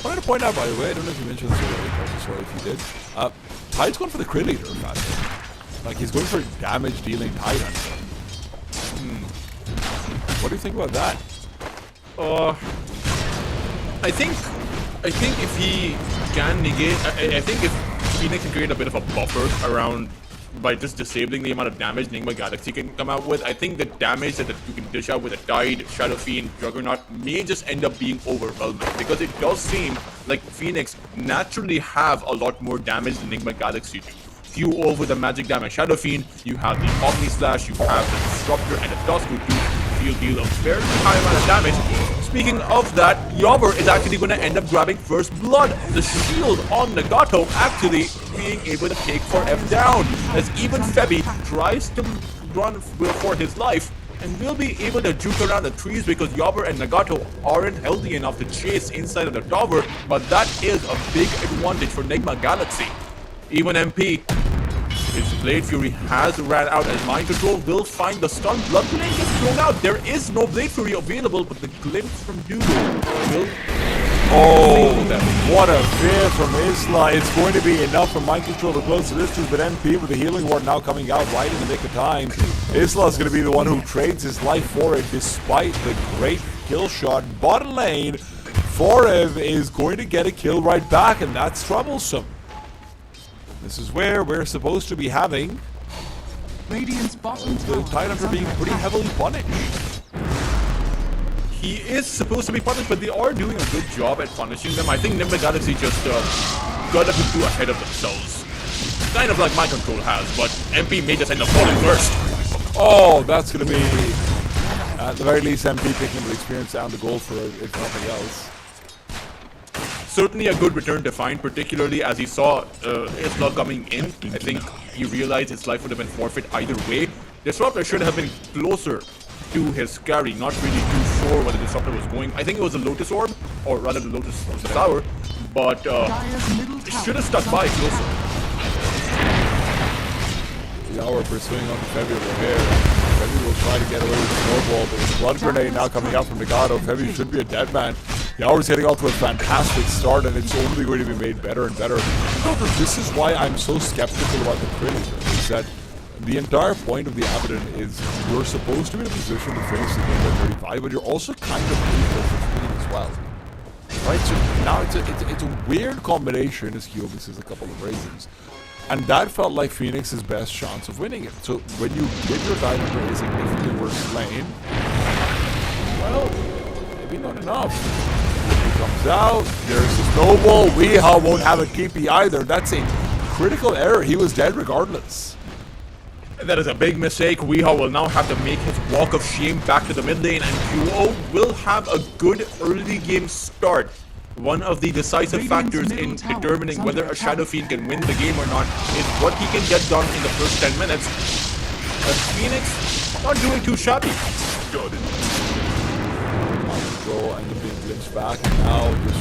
wanted to point out, by the way, I don't know if you mentioned this already, I'm sorry if you did. Tide's going for the crit leader, like he's going for damage dealing Tide on him. What do you think about that? I think if he can negate, I think if Phoenix can create a bit of a buffer around by just disabling the amount of damage Nigma Galaxy can come out with, I think the damage that you can dish out with a Tide, Shadow Fiend, Juggernaut may just end up being overwhelming, because it does seem like Phoenix naturally have a lot more damage than Nigma Galaxy do. Few over the magic damage Shadow Fiend, you have the Omni Slash, you have the Disruptor, and the Dusk who deal a fairly high amount of damage. Speaking of that, Yobber is actually going to end up grabbing first blood. The shield on Nagato actually being able to take 4F down, as even Febi tries to run for his life and will be able to juke around the trees because Yobber and Nagato aren't healthy enough to chase inside of the tower, but that is a big advantage for Nigma Galaxy. Even MP, his Blade Fury has ran out, as Mind Control will find the stun. Blood Blade gets thrown out. There is no Blade Fury available, but the glimpse from Dubu will... Oh, what a fear from Isla. It's going to be enough for Mind Control to close the distance, but MP with the Healing Ward now coming out right in the nick of time. Isla is going to be the one who trades his life for it, despite the great kill shot. Bottom lane, Forev is going to get a kill right back, and that's troublesome. This is where we're supposed to be having Radiant's bottom the Tidehunter being pretty heavily punished. He is supposed to be punished, but they are doing a good job at punishing them. I think Nigma Galaxy just got a bit too ahead of themselves. Kind of like Mind Control has, but MP may just end up falling first. Oh, that's going to be, at the very least, MP picking the experience down the goal for if nothing else. Certainly a good return to find, particularly as he saw Isla coming in. I think he realized his life would have been forfeit either way. Disruptor should have been closer to his carry, not really too sure where the Disruptor was going. I think it was a Lotus Orb, or rather the Lotus Flower, but it should have stuck by closer. The hour pursuing on Febi over here. Febi will try to get away with the snowball, but with Blood Grenade now coming out from Nagato, Febi should be a dead man. The hour's getting off to a fantastic start, and it's only going to be made better and better. This is why I'm so skeptical about the crit, is that the entire point of the Abaddon is you're supposed to be in a position to finish the game at 35, but you're also kind of able for speed as well. Right, so now it's a weird combination, as Hugh misses a couple of raises. And that felt like Phoenix's best chance of winning it. So when you get your Tidehunter a significantly worse lane, well, maybe not enough. He comes out, there's the snowball, Weehaw won't have a TP either. That's a critical error, he was dead regardless. That is a big mistake. Weehaw will now have to make his walk of shame back to the mid lane, and QO will have a good early game start. One of the decisive factors in determining whether a Shadow Fiend can win the game or not is what he can get done in the first 10 minutes. But Phoenix not doing too shabby. Good. Go and the big glitch back, and now just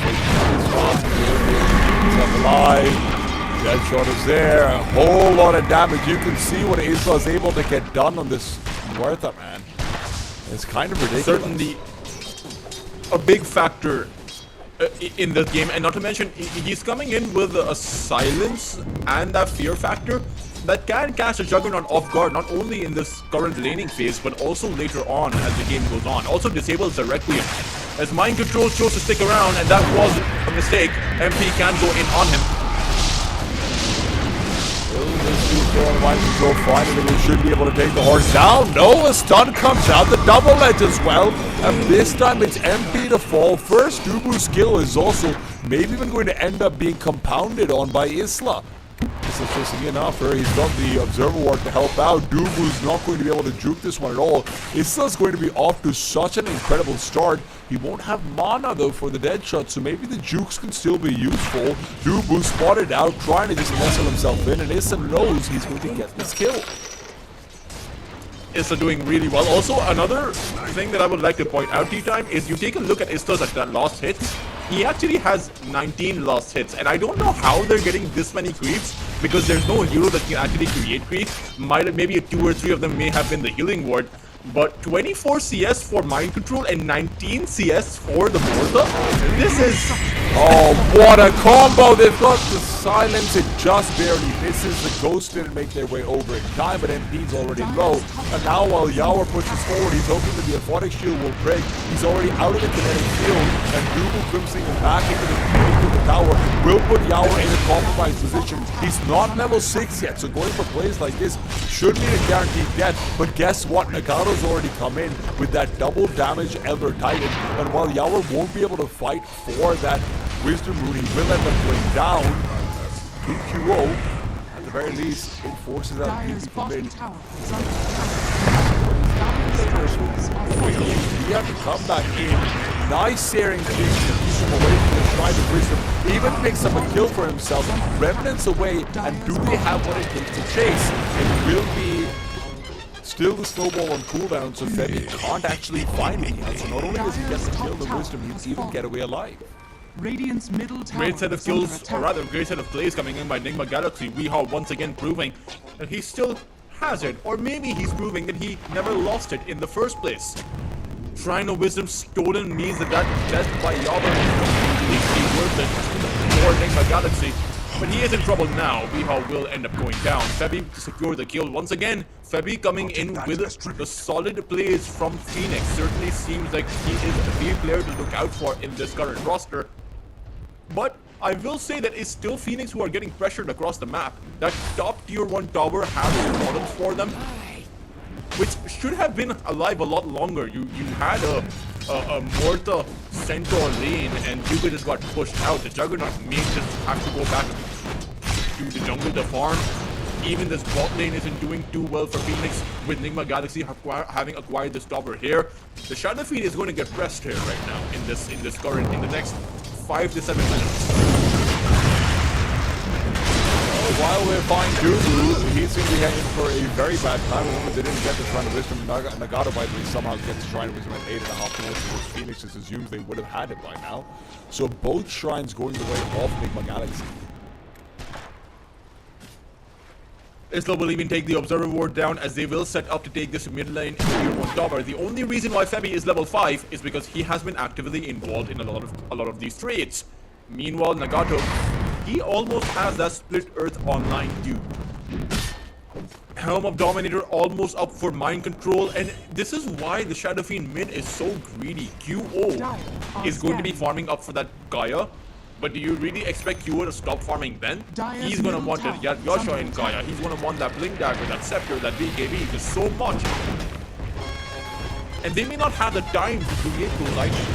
he's alive. Deadshot is there, a whole lot of damage. You can see what Isla is able to get done on this Muerta, man. It's kind of ridiculous. Certainly a big factor in this game, and not to mention he's coming in with a silence and that fear factor that can catch a Juggernaut off guard, not only in this current laning phase but also later on as the game goes on. Also disables the Requiem, as Mind Control chose to stick around, and that was a mistake. MP can go in on him. Mind Control finally we should be able to take the horse down. No, a stun comes out, the double edge as well, and this time it's MP to fall first. Dubu's skill is also maybe even going to end up being compounded on by Isla. This is just enough for her. He's got the Observer Ward to help out. Dubu's not going to be able to juke this one at all. Isla's going to be off to such an incredible start. He won't have mana though for the dead shot, so maybe the jukes can still be useful. Dubu spotted out, trying to just nestle himself in, and Isla knows he's going to get this kill. Ista doing really well. Also, another thing that I would like to point out, T-Time, is you take a look at Ista's lost hits. He actually has 19 lost hits, and I don't know how they're getting this many creeps, because there's no hero that can actually create creeps. Maybe 2 or 3 of them may have been the healing ward, but 24 CS for Mind Control and 19 CS for the Morta? This is... Oh, what a combo! They've got the silence, it just barely misses. The Ghost didn't make their way over in time, but MP's already low. And now while Yawer pushes forward, he's hoping that the Aphotic Shield will break. He's already out of the kinetic field, and Google Crimson back into the tower will put Yawer in a compromised position. He's not level 6 yet, so going for plays like this should mean a guaranteed death. But guess what? Nagato's already come in with that double damage Elder Titan, and while Yawer won't be able to fight for that Wisdom Rune, he will end up going down in QO. At the very least, it forces out PP from mid. He had to come back in. Nice searing to keep him away from the Shrine of Wisdom. Even picks up a kill for himself. Remnants away, and do they have what it takes to chase? It will be still the snowball on cooldown, so Febby can't actually find it. So not only does he get the kill, the Wisdom, he'll even get away alive. Radiant's middle tower Great set of kills, or rather great set of plays coming in by Nigma Galaxy. Weehaw once again proving that he still has it, or maybe he's proving that he never lost it in the first place. Shrine of Wisdom stolen means that death by Yawer is worth it for Nigma Galaxy. But he is in trouble now. Weehaw will end up going down. Febby to secure the kill once again. Febby coming in with the solid plays from Phoenix. Certainly seems like he is the player to look out for in this current roster. But I will say that it's still Phoenix who are getting pressured across the map. That top tier 1 tower has problems for them, which should have been alive a lot longer. You had a Morta Centaur lane, and Yuga just got pushed out. The Juggernaut may just have to go back to the jungle to farm. Even this bot lane isn't doing too well for Phoenix, with Nigma Galaxy having acquired this tower here. The Shadow Fiend is going to get pressed here right now in the next 5 to 7 minutes. While we're fine Google, he seems to be heading for a very bad time. Remember, they didn't get the Shrine of Wisdom. Nagato, by the way, somehow gets the Shrine of Wisdom at 8.5 minutes, because Phoenix just assumes they would have had it by now. So both shrines going the way of Nigma Galaxy. Isla will even take the Observer Ward down, as they will set up to take this mid lane in tier 1 tower. The only reason why Febby is level 5 is because he has been actively involved in a lot of these trades. Meanwhile, Nagato, he almost has that Split Earth online too. Helm of Dominator almost up for Mind Control, and this is why the Shadow Fiend mid is so greedy. QO is going to be farming up for that Gaia, but do you really expect QO to stop farming then? He's going to want it. Yasha in Gaia, he's going to want that Blink Dagger, that Scepter, that BKB, just so much. And they may not have the time to create those items.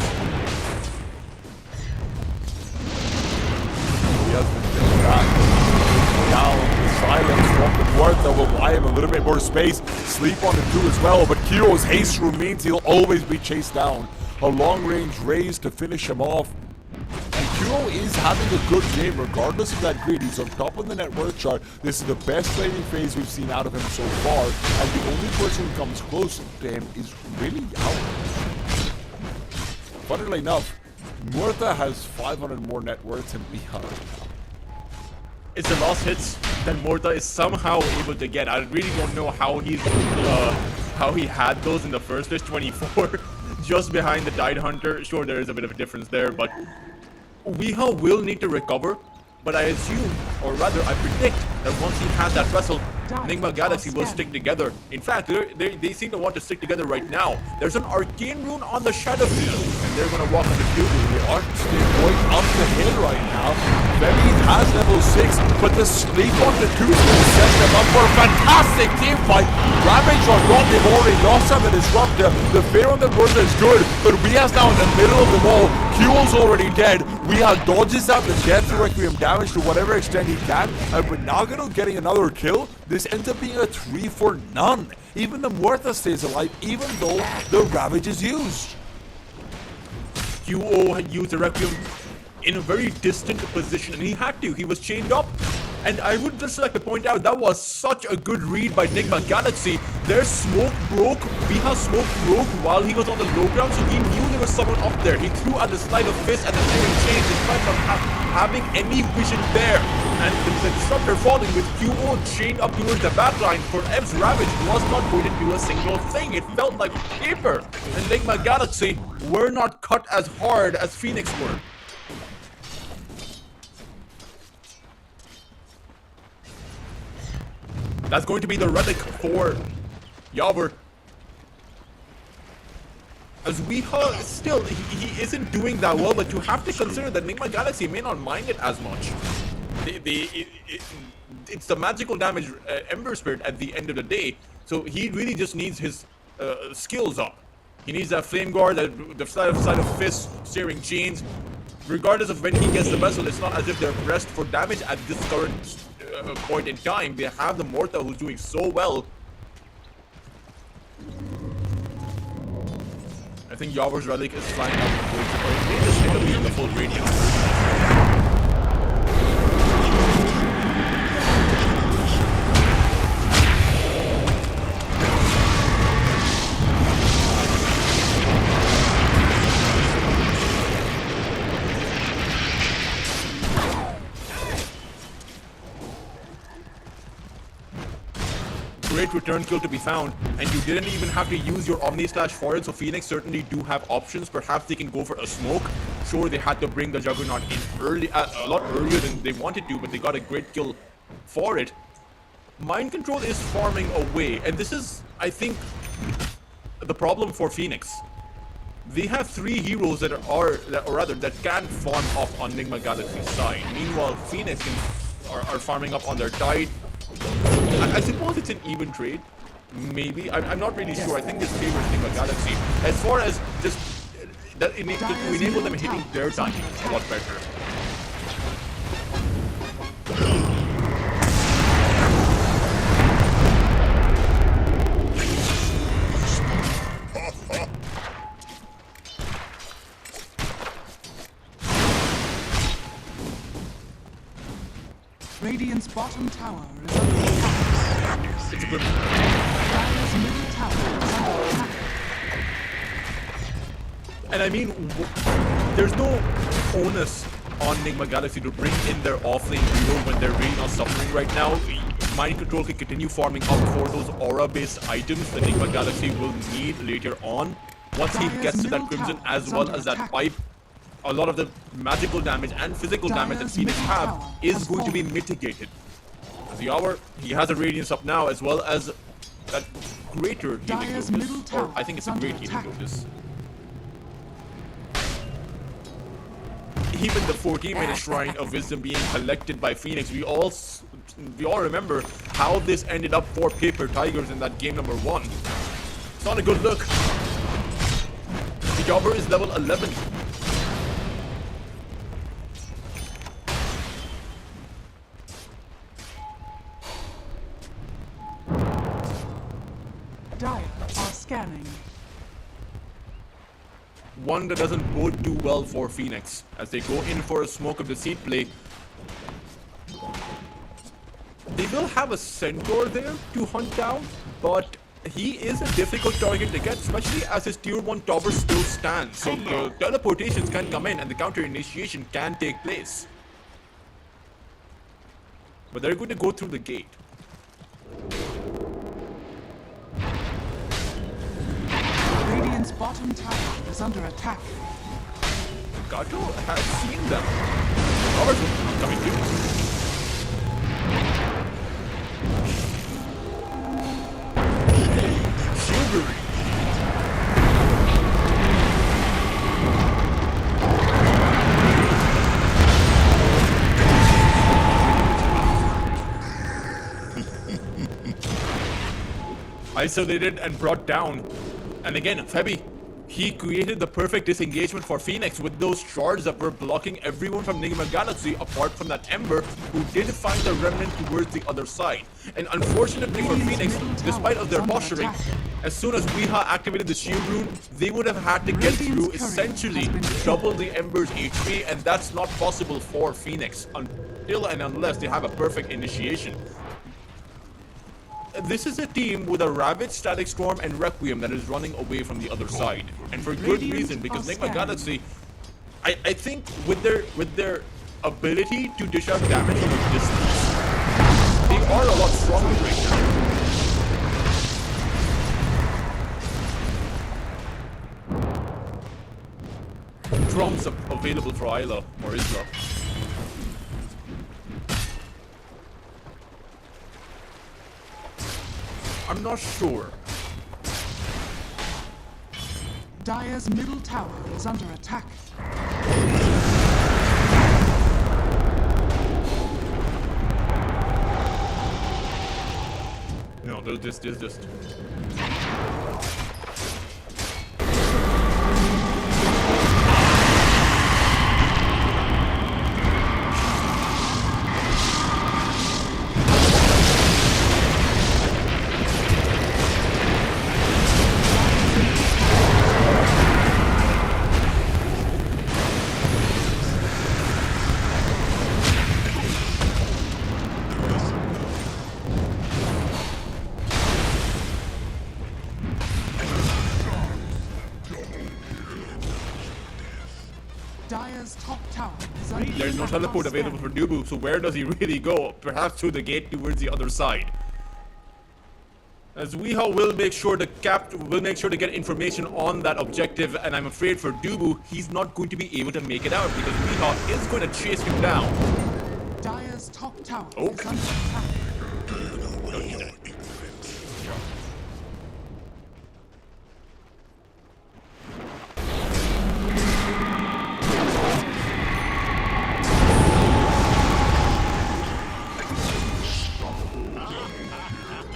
He has been doing that. Now, the silence from the Puerta will buy him a little bit more space. Sleep on the 2 as well, but Kiro's haste room means he'll always be chased down. A long-range raise to finish him off. And Kiro is having a good game regardless of that greed. He's on top of the net worth chart. This is the best laning phase we've seen out of him so far. And the only person who comes close to him is really Yawer. Funnily enough, Murtha has 500 more net worth than we have. It's the lost hits that Morta is somehow able to get. I really don't know how he had those in the first place. 24, just behind the Tide Hunter. Sure, there is a bit of a difference there, but Weehaw will need to recover. But I assume, or rather I predict, that once he has that vessel, Nigma Galaxy will stick together. In fact, they seem to want to stick together right now. There's an Arcane Rune on the Shadow Field, and they're going to walk on the field. They are still going up the hill right now. Febby has level 6, but the sleep on the 2 will set them up for a fantastic team fight. Ravage on one, they've already lost some of the Disruptor. The Fear on the Brother is good, but Ria's now in the middle of the wall. Q's already dead. Ria dodges out the Death Requiem damage to whatever extent he can, and with Nagano getting another kill, this ends up being a 3 for none. Even the Muerta stays alive, even though the Ravage is used. QO had used the Requiem in a very distant position, and he had to. He was chained up. And I would just like to point out that was such a good read by Nigma Galaxy. Their smoke broke, Biha's smoke broke while he was on the low ground, so he knew there was someone up there. He threw out the slide of fist and the searing chain despite not having any vision there. And the disruptor falling with QO chained up towards the backline for Ev's Ravage was not going to do a single thing. It felt like paper. And Nigma Galaxy were not cut as hard as Phoenix were. That's going to be the relic for Yavor. As Weeha still, he isn't doing that well, but you have to consider that Nigma Galaxy may not mind it as much. It's the magical damage Ember Spirit at the end of the day, so he really just needs his skills up. He needs that Flame Guard, the side of Fist, Searing Chains. Regardless of when he gets the vessel, it's not as if they're pressed for damage at this current point in time. They have the Morta who's doing so well. I think Yavor's Relic is flying up towards the full radius. Great return kill to be found, and you didn't even have to use your Omni/Foreign, so Phoenix certainly do have options. Perhaps they can go for a smoke. Sure, they had to bring the Juggernaut in early, a lot earlier than they wanted to, but they got a great kill for it. Mind Control is farming away, and this is, I think, the problem for Phoenix. They have 3 heroes that can farm up on Nigma Galaxy's side. Meanwhile, Phoenix are farming up on their tide. I suppose it's an even trade. Maybe. I'm not really sure. I think this favors Nigma Galaxy. As far as just to enable them hitting their timing a lot better. Radiant's bottom tower is under attack. It's a good Dire's middle tower is under attack. And I mean, there's no onus on Nigma Galaxy to bring in their offlane hero when they're really not suffering right now. Mind Control can continue farming up for those aura-based items that Nigma Galaxy will need later on. Once he gets to that Crimson as well as that pipe, a lot of the magical damage and physical damage that Phoenix have is going to be mitigated. As the hour, he has a Radiance up now as well as that greater healing notice. Or I think it's a great healing notice. Even the 14-minute Shrine of Wisdom being collected by Phoenix, we all remember how this ended up for P.Tigers in that game number 1. It's not a good look. The Jobber is level 11. Dire are scanning. One that doesn't bode too well for Phoenix as they go in for a Smoke of Deceit play. They will have a Centaur there to hunt down, but he is a difficult target to get, especially as his tier 1 tower still stands. So the teleportations can come in and the counter initiation can take place. But they're going to go through the gate. Radiant's bottom tower is under attack. Gato has seen them. Towers will coming too. Sugary. Isolated and brought down. And again, Febi He created the perfect disengagement for Phoenix with those shards that were blocking everyone from Nigma Galaxy apart from that Ember who did find the remnant towards the other side. And unfortunately for Phoenix, despite of their posturing, as soon as Weeha activated the shield rune, they would have had to get through essentially double the Ember's HP, and that's not possible for Phoenix until and unless they have a perfect initiation. This is a team with a Ravage, Static Storm, and Requiem that is running away from the other side, and for good reason, because Nigma Galaxy, I think with their ability to dish out damage from a distance, they are a lot stronger right now. Drums available for Isla or Isla. I'm not sure. Dire's middle tower is under attack. No, there's just. Dire's top tower is under There's no teleport available for Dubu, so where does he really go? Perhaps through the gate towards the other side. As Weeha will make sure to get information on that objective, and I'm afraid for Dubu, he's not going to be able to make it out because Weeha is going to chase him down. Dire's top tower Oh. is under attack.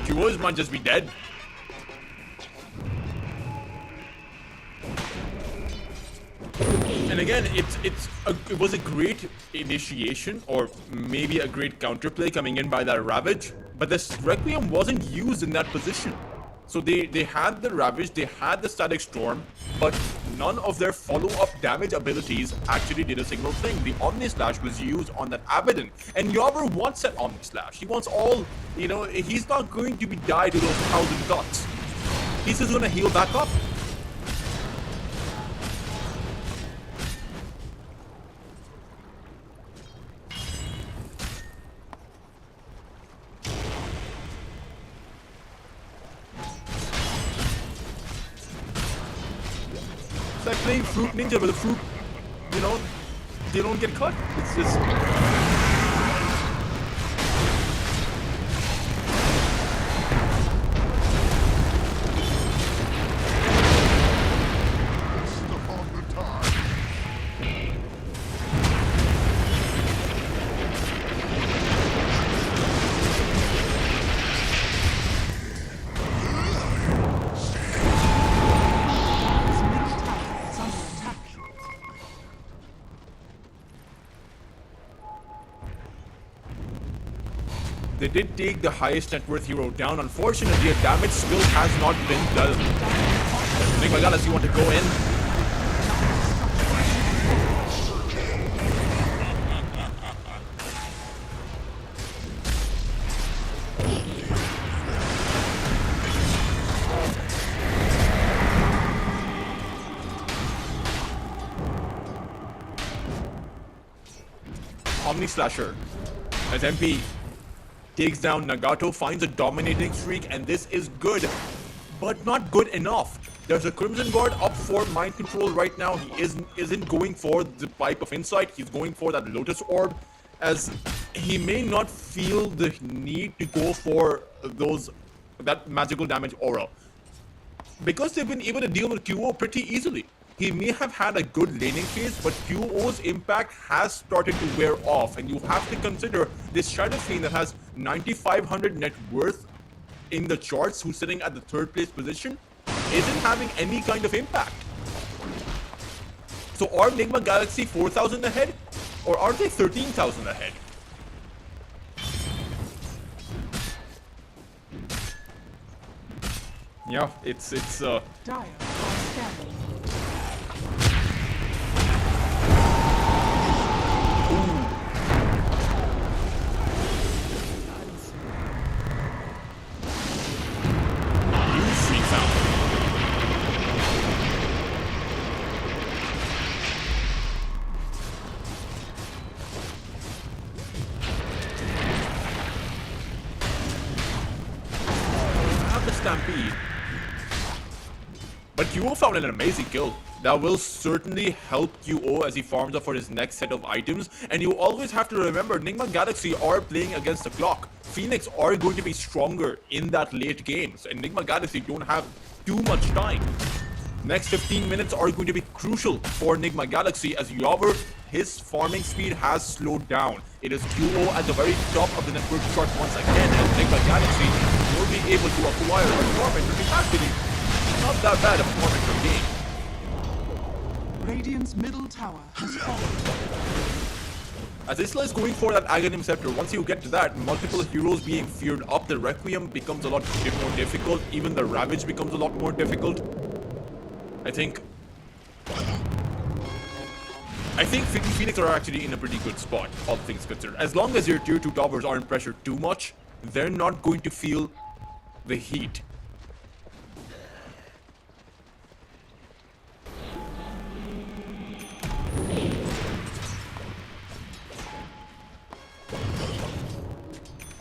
Duos might just be dead. And again, it was a great initiation, or maybe a great counterplay coming in by that Ravage, but this Requiem wasn't used in that position. So they had the Ravage, they had the Static Storm, but none of their follow-up damage abilities actually did a single thing. The Omni Slash was used on that Abaddon, and Yobber wants that Omni Slash. He wants all, he's not going to be died to those 1,000 dots. He's just gonna heal back up. It's like playing Fruit Ninja with a fruit, they don't get cut. It's just... They did take the highest net worth hero down. Unfortunately, a damage still has not been done. Nigma Galaxy want to go in. Omni Slasher as MP takes down Nagato, finds a dominating streak, and this is good, but not good enough. There's a Crimson Guard up for mind control right now. He isn't going for the Pipe of Insight. He's going for that Lotus Orb, as he may not feel the need to go for that magical damage aura, because they've been able to deal with QO pretty easily. He may have had a good laning phase, but QO's impact has started to wear off, and you have to consider this Shadow Fiend that has 9,500 net worth in the charts, who's sitting at the 3rd place position, isn't having any kind of impact. So are Nigma Galaxy 4,000 ahead? Or are they 13,000 ahead? Yeah, it's Dire are scanning. Stampede. But QO found an amazing kill. That will certainly help QO as he farms up for his next set of items. And you always have to remember, Nigma Galaxy are playing against the clock. Phoenix are going to be stronger in that late games. And Nigma Galaxy don't have too much time. Next 15 minutes are going to be crucial for Nigma Galaxy as Yobber, his farming speed has slowed down. It is QO at the very top of the network chart once again, and Nigma Galaxy will be able to acquire a farming capacity. Not that bad a farming per game. Radiant's middle tower has fallen. As Isla is going for that Aghanim Scepter, once you get to that, multiple heroes being feared up, the Requiem becomes a lot more difficult, even the Ravage becomes a lot more difficult. I think Phoenix are actually in a pretty good spot, all things considered. As long as your tier 2 towers aren't pressured too much, they're not going to feel the heat.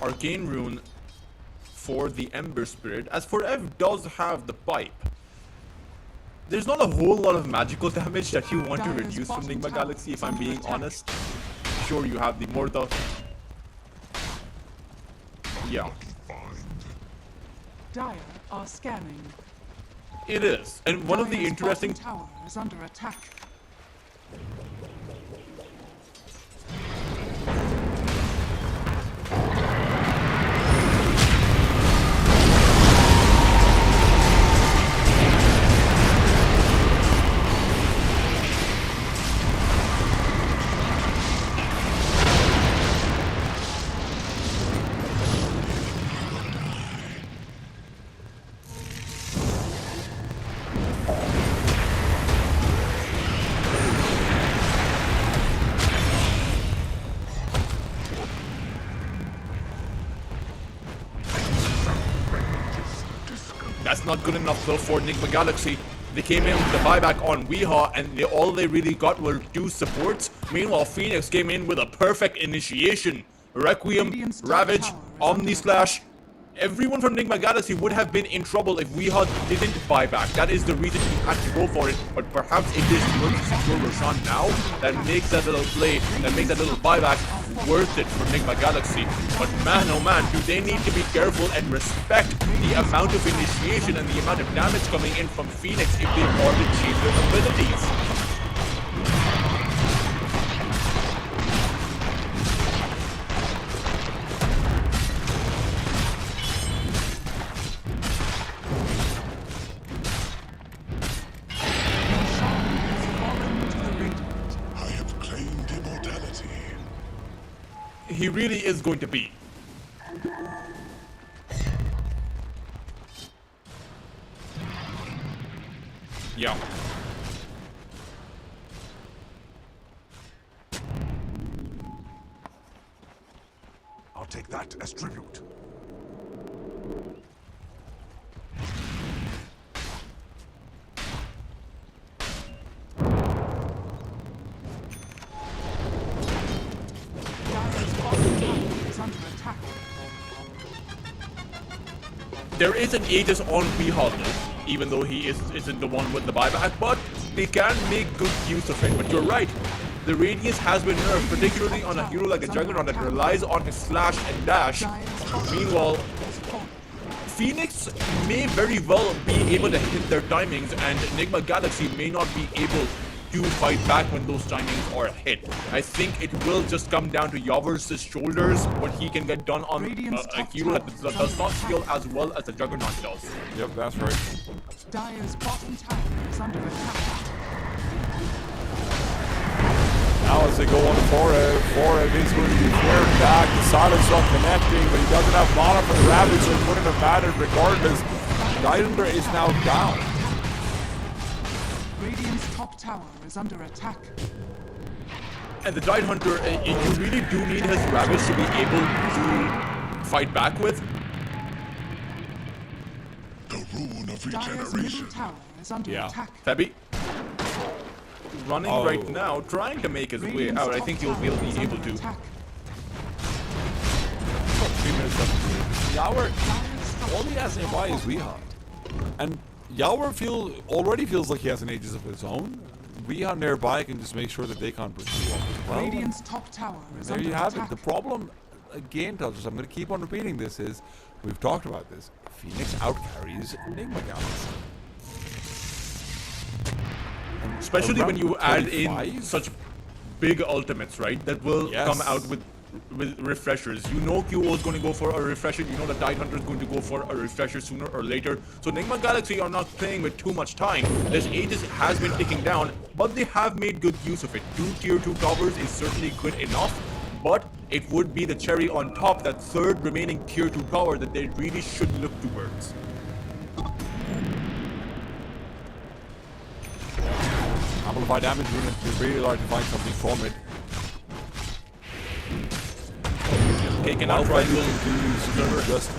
Arcane Rune for the Ember Spirit, as for Ev does have the pipe. There's not a whole lot of magical damage that you want to reduce from Nigma Galaxy, if I'm being honest. Sure, you have the Morta. Yeah. Dire are scanning. It is. And one of the interesting... tower is under attack. That's not good enough though for Nigma Galaxy. They came in with the buyback on Weehaw and all they really got were 2 supports. Meanwhile, Phoenix came in with a perfect initiation. Requiem, Ravage, Omni Slash. Everyone from Nigma Galaxy would have been in trouble if Weehaw didn't buy back. That is the reason he had to go for it. But perhaps it is worth to secure Roshan now that makes that little play, that makes that little buyback worth it for Nigma Galaxy. But man, oh man, do they need to be careful and respect the amount of initiation and the amount of damage coming in from Phoenix if they want to change their abilities. He really is going to be. Yeah. I'll take that as tribute. There is an Aegis on Weehaw though, even though he isn't the one with the buyback, but they can make good use of it. But you're right, the radius has been nerfed, particularly on a hero like a Juggernaut that relies on his slash and dash. Meanwhile, Phoenix may very well be able to hit their timings, and Nigma Galaxy may not be able to fight back when those timings are hit. I think it will just come down to Yobber's shoulders, what he can get done on a hero that does not skill as well as the Juggernaut does. Yep, that's right. Dire's bottom tower is under attack. Now as they go on Forev is going to be flared back. The silence not connecting, but he doesn't have mana for the Ravage, so it wouldn't have mattered regardless. Tidehunter is now down. Radiant's top tower is under attack. And the Tidehunter, you really do need his Ravage to be able to fight back with. The rune of Dire's middle tower is under attack. Fabi running right now, trying to make his way out. I think he'll be able to. Yawer, all he has nearby is Weeha. And Yawer already feels like he has an Aegis of his own. Weeha nearby can just make sure that they can't pursue him as well. Radiant's top tower is There under you have attack. it. The problem, again, Touchers, I'm going to keep on repeating this, is we've talked about this. Phoenix outcarries Nigma Galaxy. Especially when you add in 25? such big ultimates, right? That will come out with refreshers. You know QO is going to go for a refresher. You know the Tidehunter is going to go for a refresher sooner or later. So Nigma Galaxy are not playing with too much time. This Aegis has been ticking down, but they have made good use of it. 2 tier 2 towers is certainly good enough, but it would be the cherry on top, that third remaining tier 2 tower that they really should look towards. Amplify damage unit is really hard to find something from it. Taken out right just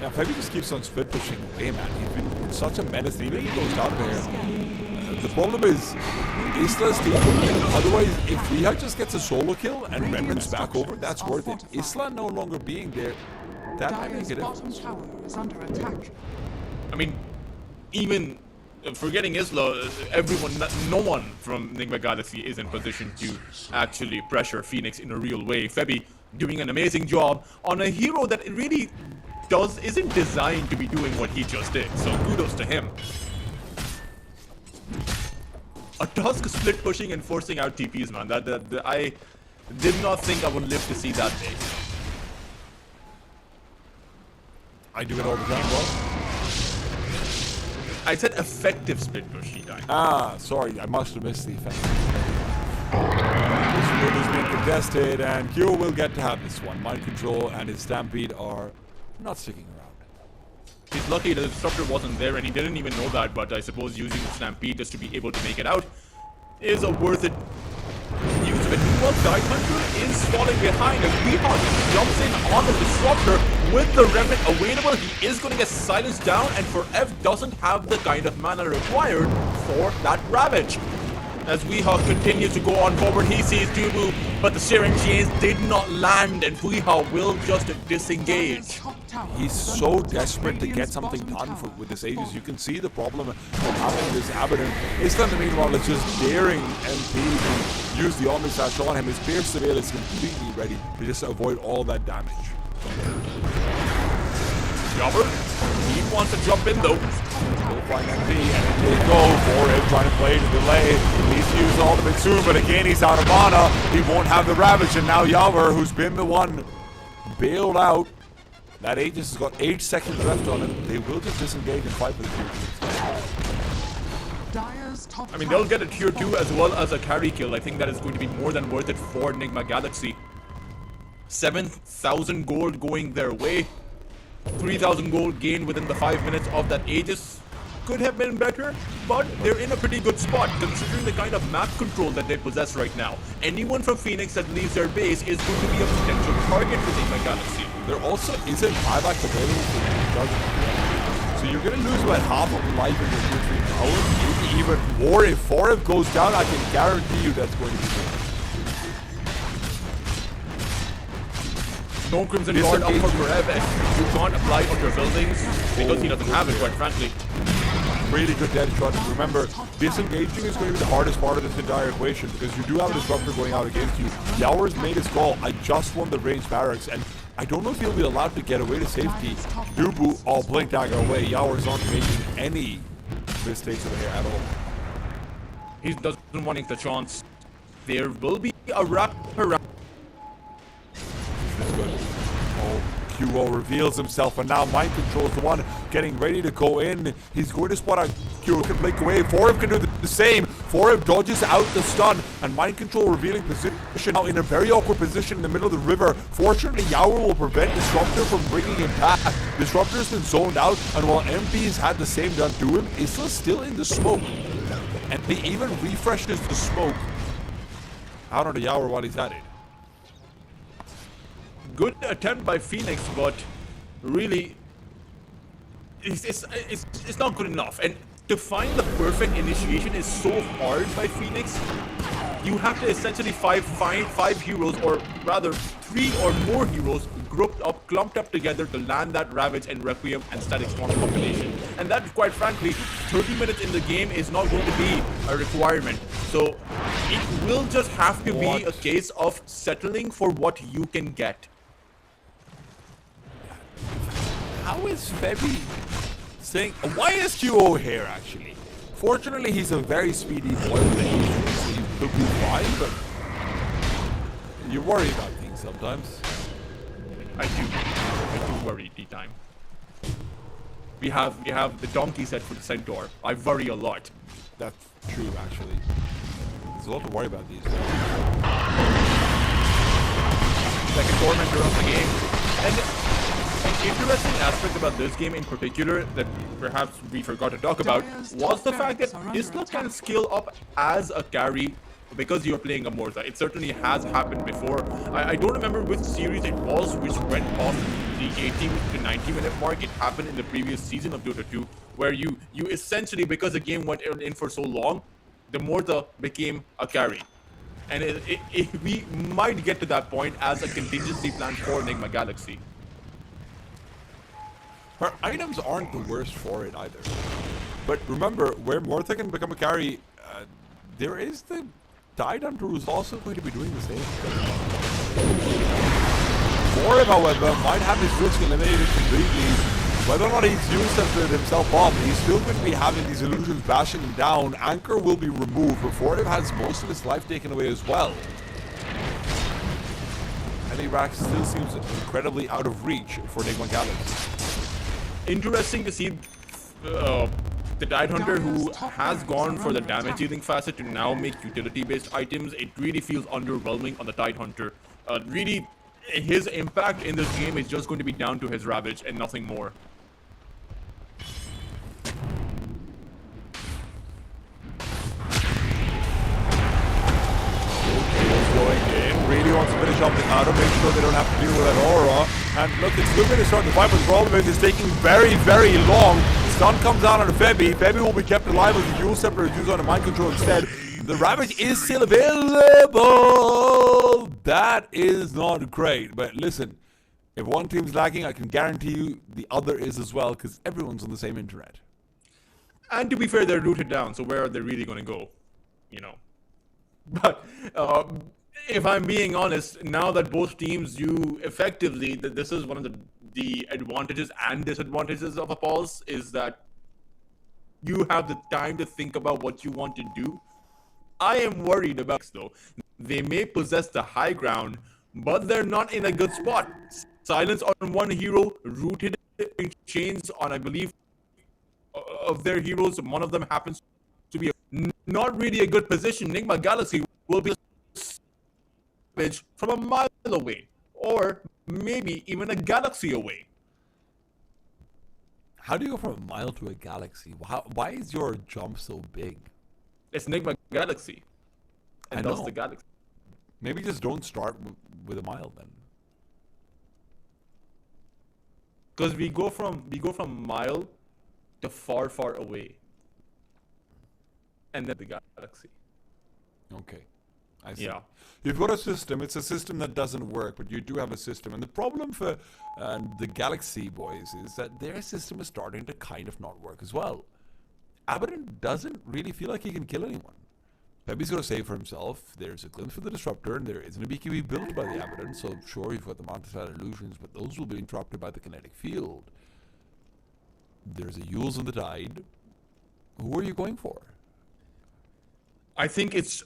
Fabi just keeps on split pushing away, man. He's been such a menace even if he goes down there. The problem is Isla's team. Otherwise, if Weeha just gets a solo kill and Remnant's back over, that's worth it. Isla no longer being there, that might make a difference. Tower is under attack. I mean, even forgetting Isla, everyone, no one from Nigma Galaxy is in position to actually pressure Phoenix in a real way. Fabi doing an amazing job on a hero that really isn't designed to be doing what he just did. So kudos to him. A Tusk split pushing and forcing out TPs, man. That I did not think I would live to see that day. I do it all the time, bro. I said effective split push, he died. Ah, sorry, I must have missed the effect. This split has been contested, and Q will get to have this one. Mind Control and his Stampede are not sticking around. He's lucky the Disruptor wasn't there, and he didn't even know that, but I suppose using the Stampede just to be able to make it out is a worth it use of it. Meanwhile, Tidehunter is falling behind as Weeha jumps in on the Disruptor with the Remnant available. He is going to get silenced down, and Forev doesn't have the kind of mana required for that Ravage. As Weeha continues to go on forward, he sees Tpabo, but the Searing Chains did not land, and Weeha will just disengage. He's so desperate to get something done with this Aegis. You can see the problem of having this Abaddon. Isla, meanwhile, is just daring MP to use the Omnisash on him. His Pierce Surveil is completely ready to just avoid all that damage. Jobber, he wants to jump in though. He'll find MP, and they go for him, trying to play the delay. He needs to use the ultimate soon, but again, he's out of mana. He won't have the Ravage, and now Yawer, who's been the one bailed out. That Aegis has got 8 seconds left on him. They will just disengage and fight for the future. I mean, they'll get a tier 2 as well as a carry kill. I think that is going to be more than worth it for Nigma Galaxy. 7,000 gold going their way. 3,000 gold gained within the 5 minutes of that Aegis. Could have been better, but they're in a pretty good spot considering the kind of map control that they possess right now. Anyone from Phoenix that leaves their base is going to be a potential target for Nigma Galaxy. There also isn't buyback available for you. So you're going to lose about half of life in your 2-3 hours, maybe even more. If Forev goes down, I can guarantee you that's going to be good. No Crimson Guard up for Forev, and you can't apply on your buildings because he doesn't have it, quite frankly. Really good dead shot. Remember, disengaging is going to be the hardest part of this entire equation because you do have a Disruptor going out against you. Yawer's made his call. I just won the range barracks, and I don't know if he'll be allowed to get away to safety. Tpabo, all blink dagger away. Yawer's not making any mistakes over here at all. He doesn't want the chance. There will be a wrap around. Good. Oh, Q-O reveals himself, and now Mind Control is the one getting ready to go in. He's going to spot out Q-O, can blink away. Forib can do the same. Forib dodges out the stun, and Mind Control revealing position now in a very awkward position in the middle of the river. Fortunately, Yower will prevent Disruptor from bringing him back. Disruptor's been zoned out, and while MP's had the same done to him, Isla's still in the smoke. And he even refreshes the smoke out on the Yower while he's at it. Good attempt by Phoenix, but really, it's not good enough. And to find the perfect initiation is so hard by Phoenix. You have to essentially find five heroes, or rather 3 or more heroes clumped up together to land that Ravage and Requiem and Static Storm combination. And that, quite frankly, 30 minutes in the game is not going to be a requirement. So it will just have to be a case of settling for what you can get. How is Febby saying... Why is Q-O here, actually? Fortunately, he's a very speedy boy with the Asian, so he could be fine, but... You worry about things sometimes. I do worry, D-Time. We have the donkey set for the Centaur. I worry a lot. That's true, actually. There's a lot to worry about these. Second Tormentor of the game. And an interesting aspect about this game in particular that perhaps we forgot to talk about was the fact that Isla can scale up as a carry because you're playing a Morza. It certainly has happened before. I don't remember which series it was which went off the 80 to 90 minute mark. It happened in the previous season of Dota 2, where you essentially, because the game went in for so long, the Morza became a carry. And we might get to that point as a contingency plan for Nigma Galaxy. Her items aren't the worst for it either. But remember, where Mortha can become a carry, there is the Tidehunter who's also going to be doing the same. Forib, however, might have his risk eliminated completely. Whether or not he's used himself up, he's still going to be having these illusions bashing him down. Anchor will be removed, but Forib has most of his life taken away as well. And Iraq still seems incredibly out of reach for Nigma Galaxy. Interesting to see the Tidehunter who has gone for the damage dealing facet to now make utility based items. It really feels underwhelming on the Tidehunter. Really, his impact in this game is just going to be down to his Ravage and nothing more. Really wants to finish off the counter, make sure they don't have to deal with that aura. And look, it's still going to start the fight, but the problem is it's taking very, very long. Stun comes out on the Febby. Febby will be kept alive as the Dual Scepter is used on the Mind Control instead. The Ravage is still available. That is not great. But listen, if one team's lagging, I can guarantee you the other is as well, because everyone's on the same internet. And to be fair, they're rooted down, so where are they really going to go? You know. But if I'm being honest, now that both teams effectively, this is one of the advantages and disadvantages of a pause, is that you have the time to think about what you want to do. I am worried about though. They may possess the high ground, but they're not in a good spot. Silence on one hero, rooted in chains on, I believe, of their heroes. One of them happens to be not really a good position. Nigma Galaxy will be from a mile away, or maybe even a galaxy away. How do you go from a mile to a galaxy? Why is your jump so big? It's Nigma Galaxy, and that's the galaxy. Maybe just don't start with a mile then. Because we go from mile to far, far away, and then the galaxy. Okay. I see. Yeah. You've got a system. It's a system that doesn't work, but you do have a system. And the problem for the Galaxy boys is that their system is starting to kind of not work as well. Abaddon doesn't really feel like he can kill anyone. Pepe's got to save for himself. There's a glimpse for the Disruptor, and there isn't a BKB built by the Abaddon, so sure, you've got the Mountain-Side Illusions, but those will be interrupted by the kinetic field. There's a Yules on the Tide. Who are you going for? I think it's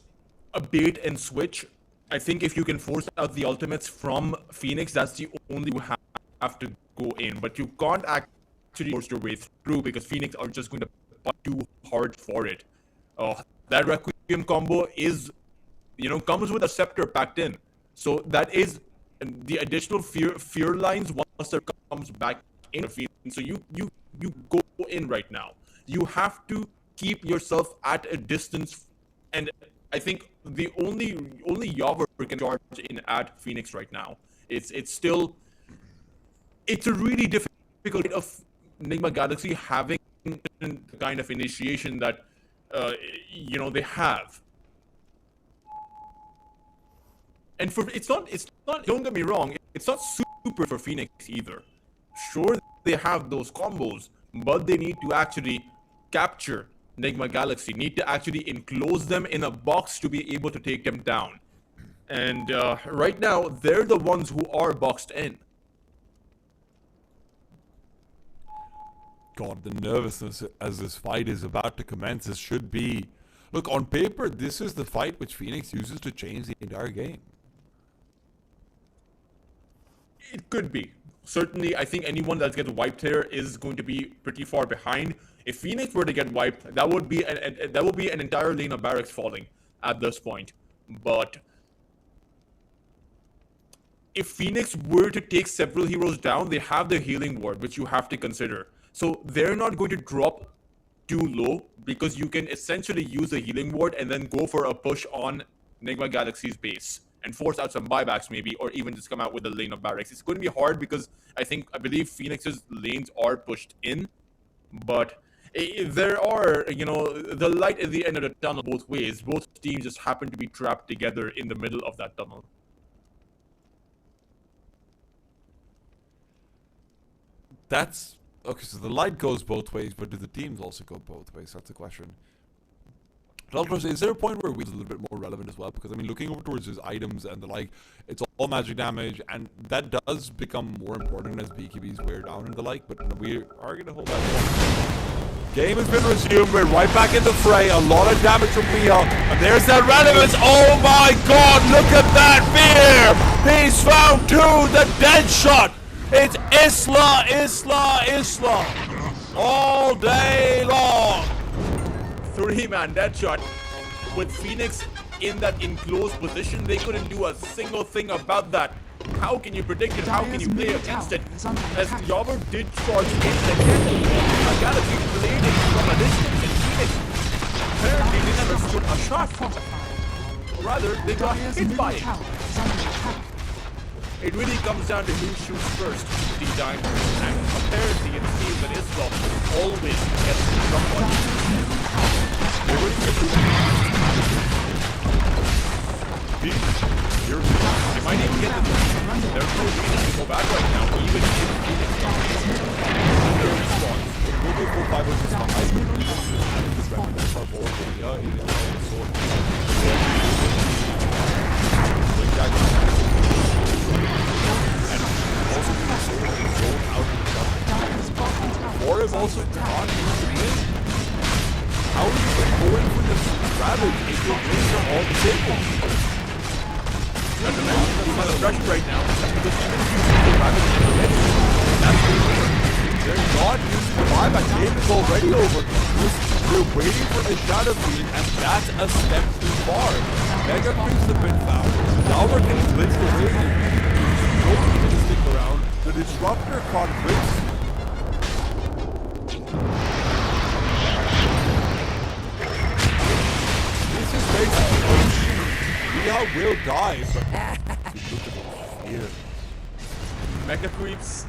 a bait and switch. I think if you can force out the ultimates from Phoenix, that's the only way have to go in, but you can't actually force your way through because Phoenix are just going to push too hard for it. That Requiem combo is, comes with a scepter packed in. So that is the additional fear lines once there comes back in. So you go in right now. You have to keep yourself at a distance, and I think the only Yavor can charge in at Phoenix right now. It's a really difficult of Nigma Galaxy having the kind of initiation that they have. And it's not don't get me wrong, it's not super for Phoenix either. Sure, they have those combos, but they need to actually capture Nigma Galaxy, need to actually enclose them in a box to be able to take them down. And right now, they're the ones who are boxed in. God, the nervousness as this fight is about to commence, this should be... Look, on paper, this is the fight which Phoenix uses to change the entire game. It could be. Certainly, I think anyone that gets wiped here is going to be pretty far behind. If Phoenix were to get wiped, that would be an entire lane of barracks falling at this point. But if Phoenix were to take several heroes down, they have the healing ward, which you have to consider. So they're not going to drop too low because you can essentially use the healing ward and then go for a push on Nigma Galaxy's base and force out some buybacks maybe, or even just come out with a lane of barracks. It's going to be hard because I believe Phoenix's lanes are pushed in, but there are, the light at the end of the tunnel both ways. Both teams just happen to be trapped together in the middle of that tunnel. That's... Okay, so the light goes both ways, but do the teams also go both ways? That's the question. Daltros, is there a point where Wheel's a little bit more relevant as well? Because, I mean, looking over towards his items and the like, it's all magic damage, and that does become more important as BKBs wear down and the like, but we are going to hold that one. Game has been resumed. We're right back in the fray. A lot of damage from Wheel. And there's that relevance. Oh my god, look at that fear! He's found two, the dead shot! It's Isla all day long. 3-man dead shot. With Phoenix in that enclosed position, they couldn't do a single thing about that. How can you predict it? How can you play against it? As Yavor did charge in again, a Galaxy played it from a distance, and Phoenix apparently they never stood a shot. Or rather, they got hit by it. It really comes down to who shoots first, P.Tigers, and apparently it seems that Islam always gets someone. They might even get them. There's no reason to go back right now, even if their response. Or is also not using how are you going for this ravage if your wings are all disabled? That's a pressure right now. Because even if you see the ravage already, that's over. They're not using the buyback. The game is already over. They're waiting for the shadow beam, and that's a step too far. Mega Creeps have been found. Yavor can blitz the way. Nobody can stick around. The disruptor caught blitz. This is basically Will dies. Mecha Creeps,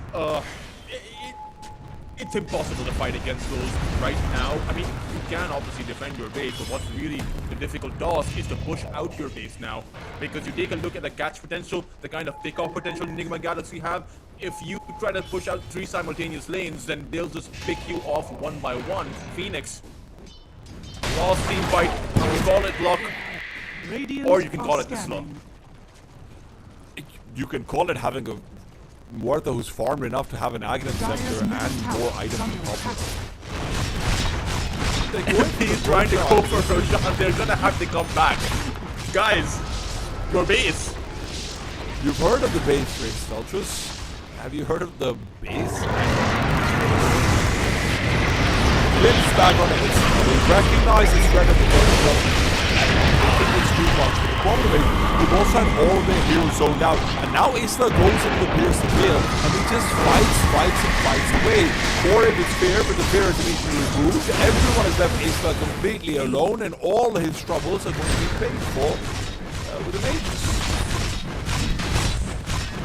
it's impossible to fight against those right now. I mean, you can obviously defend your base, but what's really the difficult task is to push out your base now. Because you take a look at the catch potential, the kind of pick-off potential Nigma Galaxy have. If you try to push out 3 simultaneous lanes, then they'll just pick you off one by one. Phoenix, lost team fight, you call it luck, or you can call it the slump. You can call it having a Muerta who's farmed enough to have an Aghanim Scepter and more items on top of it. He's trying to go for Roshan, they're gonna have to come back. Guys, your base. You've heard of the base race, Steltrus, Have you heard of the base? Limbs back on it. They recognize the threat of the Dota. I think it's too much. The problem is, we've also had all of their heroes zoned out. And now Isla goes into the Pierce to kill. And he just fights away. For it, it's fair, but the fair is immediately removed. Everyone has left Isla completely alone, and all his troubles are going to be paid for with the mages.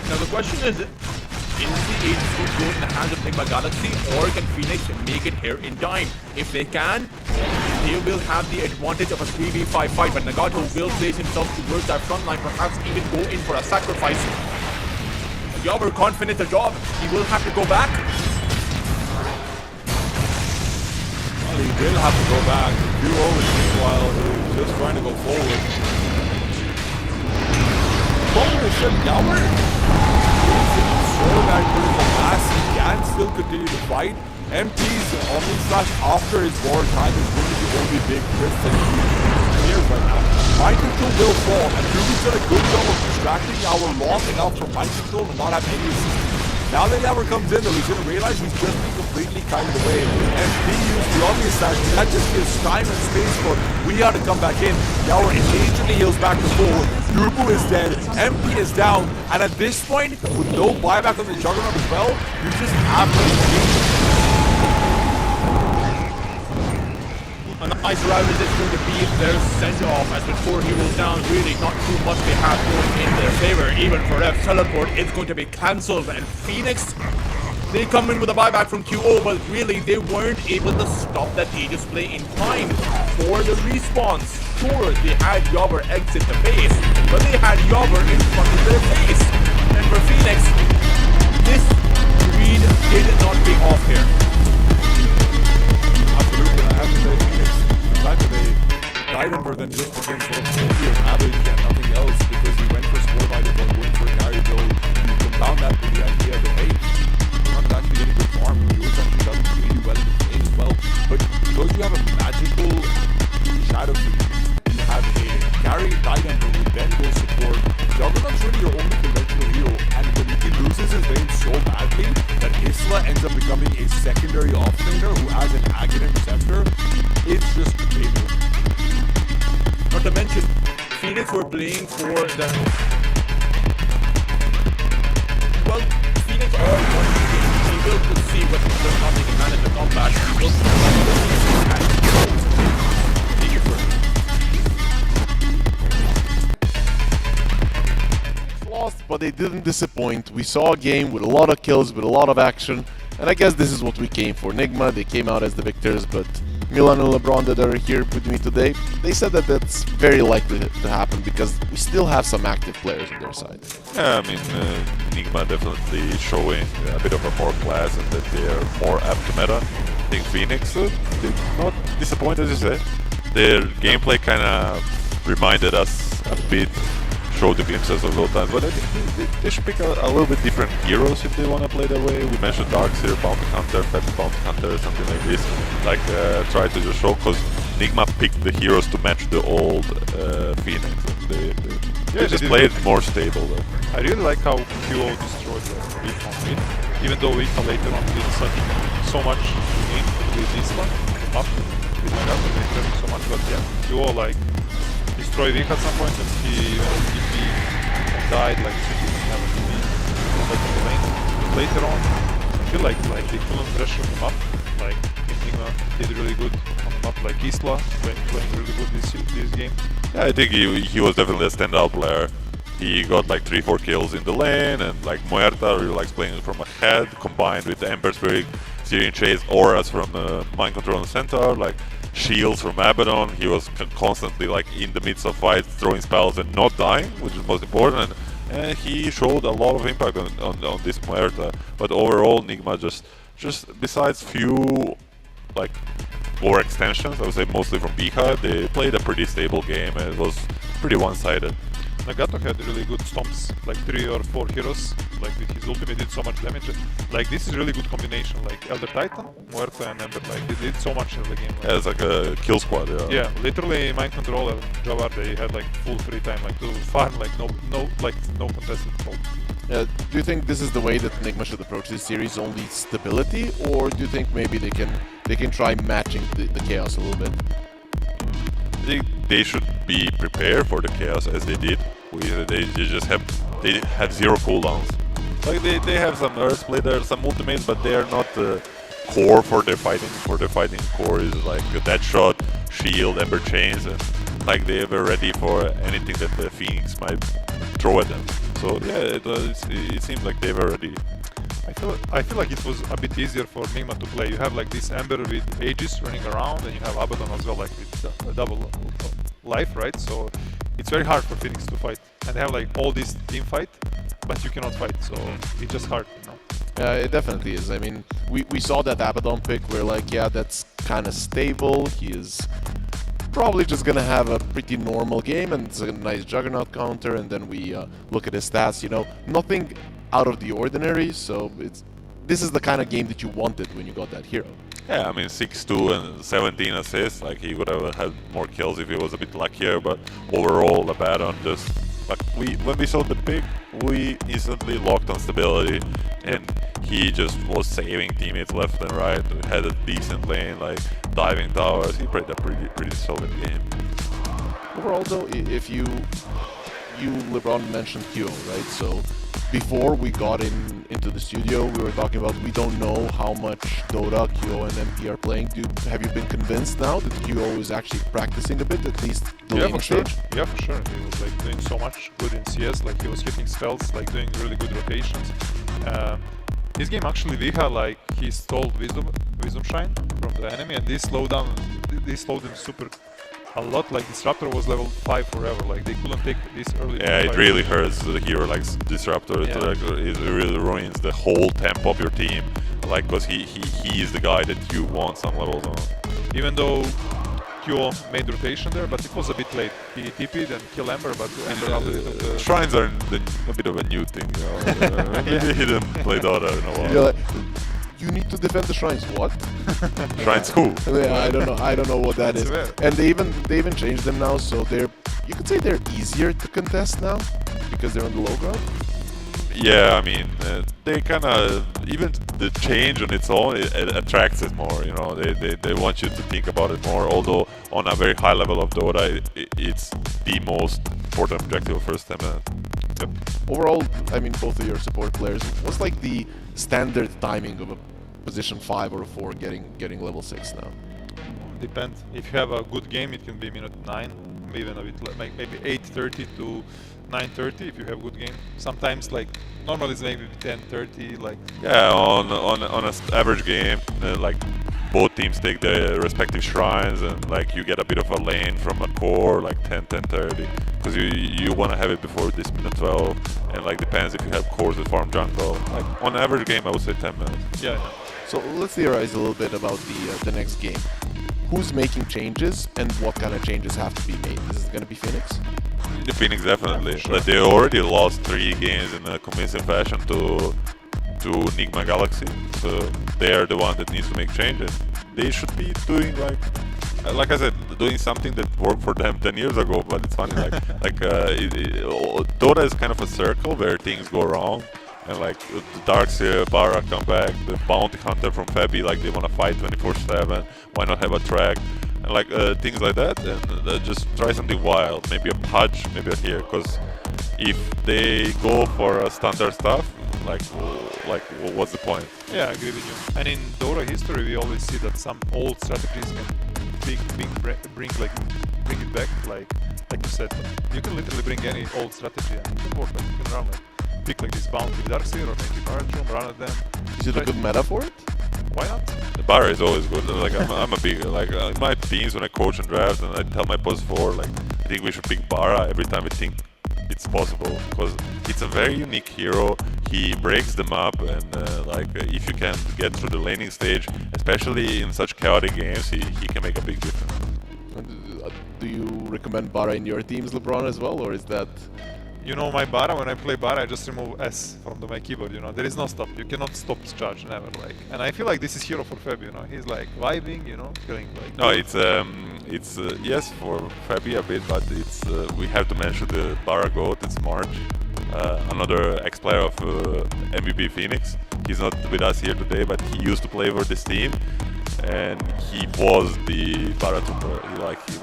Now the question is the Aegis will go in the hands of Nigma Galaxy, or can Phoenix make it here in time? If they can, they will have the advantage of a 3v5 fight, but Nagato will place himself towards that front line, perhaps even go in for a sacrifice. Yobber can't finish the job, he will have to go back. Well, he will have to go back. Duo is meanwhile just trying to go forward. Problem is that Yobber so that critical mass, he can still continue to fight. MP's Omni Slash after his war time is going to be only big risk that here right now. Mind Control will fall, and Ruby's done a good job of distracting our long enough from Mind Control to not have any assistance. Now that Yowler comes in, though, he's going to realize he's just been completely kited away. And he used the obvious slash. That just gives time and space for Weeha to come back in. Yowler immediately heals back to full. Yubu is dead, MP is down, and at this point, with no buyback on the Juggernaut as well, you just have to A nice round is going to be their send-off, as with 4 heroes down, really not too much they have going in their favor. Even for F, teleport is going to be cancelled, and Phoenix, they come in with a buyback from QO, but really they weren't able to stop that Aegis play in time for the respawns. Sure, they had Yobber exit the base, but they had Yobber in front of their face. And for Phoenix, this read did not pay off here. Absolutely, I have to say, Phoenix, the fact that they died him than just against sort of Sophie or Abbott and nothing else, because he went for score by the ball, went for a carry build, you compound that with the idea that, hey, you're not actually getting good farm, yours actually does really well in the lane as well, but because you have a magical shadow to you have a carry Titan who will then go support. Juggernaut's really your only conventional hero, and when he loses his lane so badly that Isla ends up becoming a secondary offlaner who has an Aghanim Scepter, it's just painful. Not to mention, Phoenix were playing for the... Well, Phoenix are one team. They will see whether or not they can manage the combat. They will take it first. Lost, but they didn't disappoint. We saw a game with a lot of kills, with a lot of action, and I guess this is what we came for. Nigma, they came out as the victors, but Milan and LeBron that are here with me today, they said that that's very likely to happen because we still have some active players on their side. Yeah, I mean, Nigma definitely showing a bit of a more class and that they are more apt to meta. I think Phoenix did not disappoint, as you said. Their gameplay kind of reminded us a bit, showed the glimpses of Dota, but I think they should pick a little bit different heroes if they want to play that way. We mentioned Darks here, Bounty Hunter, Peppy Bounty Hunter, something like this. Like, try to just show, because Nigma picked the heroes to match the old Phoenix. They just played more stable though. I really like how QO destroyed the weak on mid, even though we later on did so much gain with this one, up with my gun, they did so much, but yeah, QO like destroyed Vic at some point, and he died like have a TP like in the lane. Later on, I feel like they couldn't pressure him up. Like Nigma did really good on the map, like Isla playing really good this game. Yeah, I think he was definitely a standout player. He got like 3-4 kills in the lane, and like Muerta really likes playing from ahead, combined with the Ember Spirit, Syrian Chase, auras from Mind Control on the center, like shields from Abaddon. He was constantly like in the midst of fights, throwing spells and not dying, which is most important. And he showed a lot of impact on this Muerta. But overall, Nigma just besides few like war extensions, I would say mostly from Biha, they played a pretty stable game and it was pretty one-sided. Nagato had really good stomps, like 3 or 4 heroes, like with his ultimate did so much damage. Like this is really good combination, like Elder Titan, Muerta and Ember, like they did so much in the game. Like, yeah, it's like a kill squad, yeah. Yeah, literally Mind Control and Jabbar, they had like full free time, like to farm, like no contested fault. Do you think this is the way that Nigma should approach this series, only stability, or do you think maybe they can try matching the chaos a little bit? I think they should be prepared for the chaos as they did. They have zero cooldowns. Like they have some earth splitters, some ultimates, but they are not core for their fighting. For their fighting, core is like a dead shot, shield, ember chains, and like they were ready for anything that the Phoenix might throw at them. So yeah, it seems like they were ready. I feel like it was a bit easier for Nigma to play. You have like this Ember with Aegis running around, and you have Abaddon as well, like with a double life, right? So it's very hard for Phoenix to fight, and they have like all this team fight, but you cannot fight, so it's just hard, you know. Yeah, it definitely is. I mean, we saw that Abaddon pick. We're like, yeah, that's kind of stable. He is probably just gonna have a pretty normal game, and it's a nice Juggernaut counter. And then we look at his stats. You know, nothing out of the ordinary. So this is the kind of game that you wanted when you got that hero. Yeah, I mean 6-2 and 17 assists. Like he would have had more kills if he was a bit luckier. But overall, Abaddon just like when we saw the pick, we instantly locked on stability, and he just was saving teammates left and right. We had a decent lane, like diving towers. He played a pretty solid game. Overall, though, if you LeBron mentioned QO, right? So before we got into the studio, we were talking about we don't know how much Dota, QO, and MP are playing. Have you been convinced now that QO is actually practicing a bit, at least the laning stage? Yeah, for sure. He was like doing so much good in CS. Like he was hitting spells, like doing really good rotations. This game actually Viha, like he stole Wisdom Shine from the enemy, and this slowed him super a lot. Like Disruptor was level 5 forever, like they couldn't take this early. Yeah, it really hurts the hero like Disruptor. Yeah. It really ruins the whole tempo of your team, like because he is the guy that you want some levels on. Even though QO made rotation there, but it was a bit late. He TP'd and killed Ember, but Ember out Shrines are a bit of a new thing, you know. He didn't play Dota in a while. You're like, you need to defend the shrines. What? Shrines who? Yeah, I don't know what that is. And they even changed them now, so you could say they're easier to contest now because they're on the low ground. Yeah, I mean, they kind of, even the change on its own, it attracts it more, you know, they want you to think about it more, although on a very high level of Dota, it's the most important objective of first time. Yep. Overall, I mean, both of your support players, what's like the standard timing of a position 5 or a 4 getting level 6 now? Depends. If you have a good game, it can be minute 9, even a bit like maybe 8:30 to 9:30 if you have good game. Sometimes like normally it's maybe 10:30. Like yeah, on an average game, like both teams take their respective shrines, and like you get a bit of a lane from a core like 10:30, because you want to have it before this minute 12, and like depends if you have cores that farm jungle. Like on average game, I would say 10 minutes. Yeah. So let's theorize a little bit about the next game. Who's making changes, and what kind of changes have to be made? Is it going to be Phoenix? The Phoenix definitely. Sure. Like they already lost 3 games in a convincing fashion to Nigma Galaxy, so they are the one that needs to make changes. They should be doing like I said, doing something that worked for them 10 years ago. But it's funny, Dota is kind of a circle where things go wrong. And like the Darkseer, Bara come back, the Bounty Hunter from Fabi, like they want to fight 24/7. Why not have a track? And like things like that, and just try something wild. Maybe a Pudge, maybe a here. Because if they go for standard stuff, like what's the point? Yeah, I agree with you. And in Dota history, we always see that some old strategies can bring it back. Like you said, you can literally bring any old strategy and it can work. Like you can run pick like this Bounty with Darkseer or maybe Barroom, run at them. Is it a good meta for it? Why not? The Bara is always good. Like I'm a big in my teams when I coach and draft, and I tell my post 4 like I think we should pick Bara every time we think it's possible, because it's a very unique hero. He breaks them up, and if you can get through the laning stage, especially in such chaotic games, he can make a big difference. Do you recommend Bara in your teams, LeBron, as well, or is that? You know, my Bara, when I play Bara, I just remove S from my keyboard, you know. There is no stop. You cannot stop charge, never. And I feel like this is hero for Fabi, you know. He's like vibing, you know, feeling like... No, it's yes for Fabi a bit, but it's we have to mention the Bara GOAT, it's March. another ex-player of MVP Phoenix. He's not with us here today, but he used to play for this team, and he was the paratrooper.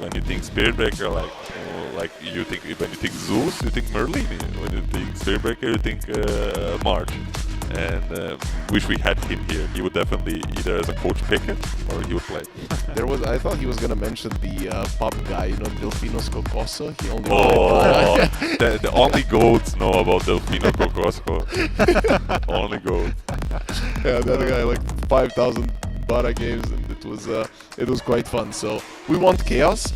When you think Spirit Breaker, like you think when you think Zeus, you think Merlin. When you think Spirit Breaker, you think March. And wish we had him here. He would definitely either as a coach pick it or he would play. I thought he was gonna mention the pub guy, Delfinos Cocoso. He only the only goats know about Delfino Cocoso. Only goats. Yeah, the other guy like 5,000 Bara games, and it was quite fun. So we want chaos.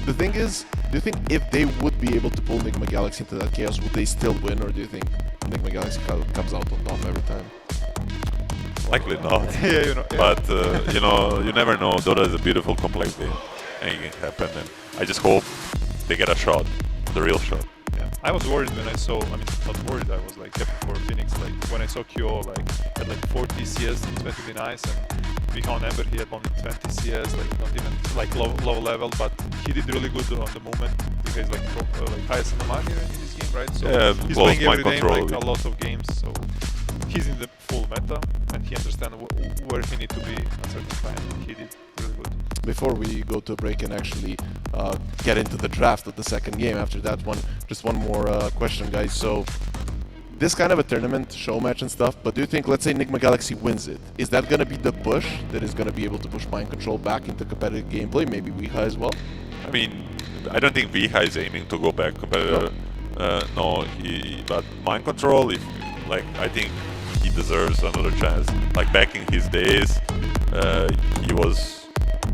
The thing is, do you think if they would be able to pull Nigma Galaxy into that chaos, would they still win, or do you think Nigma Galaxy comes out on top every time? Likely not. Yeah, But you never know. Dota is a beautiful, complex game. Anything can happen, and I just hope they get a shot, the real shot. Yeah, I was worried when I saw. I mean, not worried. I was like happy for Phoenix. Like when I saw Kyo had like 40 CS, it's going to be nice. And we found Ember, he had only 20 CS, like not even like low level, but he did really good on the moment. He's like highest in the market in this game, right? So yeah, he's playing every game, like a lot of games. So he's in the full meta, and he understands where he needs to be at certain time. And he did really good. Before we go to a break and actually get into the draft of the second game, after that one, just one more question, guys. So this kind of a tournament, show match and stuff, but do you think, let's say Nigma Galaxy wins it, is that going to be the push that is going to be able to push Mind Control back into competitive gameplay, maybe Weeha as well? I mean, I don't think Weeha is aiming to go back competitive. No, but Mind Control, I think he deserves another chance. Like back in his days, he was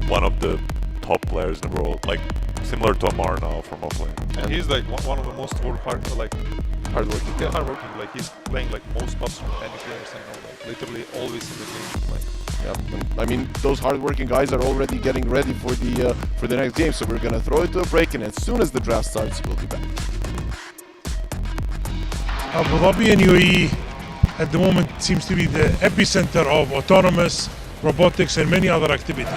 one of the top players in the world, like similar to Amar now from offlane. And he's like one of the most hardworking. Yeah, hardworking. Like he's playing like most buffs from any players I know. Like literally always in the game. Like. Yeah, I mean those hardworking guys are already getting ready for the next game. So we're gonna throw it to a break, and as soon as the draft starts, we'll be back. Abu Dhabi and UAE at the moment seems to be the epicenter of autonomous robotics and many other activities.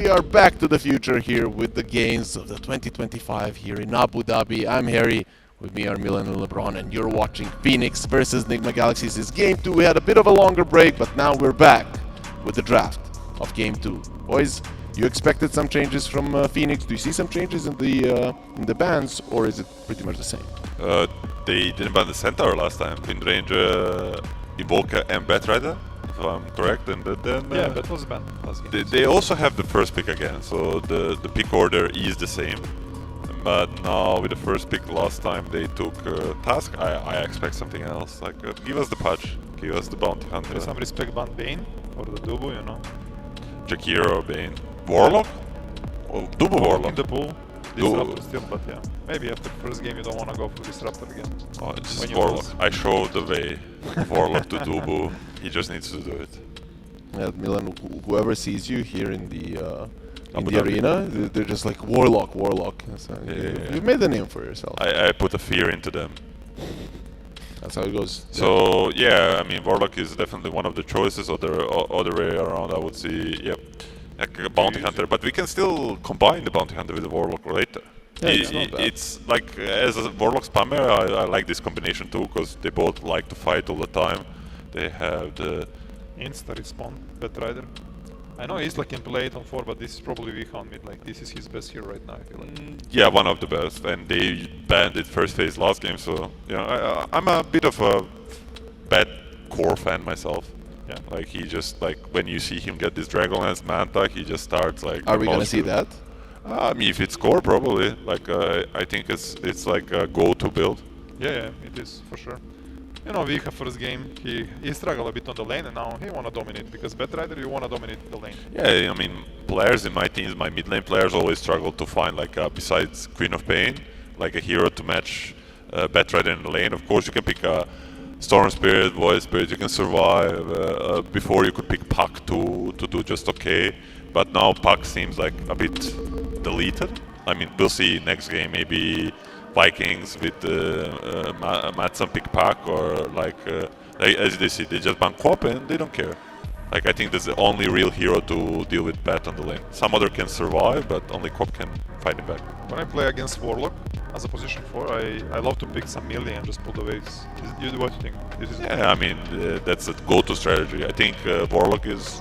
We are back to the future here with the games of the 2025 here in Abu Dhabi. I'm Harry, with me are Milan and LeBron, and you're watching Phoenix versus Nigma Galaxies. This game 2, we had a bit of a longer break, but now we're back with the draft of game 2. Boys, you expected some changes from Phoenix. Do you see some changes in the bans, or is it pretty much the same? They didn't ban the Centaur last time. Wind Ranger, Evoker, and Batrider, if I'm correct. And then yeah, that was banned last game. They also have the first pick again, so the pick order is the same. But now with the first pick last time they took Task. I expect something else. Like give us the patch, give us the Bounty Hunter. Some respect ban Bane or the Dubu, you know. Jakiro, Bane, Warlock, or Dubu Warlock. In the pool. Disruptor still, but yeah. Maybe after the first game you don't want to go for Disruptor again. Oh, it's just Warlock. I showed the way. Warlock to Dubu. He just needs to do it. Yeah, Milan, whoever sees you here in the arena, they're just like Warlock. So you made a name for yourself. I put a fear into them. That's how it goes. So yeah, I mean Warlock is definitely one of the choices. Other way around, I would say, yep, like a Bounty Hunter. But we can still combine the Bounty Hunter with the Warlock later. Yeah, it's like as a Warlock spammer, I like this combination too, because they both like to fight all the time. They have the insta respawn Batrider. I know he's like can play 8 on 4, but this is probably weak on mid. Like this is his best hero right now, I feel like. Yeah, one of the best, and they banned it first phase last game, so yeah, I'm a bit of a bad core fan myself. Yeah. Like he just like when you see him get this Dragonlance Manta, he just starts like. Are we gonna see that? I mean, if it's core, probably. Like I think it's like a go-to build. Yeah, it is for sure. You know, Vika first game, he struggled a bit on the lane, and now he wanna dominate, because Batrider you wanna dominate the lane. Yeah, I mean, players in my teams, my mid lane players always struggle to find like besides Queen of Pain, like a hero to match Batrider in the lane. Of course, you can pick a Storm Spirit, Void Spirit, you can survive. Before you could pick Puck to do just okay, but now Puck seems like a bit deleted. I mean, we'll see next game, maybe Vikings with Matson pick Puck, or like as they see, they just ban Quap and they don't care. Like I think that's the only real hero to deal with Bat on the lane. Some other can survive, but only Quap can fight him back. When I play against Warlock as a position 4, I love to pick some melee and just pull the waves. What do you think? Yeah, I mean that's a go-to strategy. I think Warlock is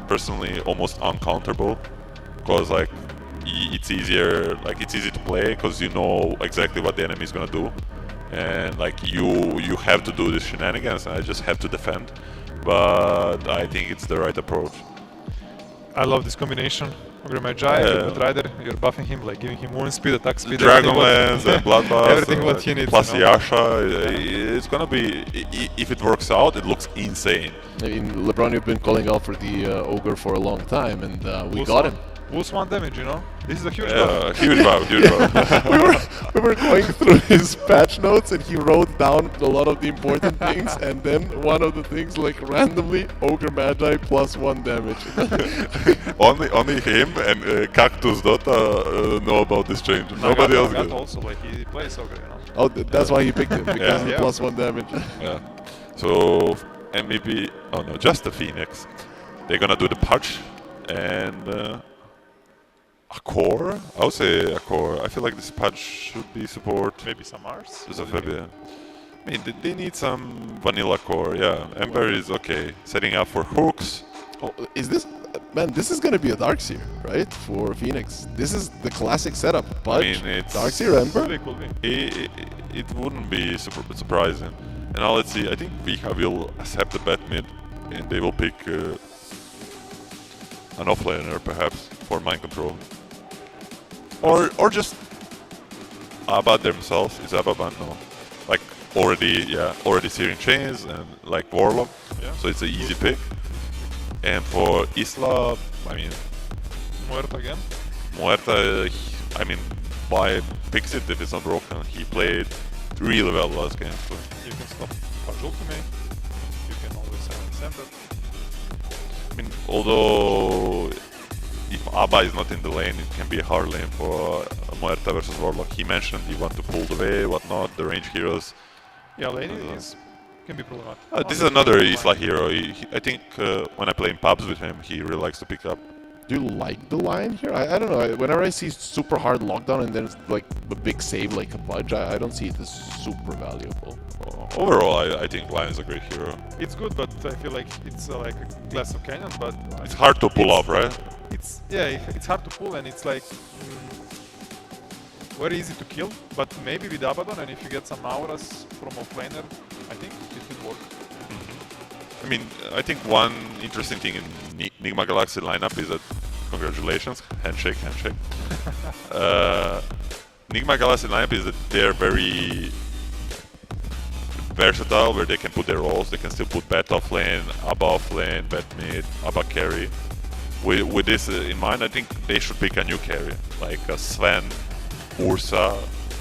personally almost uncounterable, because like it's easier, like it's easy to play because you know exactly what the enemy is gonna do, and like you have to do this shenanigans, and I just have to defend. But I think it's the right approach. I love this combination. Ogre Magi, Batrider, you're buffing him, like giving him wound speed, attack speed, Dragonlance and Bloodbath, everything what he needs. Plus Yasha, it's gonna be, if it works out, it looks insane. I mean, LeBron, you've been calling out for the Ogre for a long time, and we got him. Boost 1 damage, you know? This is a huge buff. Huge buff, huge buff. we were going through his patch notes, and he wrote down a lot of the important things, and then one of the things, like randomly, Ogre Magi plus 1 damage. only him and Cactus Dota know about this change. Nobody else does. Also, like he plays Ogre, you know? Oh, that's why he picked him, because of the plus 1 damage. Yeah. So MVP, oh no, just the Phoenix. They're gonna do the patch. And a core? I would say a core. I feel like this patch should be support. Maybe some Ars? I mean, they need some vanilla core, yeah. Ember is okay. Setting up for hooks. Oh, is this... Man, this is gonna be a Darkseer, right? For Phoenix. This is the classic setup. But I mean, it's Darkseer, Ember? It wouldn't be surprising. And now let's see. I think Vika will accept the bet mid, and they will pick... an offlaner perhaps for mind control. Or just Abba themselves. Is Abba banned? No. Like already Searing Chains and like Warlock. Yeah. So it's an easy pick. And for Isla, I mean, Muerta again. Muerta, I mean, why fix it if it's not broken? He played really well last game. So. You can stop Page ultimate. You can always center. I mean, although if Abba is not in the lane, it can be a hard lane for Muerta versus Warlock. He mentioned he want to pull the way, whatnot, the range heroes. Yeah, lane can be problematic. This is another Isla hero. I think when I play in pubs with him, he really likes to pick up. Do you like the line here? I don't know. Whenever I see super hard lockdown and there's like a big save like a Pudge, I don't see it as super valuable. Overall, I think Lion is a great hero. It's good, but I feel like it's like a glass of canyon. But It's hard to pull off, right? It's hard to pull, and it's like very easy to kill. But maybe with Abaddon, and if you get some auras from offlaner, I think it will work. I mean, I think one interesting thing in Nigma Galaxy lineup is that, congratulations, handshake. Nigma Galaxy lineup is that they're very versatile, where they can put their roles. They can still put bat off lane, Abba off lane, bat mid, Abba carry. With this in mind, I think they should pick a new carry, like a Sven, Ursa,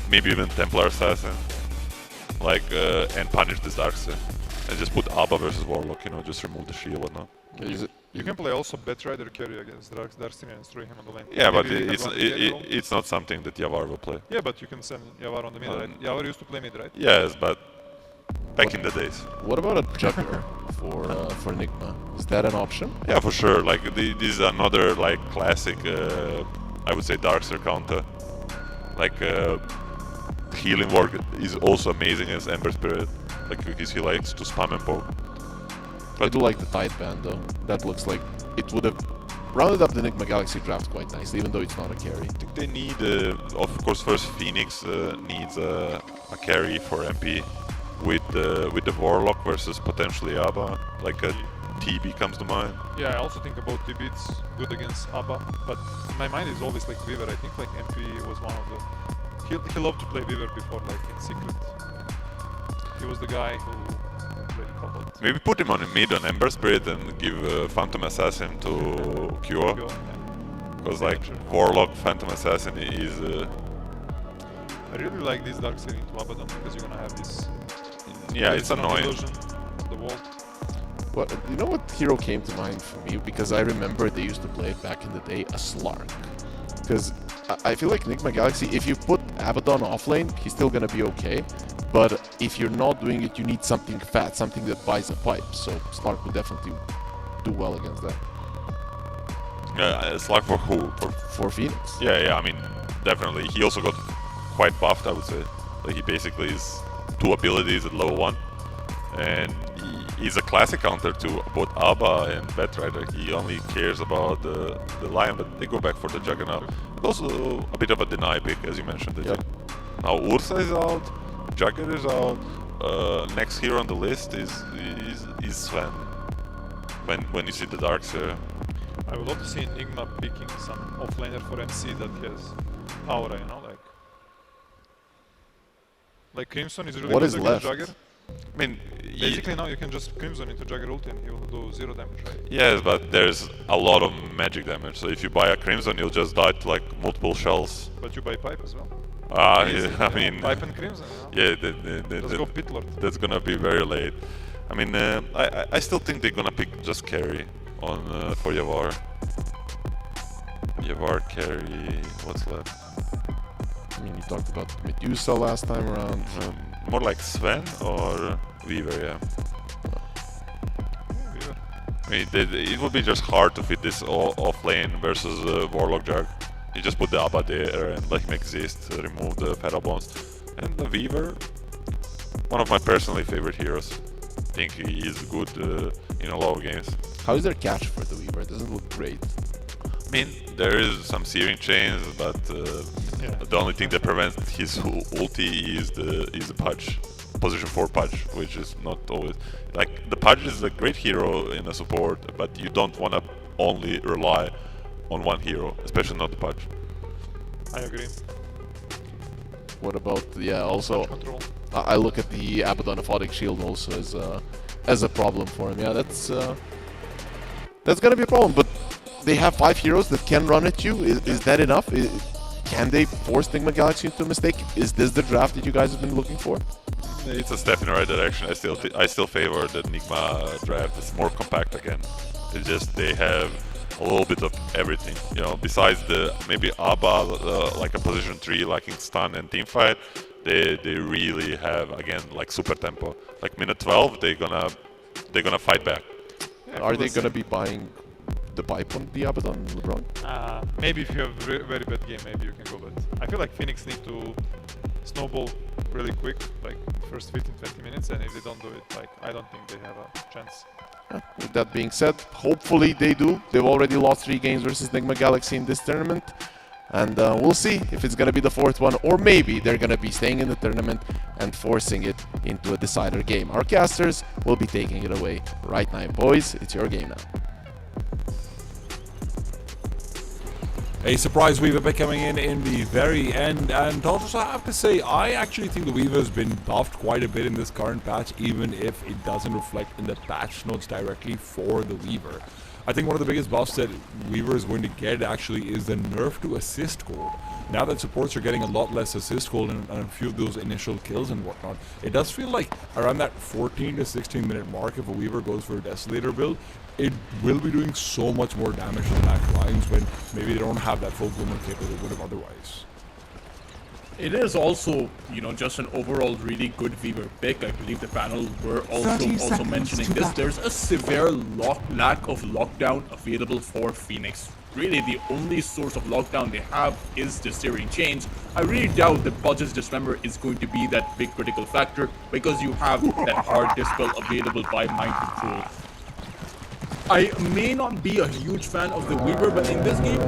maybe even Templar Assassin, like and punish this Darkseid. And just put Abba versus Warlock, just remove the shield and whatnot. You can play also Batrider carry against Darkseid and destroy him on the lane. Yeah, but it's not something that Yavar will play. Yeah, but you can send Yavar on the mid, right? Yavar used to play mid, right? Yes, but back in the days. What about a Juggler for Nigma? Is that an option? Yeah, for sure. Like this is another like classic, I would say Darkseid counter. Like healing work is also amazing as Ember Spirit. Like because he likes to spam and poke. I do like the Tide Band though. That looks like it would have rounded up the Nigma Galaxy draft quite nicely, even though it's not a carry. I think they need, of course, first Phoenix needs a carry for MP with the Warlock versus potentially Abba. Like a TB comes to mind. Yeah, I also think about TB. It's good against Abba, but in my mind is always like Weaver. I think like MP was one of the. He loved to play Weaver before, like in secret. He was the guy who played combat. Maybe put him on a mid on Ember Spirit and give Phantom Assassin to Cure. Because like Warlock, Phantom Assassin is... I really like this Darkseid into Abaddon because you're gonna have this... Yeah, it's annoying. On the wall. What, you know what hero came to mind for me? Because I remember they used to play it back in the day, a Slark. Because I feel like Nigma Galaxy, if you put Abaddon offlane, he's still gonna be okay. But if you're not doing it, you need something fat, something that buys a pipe. So Slark would definitely do well against that. Yeah, Slark for who? For Phoenix. Yeah, I mean, definitely. He also got quite buffed, I would say. Like he basically is 2 abilities at level 1. And he's a classic counter to both Abba and Batrider. He only cares about the Lion, but they go back for the Juggernaut. But also a bit of a deny pick, as you mentioned. Yep. Now Ursa is out. Jugger is out. Next hero on the list is Sven. When you see the Darkseid. I would love to see Nigma picking some offlaner for MC that has aura, like Crimson is really what good is against left? Jugger. I mean, basically now you can just Crimson into Jugger ulti and he will do 0 damage, right? Yes, but there's a lot of magic damage. So if you buy a Crimson, you'll just die to like multiple shells. But you buy Pipe as well. Yeah, I mean... Pipe and Crimson, Yeah, let's go Pitlord. That's gonna be very late. I mean, I still think they're gonna pick just carry on for Yavar. Yavar carry, what's left? I mean, you talked about Medusa last time around. More like Sven or Weaver, yeah. Weaver. I mean, it would be just hard to fit this off lane versus Warlock Jug. You just put the Abba there and let him exist, remove the Feral Bones. And the Weaver, one of my personally favorite heroes. I think he is good in a lot of games. How is their catch for the Weaver? It doesn't look great. I mean, there is some Searing Chains, but the only thing that prevents his ulti is the Pudge. position for Pudge, which is not always like the Pudge is a great hero in a support, but you don't want to only rely on one hero, especially not the Pudge. I agree. What about also I look at the Abaddon Aphotic Shield also as a problem for him. Yeah, that's gonna be a problem. But they have 5 heroes that can run at you. Is that enough? Can they force Nigma Galaxy into a mistake? Is this the draft that you guys have been looking for? It's a step in the right direction. I still favor the Nigma draft. It's more compact again. It's just they have a little bit of everything, you know. Besides the maybe ABBA, like a position 3 lacking stun and team fight, they really have again like super tempo. Like minute 12, they're gonna fight back. Yeah, are they gonna be buying the pipe on the Abaddon, LeBron? Maybe if you have very bad game, maybe you can go, but I feel like Phoenix need to snowball really quick, like first 15-20 minutes, and if they don't do it, like I don't think they have a chance. With that being said, hopefully they do. They've already lost 3 games versus Nigma Galaxy in this tournament, and we'll see if it's gonna be the 4th one, or maybe they're gonna be staying in the tournament and forcing it into a decider game. Our casters will be taking it away right now. Boys, it's your game now. A surprise Weaver coming in the very end, and also I have to say, I actually think the Weaver has been buffed quite a bit in this current patch, even if it doesn't reflect in the patch notes directly for the Weaver. I think one of the biggest buffs that Weaver is going to get actually is the nerf to assist gold. Now that supports are getting a lot less assist gold and a few of those initial kills and whatnot, it does feel like around that 14 to 16 minute mark, if a Weaver goes for a Desolator build, it will be doing so much more damage to the back lines when maybe they don't have that full bloom kit that they would have otherwise. It is also, you know, just an overall really good Weaver pick. I believe the panel were also mentioning this. There's a severe lack of lockdown available for Phoenix. Really, the only source of lockdown they have is the Searing Chains. I really doubt that Pudge's Dismember is going to be that big critical factor because you have that hard dispel available by Mind Control. I may not be a huge fan of the Weaver, but in this game,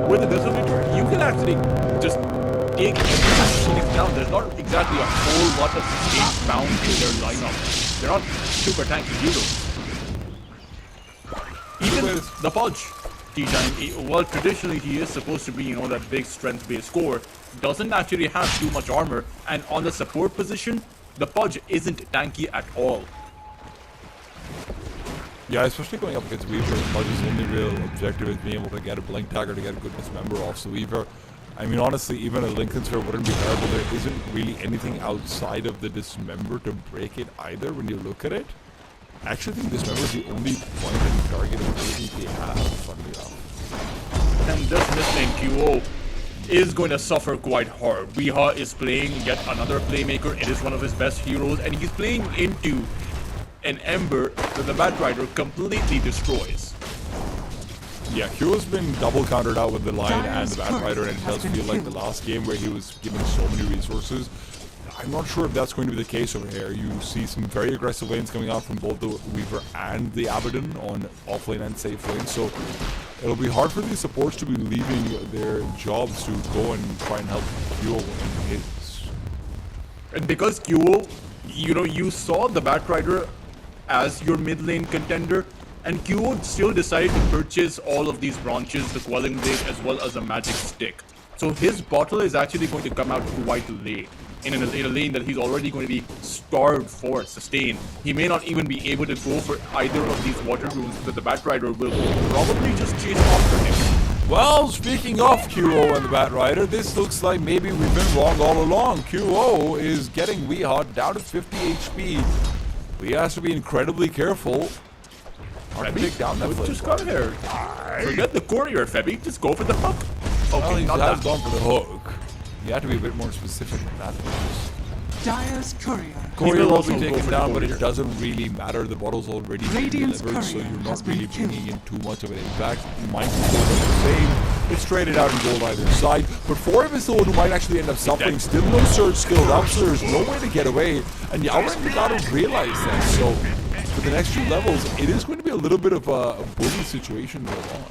with the Desolator, you can actually just take Phoenix down. There's not exactly a whole lot of sustain bound to their lineup. They're not super tanky heroes. Even the Pudge, T-Time, well, traditionally he is supposed to be, you know, that big strength-based core, doesn't actually have too much armor, and on the support position, the Pudge isn't tanky at all. Yeah, especially going up against Weaver, Pudge's only real objective is being able to get a Blink Dagger to get a good Dismember off the Weaver. I mean, honestly, even a Lincoln Sphere wouldn't be terrible. There isn't really anything outside of the Dismember to break it either when you look at it. I actually think Dismember is the only point and target ability they have, funnily enough. And this mid-lane QO is going to suffer quite hard. Weeha is playing yet another playmaker. It is one of his best heroes, and he's playing into an Ember that the Batrider completely destroys. Yeah, Q's been double countered out with the Lion and the Batrider, and it does feel like the last game where he was given so many resources. I'm not sure if that's going to be the case over here. You see some very aggressive lanes coming out from both the Weaver and the Abaddon on offlane and safe lane, so it'll be hard for these supports to be leaving their jobs to go and try and help Qo in his. And because Qo, you know, you saw the Batrider as your mid lane contender, and Qo still decided to purchase all of these branches, the Quelling Blade as well as a Magic Stick. So his bottle is actually going to come out quite late. In a lane that he's already going to be starved for sustain. He may not even be able to go for either of these water runes that the Batrider will probably just chase after him. Well, speaking of Qo and the Batrider, this looks like maybe we've been wrong all along. Qo is getting Weeha down to 50 HP. We have to be incredibly careful. Febby, down that just got here. Forget the courier, Febby. Just go for the hook. Okay, well, not that. Gone for the hook. You have to be a bit more specific than that. Dire's courier. Courier will be taken down, but it doesn't really matter. The bottle's already been delivered, so you're not really bringing in too much of an impact. Mind Control is the same. It's traded out in gold either side, but 4M is the one who might actually end up suffering. Still no surge skilled up, so there's no way to get away. And Yaoren got to realize that. So for the next few levels, it is going to be a little bit of a bully situation going on.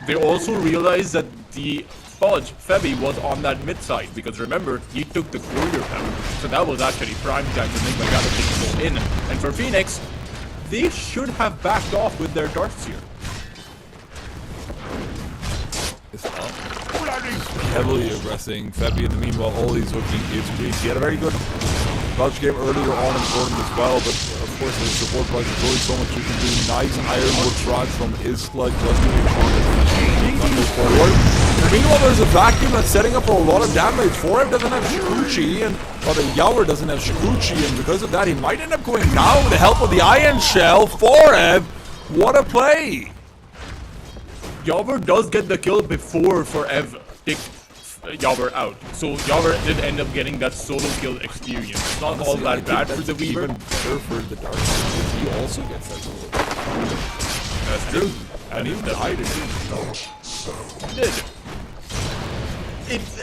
They also realize that the Podge, Febby was on that mid side because remember, he took the courier tower. So that was actually prime time for Nigma Galaxy to go in. And for Phoenix, they should have backed off with their darts here. Heavily aggressing. Febby in the meanwhile, all he's looking is great. He had a very good Dodge game earlier on in tournament as well, but of course the support price is only so much you can do. Nice ironwood shots from Isla just to make sure that he forward. Meanwhile, there's a vacuum that's setting up for a lot of damage. Forev doesn't have Shikuchi, and well, the Yower doesn't have Shikuchi, and because of that, he might end up going down with the help of the Iron Shell. Forev, what a play! Yower does get the kill before Forev takes Yower out. So Yower did end up getting that solo kill experience. It's not all that bad for the Weaver. Even better for the Dark Side. He also gets that solo. That's true. And he died again. He did.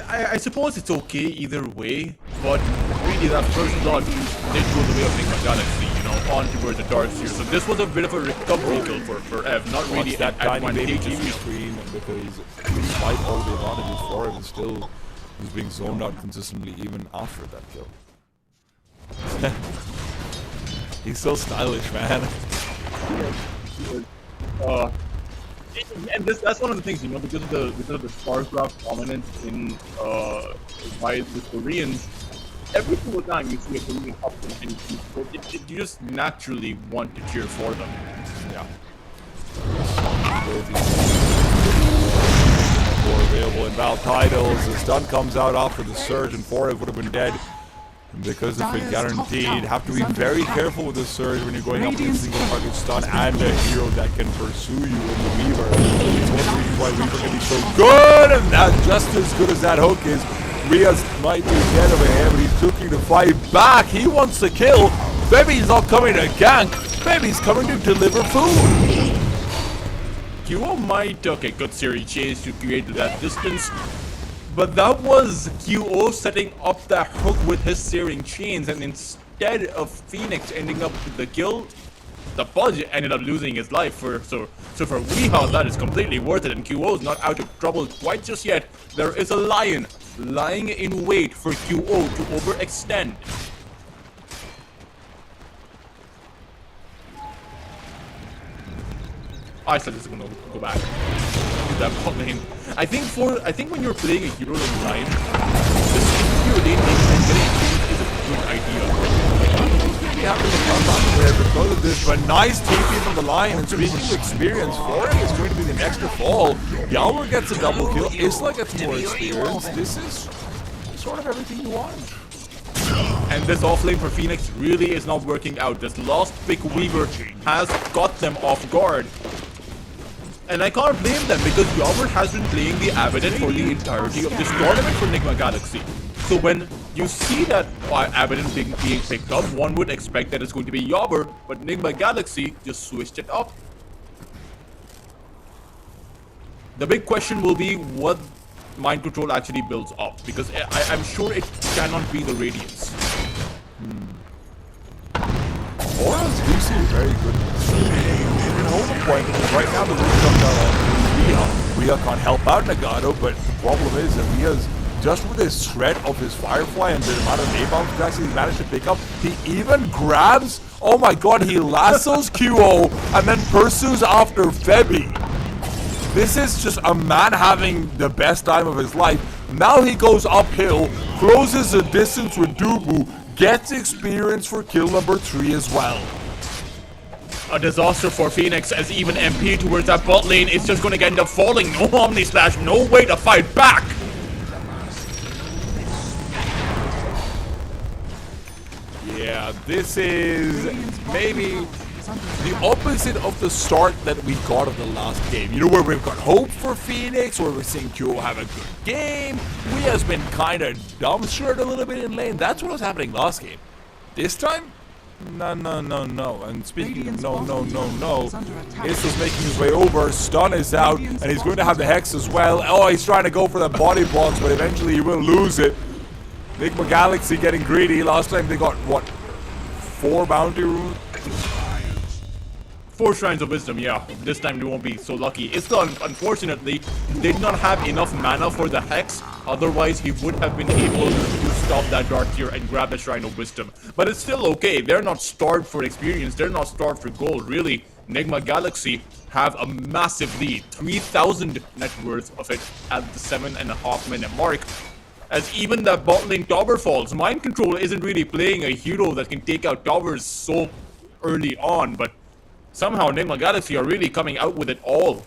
I suppose it's okay either way, but really that first blood did go the way of Nigma Galaxy, you know, on towards the dark sphere. So this was a bit of a recovery kill for Ev, not really that tiny baby advantageous TV screen, because despite all the advantages for him, still he's being zoned out consistently even after that kill. He's so stylish, man. And that's one of the things, you know, because of the StarCraft dominance in by the Koreans, every single time you see a Korean up in any sport, you just naturally want to cheer for them. Yeah. More available in battle titles. The stun comes out after the surge, and Forev would have been dead. And because it's been guaranteed, have to be very careful with the surge when you're going up with a single target stun and a hero that can pursue you in the Weaver. It's one of the reasons why Weaver can be so good, and that's just as good as that hook is. Riaz might be dead over here, but he's looking to fight back. He wants to kill. Baby's not coming to gank. Baby's coming to deliver food. QO might took a good series chase to create that distance. But that was QO setting up that hook with his searing chains, and instead of Phoenix ending up with the kill, the Pudge ended up losing his life. So for Weehaw, that is completely worth it, and QO is not out of trouble quite just yet. There is a lion lying in wait for QO to overextend. I said this is gonna go back. That bot lane. I think when you're playing a hero like Lion, this hero lane is a good idea. We have to come back there because of this, but nice TP from the Lion, and speaking of experience, Forev is going to be the next to fall. Yower gets a double kill, Isla gets more experience. This is sort of everything you want. And this offlane for Phoenix really is not working out. This last pick Weaver has got them off guard. And I can't blame them because Yower has been playing the Abaddon for the entirety of this tournament for Nigma Galaxy. So when you see that Abaddon being picked up, one would expect that it's going to be Yower, but Nigma Galaxy just switched it up. The big question will be what Mind Control actually builds up, because I'm sure it cannot be the Radiance. Aura's usually very good. You can hold the point, because right now the root comes out on Rhea. Rhea can't help out Nagato, but the problem is that Rhea's just with his shred of his Firefly and the amount of A-bombs he's actually managed to pick up, he even grabs, oh my god, he lassos QO and then pursues after Febby. This is just a man having the best time of his life. Now he goes uphill, closes the distance with Dubu, gets experience for kill number 3 as well. A disaster for Phoenix, as even MP towards that bot lane is just going to end up falling. No Omni Slash, no way to fight back. Yeah, this is maybe the opposite of the start that we got of the last game. You know, where we've got hope for Phoenix, where we're seeing QO have a good game. We has been kind of dumbstruck a little bit in lane. That's what was happening last game. This time, no. And speaking of no, Issa's making his way over. Stun is out, and he's going to have the Hex as well. Oh, he's trying to go for the body blocks, but eventually he will lose it. Nigma Galaxy getting greedy. Last time they got, what, 4 bounty runes? 4 Shrines of Wisdom, yeah. This time they won't be so lucky. Isla, unfortunately, did not have enough mana for the Hex. Otherwise, he would have been able to stop that Dark Tier and grab the Shrine of Wisdom. But it's still okay. They're not starved for experience. They're not starved for gold. Really, Nigma Galaxy have a massive lead. 3,000 net worth of it at the 7.5-minute mark. As even that bot lane tower falls. Mind Control isn't really playing a hero that can take out towers so early on, but somehow Nigma Galaxy are really coming out with it all.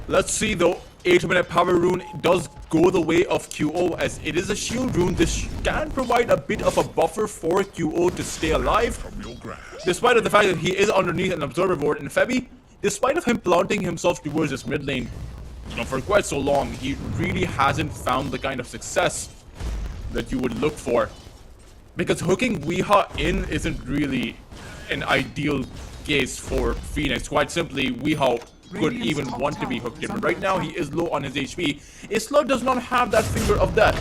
Let's see though. 8-minute power rune does go the way of QO, as it is a shield rune. This can provide a bit of a buffer for QO to stay alive, despite of the fact that he is underneath an observer ward. And Febby, despite of him planting himself towards this mid lane, for quite so long, he really hasn't found the kind of success that you would look for, because hooking Weeha in isn't really an ideal case for Phoenix. Quite simply, Weeha could even want to be hooked in. But right now, he is low on his HP. Isla does not have that finger of death.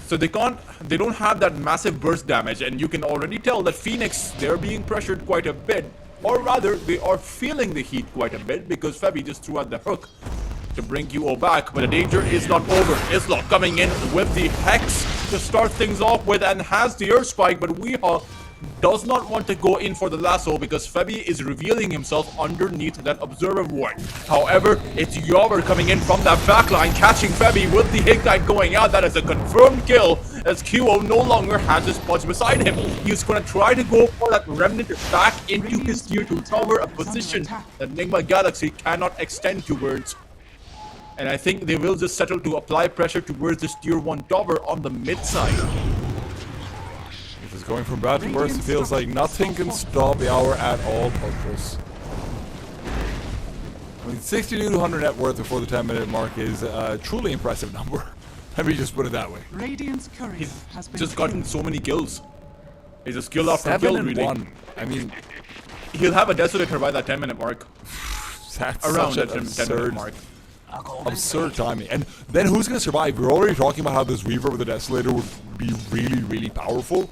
So they don't have that massive burst damage, and you can already tell that Phoenix, they're being pressured quite a bit. Or rather, they are feeling the heat quite a bit, because Febby just threw out the hook to bring QO back. But the danger is not over. Isla coming in with the Hex to start things off with, and has the Earth Spike, but Weeha does not want to go in for the lasso, because Febby is revealing himself underneath that observer ward. However, it's Yobber coming in from that backline, catching Febby with the Ignite going out. That is a confirmed kill, as QO no longer has his punch beside him. He's going to try to go for that Remnant back into his tier 2 tower, a position that Nigma Galaxy cannot extend towards. And I think they will just settle to apply pressure towards this tier 1 tower on the mid side. Going from bad to worse, it feels like nothing can stop the hour at all, Purples. I mean, 62 to 100 net worth before the 10-minute mark is a truly impressive number. Let me just put it that way. Radiant's courier He's has been just gotten so many kills. He's a skill after kill, really. 7-1. I mean, he'll have a Desolator by that 10-minute mark. That's around such that an 10-minute mark. Absurd timing. And then who's going to survive? We're already talking about how this Weaver with the Desolator would be really, really powerful.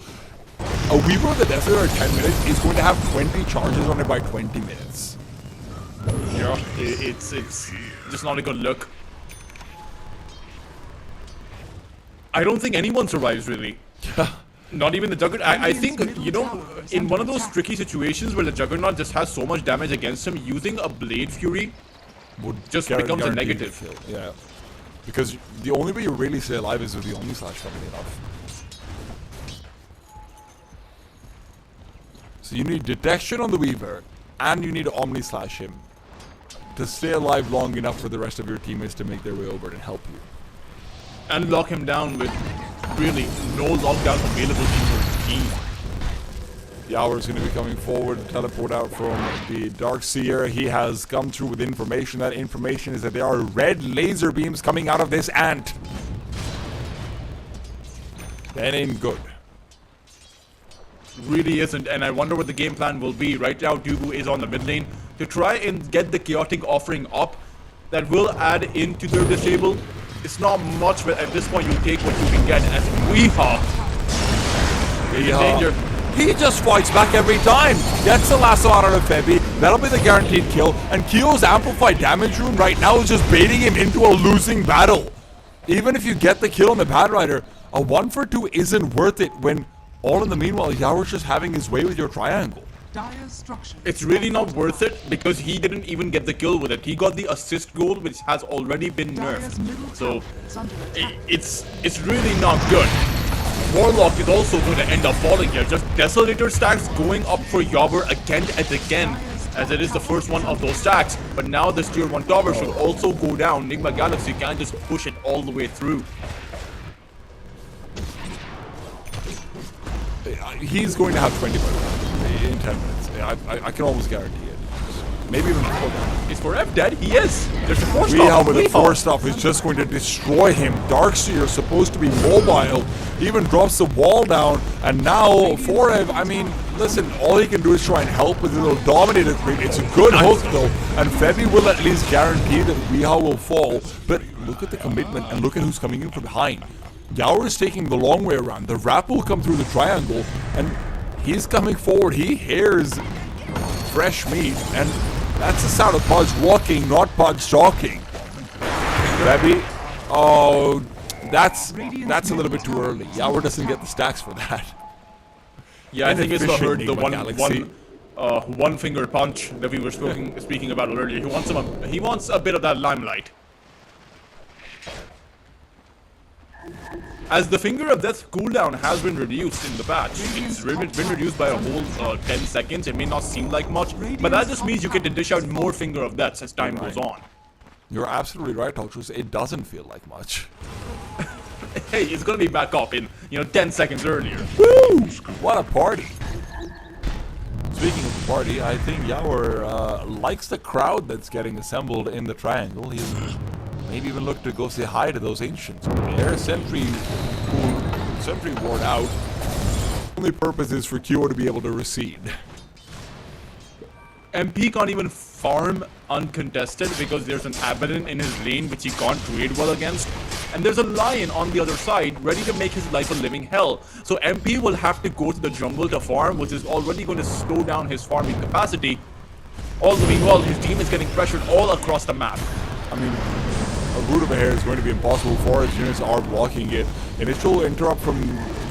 A Weaver with the Desolator at 10 minutes is going to have 20 charges on it by 20 minutes. Yeah, it's just not a good look. I don't think anyone survives, really. Not even the Juggernaut. I think, in one of those tricky situations where the Juggernaut just has so much damage against him, using a Blade Fury would just becomes a negative. Kill. Yeah. Because the only way you really stay alive is with the Omni Slash, funnily enough. So you need detection on the Weaver, and you need to Omni Slash him to stay alive long enough for the rest of your teammates to make their way over and help you. And lock him down with really no lockdown available in your team. The Hour is going to be coming forward, teleport out from the Darkseer. He has come through with information. That information is that there are red laser beams coming out of this ant. That ain't good. Really isn't, and I wonder what the game plan will be. Right now, Dubu is on the mid lane to try and get the Chaotic Offering up. That will add into their disable. It's not much, but at this point, you take what you can get. As Weeha is in danger. He just fights back every time. Gets the lasso out of Febby. That'll be the guaranteed kill. And Kyo's amplified damage rune right now is just baiting him into a losing battle. Even if you get the kill on the Bad Rider, a 1-for-2 isn't worth it when all in the meanwhile, Yaro's just having his way with your triangle. It's really not worth it, because he didn't even get the kill with it. He got the assist goal, which has already been nerfed. So, it's really not good. Warlock is also going to end up falling here. Just Desolator stacks going up for Yobber again and again, as it is the first one of those stacks. But now this tier 1 tower should also go down. Nigma Galaxy can't just push it all the way through. He's going to have 20 by in 10 minutes. I can almost guarantee it. Maybe even before that. Is Forev dead? He is. There's a force stop. With the force stop is just going to destroy him. Darkseer supposed to be mobile. He even drops the wall down. And now Forev, I mean, Listen, all he can do is try and help with a little dominated creep. It's a good hook though, and Febby will at least guarantee that Weehaw will fall. But look at the commitment and look at who's coming in from behind. Yaur is taking the long way around. The wrap will come through the triangle, and he's coming forward. He hears fresh meat, and that's the sound of Pudge walking, not Pudge talking. Febby, oh, that's a little bit too early. Yaur doesn't get the stacks for that. Yeah, I think it's heard the Galaxy. one finger punch that we were speaking about earlier. He wants a bit of that limelight. As the finger of death cooldown has been reduced in the patch, it's been reduced by a whole 10 seconds. It may not seem like much, but that just means you get to dish out more finger of deaths as time goes on. You're absolutely right, Ultras. It doesn't feel like much. Hey, it's gonna be back up in 10 seconds earlier. Woo! What a party! Speaking of the party, I think Yaur likes the crowd that's getting assembled in the triangle. He's maybe even look to go say hi to those ancients. Their sentry ward out. The only purpose is for Kyo to be able to recede. MP can't even farm uncontested because there's an Abaddon in his lane which he can't trade well against. And there's a Lion on the other side ready to make his life a living hell. So MP will have to go to the jungle to farm, which is already going to slow down his farming capacity. All the meanwhile, his team is getting pressured all across the map. I mean, a root of a hair is going to be impossible for his units are blocking it. Initial interrupt from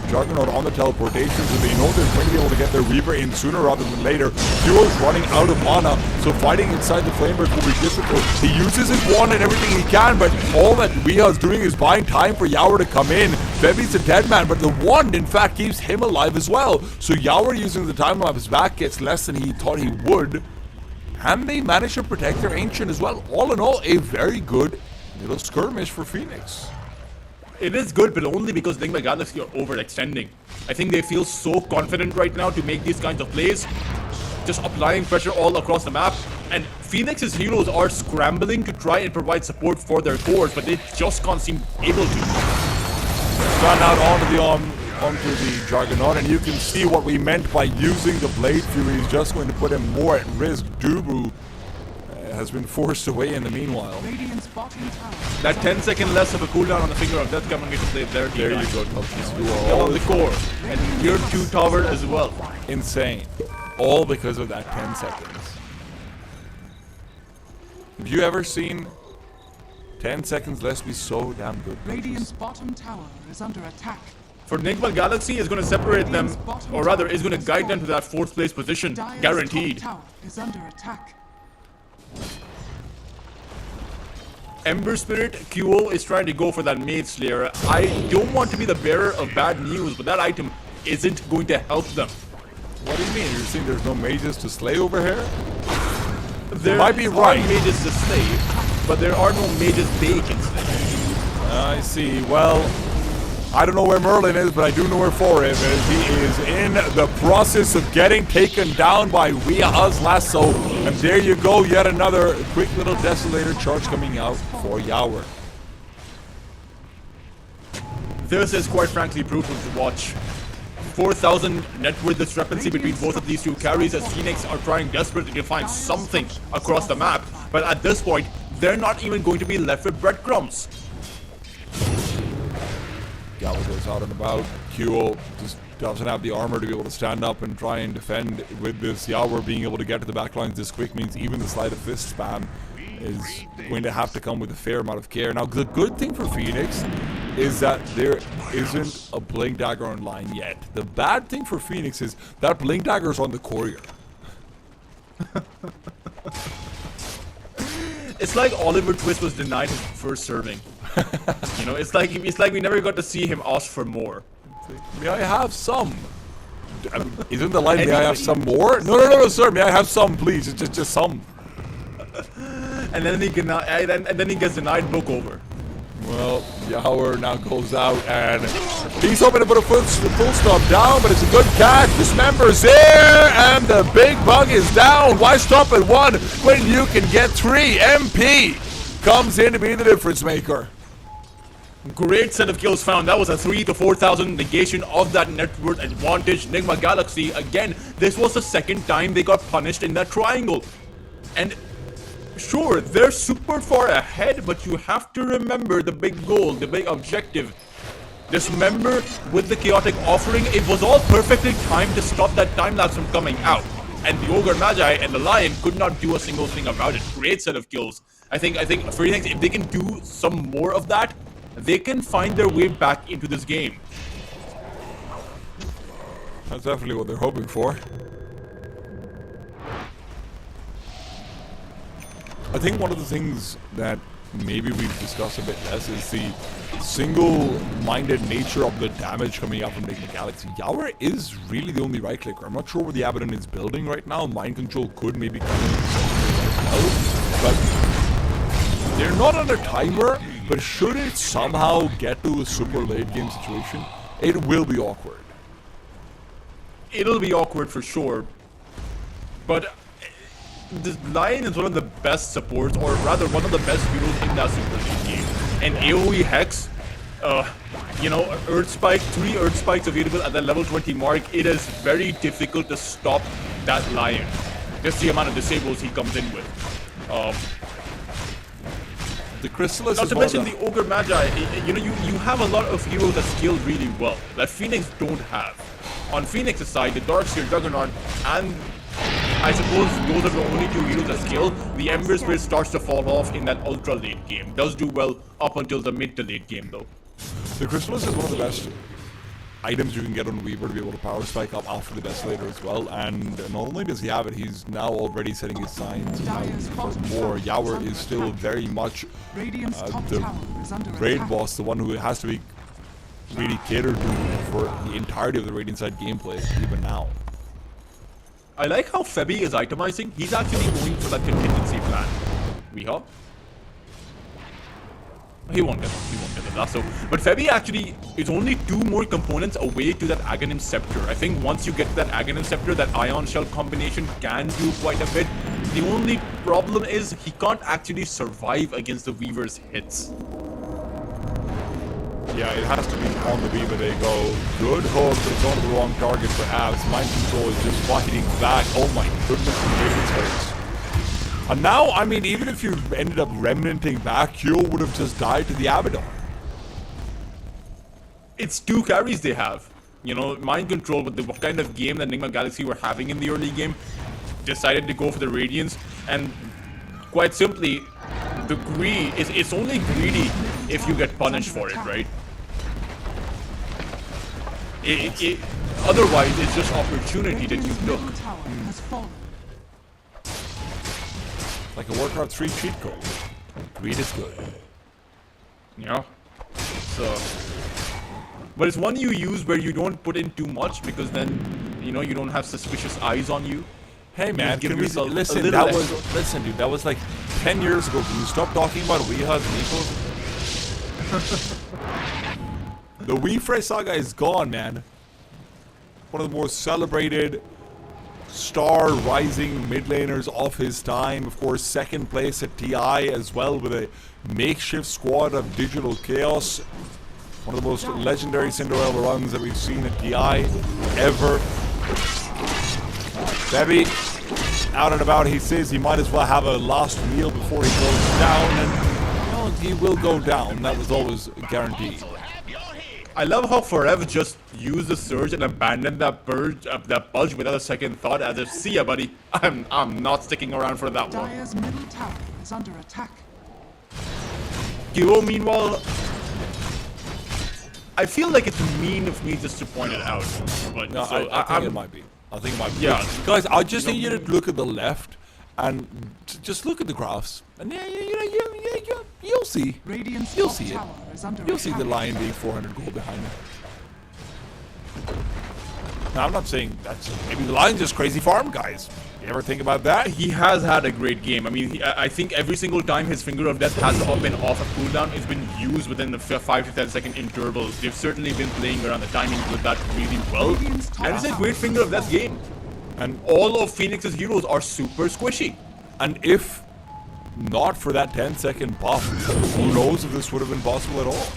Juggernaut on the teleportation, so they know they're going to be able to get their Reaver in sooner rather than later. Duo's running out of mana, so fighting inside the Flamebirds will be difficult. He uses his wand and everything he can, but all that Weeha's doing is buying time for Yaur to come in. Febby's a dead man, but the wand in fact keeps him alive as well. So Yaur, using the time of his back, gets less than he thought he would. And they manage to protect their Ancient as well. All in all, a very good little skirmish for Phoenix. It is good, but only because Nigma Galaxy are overextending. I think they feel so confident right now to make these kinds of plays, just applying pressure all across the map. And Phoenix's heroes are scrambling to try and provide support for their cores, but they just can't seem able to. Gone out onto the Juggernaut, and you can see what we meant by using the Blade Fury is just going to put him more at risk. Dubu has been forced away in the meanwhile. That 10-second less of a cooldown on the Finger of Death coming into play there. There you go, Tulsis. You are all all the core. And tier 2 tower as well. Insane. All because of that 10 seconds. Have you ever seen 10 seconds less be so damn good? Radiant's bottom tower is under attack. For Nigma Galaxy is going to separate them, or rather is going to guide them to that 4th place position, guaranteed. Tower is under attack. Ember Spirit QO is trying to go for that Maid Slayer. I don't want to be the bearer of bad news, but that item isn't going to help them. What do you mean? You're saying there's no mages to slay over here? There might be right. are mages to slay, but there are no mages they can slay. I see. Well, I don't know where Merlin is, but I do know where Forever is. He is in the process of getting taken down by Weeha's lasso. And there you go, yet another quick little Desolator charge coming out for Yaur. This is quite frankly brutal to watch. 4,000 net worth discrepancy between both of these two carries as Phoenix are trying desperately to find something across the map. But at this point, they're not even going to be left with breadcrumbs. Yaur goes out and about. QO just doesn't have the armor to be able to stand up and try and defend with this. Yaur being able to get to the backlines this quick means even the sleight of fist spam is going to have to come with a fair amount of care. Now, the good thing for Phoenix is that there isn't a Blink Dagger online yet. The bad thing for Phoenix is that Blink Dagger is on the courier. It's like Oliver Twist was denied his first serving. You know, it's like we never got to see him ask for more. May I have some? Isn't the line, may I have some more? No, sir, may I have some, please? It's just some. And then he gets denied book over. Well, Yaur now goes out and he's hoping to put a full stop down, but it's a good catch. Dismember's there, and the big bug is down. Why stop at 1 when you can get 3? MP comes in to be the difference maker. Great set of kills found. That was a 3 to 4,000 negation of that net worth advantage. Nigma Galaxy, again, this was the second time they got punished in that triangle. And sure, they're super far ahead, but you have to remember the big goal, the big objective. Just remember, with the chaotic offering, it was all perfectly timed to stop that time lapse from coming out. And the Ogre Magi and the Lion could not do a single thing about it. Great set of kills. I think Phoenix, if they can do some more of that, they can find their way back into this game. That's definitely what they're hoping for. I think one of the things that maybe we've discussed a bit less is the single-minded nature of the damage coming out from Nigma Galaxy. Yawer is really the only right-clicker. I'm not sure what the Abaddon is building right now. Mind Control could maybe come in as well, but they're not under timer. But should it somehow get to a super late-game situation, it will be awkward. It'll be awkward for sure, but the Lion is one of the best supports, or rather one of the best heroes in that Super League game. And AoE Hex, you know, Earth Spike, 3 Earth Spikes available at the level 20 mark, it is very difficult to stop that Lion. Just the amount of disables he comes in with. The Chrysalis Not is to mention the Ogre Magi, you know, you have a lot of heroes that scale really well, that Phoenix don't have. On Phoenix's side, the Darkseer, Juggernaut, and I suppose those are the only 2 heroes that scale. The Ember Spirit starts to fall off in that ultra late game. Does do well up until the mid to late game though. The Chrysalis is one of the best items you can get on Weaver to be able to power spike up after the Desolator as well, and not only does he have it, he's now already setting his signs for more. Yawer is still very much the raid boss, the one who has to be really catered to for the entirety of the Radiant side gameplay, even now. I like how Febby is itemizing. He's actually going for that contingency plan. Weehop. He won't get it, that's so. But Febby actually is only 2 more components away to that Aghanim Scepter. I think once you get to that Aghanim Scepter, that Ion Shell combination can do quite a bit. The only problem is he can't actually survive against the Weaver's hits. Yeah, it has to be on the Weaver they go. Good hook, but it's on the wrong target perhaps. Mind Control is just fighting back. Oh my goodness, David's face. And now, I mean, even if you ended up remnanting back, Kyo would have just died to the Abaddon. It's 2 carries they have. You know, Mind Control with the kind of game that Nigma Galaxy were having in the early game, decided to go for the Radiance, and quite simply, the greed it's only greedy if you get punished for it, right? Otherwise, it's just opportunity that you took. Like a Warcraft 3 cheat code. Greed is good. Yeah. So, but it's one you use where you don't put in too much, because then, you know, you don't have suspicious eyes on you. Hey man, give can we yourself listen? a That little was listen, dude. That was like 10 years ago. Can you stop talking about Weehas and The Weefray saga is gone, man. One of the most celebrated star rising mid laners of his time. Of course, second place at TI as well, with a makeshift squad of Digital Chaos. One of the most legendary Cinderella runs that we've seen at TI ever. Febby, out and about, he says he might as well have a last meal before he goes down, and well, he will go down. That was always guaranteed. I love how Forever just used the surge and abandoned that bulge without a second thought, as if, see ya, buddy, I'm not sticking around for that one. Dire's middle tower is under attack. Duo, meanwhile, I feel like it's mean of me just to point it out, but No, so I think it might be. I think it might be. Yeah. Guys, I just need you to look at the left and just look at the graphs. And yeah, you'll see. Radiant's You'll top see it. tower is under You'll see attack. the Lion being 400 gold behind it. Now, I'm not saying that's... Maybe the Lion's just crazy farm, guys. You ever think about that? He has had a great game. I mean, I think every single time his Finger of Death has been off a cooldown, it's been used within the 5 to 10 second intervals. They've certainly been playing around the timing with that really well. And it's a great Finger of Death game. And all of Phoenix's heroes are super squishy. And if not for that 10-second buff, who knows if this would have been possible at all?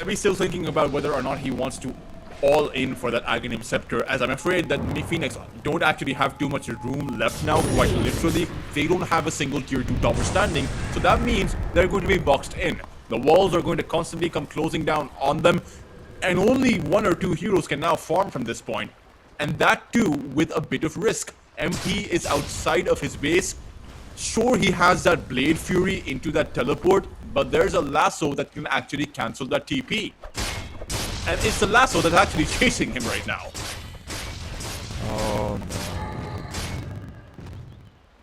He's still thinking about whether or not he wants to all in for that Aghanim Scepter, as I'm afraid that Phoenix don't actually have too much room left now. Quite literally, they don't have a single tier 2 tower standing, so that means they're going to be boxed in. The walls are going to constantly come closing down on them, and only 1 or 2 heroes can now farm from this point, and that too with a bit of risk. MP is outside of his base. Sure, he has that Blade Fury into that teleport, but there's a lasso that can actually cancel that TP. And it's the lasso that's actually chasing him right now. Oh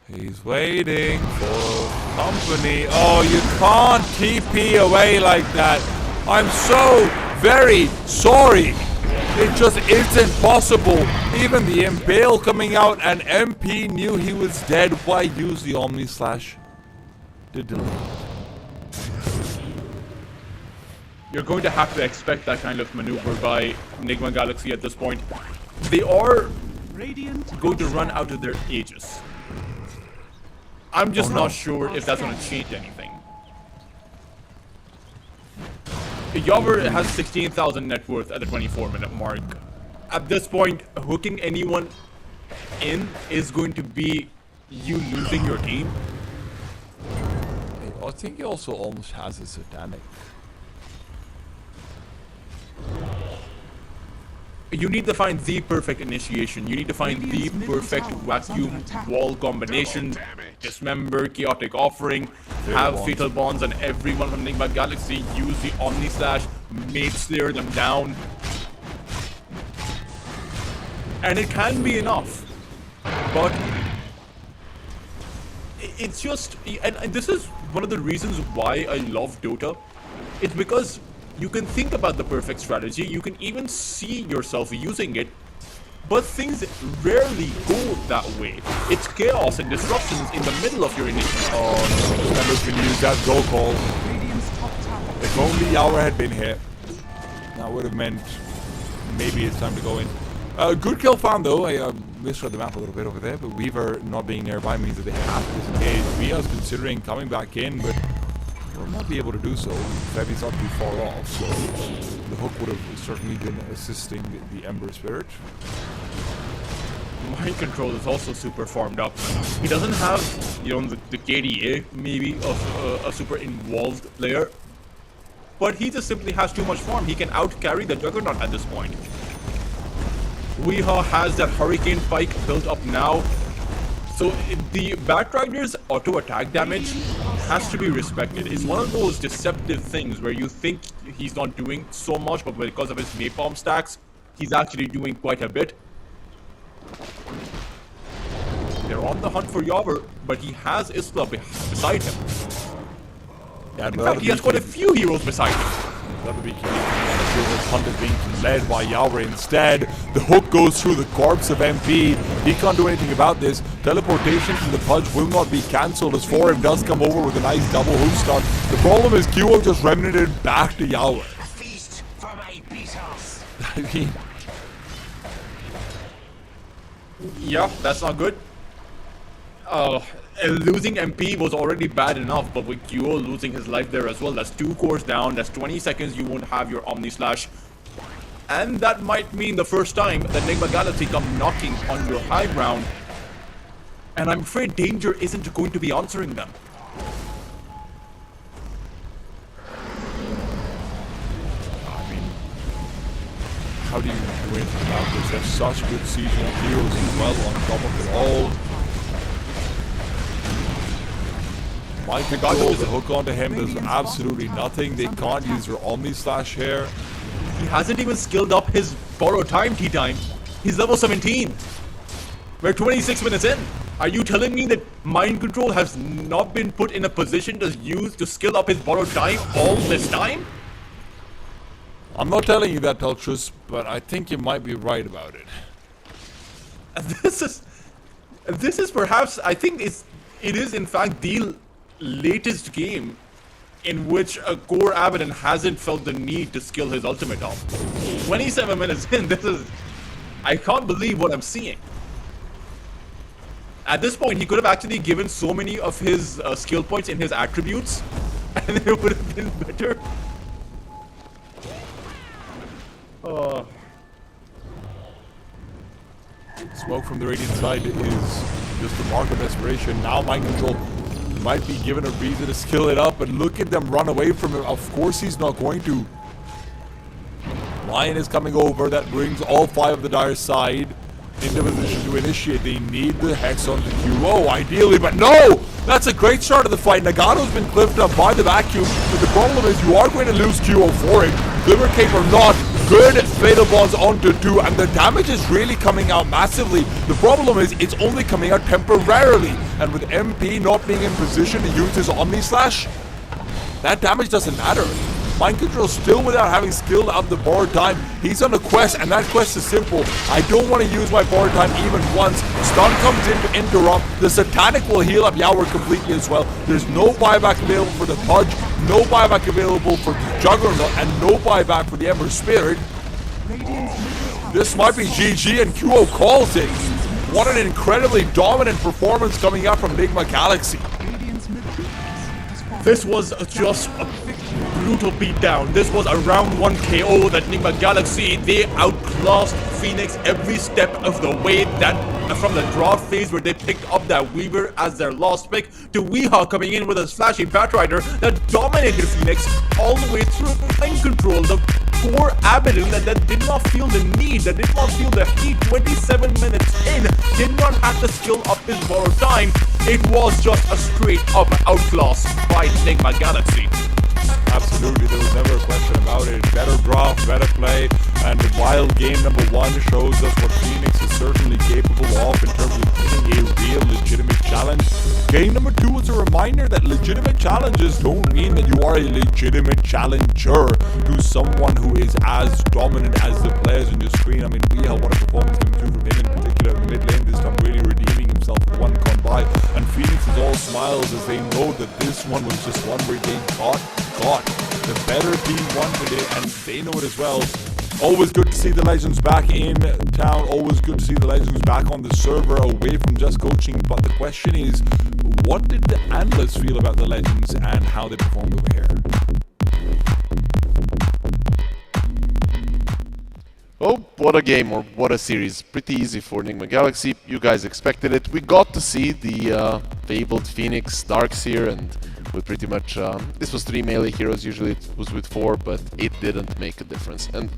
no. He's waiting for company. Oh, you can't TP away like that. I'm so very sorry. It just isn't possible. Even the Impale coming out and MP knew he was dead. Why use the Omni Slash to delete? You're going to have to expect that kind of maneuver by Nigma Galaxy at this point. They are going to run out of their Aegis. I'm just not sure if that's going to change anything. Yawver has 16,000 net worth at the 24-minute mark. At this point, hooking anyone in is going to be you losing your team. I think he also almost has a Satanic. You need to find the perfect initiation. You need to find the perfect vacuum wall combination. Dismember, Chaotic Offering, have Fatal Bonds on everyone from Nigma Galaxy, use the Omni Slash, Mage Slayer them down. And it can be enough. But it's just, and this is one of the reasons why I love Dota. It's because you can think about the perfect strategy, you can even see yourself using it, but things rarely go that way. It's chaos and disruptions in the middle of your initiative. Oh no, Defenders can use that go call. If only Yawver had been here, that would have meant maybe it's time to go in. Good kill found though. I misread the map a little bit over there, but Weaver not being nearby means that they have to disengage. Via's considering coming back in, but will not be able to do so. Febby's not too far off, so the hook would have certainly been assisting the Ember Spirit. Mind Control is also super farmed up. He doesn't have, you know, the KDA maybe of a super involved player, but he just simply has too much farm. He can out-carry the Juggernaut at this point. Weehaw has that Hurricane Pike built up now. So the Batrider's auto attack damage has to be respected. It's one of those deceptive things where you think he's not doing so much, but because of his napalm stacks, he's actually doing quite a bit. They're on the hunt for Yawver, but he has Isla beside him. Yeah, in fact, he has quite a few heroes beside him. That would be key. This hunt is being led by Yawver instead. The hook goes through the corpse of MP. He can't do anything about this. Teleportation from the Pudge will not be cancelled as Forum does come over with a nice double hook stun. The problem is QO just remnanted back to Yawver. I mean, yeah, that's not good. Losing MP was already bad enough, but with QO losing his life there as well, that's 2 cores down, that's 20 seconds you won't have your Omni Slash. And that might mean the first time that Nigma Galaxy come knocking on your high ground. And I'm afraid Danger isn't going to be answering them. I mean, how do you do anything about this? There's such good seasonal heroes as well on top of it all. Mind Control, the hook onto him does absolutely nothing. They can't use their Omni Slash here. He hasn't even skilled up his borrow time tea time. He's level 17. We're 26 minutes in. Are you telling me that Mind Control has not been put in a position to use to skill up his borrowed time all this time? I'm not telling you that, Teltrus, but I think you might be right about it. This is perhaps, I think it is in fact the latest game in which a core Abaddon hasn't felt the need to skill his ultimate up. 27 minutes in, I can't believe what I'm seeing. At this point, he could have actually given so many of his skill points in his attributes, and it would have been better. Smoke from the Radiant side is just a mark of desperation. Now Mind Control might be given a reason to skill it up, but look at them run away from him. Of course he's not going to. Lion is coming over. That brings all 5 of the Dire side into position to initiate. They need the Hex on the QO, ideally, but no! That's a great start of the fight. Nagato's been clipped up by the vacuum, but the problem is you are going to lose QO for it. Glimmer Cape or not, good Fatal Bonds onto 2, and the damage is really coming out massively. The problem is it's only coming out temporarily, and with MP not being in position to use his Omni Slash, that damage doesn't matter. Mind Control still without having skilled out the borrowed time. He's on a quest, and that quest is simple. I don't want to use my borrowed time even once. Stun comes in to interrupt. The Satanic will heal up Yawer completely as well. There's no buyback available for the Pudge, no buyback available for the Juggernaut, and no buyback for the Ember Spirit. This might be GG, and QO calls it. What an incredibly dominant performance coming out from Nigma Galaxy. This was just a brutal beatdown. This was a round 1 KO that Nigma Galaxy, they outclassed Phoenix every step of the way. That from the draw phase where they picked up that Weaver as their last pick, to Weehaw coming in with a slashy Batrider that dominated Phoenix all the way through Mind Control. The poor Abaddon that did not feel the need, that did not feel the heat 27 minutes in, did not have the skill up his borrowed time. It was just a straight up outclass by Nigma Galaxy. Absolutely, there was never a question about it. Better draft, better play, and while game number 1 shows us what Phoenix is certainly capable of in terms of hitting a real legitimate challenge, game number 2 is a reminder that legitimate challenges don't mean that you are a legitimate challenger to someone who is as dominant as the players on your screen. I mean, we have what a performance coming through from him in particular in the mid lane this time, really redeeming himself with one gone by, and Phoenix is all smiles as they know that this one was just one where they got the better team won today, and they know it as well. Always good to see the Legends back in town, always good to see the Legends back on the server away from just coaching, but the question is, what did the analysts feel about the Legends and how they performed over here? Oh, what a game, or what a series. Pretty easy for Nigma Galaxy. You guys expected it. We got to see the fabled Phoenix Darkseer, and with pretty much... this was 3 melee heroes, usually it was with 4, but it didn't make a difference. And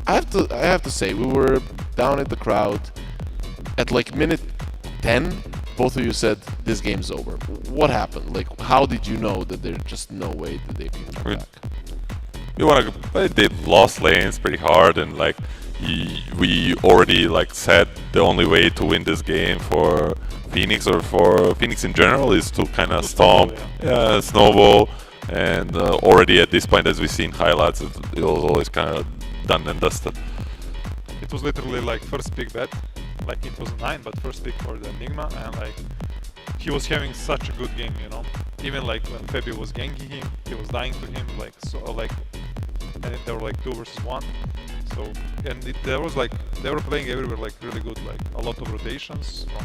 I have to say, we were down at the crowd at like minute 10. Both of you said, this game's over. What happened? Like, how did you know that there's just no way that they can come back? You wanna play, they lost lanes pretty hard, and like we already like said the only way to win this game for Phoenix or for Phoenix in general is to kind of stomp, snowball, and already at this point, as we've seen highlights, it was always kind of done and dusted. It was literally like first pick bet, like it was 9, but first pick for the Nigma, and like he was having such a good game, you know. Even like when Tpabo was ganking him, he was dying to him, like so, like, and they were like 2 versus 1. So, and there was like, they were playing everywhere like really good, like a lot of rotations from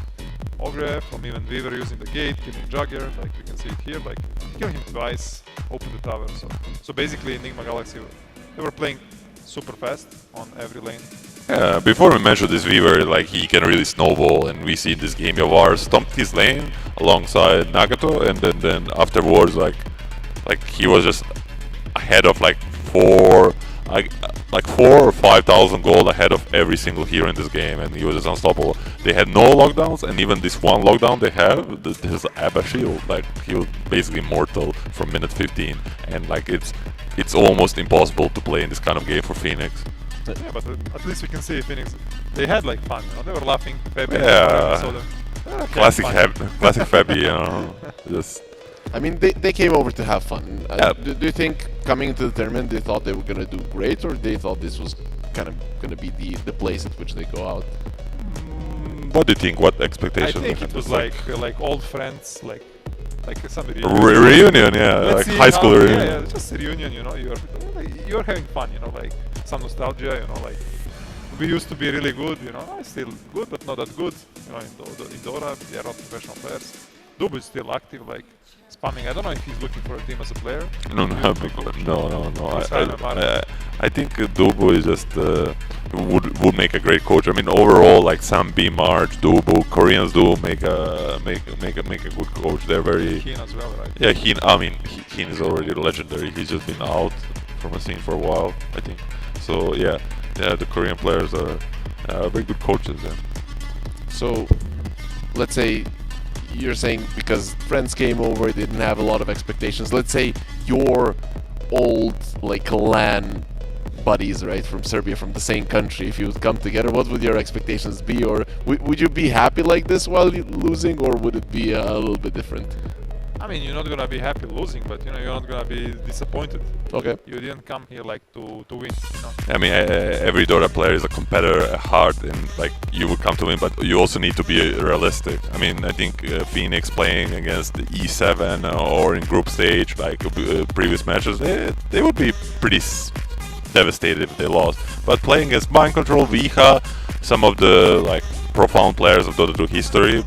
Ogre, from even Weaver using the gate, killing Jugger, like you can see it here, like killing him twice, open the tower. So basically Nigma Galaxy, they were playing super fast on every lane. Yeah, before we mentioned this Weaver, like he can really snowball, and we see this game Yavar stomped his lane alongside Nagato, and then afterwards, like he was just ahead of like 4 or 5,000 gold ahead of every single hero in this game, and he was just unstoppable. They had no lockdowns, and even this one lockdown they have, this Abba shield, like he was basically mortal from minute 15, and like it's almost impossible to play in this kind of game for Phoenix. Yeah, but at least we can see Phoenix, they had like fun, you know, they were laughing. Classic Fabi, you know, just... I mean, they came over to have fun. Do you think coming into the tournament they thought they were going to do great, or they thought this was kind of going to be the place at which they go out? What do you think? What expectations? I think it was like old friends, like some reunion, yeah, Let's like high school reunion. Yeah, just a reunion, you know. You're having fun, you know, like some nostalgia, you know, like we used to be really good, you know, still good, but not that good, you know. In Dota, they are not professional players. Dubu is still active, like spamming. I don't know if he's looking for a team as a player. No. I think Dubu is just would make a great coach. I mean, overall, like Sambi, March, Dubu, Koreans do make a good coach. They're very. Heen as well, right? Yeah, Heen. I mean, Heen is already legendary. He's just been out from the scene for a while, I think. So yeah, the Korean players are very good coaches. Yeah. So, let's say you're saying because friends came over, they didn't have a lot of expectations. Let's say your old like clan buddies, right, from Serbia, from the same country, if you would come together, what would your expectations be? Or would you be happy like this while losing, or would it be a little bit different? I mean, you're not gonna be happy losing, but you know you're not gonna be disappointed. Okay. You didn't come here like to win. You know? I mean, every Dota player is a competitor at heart, and like you would come to win, but you also need to be realistic. I mean, I think Phoenix playing against E7 or in group stage, like previous matches, they would be pretty devastated if they lost. But playing against Mind Control, Viha, some of the like profound players of Dota 2 history,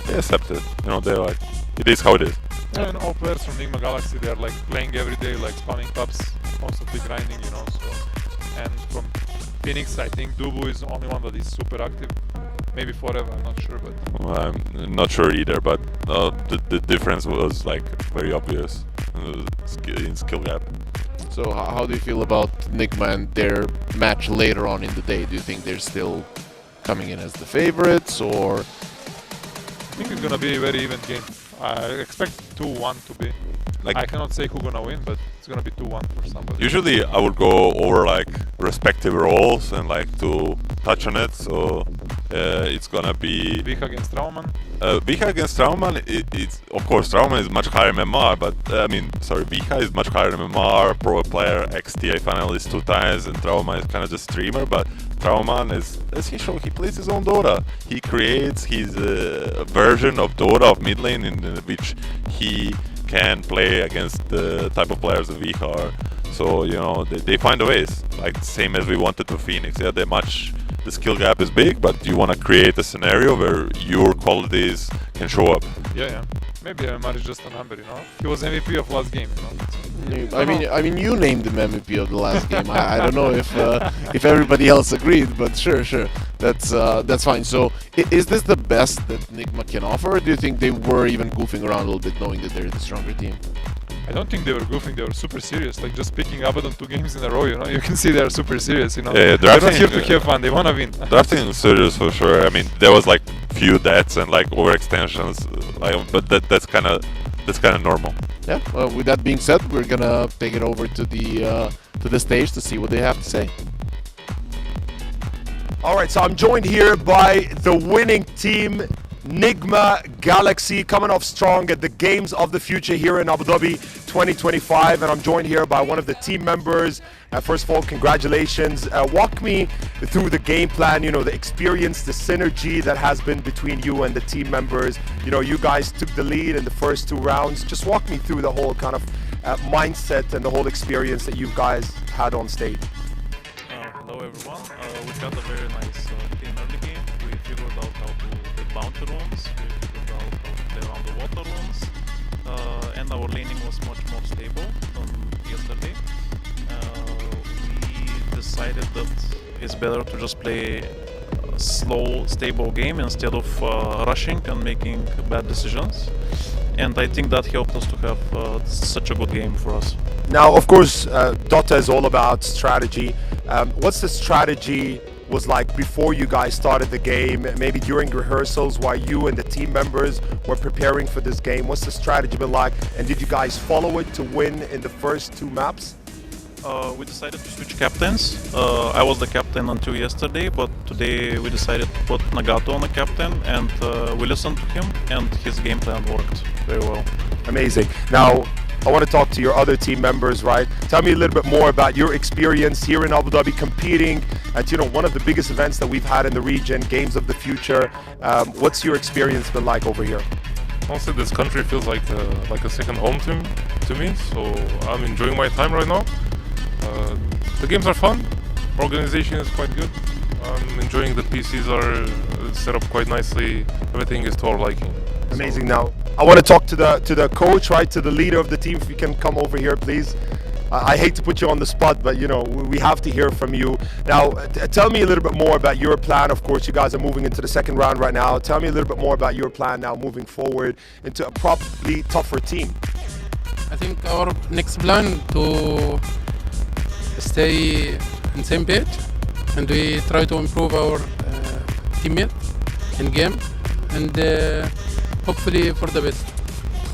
they accept it. You know, they're like, it is how it is. Yeah, and all players from Nigma Galaxy, they're like playing every day, like spamming pubs, constantly grinding, you know. So, and from Phoenix, I think Dubu is the only one that is super active. Maybe forever, I'm not sure, but. Well, I'm not sure either, but the difference was like very obvious in skill gap. So how do you feel about Nigma and their match later on in the day? Do you think they're still coming in as the favorites, or? I think it's gonna be a very even game. I expect 2-1 to be. Like, I cannot say who's gonna win, but it's gonna be 2-1 for somebody. Usually I would go over like respective roles and like to touch on it. So it's gonna be Viha against Trauman. Viha against Trauman. It's of course Trauman is much higher MMR, but Viha is much higher MMR, pro player, XTA finalist 2 times, and Trauman is kind of just streamer. But Trauman is, as he showed, he plays his own Dota. He creates his version of Dota of mid lane in which he can play against the type of players that we are. So, you know, they find a ways, like same as we wanted to Phoenix. Yeah, the skill gap is big, but you want to create a scenario where your qualities can show up. Yeah. Maybe MMR is just a number, you know. He was MVP of last game, you know. I mean, you named him MVP of the last game. I don't know if everybody else agreed, but sure, that's fine. So, is this the best that Nigma can offer, or do you think they were even goofing around a little bit, knowing that they're the stronger team? I don't think they were goofing. They were super serious. Like just picking Abaddon 2 games in a row, you know. You can see they're super serious, you know. Yeah, they're not here to have fun. They wanna win. Drafting is serious for sure. I mean, there was like few deaths and like overextensions, but that's kind of normal. Yeah. Well, with that being said, we're gonna take it over to the stage to see what they have to say. All right, so I'm joined here by the winning team, Nigma Galaxy, coming off strong at the Games of the Future here in Abu Dhabi 2025, and I'm joined here by one of the team members. First of all, congratulations. Walk me through the game plan, you know, the experience, the synergy that has been between you and the team members. You know, you guys took the lead in the first 2 rounds. Just walk me through the whole kind of mindset and the whole experience that you guys had on stage. Hello everyone. We had a very nice team early game. We figured out how to get bounty runes, we figured out how to play around the water runes, and our laning was much more stable than yesterday. We decided that it's better to just play a slow, stable game instead of rushing and making bad decisions. And I think that helped us to have such a good game for us. Now, of course, Dota is all about strategy. What's the strategy was like before you guys started the game, maybe during rehearsals while you and the team members were preparing for this game? What's the strategy been like, and did you guys follow it to win in the first 2 maps? We decided to switch captains. I was the captain until yesterday, but today we decided to put Nagato on the captain, and we listened to him, and his game plan worked very well. Amazing. Now, I want to talk to your other team members, right? Tell me a little bit more about your experience here in Abu Dhabi competing at, you know, one of the biggest events that we've had in the region, Games of the Future. What's your experience been like over here? Honestly, this country feels like a second home to me, so I'm enjoying my time right now. The games are fun, organization is quite good. I'm enjoying the PCs are set up quite nicely, everything is to our liking. Amazing. Now, I want to talk to the coach, right, to the leader of the team. If you can come over here, please. I hate to put you on the spot, but you know we have to hear from you. Now, tell me a little bit more about your plan. Of course, you guys are moving into the second round right now. Tell me a little bit more about your plan now, moving forward into a probably tougher team. I think our next plan to stay in same page, and we try to improve our teammate in game, and hopefully for the best.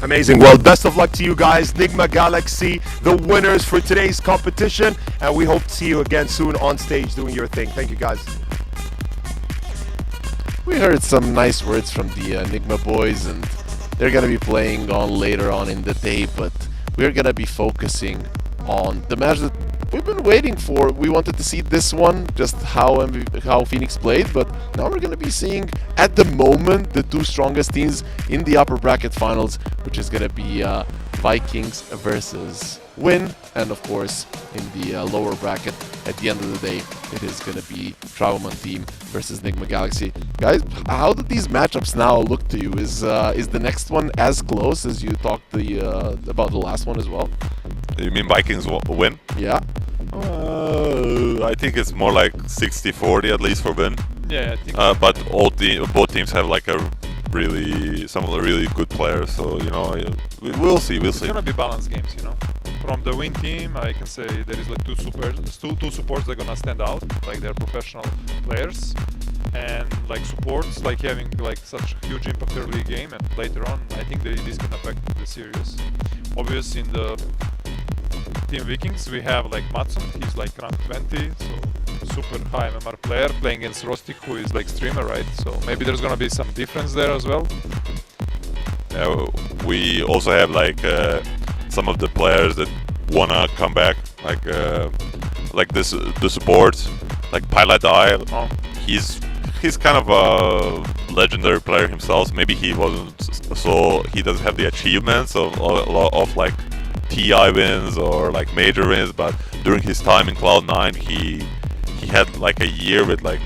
Amazing. Well, best of luck to you guys. Nigma Galaxy, the winners for today's competition, and we hope to see you again soon on stage doing your thing. Thank you, guys. We heard some nice words from the Nigma boys, and they're gonna be playing on later on in the day, but we're gonna be focusing on the match that we've been waiting for. We wanted to see this one, just how Phoenix played, but now we're gonna be seeing, at the moment, the two strongest teams in the upper bracket finals, which is gonna be Vikings versus Win, and of course, in the lower bracket, at the end of the day, it is gonna be Travelman team versus Nigma Galaxy. Guys, how do these matchups now look to you? Is the next one as close as you talked about the last one as well? You mean Vikings win? Yeah. I think it's more like 60-40 at least for Win. Yeah, I think. But both teams have like some really good players, so you know we'll see. It's gonna be balanced games, you know. From the Win team, I can say there is like two supports that are gonna stand out, like they're professional players, and like supports like having like such a huge impact early game, and later on, I think this can affect the series. Obviously, in the Team Vikings, we have like Matson, he's like rank 20, so super high MMR player, playing against Rostik, who is like streamer, right? So maybe there's gonna be some difference there as well. We also have like some of the players that wanna come back, like the support, like Pilot Eye. Oh. He's kind of a legendary player himself. Maybe he wasn't, so he doesn't have the achievements of like TI wins or like major wins, but during his time in Cloud9 he had like a year with like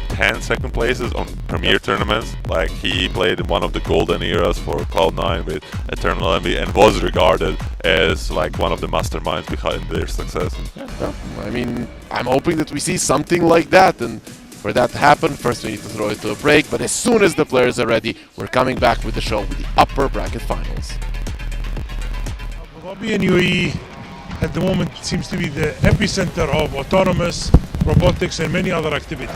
10 second places on premier tournaments. Like he played in one of the golden eras for Cloud9 with Eternal Envy and was regarded as like one of the masterminds behind their success. Yeah, I mean, I'm hoping that we see something like that, and for that to happen, first we need to throw it to a break, but as soon as the players are ready, we're coming back with the show with the upper bracket finals. Abu Dhabi and UAE at the moment seems to be the epicenter of autonomous, robotics and many other activities.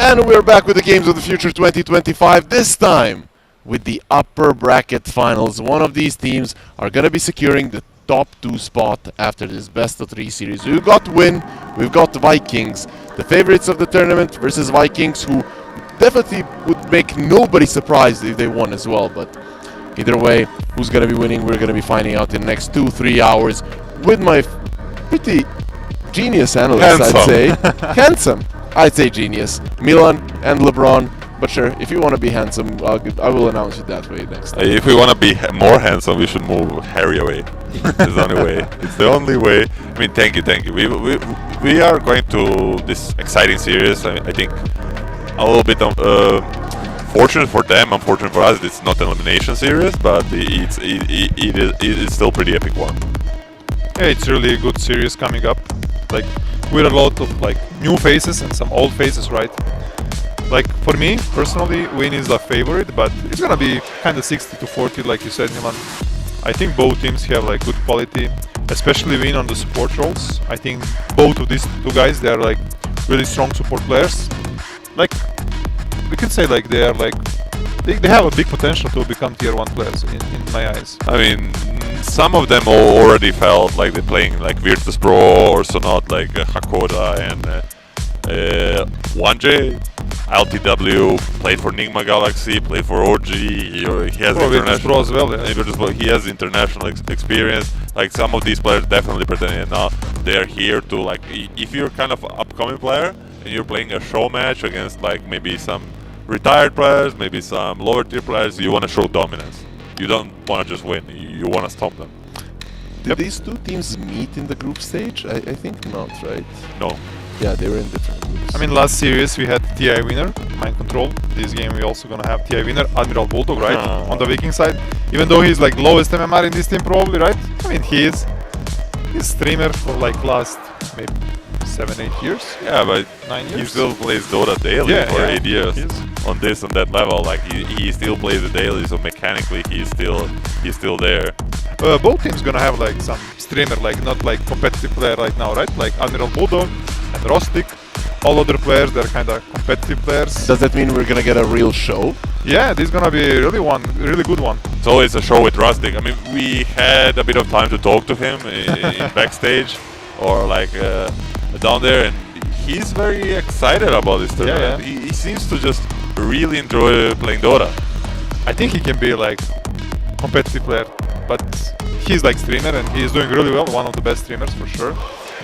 And we're back with the Games of the Future 2025, this time with the upper bracket finals. One of these teams are going to be securing the top 2 spot after this best of 3 series. We've got Win, we've got the Vikings, the favorites of the tournament versus Vikings, who definitely would make nobody surprised if they won as well. But either way, who's going to be winning, we're going to be finding out in the next 2-3 hours with my pretty genius analyst, I'd say. Handsome. I'd say genius. Milan and LeBron. But sure, if you want to be handsome, I will announce it that way next time. If we want to be more handsome, we should move Harry away. It's the only way. It's the only way. I mean, thank you. We are going to this exciting series. I think a little bit fortunate for them, unfortunate for us. It's not an elimination series, but it's still pretty epic one. Yeah, it's really a good series coming up. Like with a lot of like new faces and some old faces, right? Like for me personally, Win is a favorite, but it's gonna be kind of 60-40, like you said, Milan. I think both teams have like good quality, especially Win on the support roles. I think both of these 2 guys, they are like really strong support players. Like we can say like they are like they have a big potential to become tier 1 players in my eyes. I mean, some of them already felt like they're playing like Virtus Pro or so, not like Hakoda and 1J. LTW played for Nigma Galaxy, played for OG. He has Virtus Pro as well. Yeah. He has international experience. Like some of these players definitely pretending now they're here to like. If you're kind of upcoming player and you're playing a show match against like maybe some retired players, maybe some lower tier players, you want to show dominance. You don't want to just win. You want to stop them. Did these 2 teams meet in the group stage? I think not, right? No. Yeah, they were in different groups. I mean, last series we had TI winner, Mind Control. This game we also gonna have TI winner, Admiral Bulldog, right? On the Viking side. Even though he's like lowest MMR in this team probably, right? I mean, he's streamer for like last maybe 7-8 years. Yeah, but 9 years. He still plays Dota daily for 8 years. On this and that level, like he still plays it daily, so mechanically he's still there. Both teams gonna have like some streamer, like not like competitive player right now, right? Like Admiral Bulldog and Rostic. All other players, they're kind of competitive players. Does that mean we're gonna get a real show? Yeah, this is gonna be really good one. It's always a show with Rustic. I mean, we had a bit of time to talk to him in backstage or like down there, and he's very excited about this tournament. Yeah. He seems to just really enjoy playing Dota. I think he can be like competitive player, but he's like streamer and he's doing really well, one of the best streamers for sure.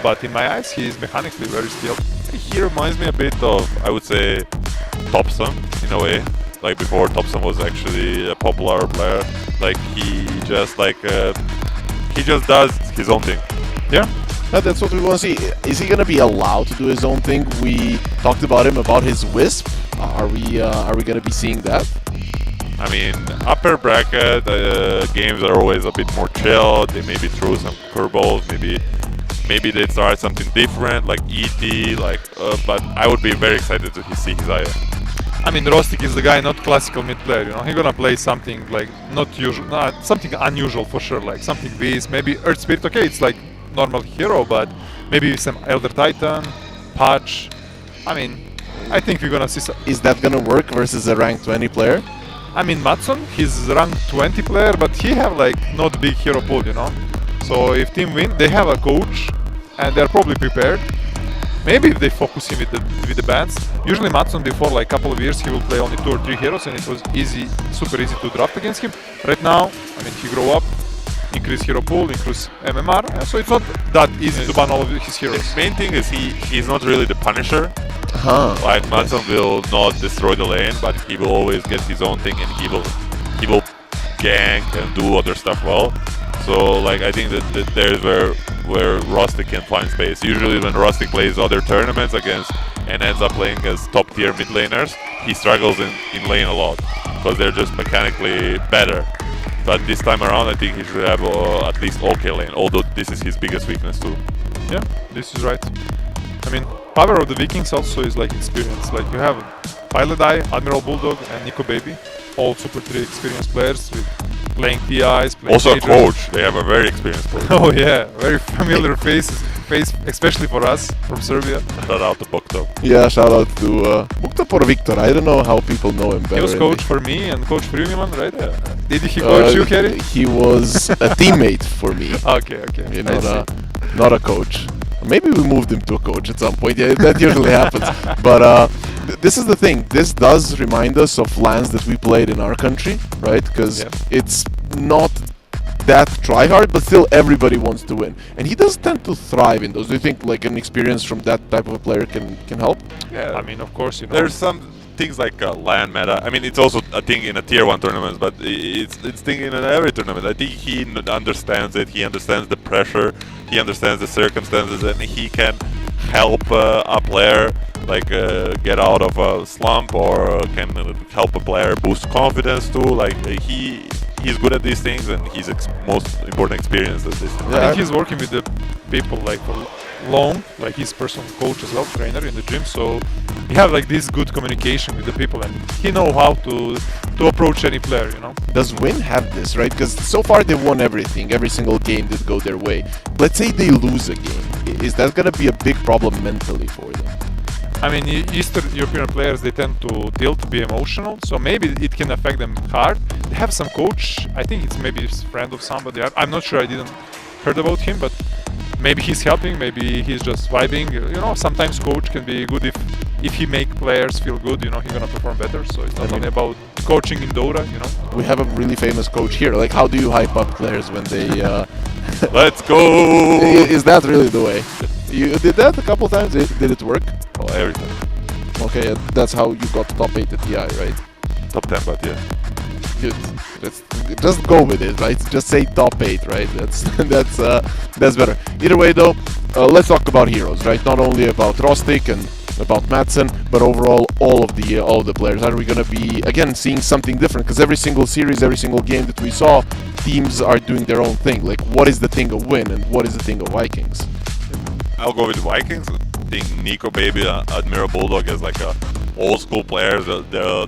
But in my eyes, he's mechanically very skilled. He reminds me a bit of, I would say, Topson in a way. Like before Topson was actually a popular player. Like he just does his own thing. Yeah. That's what we want to see. Is he going to be allowed to do his own thing? We talked about him, about his Wisp. Are we going to be seeing that? I mean, upper bracket games are always a bit more chill. They maybe throw some curveballs. Maybe they try something different, like ET. But I would be very excited to see his IO. I mean, Rostic is the guy, not classical mid player. You know, he's gonna play something like not usual, something unusual for sure, like something Beast, maybe Earth Spirit. Okay, it's like normal hero, but maybe some Elder Titan, Patch. I mean, I think we're gonna see some. Is that gonna work versus a rank 20 player? I mean, Matson, he's rank 20 player, but he have like not big hero pool, you know. So if team win, they have a coach, and they're probably prepared. Maybe if they focus him with the bans. Usually Matson before like couple of years he will play only 2 or 3 heroes, and it was super easy to draft against him. Right now, I mean, he grow up, increase hero pool, increase MMR, so it's not that easy to ban all of his heroes. The main thing is he's not really the Punisher. Like Matson will not destroy the lane, but he will always get his own thing, and he will gank and do other stuff well. So like I think that there's where Rustic can find space. Usually when Rustic plays other tournaments against and ends up playing as top tier mid laners, he struggles in lane a lot because they're just mechanically better. But this time around, I think he should have at least okay lane, although this is his biggest weakness too. Yeah, this is right. I mean, power of the Vikings also is like experience. Like you have Pilot Eye, Admiral Bulldog, and Nico Baby, all super 3 experienced players with playing TIs, playing also Tigers. a coach. They have a very experienced coach. Oh yeah, very familiar faces. face, especially for us from Serbia. Shout out to Bokto. Yeah, shout out to Bukta or Victor. I don't know how people know him better. He was in coach the- for me and coach for Uniman, right? Did he coach you, Kerry? He was a teammate for me. Okay. Yeah, I not a coach. Maybe we moved him to a coach at some point. Yeah, that usually happens. But this is the thing. This does remind us of LANs that we played in our country, right? Because it's not that try hard, but still everybody wants to win. And he does tend to thrive in those. Do you think like an experience from that type of a player can help? Yeah, I mean, of course, you know. There's some things like LAN meta. I mean, it's also a thing in a tier 1 tournament, but it's thing in every tournament. I think he understands it. He understands the pressure. He understands the circumstances, and he can help a player like get out of a slump, or can help a player boost confidence too. Like he's good at these things, and he's most important experience at this. I think he's working with the people like for long, like his personal coach as well, trainer in the gym. So he have like this good communication with the people, and he know how to approach any player, you know. Does Win have this, right? Because so far they won everything. Every single game did go their way. Let's say they lose a game. Is that gonna be a big problem mentally for them? I mean, Eastern European players, they tend to tilt, be emotional, so maybe it can affect them hard. They have some coach, I think it's maybe a friend of somebody, I'm not sure, I didn't heard about him, but maybe he's helping, maybe he's just vibing. You know, sometimes coach can be good if he make players feel good, you know, he's gonna perform better, so it's not only about coaching in Dota, you know. We have a really famous coach here. Like, how do you hype up players when they... Let's go! Is that really the way? You did that a couple times? Did it work? Oh, every time. Okay, that's how you got top 8 at TI, right? Top 10, but yeah. Good. Just go with it, right? Just say top 8, right? That's better. Either way, though, let's talk about heroes, right? Not only about Rostik and about Madsen, but overall all of the players. Are we gonna be again seeing something different? Because every single series, every single game that we saw, teams are doing their own thing. Like, what is the thing of Win and what is the thing of Vikings? I'll go with Vikings. I think Nico Baby, Admiral Bulldog as like a old school players.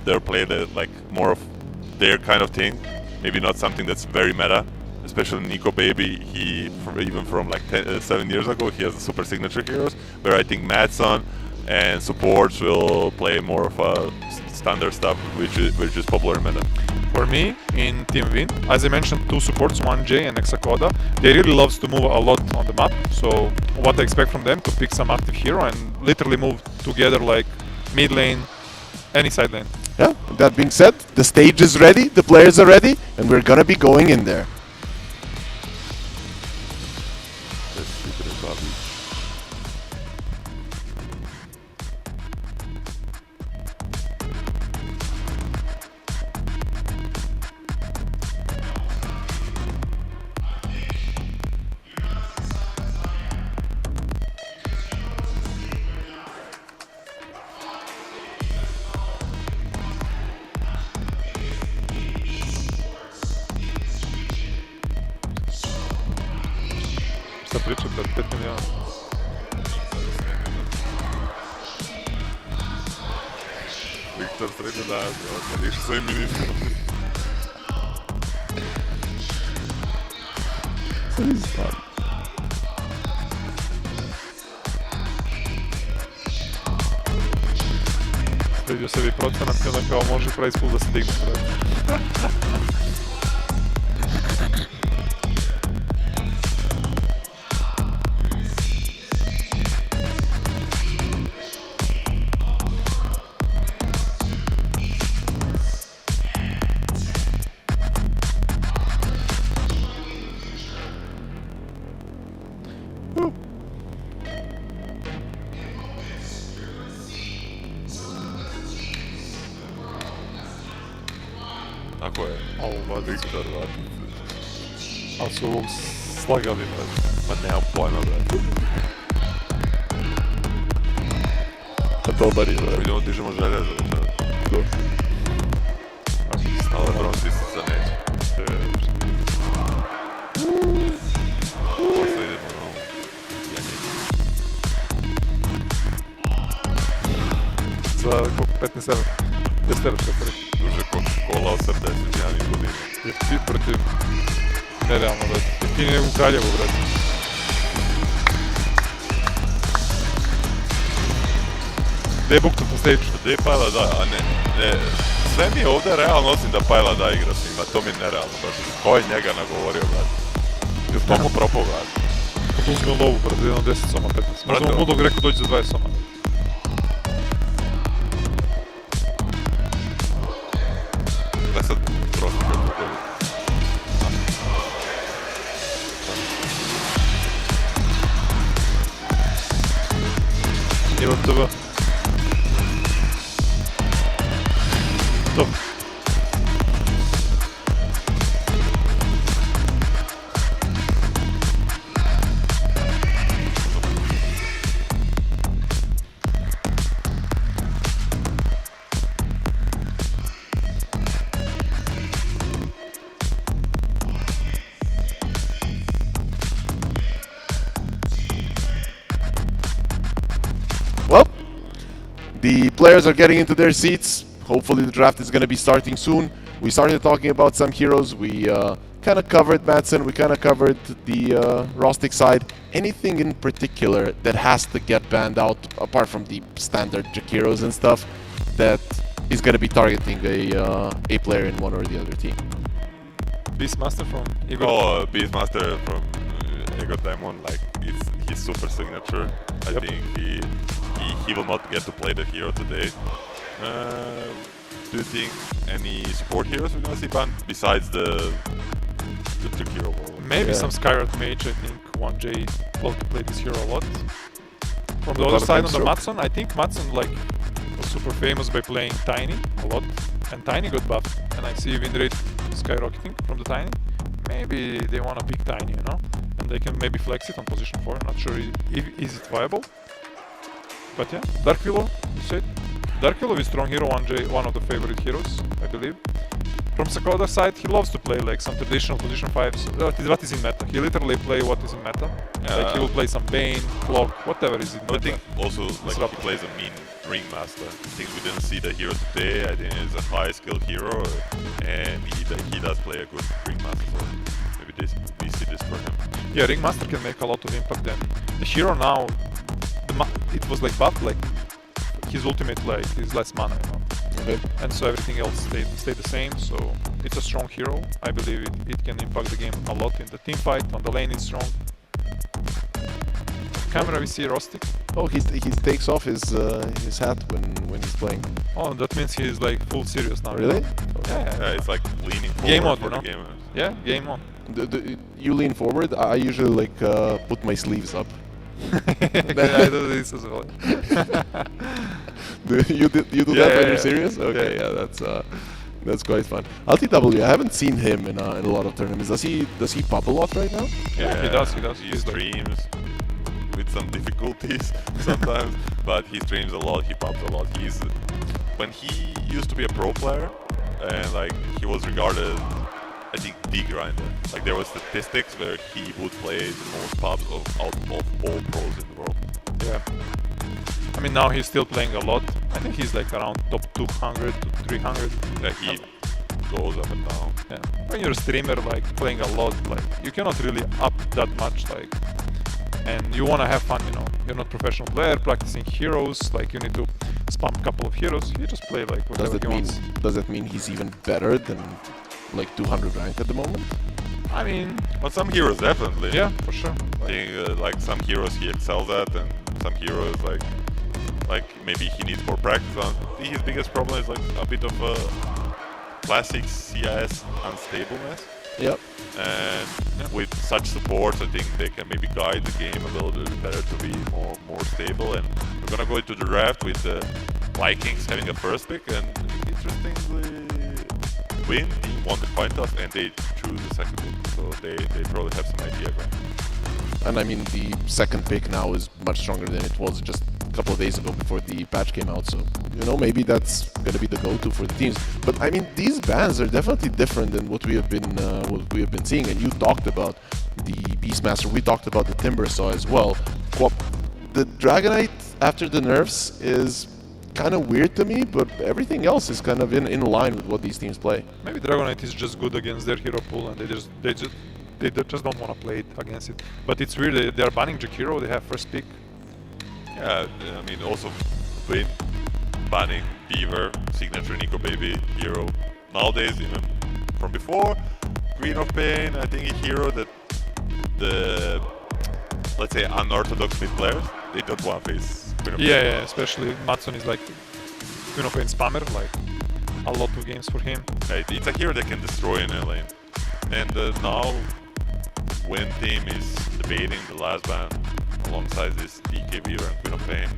They're playing like more of their kind of thing. Maybe not something that's very meta. Especially Nico Baby, even from like 7 years ago, he has the super signature heroes. Where I think Madsen and supports will play more of a standard stuff, which is popular in meta. For me, in Team Win, as I mentioned, 2 supports, 1J and Exacoda, they really loves to move a lot on the map. So what I expect from them, to pick some active hero and literally move together like mid lane, any side lane. Yeah, that being said, the stage is ready, the players are ready, and we're gonna be going in there. Šta pričate od 5 miliona? Viktor sreće da riješi svojim ministrom. Vidio sebi procenat i onda kao može price pool da se digne. Tako je. Ovo, Viktor, ali su ovog slagali, brate. Pa nemam pojma, brate. Pa dobar je, brate. Idemo dižemo željezo, brate. Ali prvom sisnica neće. Posle idemo na ovu. Za koliko? 15 evra? 10 evra što prvi. Duže Coca-Cola 80, ja niko nije. Jeftin protiv... Nerealno, brate. Jeftinije nego u Kraljevu, brate. They booked the stage. They Pajla da, a ne, sve mi ovdje realno osim da Pajla da igra s njima, to mi je nerealno. Ko je njega nagovorio, brate? Jel tomu propao, brate? Uzme lovu, brate, jedno 10 soma, 15. Možda mu Bulldog rekao dođi za 20 soma. Da sad prosto kako dođe. Evo TV. Top. Well, the players are getting into their seats. Hopefully the draft is going to be starting soon. We started talking about some heroes. We kind of covered Madsen. We kind of covered the Rostic side. Anything in particular that has to get banned out, apart from the standard Jakiros and stuff, that is going to be targeting a player in one or the other team? Beastmaster from Ego. Oh, Beastmaster from Ego Diamond, like it's his super signature. I think he will not get to play the hero today. Do you think any support heroes we're gonna see banned besides the hero? Maybe some Skyward Mage. I think 1J love to play this hero a lot. From the other side on the Matson, I think Matson like was super famous by playing Tiny a lot, and Tiny got buffed, and I see win rate skyrocketing from the Tiny. Maybe they want to pick Tiny, you know, and they can maybe flex it on position 4. I'm not sure if is it viable. But yeah, Dark Willow, you said. Dark Willow is strong hero, 1J, one of the favorite heroes, I believe. From Sakoda's side, he loves to play like some traditional position 5s. What is in meta? He literally play what is in meta. Like he will play some Bane, Clock, whatever is in meta. I think also like he plays a mean Ringmaster. I think we didn't see the hero today. I think he's a high skilled hero, and he does play a good Ringmaster. So maybe we see this for him. Yeah, Ringmaster can make a lot of impact. Then the hero now, it was like buffed, like his ultimate like is less mana, you know. Okay. And so everything else stayed the same. So it's a strong hero. I believe it can impact the game a lot in the team fight. On the lane, it's strong. Camera, we see Rostic. Oh, he takes off his hat when he's playing. Oh, that means he's like full serious now. Really? Yeah, it's like leaning forward game on, for you know? the game. Yeah, game on. You lean forward. I usually like put my sleeves up. I do this as well. You do that when you're serious? Okay, yeah, that's quite fun. LTW, I haven't seen him in a lot of tournaments. Does he pop a lot right now? Yeah, he does. He streams with some difficulties sometimes, but he streams a lot. He pops a lot. When he used to be a pro player, and like he was regarded, I think, the grinder. Like there were statistics where he would play the most pops out of all pros in the world. Yeah. I mean, now he's still playing a lot. I think he's like around top 200 to 300. Yeah, he goes up and down. Yeah. When you're a streamer, like playing a lot, like you cannot really up that much, like, and you want to have fun, you know. You're not a professional player practicing heroes. Like you need to spam a couple of heroes. You just play like whatever he wants. Does that mean he's even better than like 200 ranked at the moment? I mean, but some heroes definitely. Yeah, for sure. I think like some heroes he excels at, and some heroes like maybe he needs more practice on. His biggest problem is like a bit of a classic CIS unstableness. Yep. And with such supports, I think they can maybe guide the game a little bit better to be more stable. And we're gonna go into the draft with the Vikings having a first pick, and interestingly, Win won the coin toss and they choose the second pick, so they probably have some idea. Right? And I mean, the second pick now is much stronger than it was just a couple of days ago before the patch came out. So, you know, maybe that's going to be the go-to for the teams. But I mean, these bans are definitely different than what we have been seeing. And you talked about the Beastmaster. We talked about the Timbersaw as well. The Dragonite after the nerfs is kind of weird to me, but everything else is kind of in line with what these teams play. Maybe Dragonite is just good against their hero pool, and they just don't want to play it against it. But it's weird, they are banning Jakiro, they have first pick. Yeah, I mean also Win banning Beaver, signature Nico Baby hero. Nowadays, even from before, Queen of Pain, I think a hero that the, let's say, unorthodox mid players, they don't want to face Queen of Pain. Yeah, especially Matson is like Queen of Pain spammer, like a lot of games for him. Yeah, it's a hero that can destroy in a lane. And now, Win team is debating the last ban alongside this DK Beaver and Queen of Pain.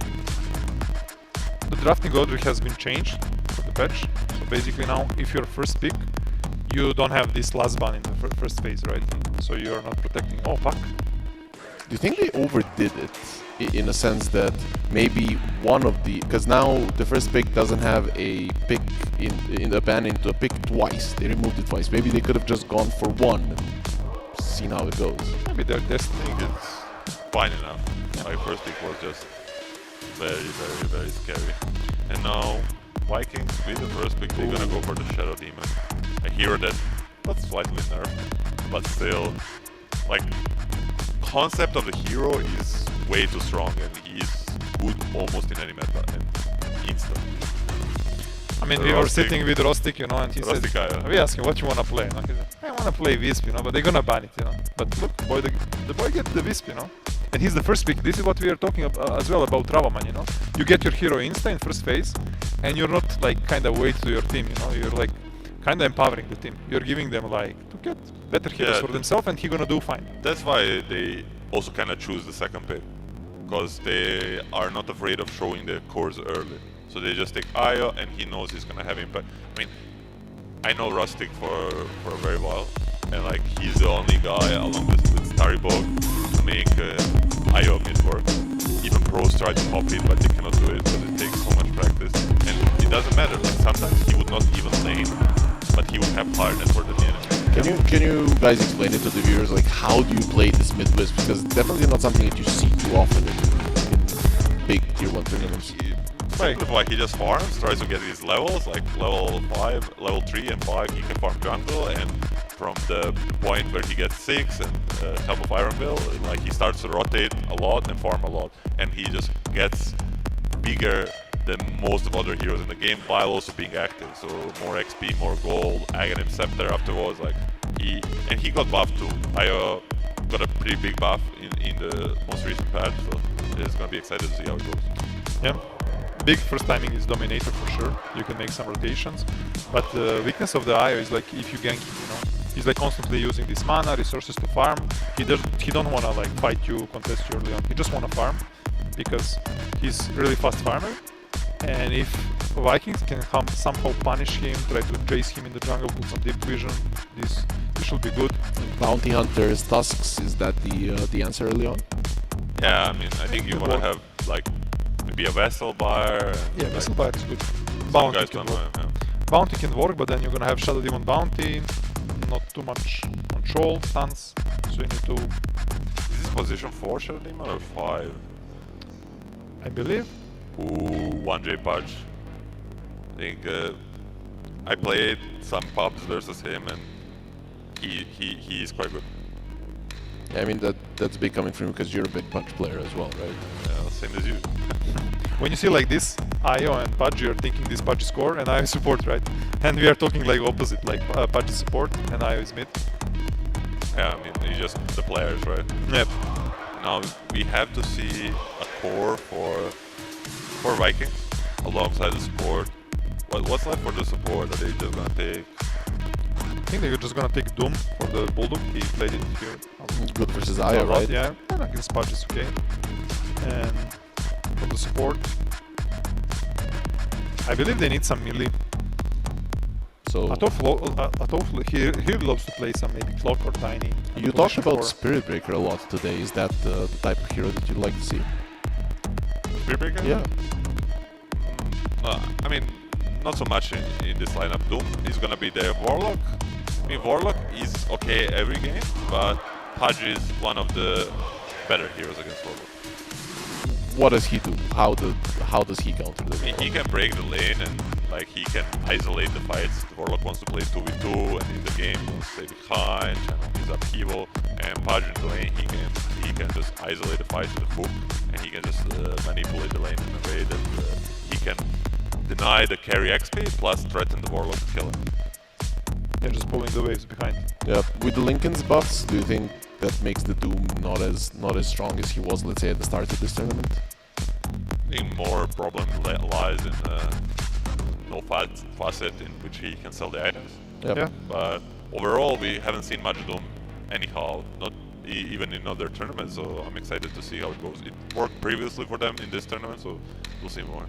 The drafting order has been changed for the patch. So basically now, if you're first pick, you don't have this last ban in the first phase, right? So you're not protecting. Oh, fuck. Do you think they overdid it in a sense that maybe one of the, because now the first pick doesn't have a pick in the ban into a pick twice. They removed it twice. Maybe they could have just gone for one and seen how it goes. Maybe they're testing. I think it's fine enough. My first pick was just very scary. And now Vikings with the first pick, they're gonna go for the Shadow Demon. A hero that's slightly nerfed, but still, like, concept of the hero is way too strong and he's good almost in any meta and instant. I mean, we were sitting with Rostik, you know, and he said, yeah. we asked him, what you wanna play? And he said, I wanna play Wisp, you know, but they're gonna ban it, you know. But look, the boy gets the Wisp, you know. And he's the first pick. This is what we are talking as well about Travaman, you know. You get your hero insta in first phase, and you're not like kind of weight to your team, you know. You're like kind of empowering the team. You're giving them like to get better heroes for themselves, and he's gonna do fine. That's why they also kind of choose the second pick, because they are not afraid of showing their cores early. So they just take Io, and he knows he's gonna have impact. I mean, I know Rustic for a very while, and like he's the only guy along with Tpabo to make Io mid work. Even pros try to pop it, but they cannot do it, because it takes so much practice. And it doesn't matter. Like sometimes he would not even lane, but he would have higher network than the enemy. Can you guys explain it to the viewers? Like, how do you play this mid wisp? Because it's definitely not something that you see too often in big tier 1 tournaments. Like he just farms, tries to get his levels, like level 5, level 3 and 5 he can farm jungle, and from the point where he gets 6 and top of Iron Bill, like he starts to rotate a lot and farm a lot, and he just gets bigger than most of other heroes in the game while also being active. So more XP, more gold, Aghanim Scepter afterwards, like he got buffed too. I got a pretty big buff in the most recent patch, so it's gonna be excited to see how it goes. Yeah. Big first timing is Dominator for sure. You can make some rotations, but the weakness of the Io is like if you gank him, you know, he's like constantly using this mana resources to farm. He don't wanna like fight you, contest you early on. He just wanna farm because he's really fast farmer. And if Vikings can somehow punish him, try to chase him in the jungle, put some deep vision, this should be good. Bounty Hunters, Tusks, is that the answer early on? Yeah, I mean, I think you wanna have like maybe a Vessel Buyer. Yeah, Vessel Buyer is good. Bounty can work. Bounty can work, but then you're gonna have Shadow Demon Bounty, not too much control, stance, so you need to... Is this position 4 Shadow Demon or 5? I believe. Ooh, 1J Pudge. I think I played some pubs versus him, and he is quite good. Yeah, I mean that's big coming from you because you're a big punch player as well, right? Yeah, same as you. When you see like this, Io and Pudge, you're thinking this Pudge is core and Io is support, right? And we are talking like opposite, like Pudge is support and Io is mid. Yeah, I mean, it's just the players, right? Yep. Now we have to see a core for Vikings alongside the support. What's left for the support? Are they just gonna take? I think they're just gonna take Doom for the Bulldog. He played it here. Good versus Io, right? Yeah, and I guess Pudge is okay. And for the support, I believe they need some melee. So Atov he loves to play some maybe Clock or Tiny. You talked about Spirit Breaker a lot today. Is that the type of hero that you'd like to see? Spirit Breaker? Yeah. I mean, not so much in this lineup. Doom is gonna be the Warlock. I mean, Warlock is okay every game, but Pudge is one of the better heroes against Warlock. What does he do? How does he counter the Warlock? He can break the lane and like he can isolate the fights. The Warlock wants to play 2v2, and in the game he wants to stay behind, channel his upheaval, and Pudge in the lane he can just isolate the fight with the hook, and he can just manipulate the lane in a way that he can deny the carry XP plus threaten the Warlock to kill him. They're just pulling the waves behind. Yeah, with the Linken's buffs, do you think that makes the Doom not as strong as he was, let's say, at the start of this tournament? I think more problem lies in no facet in which he can sell the items. Yep. Yeah. But overall, we haven't seen much Doom anyhow, not even in other tournaments, so I'm excited to see how it goes. It worked previously for them in this tournament, so we'll see more.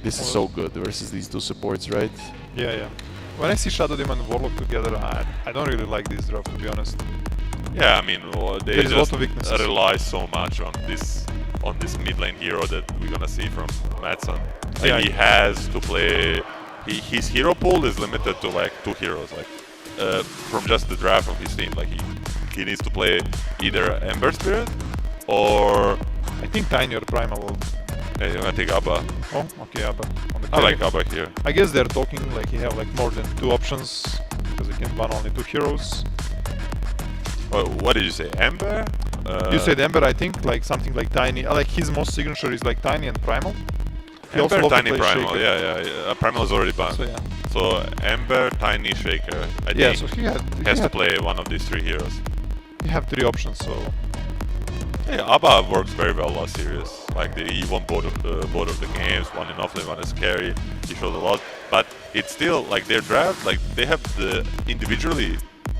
This is so good versus these two supports, right? Yeah, yeah. When I see Shadow Demon and Warlock together, I don't really like this draft, to be honest. Yeah, I mean, they There is a lot just of weaknesses. rely so much on this mid lane hero that we're gonna see from Madsen. Yeah. And he has to play. His hero pool is limited to like 2 heroes, like from just the draft of his team. Like he needs to play either Ember Spirit or I think Tiny or Primal. Yeah, you're gonna take Abba. Oh, okay, Abba. On the I carry. like Abba here. I guess they're talking like he have like more than 2 options because he can ban only 2 heroes. What did you say? Ember? You said Ember, I think, like something like Tiny. Like his most signature is like Tiny and Primal. He also Ember, loves to Tiny, play Primal. Shaker. Yeah. Primal is already banned. So, yeah. So Ember, Tiny, Shaker. I Yeah, think so he has to had- play one of these 3 heroes. You have 3 options, so Yeah, Abba works very well last series. Like he won both of the games, one in offlane, one as carry. He showed a lot, but it's still like their draft. Like they have the individually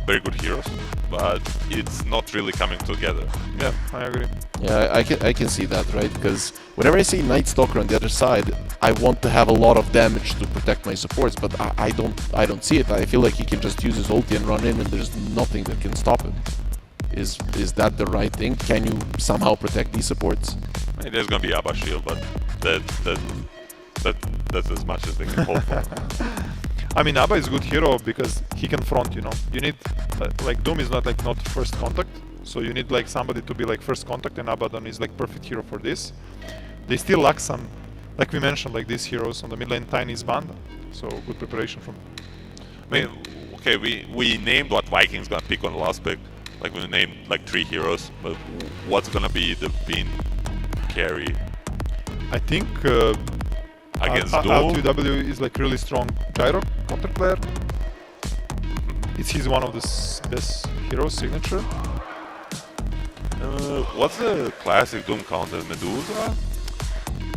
very good heroes, but it's not really coming together. yeah, I agree. Yeah, I can see that, right? Because whenever I see Night Stalker on the other side, I want to have a lot of damage to protect my supports, but I don't see it. I feel like he can just use his ulti and run in, and there's nothing that can stop him. Is that the right thing? Can you somehow protect these supports? I mean, there's gonna be Abba shield, but that's as much as they can hope for. I mean, Abba is a good hero because he can front, you know. You need, like, Doom is not first contact, so you need like somebody to be like first contact, and Abaddon is like perfect hero for this. They still lack some, like we mentioned, like these heroes on the mid lane. Tiny is banned, so good preparation from. I mean, okay, we named what Vikings gonna pick on the last pick. Like we named like 3 heroes, but what's gonna be the Bean carry? I think against R2W is like really strong gyro counter player. He's one of the best heroes signature. What's the classic Doom counter? Medusa?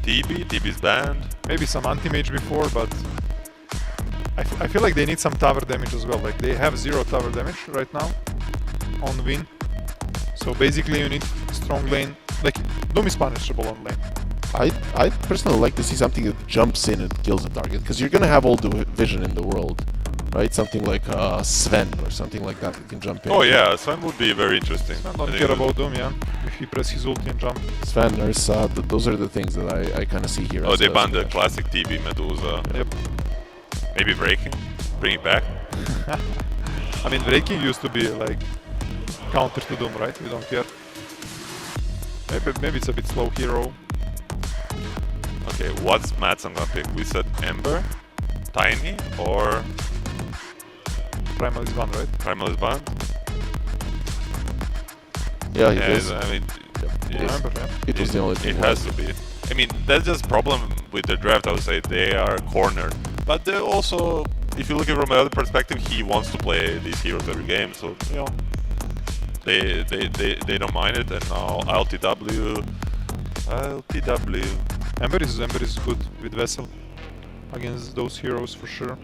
TB's banned. Maybe some anti-mage before, but I feel like they need some tower damage as well. Like they have 0 tower damage right now on Win. So basically you need strong lane. Like Doom is punishable on lane. I personally like to see something that jumps in and kills the target, because you're gonna have all the vision in the world, right? Something like Sven or something like that can jump in. Oh yeah, Sven would be very interesting. I don't care about Doom, yeah. If he press his ulti and jump. Sven, those are the things that I kind of see here. Oh, as they a- banned the classic TB Medusa. Yep. Maybe breaking? Bring it back? I mean, breaking used to be like counter to Doom, right? We don't care. Maybe it's a bit slow hero. Okay, what's Madsen gonna pick? We said Ember, Tiny, or Primal is banned, right? Primal is banned? Yeah, it is. I mean, Ember, yeah. It was the only thing It has to be. I mean, that's just problem with the draft. I would say they are cornered, but they also, if you look at it from another perspective, he wants to play these heroes every game, so you know, they don't mind it. And now LTW. Ember is good with Vessel against those heroes for sure.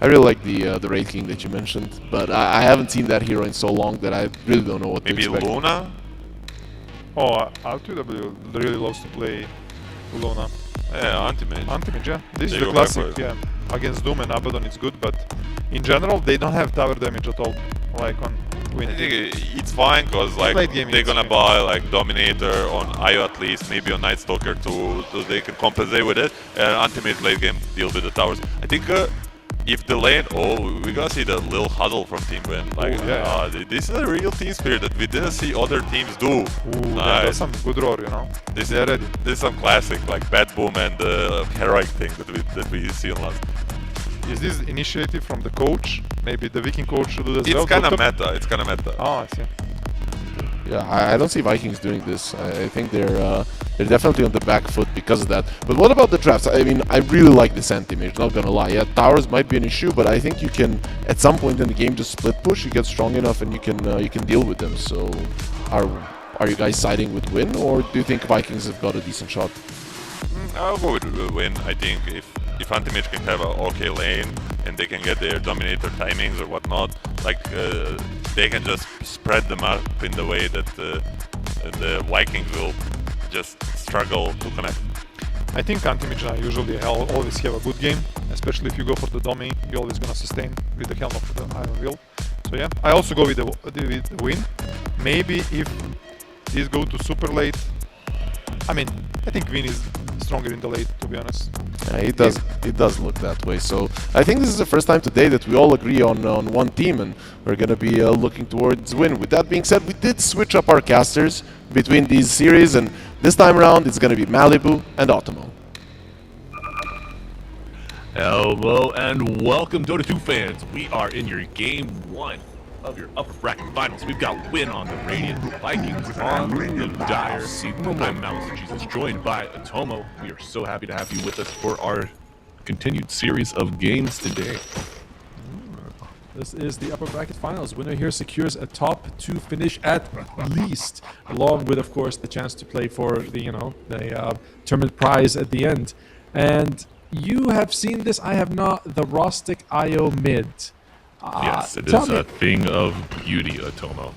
I really like the Wraith King that you mentioned, but I haven't seen that hero in so long that I really don't know what Maybe to expect. Luna? Oh, R2W really loves to play Luna. Yeah, Anti-Mage. Anti-Mage, yeah. This They is the go back classic, for it. yeah. Against Doom and Abaddon it's good, but in general they don't have tower damage at all, like on Win. I think it's fine because like Late game they're it's gonna fine. buy like Dominator on IO at least, maybe on Night Stalker too, so they can compensate with it. And Anti-Mage late game deals with the towers. I think if the lane, we're gonna see the little huddle from Team Win. Like, this is a real team spirit that we didn't see other teams do. Yeah, that's some good roar, you know. They're ready. This is some classic like Bad Boom and heroic thing that we see on last. Is this initiative from the coach? Maybe the Viking coach should do this as well? It's kind of Dota? meta. It's kind of meta. Oh, I see. Yeah, I don't see Vikings doing this. I think they're They're definitely on the back foot because of that. But what about the traps? I mean, I really like this anti-mage, not gonna lie. Yeah, towers might be an issue, but I think you can, at some point in the game, just split push. You get strong enough and you can deal with them. So, are you guys siding with Win, or do you think Vikings have got a decent shot? I'll go with Win. I think if anti-mage can have an okay lane and they can get their dominator timings or whatnot, like they can just spread them up in the way that the Vikings will just struggle to connect. I think anti-mage usually always have a good game, especially if you go for the domi, you're always gonna sustain with the helm of the Iron Will. So yeah, I also go with the Win. Maybe if these go to super late, I mean, I think Win is stronger in the late, to be honest. It does look that way. So I think this is the first time today that we all agree on one team, and we're gonna be looking towards Win. With that being said, we did switch up our casters between these series, and this time around it's gonna be Malibu and Otomo. Hello and welcome, Dota 2 fans. We are in your game 1 of your upper bracket finals. We've got Win on the Radiant, Vikings on the Dire. I'm Mouse Jesus, joined by Atomo. We are so happy to have you with us for our continued series of games today. This is the upper bracket finals. Winner here secures a top 2 finish at least, along with, of course, the chance to play for the tournament prize at the end. And you have seen this. I have not. The Rostic IO mid. Yes, it is a thing of beauty, Atomo.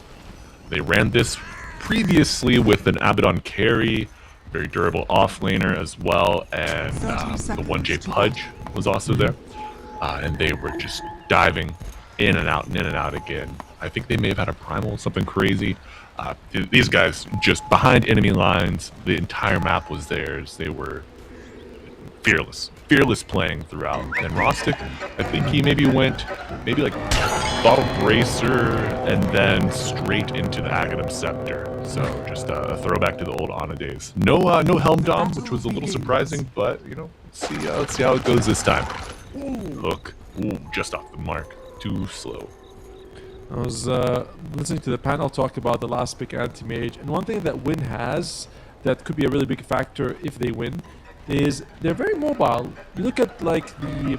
They ran this previously with an Abaddon carry, very durable offlaner as well, and the 1J Pudge was also there. And they were just diving in and out again. I think they may have had a primal, something crazy. These guys just behind enemy lines, the entire map was theirs. They were fearless playing throughout. And Rostic, I think he maybe went like Bottle Bracer and then straight into the Aghanim Scepter. So just a throwback to the old Ana days. No Helm Dom, which was a little surprising, but let's see how it goes this time. Look, just off the mark, too slow. I was listening to the panel talk about the last pick anti-mage, and one thing that Win has that could be a really big factor if they win is they're very mobile. You look at like the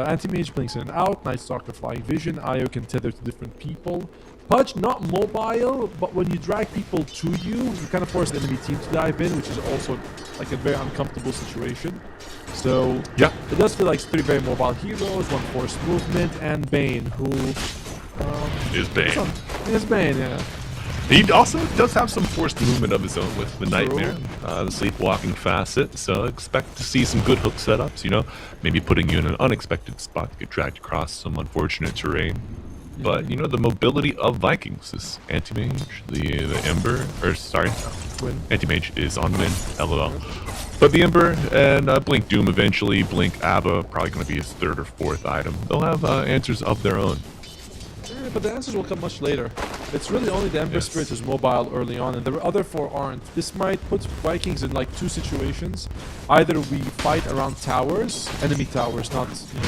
anti-mage blinks in and out, Night Stalker Flying Vision, Io can tether to different people. Pudge, not mobile, but when you drag people to you, you kind of force the enemy team to dive in, which is also like a very uncomfortable situation. So yeah, it does feel like 3 very mobile heroes, 1 forced movement, and Bane, who is Bane. Is Bane, yeah. He also does have some forced movement of his own with the Nightmare, the sleepwalking facet, so expect to see some good hook setups, maybe putting you in an unexpected spot to get dragged across some unfortunate terrain. But, the mobility of Vikings, this anti-mage, the Ember, Win. Anti-mage is on Win, LOL. But the Ember and Blink Doom eventually, Blink Abba, probably going to be his 3rd or 4th item. They'll have answers of their own. Yeah, but the answers will come much later. It's really only the Ember Spirit who's mobile early on, and the other 4 aren't. This might put Vikings in like 2 situations. Either we fight around towers, enemy towers, not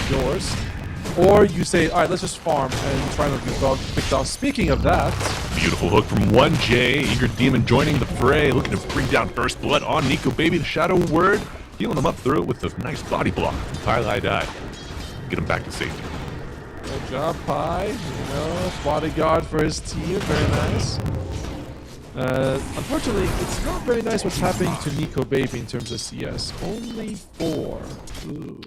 yours, or you say, alright, let's just farm and try not to get picked off. Speaking of that... Beautiful hook from 1J, Eager Demon joining the fray, looking to bring down First Blood on Nico Baby, the Shadow Word, healing him up through it with a nice body block from Twilight Eye. Get him back to safety. Good job, Pi. Bodyguard for his team. Very nice. Unfortunately, it's not very nice what's happening to Nico Baby in terms of CS. Only 4. Ooh.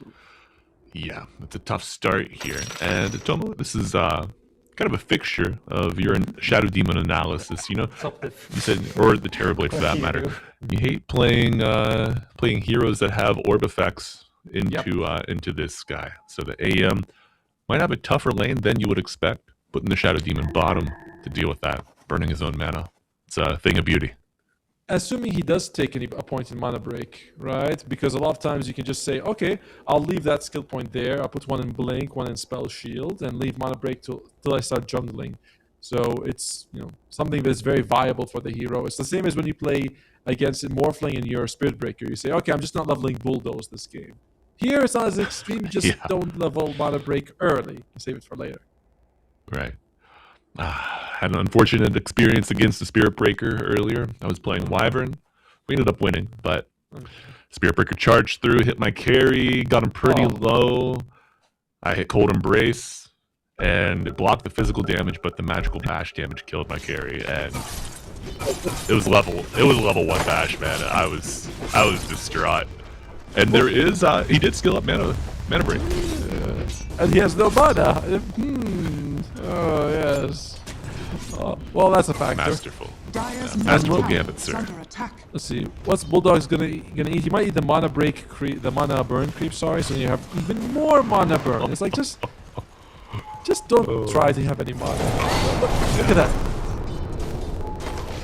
Yeah, it's a tough start here. And Tomo, this is kind of a fixture of your Shadow Demon analysis. You said, or the Terrorblade for that matter. You hate playing heroes that have orb effects into this guy. So the AM might have a tougher lane than you would expect, putting the Shadow Demon bottom to deal with that, burning his own mana. It's a thing of beauty. Assuming he does take a point in mana break, right? Because a lot of times you can just say, okay, I'll leave that skill point there, I'll put 1 in Blink, 1 in Spell Shield, and leave mana break till I start jungling. So it's something that's very viable for the hero. It's the same as when you play against Morphling in your Spirit Breaker. You say, okay, I'm just not leveling Bulldoze this game. Here it's not as extreme, you just don't level mana break early. You save it for later. Right. Had an unfortunate experience against the Spirit Breaker earlier. I was playing Wyvern We ended up winning, but Spirit Breaker charged through, hit my carry, got him pretty low. I hit Cold Embrace, and it blocked the physical damage, but the magical bash damage killed my carry, and it was level 1 bash, man. I was distraught. And there is he did skill up mana break. And he has no mana. Oh yes. Well, that's a factor. Masterful. Masterful gambit, sir. Let's see. What's Bulldog's gonna eat? He might eat the mana break creep, the mana burn creep. Sorry, so you have even more mana burn. It's like just don't try to have any mana. Look at that.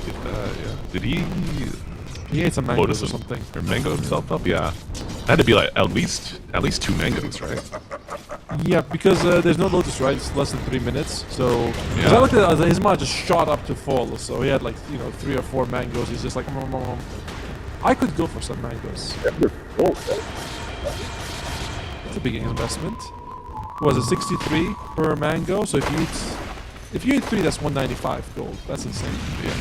Yeah. Did he ate some mangoes or something? Or mango himself up? Yeah. Had to be like at least 2 mangoes, right? Yeah, because there's no Lotus, right? It's less than 3 minutes. So, because I looked at it, his mana just shot up to full. So he had like 3 or 4 mangoes. He's just like, I could go for some mangoes. That's a big investment. Was it 63 per mango? So if you eat 3, that's 195 gold. That's insane. Yeah.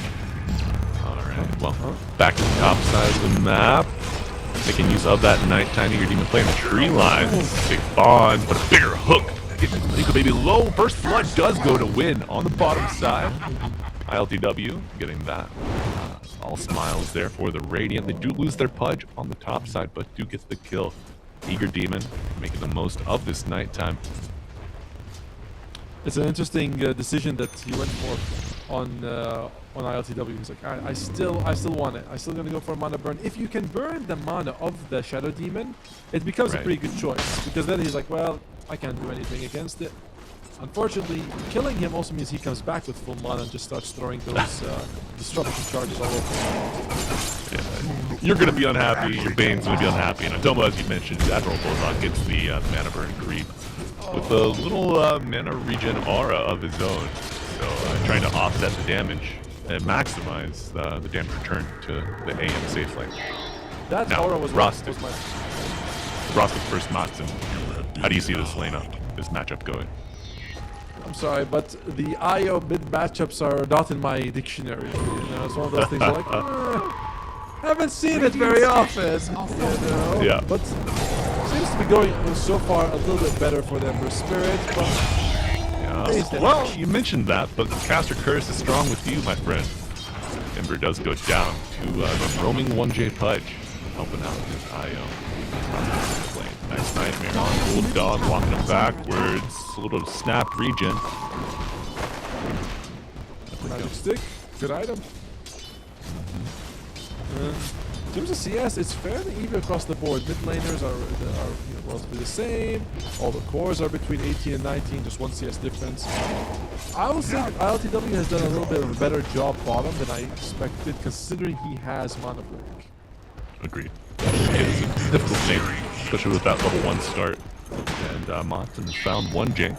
All right. Well, back to the top side of the map. Making use of that nighttime Eager Demon playing the tree line. Big bond, but a bigger hook. Getting maybe low. First blood does go to win on the bottom side. ILTW getting that. All smiles there for the Radiant. They do lose their Pudge on the top side, but do get the kill. Eager Demon making the most of this nighttime. It's an interesting decision that he went for on ILTW. He's like, I still want it. I'm still gonna go for a mana burn. If you can burn the mana of the Shadow Demon, it becomes a pretty good choice. Because then he's like, well, I can't do anything against it. Unfortunately, killing him also means he comes back with full mana and just starts throwing those disruption charges all over. Yeah. You're gonna be unhappy. Your Bane's gonna be unhappy. And Adoma, as you mentioned, Admiral Bulldog gets the mana burn creep with a little mana regen aura of his own. So trying to offset the damage and maximize the damage return to the AM safe lane. That now, aura was Rostic first Matsun. How do you see this matchup going? I'm sorry, but the IO mid matchups are not in my dictionary. It's one of those things like, haven't seen it very often. Yeah. But seems to be going so far a little bit better for them for Spirit, but well, you mentioned that, but Caster Curse is strong with you, my friend. Ember does go down to the roaming 1J Pudge, helping out his IO. Nice Nightmare on Bulldog, walking him backwards. A little snap regen. Magic Stick, good item. In terms of CS, it's fairly even across the board. Mid laners are relatively the same. All the cores are between 18 and 19, just 1 CS difference. I would say ILTW has done a little bit of a better job bottom than I expected, considering he has mana break. Agreed. It's a difficult thing, especially with that level 1 start. And Monson has found 1J,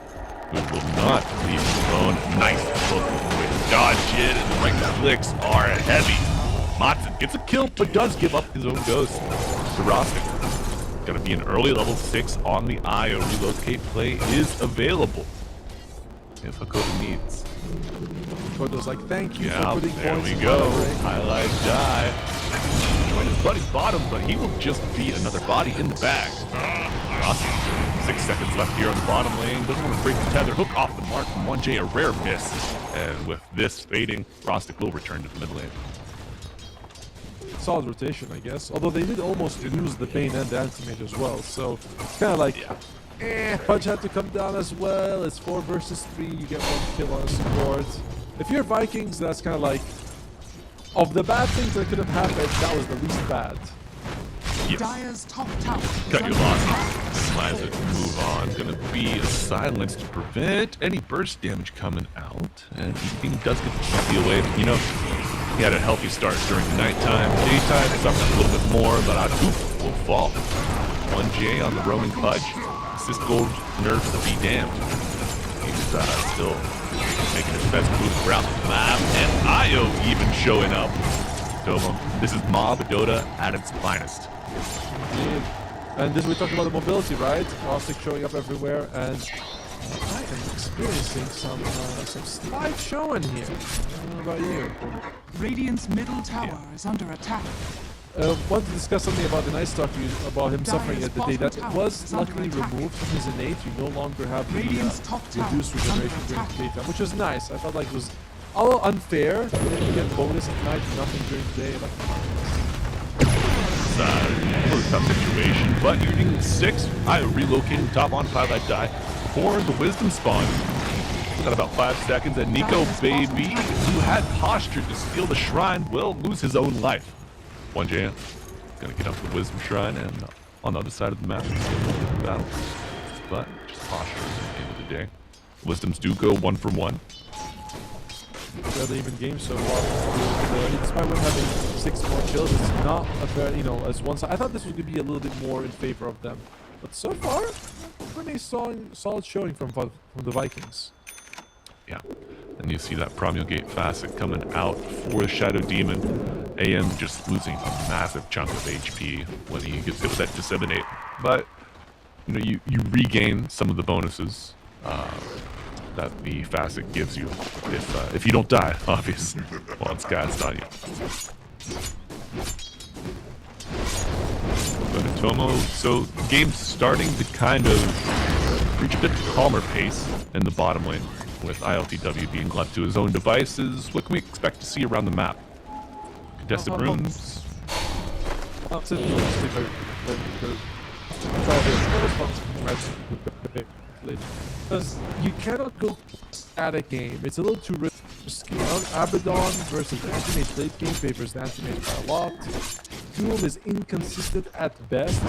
who will not leave him alone. Nice look with dodge it, and the right clicks are heavy. Matsun gets a kill, but does give up his own ghost to Rostic. Gonna be an early level 6 on the IO. Relocate play is available if Hakoda needs. Hakoda's like, thank you for putting there points. We go. Highlight die. Join his buddy's bottom, but he will just be another body in the bag. Rostic, 6 seconds left here on the bottom lane. Doesn't want to break the tether. Hook off the mark from 1J, a rare miss. And with this fading, Rostic will return to the mid lane. Solid rotation, I guess. Although they did almost lose the Bane and the Anti-Mage as well, so it's kind of like, Pudge had to come down as well. It's 4 versus 3. You get 1 kill on a support. If you're Vikings, that's kind of like, of the bad things that could have happened, that was the least bad. Dire's top tower. Cut your losses. Slides it. Move on. Gonna be a silence to prevent any burst damage coming out. And he does get the QP away. You know, he had a healthy start during the nighttime. Daytime suffers a little bit more, but Adoof will fall. 1J on the roaming Pudge. Assist gold nerfs to be damned. He's still making his best move around the map. And IO even showing up. This is Mob Dota at its finest. And this we talked about the mobility, right? Rostic showing up everywhere, and I am experiencing some slight showing here. I don't know about you. Radiant's middle tower is under attack. wanted to discuss something about the Night Stalker, about him suffering at the day. That was luckily removed from his innate. You no longer have the reduced regeneration during the daytime, which was nice. I felt like it was a little unfair. You get bonus at night, nothing during the day. It's a tough situation, but you're getting 6. I relocated top on 5, I die before the wisdom spawn. Got about 5 seconds, and Nico Baby, who had posture to steal the shrine, will lose his own life. 1J gonna get up to the wisdom shrine, and on the other side of the map, battle. But just posture at the end of the day. Wisdoms do go 1 for 1. Fairly even game so far. Despite one having 6 more kills, it's not a very, as one side. I thought this was going to be a little bit more in favor of them. But so far, pretty solid showing from the Vikings. Yeah, and you see that Promulgate Facet coming out for the Shadow Demon. AM just losing a massive chunk of HP when he gets hit with that Disseminate. But, you regain some of the bonuses that the Facet gives you if you don't die, obviously. Well, it's God's on you. But Tomo, so game's starting to kind of reach a bit calmer pace in the bottom lane, with ILTW being left to his own devices. What can we expect to see around the map? Contested rooms? Because you cannot go at a game. It's a little too risky. Abaddon versus Anti-Mage late game favors the Anti-Mage by a lot. Doom is inconsistent at best.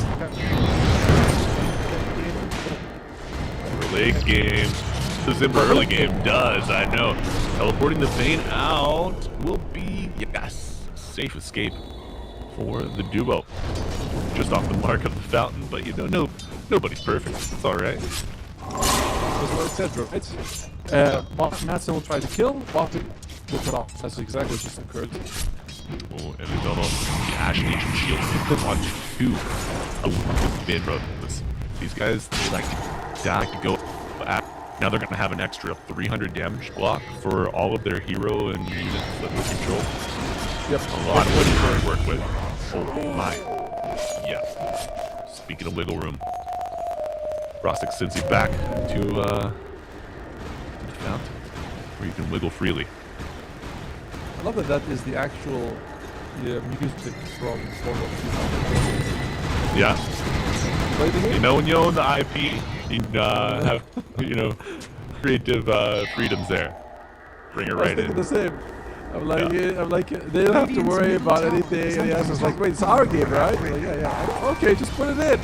Late game. The Zimber early game does, I know. Teleporting the Vayne out will be, yes, a safe escape for the duo. Just off the mark of the fountain, but nobody's perfect. It's alright. That's what I said, right? Madsen will try to kill, Boston will cut off. That's exactly what just occurred. Oh, and we don't know the Ash Legion shield on 2. Oh, bid, bro. These guys, they like to go at. Now they're going to have an extra 300 damage block for all of their hero and units that they control. Yep. A lot of wood to work with. Oh my. Yeah. Speaking of wiggle room, Rostic sends you back to the fountain, where you can wiggle freely. I love that is the actual music from Yeah. When you own the IP, you have, creative freedoms there. Bring it right in. The same. I'm like, they don't have to worry about anything. And it's like, wait, it's our game, right? Like, yeah. Okay, just put it in.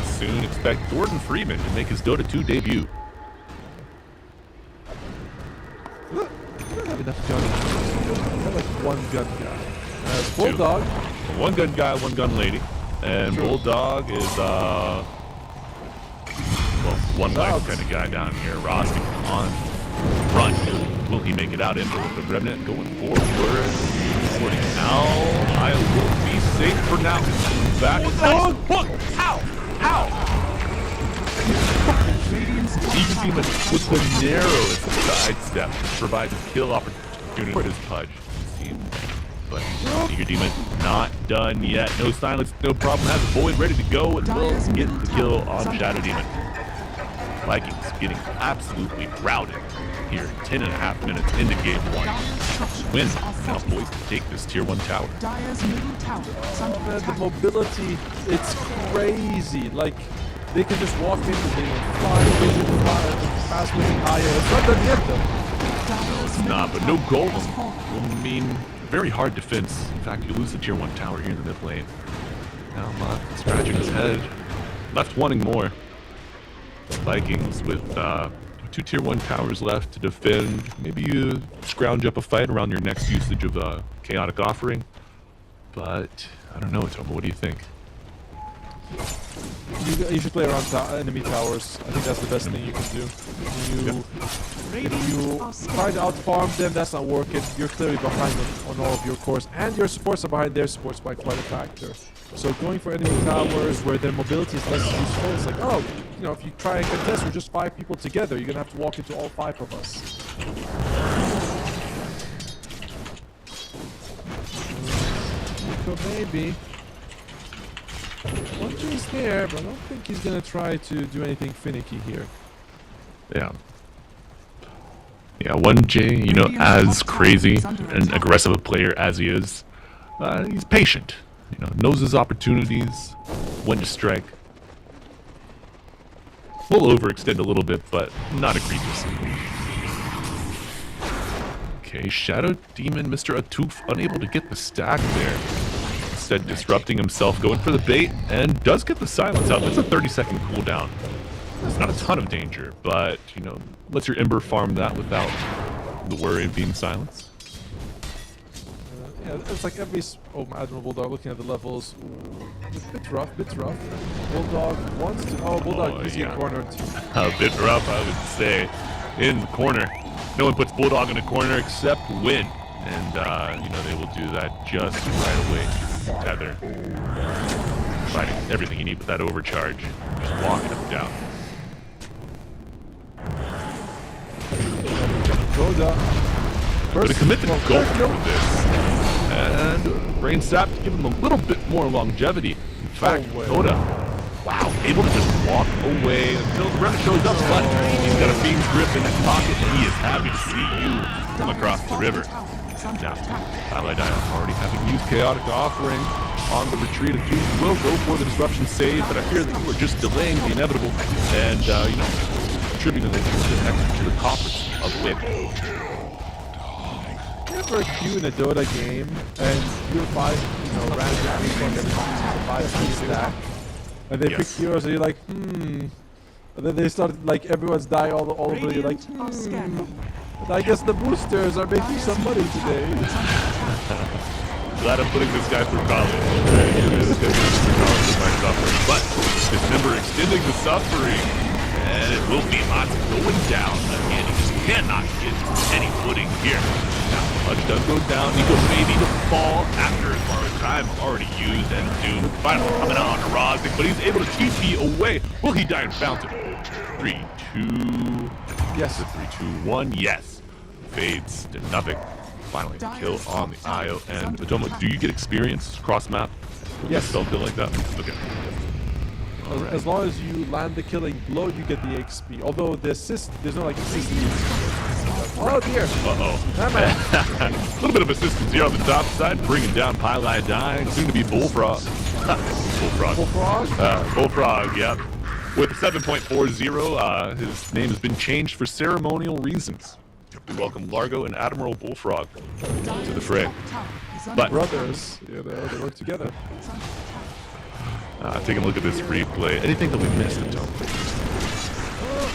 Soon expect Gordon Freeman to make his Dota 2 debut. I don't have enough guns. I have like one gun guy. Bulldog. One gun guy, one gun lady. And Bulldog is, one leg kind of guy down here. Rossi on run. Will he make it out into the Remnant going forward? Sorting out. I will be safe for now. Back. Ow! Each demon with the narrowest sidestep provides a kill opportunity for his Pudge. But Eager Demon not done yet. No silence, no problem. Has a Void ready to go and will get the kill on Shadow Demon. Vikings getting absolutely routed here. 10.5 minutes into game 1. Win now poised to take this tier 1 tower. The mobility, it's crazy. Like, they can just walk in and they fly, fast moving higher. It's not done yet though. No, it's not, but no golem will mean very hard defense. In fact, you lose the tier 1 tower here in the mid lane. Now Mott scratching his head, left wanting more. The Vikings with 2 tier 1 towers left to defend. Maybe you scrounge up a fight around your next usage of Chaotic Offering. But I don't know, Tomo, what do you think? You should play around enemy towers. I think that's the best thing you can do. If you try to outfarm them, that's not working. You're clearly behind them on all of your cores, and your supports are behind their supports by quite a factor. So going for enemy towers where their mobility is less useful, it's like, oh, if you try and contest, we're just 5 people together. You're gonna have to walk into all 5 of us. Echo, maybe. 1J's there, but I don't think he's gonna try to do anything finicky here. Yeah. Yeah, 1J, you know, as crazy and aggressive a player as he is, he's patient. You know, knows his opportunities, when to strike. Will overextend a little bit, but not egregiously. Okay, Shadow Demon, Mr. Atoof, unable to get the stack there. Instead, disrupting himself, going for the bait, and does get the silence out. That's a 30-second cooldown. It's not a ton of danger, but, you know, lets your Ember farm that without the worry of being silenced. Yeah, it's like every... Oh, Admiral Bulldog looking at the levels. Bit rough. Bulldog wants to... Oh, Bulldog easy corner too. A bit rough, I would say. In the corner. No one puts Bulldog in a corner except Win. And, you know, they will do that just right away. Tether. Providing everything you need with that overcharge. Just walking him down. Dota. Going to commit the goal for this. And Brain Sap to give him a little bit more longevity. In fact, Dota, wow, able to just walk away until the runner shows up, but he's got a Fiend's Grip in his pocket, and he is happy to see you come across the river. Now, Allied already having used Chaotic Offering on the retreat. You will go for the Disruption save, but I fear that you are just delaying the inevitable and, you know, contributing to the coffers of Win. For a Q in a Dota game, and you'll find, you know, randomly from the 5 stack, and they pick heroes, and you're like, and then they start, like, everyone's dying all over, you're like, I guess the boosters are making some money today. Glad I'm putting this guy through college. But this member extending the suffering, and it will be Mats going down again. He just cannot get any footing here. Now, Punch does go down. Nico maybe to fall after as far as time already used, and Doom finally coming out on Rosnick, but he's able to TP away. Will he die in Fountain? 3, 2. Yes, 3, 2, 1. Yes. Fades to nothing. Finally, the kill on the IO. And Atomo, do you get experience cross map? Yes. Don't feel like that? Okay. As long as you land the killing blow, you get the XP. Although the assist, there's no like assist. Oh dear. Uh-oh. A little bit of assistance here on the top side, bringing down Pylai dying. Soon to be Bullfrog. Bullfrog, yep. With 7.40, his name has been changed for ceremonial reasons. We welcome Largo and Admiral Bullfrog to the fray. But brothers, yeah, they work together. Taking a look at this replay. Anything that we missed, Tom?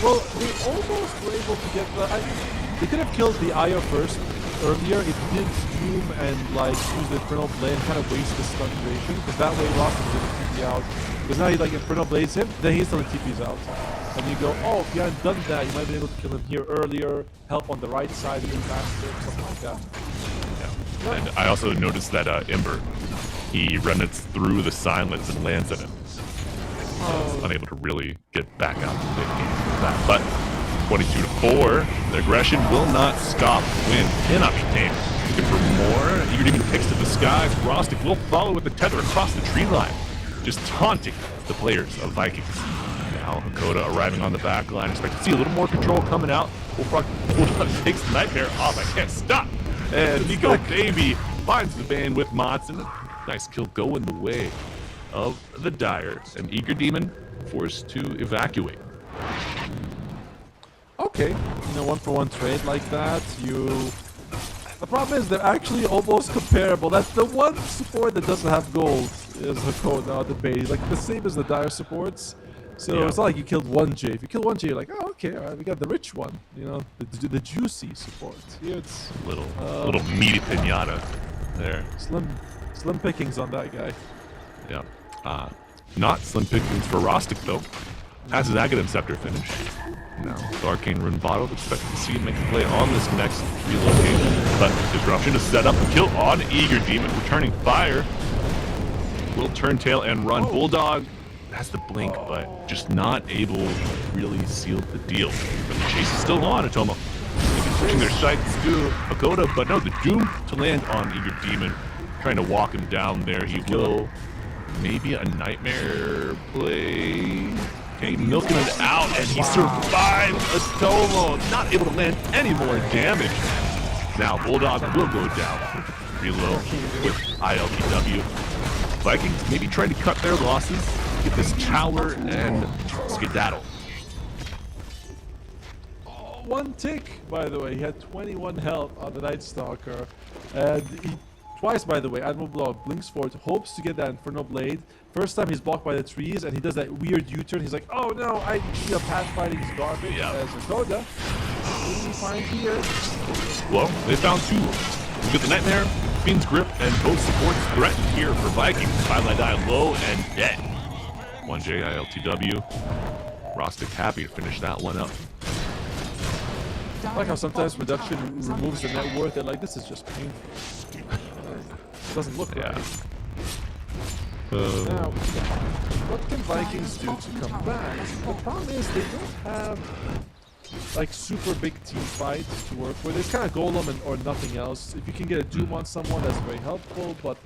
Well, they almost were able to get the... they could have killed the Io first earlier. It did Doom and like use the Infernal Blade and kind of waste the stun duration, because that way Ross is going to TP out. Because now he like Infernal Blades him, then he instantly TPs out. And you go, oh, if you hadn't done that, you might have been able to kill him here earlier, help on the right side a bit faster, something like that. Yeah. And I also noticed that Ember, he remnants through the silence and lands at him. Unable to really get back out of the game with that. But 22-4, the aggression will not stop. Win cannot be tamed. Looking for more. Eager Demon picks to the skies. Rostic will follow with the tether across the tree line, just taunting the players of Vikings. Now Hakoda arriving on the back line. Expect to see a little more control coming out. Bullfrog takes the Nightmare off. I can't stop. And Nico Baby finds the band with Mots, and a nice kill going the way of the Dyers. And Eager Demon forced to evacuate. Okay, you know, 1-for-1 trade like that, the problem is they're actually almost comparable. That's the one support that doesn't have gold is Hakoda, the base, like the same as the Dire supports. So it's not like you killed 1J. If you kill 1J, you're like, oh, okay, all right, we got the rich one, you know, the juicy support. Here it's little meaty pinata there. Slim pickings on that guy. Yeah. Not slim pickings for Rostic though. Has his Aghanim Scepter finished. Now, the Arcane Rune bottle, expected to see him make a play on this next relocation. But Disruption to set up a kill on Eager Demon, returning fire. Will turn tail and run. Bulldog has the blink, but just not able to really seal the deal. But the chase is still on, Atomo. They're switching their sights to Hakoda, but no, the Doom to land on Eager Demon trying to walk him down there. He will. Maybe a nightmare play. Okay, milking it out, and he survived a solo. Not able to land any more damage. Now Bulldog will go down. Reload with ILTW. Vikings maybe trying to cut their losses, get this tower, and skedaddle. One tick, by the way. He had 21 health on the Night Stalker. And he, twice, by the way, Admiral Block blinks forward, hopes to get that Inferno Blade. First time he's blocked by the trees, and he does that weird U-turn. He's like, oh no, I see a pathfinding is garbage. As a Koda. What do we find here? Well, they found two. We get the Nightmare, Fiend's Grip, and both supports threatened here for Vikings. Highlight die low and dead. 1J ILTW. Rostic happy to finish that one up. I like how sometimes production removes the net worth. They're like, this is just painful. It doesn't look right. Now, what can Vikings do to come back? The problem is they don't have like super big team fights to work with. It's kind of Golem or nothing else. If you can get a Doom on someone, that's very helpful. But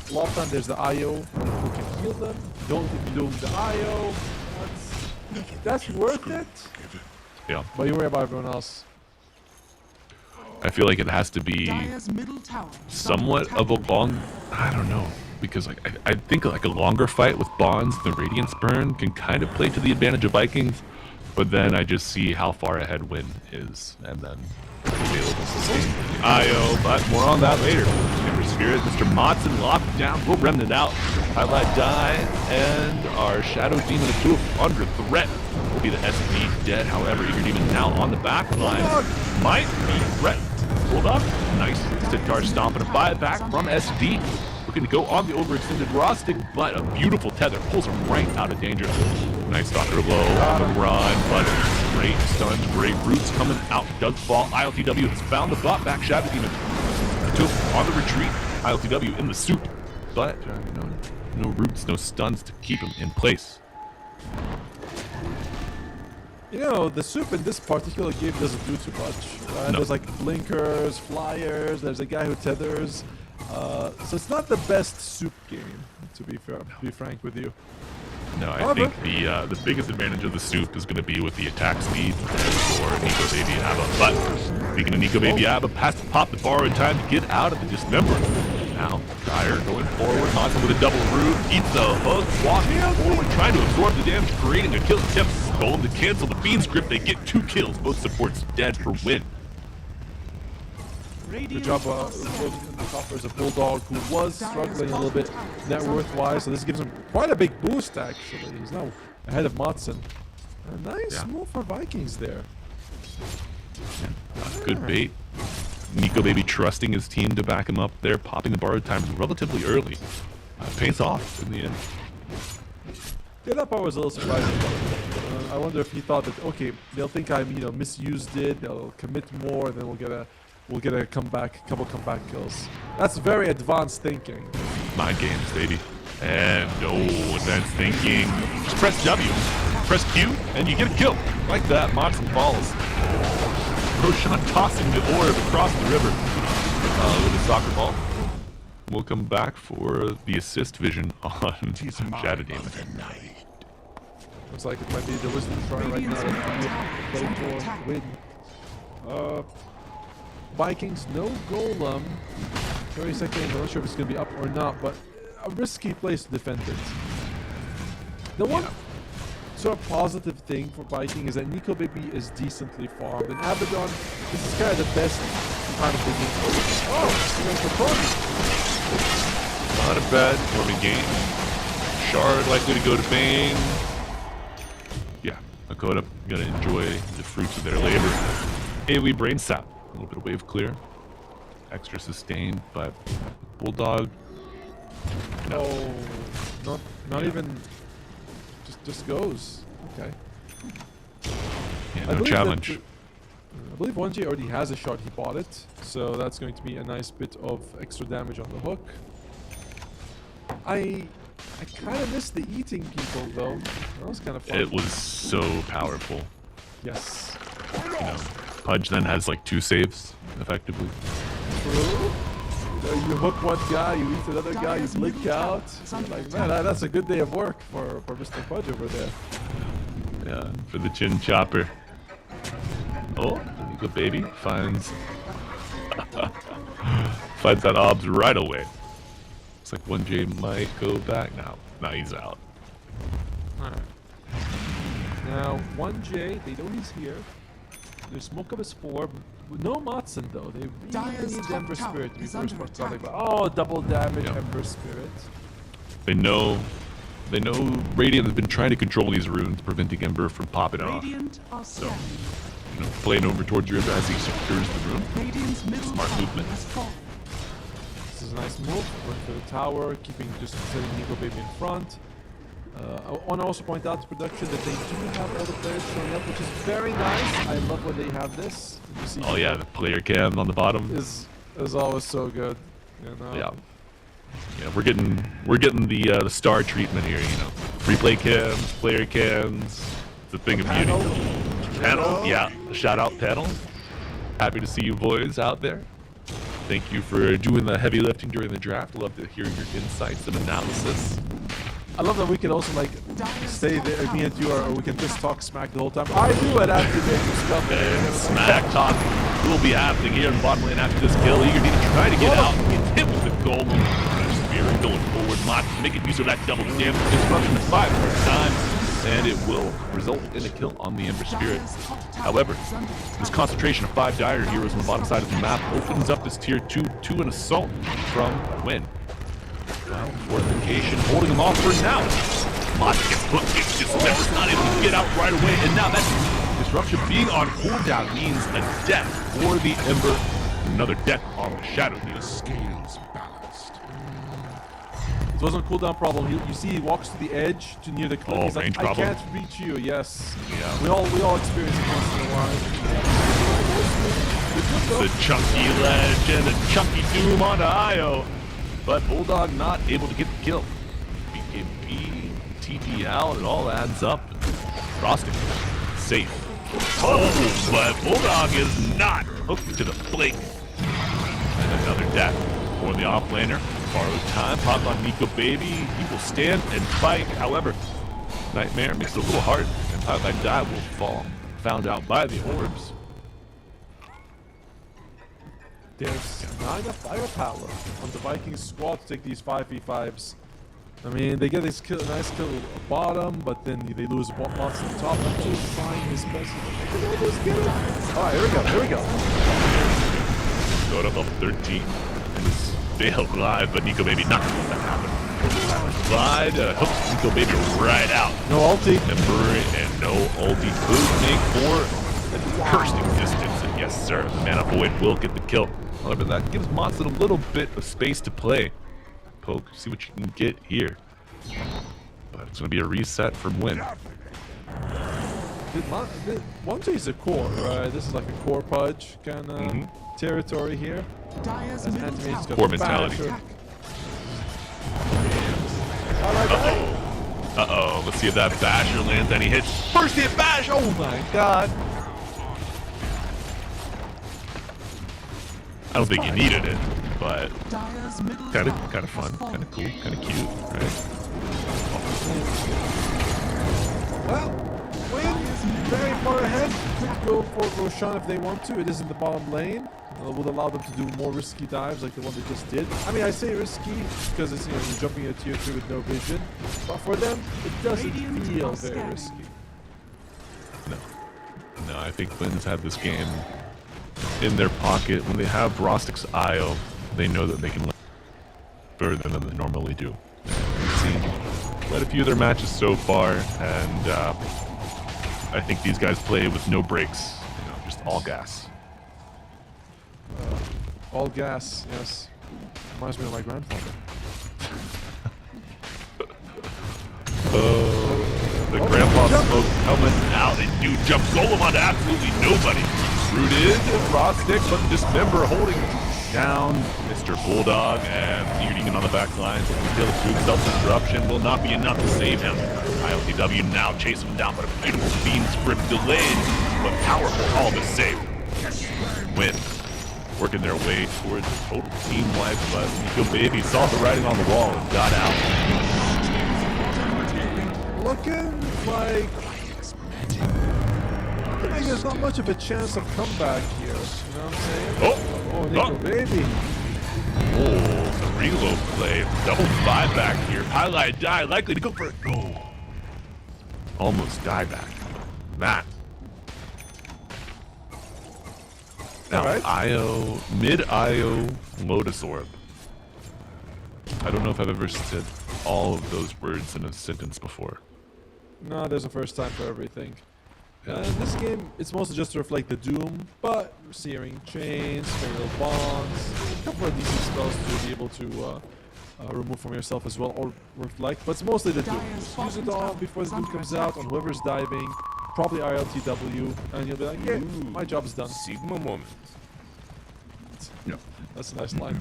a lot of time there's the IO who can heal them. Don't Doom the IO. That's worth it. Yeah. But you worry about everyone else. I feel like it has to be somewhat of a long, I don't know, because like I think like a longer fight with Bonds, the Radiance Burn can kind of play to the advantage of Vikings, but then I just see how far ahead Win is, and then available sustain IO, but more on that later. Timber Spirit, Mr. Motson locked down, will remnant out, highlight die, and our Shadow Demon of Doof under threat. Will be the SD dead, however, Eager Demon now on the back line. Might be threatened. Hold up. Nice. Sitar stomping a buyback from SD. Looking to go on the overextended Rostic, but a beautiful tether pulls him right out of danger. Nice Stalker low on the run, but great stuns, great roots coming out. Does fall. ILTW has found the bot back. Shadow Demon on the retreat. ILTW in the soup, but no roots, no stuns to keep him in place. You know, the soup in this particular game doesn't do too much. Right? No. There's like blinkers, flyers, there's a guy who tethers. So it's not the best soup game, to be fair, to be frank with you. No, I think the biggest advantage of the soup is going to be with the attack speed for Nico Baby Abba. But speaking of Nico Baby Abba, has to pop the borrowed time to get out of the dismember. Now, Dyer going forward, Monson with a double root, eats the hook, walking forward, trying to absorb the damage, creating a kill attempt. Golem to cancel the Fiend's Grip, they get 2 kills, both supports dead for Win. Good job offers a Bulldog who was struggling a little bit net worth-wise, so this gives him quite a big boost actually. He's now ahead of Motson. A nice move for Vikings there. Good bait. Nico Baby trusting his team to back him up there, popping the borrowed time relatively early. Pays off in the end. Yeah, that part was a little surprising. I wonder if he thought that, okay, they'll think I misused it, they'll commit more, and then we'll get a comeback, couple comeback kills. That's very advanced thinking. Mind games, baby. And advanced thinking. Just press W, press Q, and you get a kill. Like that, Motson falls. Roshan tossing the orb across the river with a soccer ball. We'll come back for the assist vision on Shadow Demon. Looks like it might be the Wisdom Shrine right now that we play for Win. Vikings, no Golem. 30 seconds, I'm not sure if it's going to be up or not, but a risky place to defend it. The one sort of positive thing for Viking is that Nico Baby is decently farmed, and Abaddon, this is kind of the best kind of thing. Oh, here's the fun. Not a bad forming game. Shard likely to go to Bane. Yeah, Akoda gonna enjoy the fruits of their labor. AoE Brain Sap, a little bit of wave clear. Extra sustain, but Bulldog. No. Not even. Just goes. Okay. Yeah, no challenge. I believe 1J already has a shot, he bought it. So that's going to be a nice bit of extra damage on the hook. I kind of miss the eating people though. That was kind of fun. It was so powerful. Yes. Pudge then has like 2 saves, effectively. True. You hook one guy, you eat another guy, you blink out. You're like, man, that's a good day of work for Mr. Fudge over there. Yeah, for the chin chopper. Oh, Nico Baby finds finds that obs right away. Looks like 1J might go back now. Now he's out. Alright. Now, 1J, they know he's here. There's smoke of his 4. No Matson though. They really need Ember Spirit to be first part talking about. Oh, double damage Ember Spirit. They know Radiant has been trying to control these runes, preventing Ember from popping off. So, playing over towards your Ember as he secures the rune. Smart movement. This is a nice move. Going for the tower, keeping just setting Nico Baby in front. I want to also point out to production that they do have all the players showing up, which is very nice. I love when they have this. You see Oh yeah, the player cam on the bottom is always so good. You know? Yeah, we're getting the star treatment here. Replay cams, player cams. It's a thing of beauty. Panel, yeah. Shout out panel. Happy to see you boys out there. Thank you for doing the heavy lifting during the draft. Love to hear your insights and analysis. I love that we can also stay there, me and you, or we can just talk smack the whole time. I do it after Baby's coming. And smack talk will be happening here in bottom lane after this kill. Eager to try to get out. Gets hit with the gold. Spirit going forward. Mott making use of that double damage. Disruption 5 times. And it will result in a kill on the Ember Spirit. However, this concentration of 5 dire heroes on the bottom side of the map opens up this tier 2 to an assault from Win. Well, fortification holding him off for now. Mott gets hooked, gets dismembered, not able to get out right away, and now that disruption being on cooldown means a death for the Ember. Another death on the Shadow Heal. Scales balanced. It wasn't a cooldown problem. You see, he walks to the edge to near the cliff. He's like, I can't reach you. Yes. Yeah. We all experience it once in a while. The chunky ledge and a chunky doom onto Io. But Bulldog not able to get the kill. BKB, TP out, it all adds up. Frosting, safe. Oh, but Bulldog is not hooked to the blink. And another death for the offlaner. Borrowed time, pop on Nico Baby. He will stand and fight. However, Nightmare makes it a little hard, and how that die will fall. Found out by the orbs. There's not enough firepower on the Vikings squad to take these 5v5s. I mean, they get this nice kill at bottom, but then they lose lots at the top. I'm just trying his best. Alright, here we go. Go to level 13 and stay alive, but Nico Baby not going to let that happen. Slide, hooks Nico Baby right out. No ulti. And no ulti. Bootnik for the bursting distance. And yes, sir, the Mana Void will get the kill. However, that gives Monson a little bit of space to play. Poke, see what you can get here. But it's going to be a reset from Win. 1J is a core, right? This is like a core pudge kind of territory here. Core mentality. Uh-oh. Let's see if that basher lands any hits. First hit bash! Oh my god! I don't think you needed it, but kind of fun, kind of cool, kind of cute, right? Well, Win is very far ahead. Could go for Roshan if they want to. It is in the bottom lane. Would allow them to do more risky dives like the one they just did. I mean, I say risky because it's you're jumping a tier 2 with no vision, but for them, it doesn't feel very risky. No, I think Wynn's had this game in their pocket. When they have Rostic's IO, they know that they can further than they normally do. We've seen quite a few of their matches so far, and I think these guys play with no breaks, just all gas. All gas, yes. Reminds me of my grandfather. The grandpa smoke coming out, and dude jump golem onto absolutely nobody. Rooted, Rostic, but Dismember holding down Mr. Bulldog, and Beauty on the back line. Still through self-disruption will not be enough to save him. ILTW now chasing him down, but a beautiful beam script delayed, but powerful, all the save. Win. working their way towards total team life, but Nico Baby saw the writing on the wall and got out. Looking like there's not much of a chance of comeback here. You know what I'm saying? Oh, Nico Baby. Oh, the reload play. Double buyback here. Highlight die, likely to go for a goal. Almost dieback. Matt. Now, IO, mid IO, Lotus Orb. I don't know if I've ever said all of those words in a sentence before. No, there's a first time for everything. This game, it's mostly just to reflect the Doom, but Searing Chains, Fatal Bonds, a couple of decent spells to be able to remove from yourself as well, or reflect, but it's mostly the Doom. Just use it all before the Doom comes out on whoever's diving, probably ILTW, and you'll be like, yeah, my job's done. Sigma moment. Yeah, that's a nice line.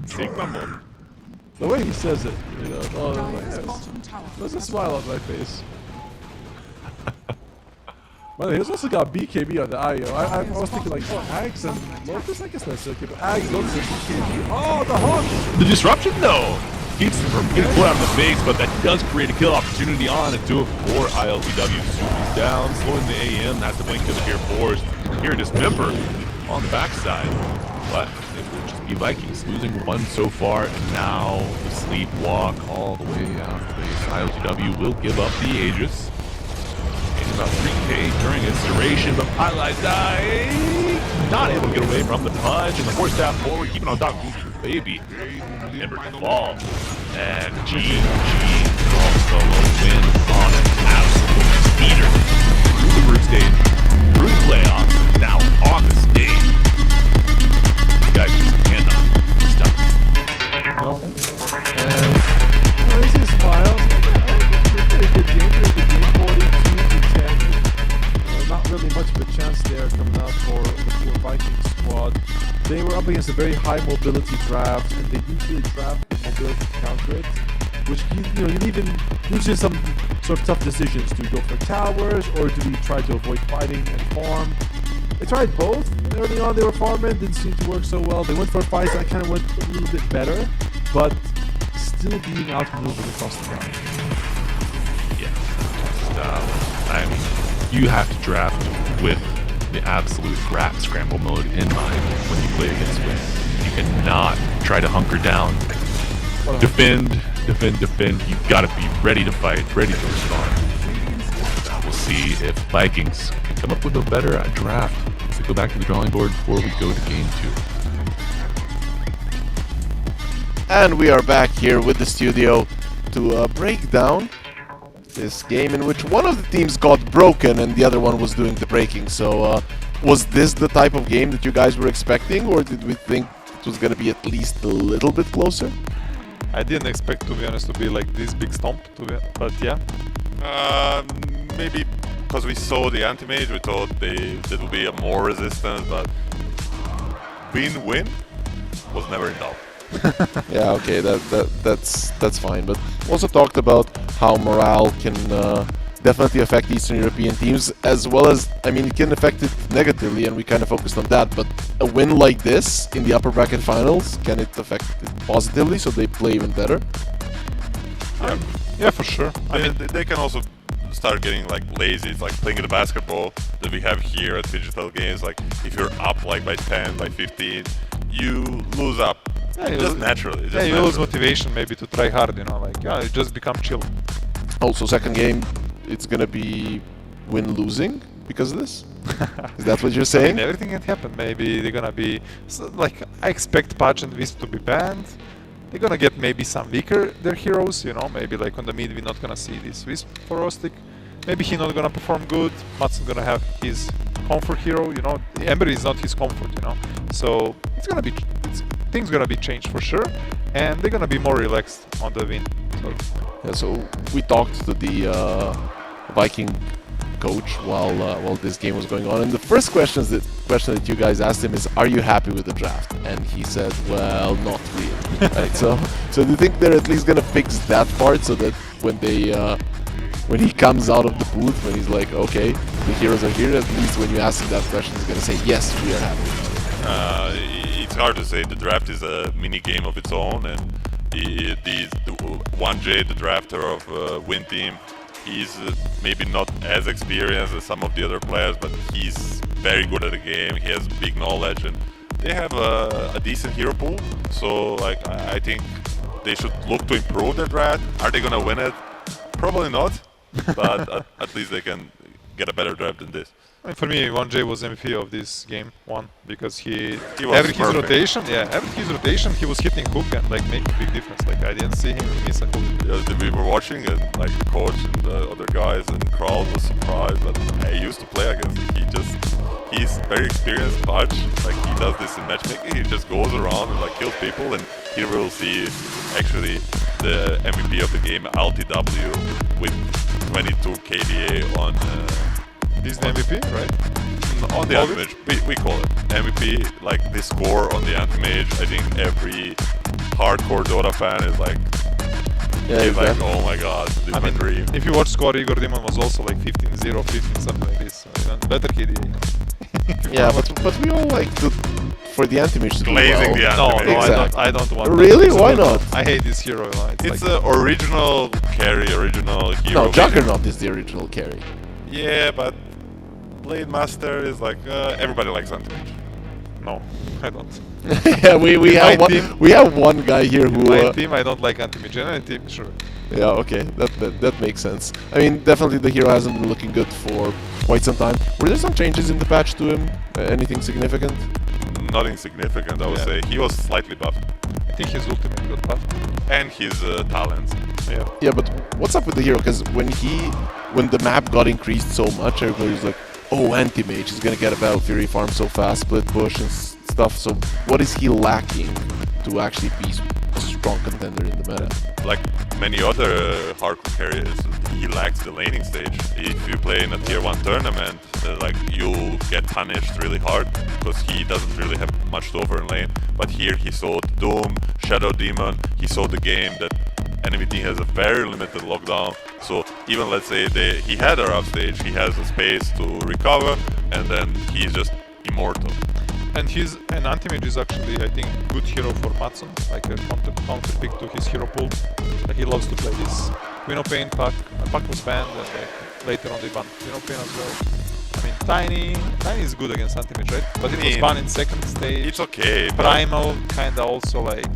Sigma moment. The way he says it, you know, oh, there's a smile on my face. By the way, he's also got BKB on the IO. I was thinking like, oh, Ags and Lotus? I guess that's okay, but Ags, Lotus, and BKB. Oh, the Hawk! The disruption, though! Keeps him from getting put out of the base, but that does create a kill opportunity on a 2 for ILTW. Super's down, slowing the AM. That's the blink to the Gear 4s. Here, Dismember on the backside. But it will just be Vikings losing one so far, and now the sleepwalk all the way out of base. ILTW will give up the Aegis. Getting about 3k during its duration, but Highlight Die not able to get away from the punch, and the force stab forward, keeping on top of Baby. Ember to fall. And GG solo win on an absolute speeder. Through the group stage, through the playoffs, now on the stage. Guys just cannot stop. I see smiles. Pretty good game. Pretty good game. 42-10. Not really much of a chance there coming out for the poor Vikings squad. They were up against a very high mobility draft, and they usually draft with mobility to counter it, which you leave in usually some sort of tough decisions. Do we go for towers, or do we try to avoid fighting and farm? They tried both. Early on they were farming, didn't seem to work so well. They went for fights that kind of went a little bit better, but still being outmaneuvered across the ground. Yeah, I mean, you have to draft with the absolute rat scramble mode in mind when you play against Win. You cannot try to hunker down, defend. You've got to be ready to fight, ready to respond. We'll see if Vikings can come up with a better draft. Let's go back to the drawing board before we go to game 2. And we are back here with the studio to break down this game in which one of the teams got broken and the other one was doing the breaking. So was this the type of game that you guys were expecting, or did we think it was going to be at least a little bit closer? I didn't expect, to be honest, to be like this big stomp, but yeah. Maybe because we saw the anti-mage, we thought there would be a more resistance, but win was never in doubt. Yeah, okay, that's fine. But also talked about how morale can definitely affect Eastern European teams, as well as, I mean, it can affect it negatively, and we kind of focused on that. But a win like this in the upper bracket finals, can it affect it positively so they play even better? Yeah, for sure. I mean, they can also start getting like lazy. It's like playing the basketball that we have here at digital games. Like if you're up like by 10, by 15, you lose up. Yeah, just naturally. Just you lose motivation maybe to try hard, you know, you just become chill. Also, second game, it's gonna be win losing because of this? Is that what you're saying? I mean, everything can happen. Maybe they're gonna be, I expect Pudge and Wisp to be banned. They're gonna get maybe some weaker their heroes, you know, maybe like on the mid we're not gonna see this Wisp for Rostic. Maybe he's not gonna perform good, Matt's gonna have his comfort hero, you know, Ember is not his comfort, you know. So things gonna be changed for sure, and they're gonna be more relaxed on the win. So. Yeah, so we talked to the Viking coach while this game was going on, and the first question that you guys asked him is, "Are you happy with the draft?" And he said, "Well, not really." Right? So do you think they're at least gonna fix that part so that when he comes out of the booth, when he's like, "Okay, the heroes are here? At least when you ask him that question, he's gonna say, yes, we are happy. It's hard to say. The draft is a mini game of its own, and the 1J, the drafter of Win Team, he's maybe not as experienced as some of the other players, but he's very good at the game. He has big knowledge, and they have a decent hero pool. So like I think they should look to improve their draft. Are they gonna win it? Probably not, but at least they can get a better draft than this. For me, 1J was MVP of this game, because he was every his perfect. rotation, every his rotation, he was hitting hook and like making big difference. Like I didn't see him miss a hook. Yeah, we were watching and like the coach and the other guys and the crowd was surprised, but I used to play against him. He's very experienced punch. Like he does this in matchmaking. He just goes around and like kills people. And here we'll see actually the MVP of the game, LTW, with 22 KDA on. This is the MVP, right? On the Anti-Mage, we call it MVP. Like this score on the Anti-Mage, I think every hardcore Dota fan is like, like, oh my god, this is my dream. If you watch score, Igor Demon was also like 15-0, 15 something like this. Even better KDA. Yeah, but we all like to, for the Anti-Mage to do Glazing well. the No, Exactly. I don't want Really? that. Why not? I hate this hero. It's the original carry, original hero. No, Juggernaut is the original carry. Yeah, but Blade Master is like everybody likes Anti-Mage. No, I don't. Yeah, we have one guy here who. My team, I don't like Anti-Mage. Any team, sure. Yeah, okay, that makes sense. I mean, definitely the hero hasn't been looking good for quite some time. Were there some changes in the patch to him? Anything significant? Nothing significant, I would say. He was slightly buffed. I think his ultimate got buffed. And his talents. Yeah. Yeah, but what's up with the hero? Because when the map got increased so much, everybody was like, oh, Anti-Mage is gonna get a Battle Fury farm so fast, split push and stuff. So what is he lacking to actually be a strong contender in the meta? Like many other hardcore carriers, he lacks the laning stage. If you play in a tier 1 tournament, like you'll get punished really hard because he doesn't really have much to offer in lane. But here he saw Doom, Shadow Demon, he saw the game that enemy team has a very limited lockdown. So even let's say he had a rough stage, he has a space to recover, and then he's just immortal. And an Anti-Mage is actually, I think, good hero for Matson, like a counter pick to his hero pool. Like he loves to play this Queen of Pain pack. Pack was banned, and like later on they banned Queen of Pain as well. I mean, Tiny is good against Anti-Mage, right? But it was banned in second stage. It's okay. Primal kinda also like.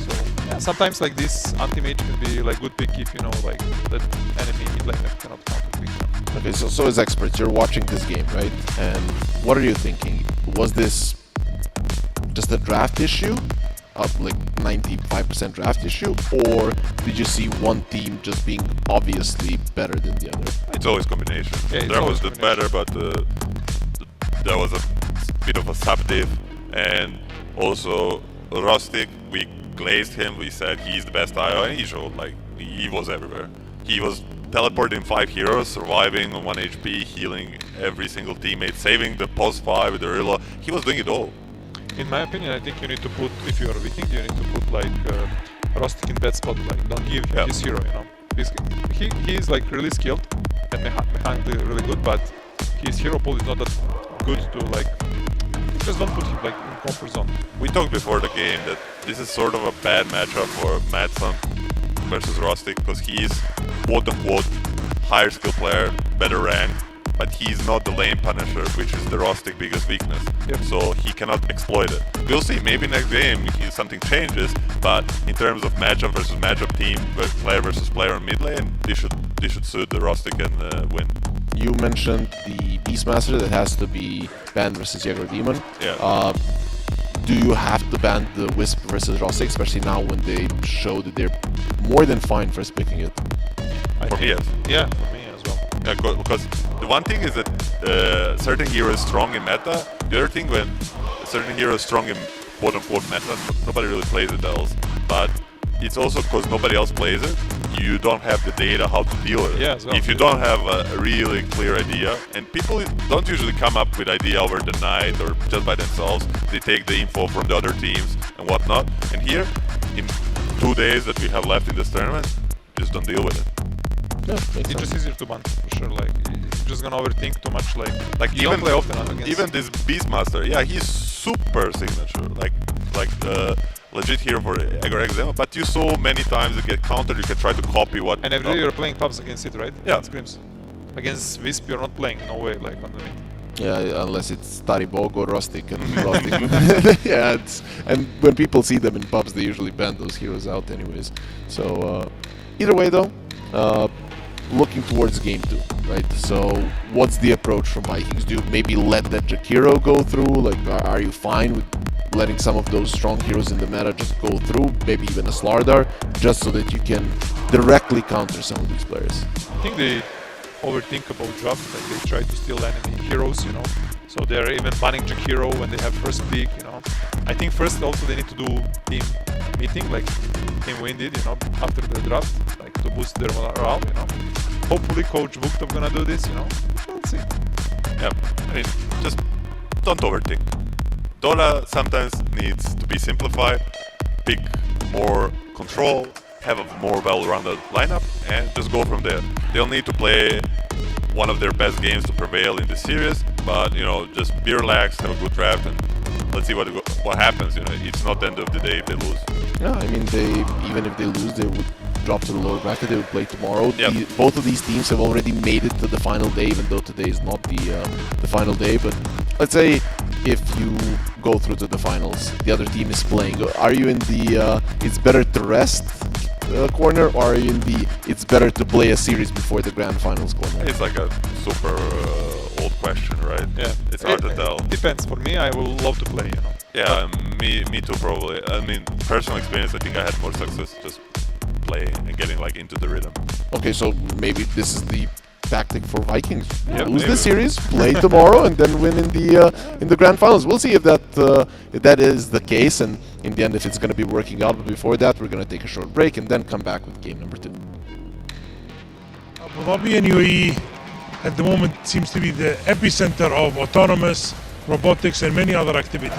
So yeah, sometimes like this Anti-Mage can be like good pick if you know like that enemy mid laner cannot counter pick them. Okay, so as experts, you're watching this game, right? And what are you thinking? Was this just a draft issue, like 95% draft issue, or did you see one team just being obviously better than the other? It's always combination. Yeah, there was the better, but there was a bit of a sub-diff, and also Rustic, we glazed him, we said he's the best IO, and he showed, like, he was everywhere. He was teleporting 5 heroes, surviving on 1 HP, healing every single teammate, saving the post 5 with the Rilla. He was doing it all. In my opinion, I think you need to put, if you are a Viking, you need to put like Rustic in bad spot, like don't give him his hero, you know. He is like really skilled and mechanically really good, but his hero pool is not that good to like, just don't put him like in comfort zone. We talked before the game that this is sort of a bad matchup for Madsen versus Rustic, because he is quote-unquote higher skill player, better rank, but he's not the lane punisher, which is the Rustic biggest weakness. Yep. So he cannot exploit it. We'll see, maybe next game something changes, but in terms of matchup versus matchup, team player versus player in mid lane, this should suit the Rustic and win. You mentioned the Beastmaster that has to be banned versus Jaeger Demon. Yeah. Do you have to ban the Wisp versus Rustic, especially now when they show that they're more than fine for picking it? For me, yes. Yeah, for me as well. Yeah, because the one thing is that certain hero is strong in meta. The other thing, when a certain hero is strong in quote-unquote meta, nobody really plays it else. But it's also because nobody else plays it, you don't have the data how to deal with it. Yeah, as well. If you don't have a really clear idea, and people don't usually come up with idea over the night or just by themselves, they take the info from the other teams and whatnot. And here, in 2 days that we have left in this tournament, just don't deal with it. Yeah, it's just easier to ban for sure. Like just gonna overthink too much. Like you even don't play often against. even this Beastmaster, yeah, he's super signature, like the legit hero for Egor Exam. But you saw many times you get countered, you can try to copy what. And every day you're playing pubs against it, right? Yeah. Scrims. Against Wisp, you're not playing. No way. Like on the mid. Yeah, unless it's Tpabo or Rustic and Rustic. Yeah, and when people see them in pubs, they usually ban those heroes out anyways. So either way though, looking towards game 2, right? So what's the approach from Vikings? Do you maybe let that Jakiro go through? Like, are you fine with letting some of those strong heroes in the meta just go through? Maybe even a Slardar, just so that you can directly counter some of these players? I think they overthink about draft, like they try to steal enemy heroes, you know. So they're even banning Jakiro when they have first pick, you know. I think first also they need to do team meeting, like Team Win did, you know, after the draft, like to boost their morale, you know. Hopefully Coach Vuktov gonna do this, you know. We'll see. Yeah, I mean, just don't overthink. Dota sometimes needs to be simplified, pick more control, have a more well-rounded lineup, and just go from there. They'll need to play one of their best games to prevail in the series, but you know, just be relaxed, have a good draft, and let's see what happens. You know, it's not the end of the day if they lose. Yeah, I mean, even if they lose, they would drop to the lower bracket. They would play tomorrow. Yep. Both of these teams have already made it to the final day, even though today is not the final day. But let's say if you go through to the finals, the other team is playing. Are you in the it's better to rest corner, or are you in the it's better to play a series before the grand finals corner? It's like a super old question, right? Yeah, it's hard to tell. Depends. For me, I will love to play, you know. Yeah, me too, probably. I mean, personal experience, I think I had more success just playing and getting like into the rhythm. Okay, so maybe this is the tactic for Vikings. Yeah, Lose maybe. the series, play tomorrow, and then win in the grand finals. We'll see if that is the case, and in the end, if it's going to be working out. But before that, we're going to take a short break and then come back with game number 2. Abu Dhabi and UAE at the moment seems to be the epicenter of autonomous, robotics, and many other activities.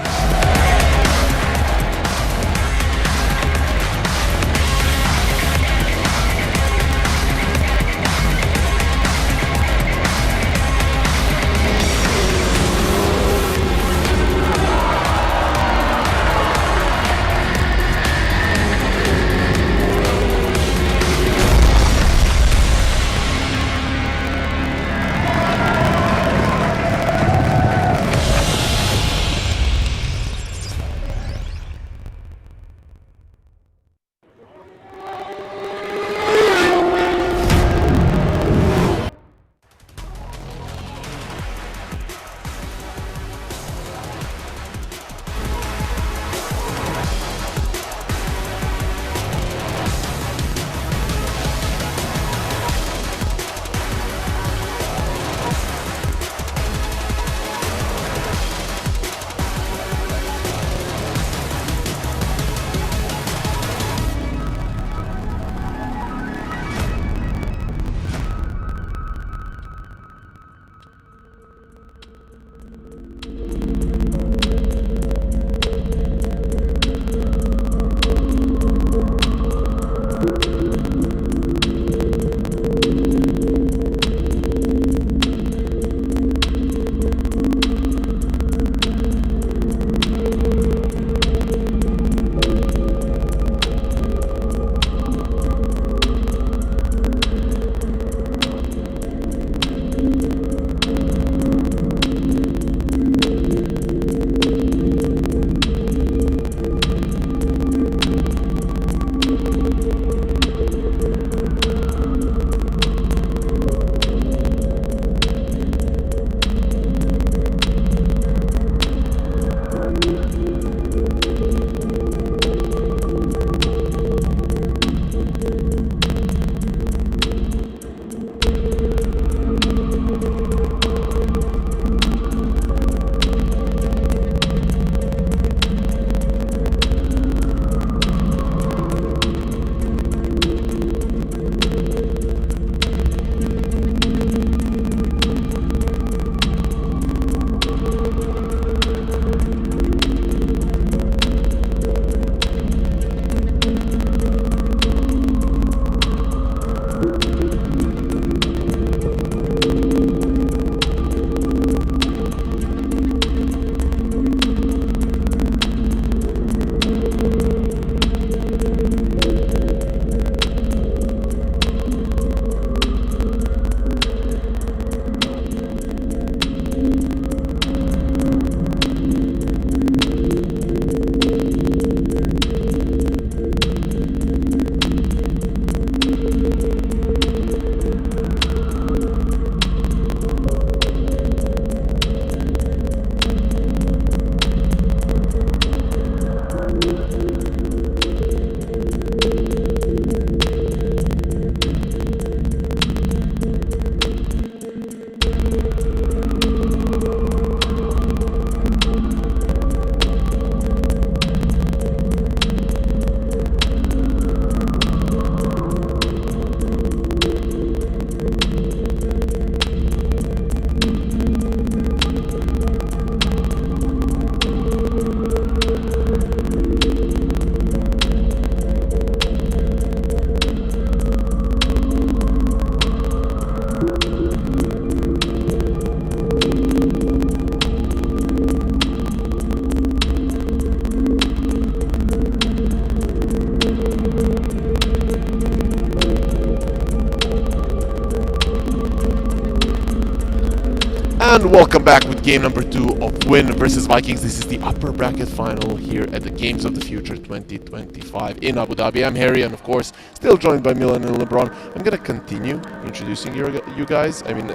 And welcome back with game number 2 of Win versus Vikings. This is the upper bracket final here at the Games of the Future 2025 in Abu Dhabi. I'm Harry, and of course, still joined by Milan and LeBron. I'm gonna continue introducing you guys. I mean,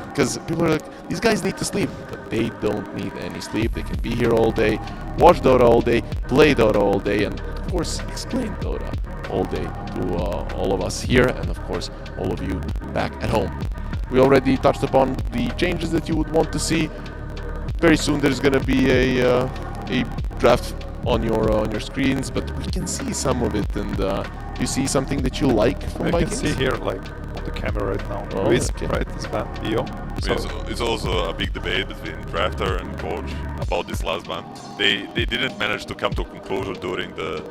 because people are like, these guys need to sleep, but they don't need any sleep. They can be here all day, watch Dota all day, play Dota all day, and of course, explain Dota all day to all of us here, and of course, all of you back at home. We already touched upon the changes that you would want to see. Very soon there's going to be a draft on your screens, but we can see some of it. And you see something that you like from Vikings? I can see here, like, on the camera right now. Oh, Wisp, okay. right? It's ban, EO. It's also a big debate between drafter and coach about this last ban. They didn't manage to come to a conclusion during the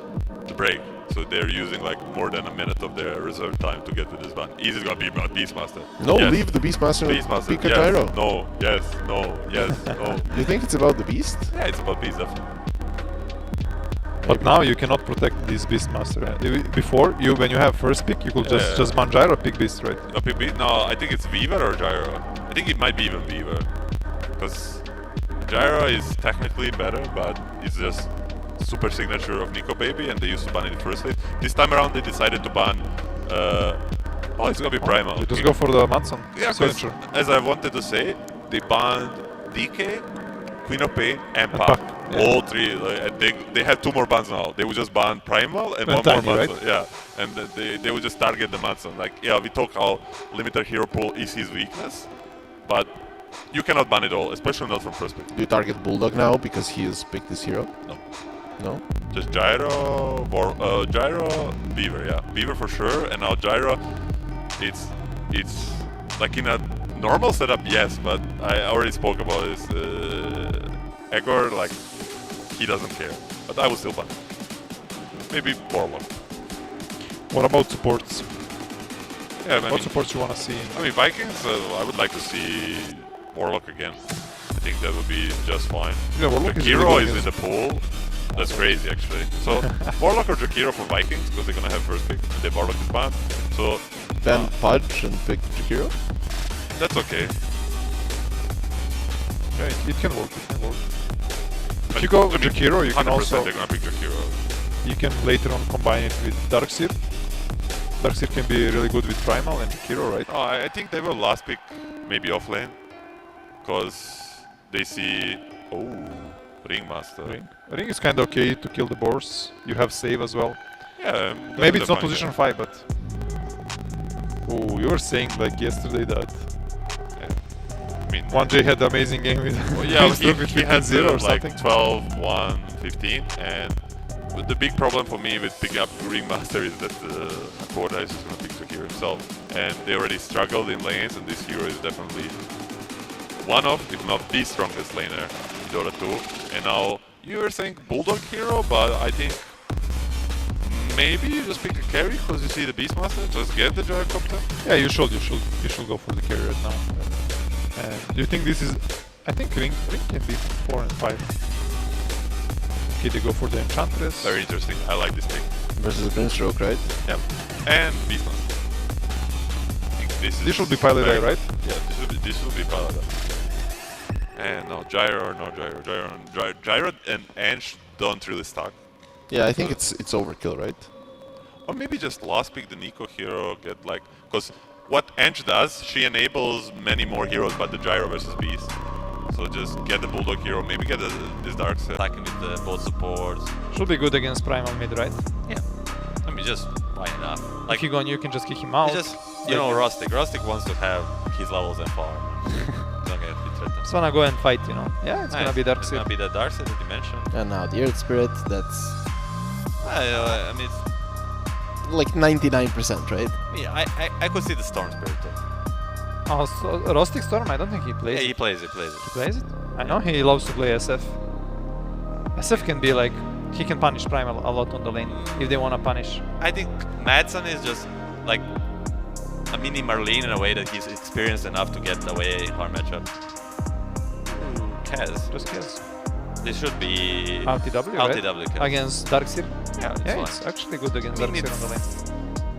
break. So they're using like more than a minute of their reserve time to get to this ban. Easy gonna be about Beastmaster. No, yes. leave the Beastmaster. Beastmaster. Pick a gyro. Yes. No. Yes. No. Yes. No. You think it's about the Beast? Yeah, it's about Beast definitely. But now you cannot protect this Beastmaster. Before, when you have first pick, you could just ban Gyro, pick Beast, right? No, pick Beast. No, I think it's Weaver or Gyro. I think it might be even Weaver, because Gyro is technically better, but it's just super signature of Nico Baby, and they used to ban it firstly. This time around, they decided to ban. Oh, it's gonna be Primal. You just go for the Matson. Yeah, signature. as I wanted to say, they banned DK, Queen of Pain, and Pac. All three. Like, they have 2 more bans now. They would just ban Primal and 1 more Matson. Right? Yeah, and they would just target the Matson. Like, yeah, we talk how limited hero pool is his weakness, but you cannot ban it all, especially not from first pick. Do you target Bulldog now because he has picked this hero? No. No? Just Gyro, Gyro, Beaver, yeah. Beaver for sure, and now Gyro, it's like in a normal setup, yes, but I already spoke about this. Egor, like, he doesn't care, but I will still ban. Maybe Warlock. What about supports? Yeah, what supports you want to see? I mean, Vikings, I would like to see Warlock again. I think that would be just fine. Yeah, Warlock Jakiro is in the pool. That's crazy, actually. So, Warlock or Jakiro for Vikings, because they're gonna have first pick. The Warlock is banned. So, ban Pudge and pick Jakiro? That's okay. Yeah, it can work. It can work. If you go with Jakiro, you can also. They're gonna pick Jakiro. You can later on combine it with Darkseer. Darkseer can be really good with Primal and Jakiro, right? Oh, I think they will last pick maybe offlane, because they see. Oh. Ringmaster. Ring is kind of okay to kill the boars. You have save as well. Yeah. Maybe it's not position 5, but. Oh, you were saying like yesterday that. Yeah. I mean, 1J had an amazing game with. Well, yeah, he had 0 or like something. 12, 1, 15, and the big problem for me with picking up Ringmaster is that Akkorda is just gonna pick Jakiro himself, and they already struggled in lanes, and this hero is definitely one of, if not the strongest laner. Dota 2, and now you were saying Bulldog hero, but I think maybe you just pick a carry because you see the Beastmaster. Just get the Gyrocopter. Yeah, you should go for the carry right now. Do you think this is? I think Ring can be 4 and 5. Okay, they go for the Enchantress. Very interesting. I like this pick. Versus Grimstroke, right? Yeah, and Beastmaster. I think this should be Pilot Eye, right? Yeah, this should be Pilot Eye. And no, Gyro and Ange don't really stack. Yeah, I think it's overkill, right? Or maybe just last pick the Nico hero, get like, because what Ange does, she enables many more heroes but the Gyro versus Beast. So just get the Bulldog hero, maybe get this Dark set. Attacking with both supports. Should be good against Primal mid, right? Yeah. I mean, just why not? Like, if you go on, you can just kick him out. Just, you know, Rustic wants to have his levels and farm. Just wanna go and fight, you know. Yeah, it's gonna be Darkseer. It's gonna be the Darkseer that you mentioned. And now the Earth Spirit, that's... I mean, it's... like 99%, right? Yeah, I could see the Storm Spirit though. Oh, so Rustic Storm, I don't think he plays Yeah, it. he plays it. He plays it? I know he loves to play SF. SF can be like, he can punish Primal a lot on the lane, if they wanna punish. I think Madsen is just like a mini Marlene in a way that he's experienced enough to get away in hard matchup. Kaz. Just Kaz. This should be LTW, right? LTW Kaz. Against Darkseer? Yeah, it's actually good against Darkseer on the lane.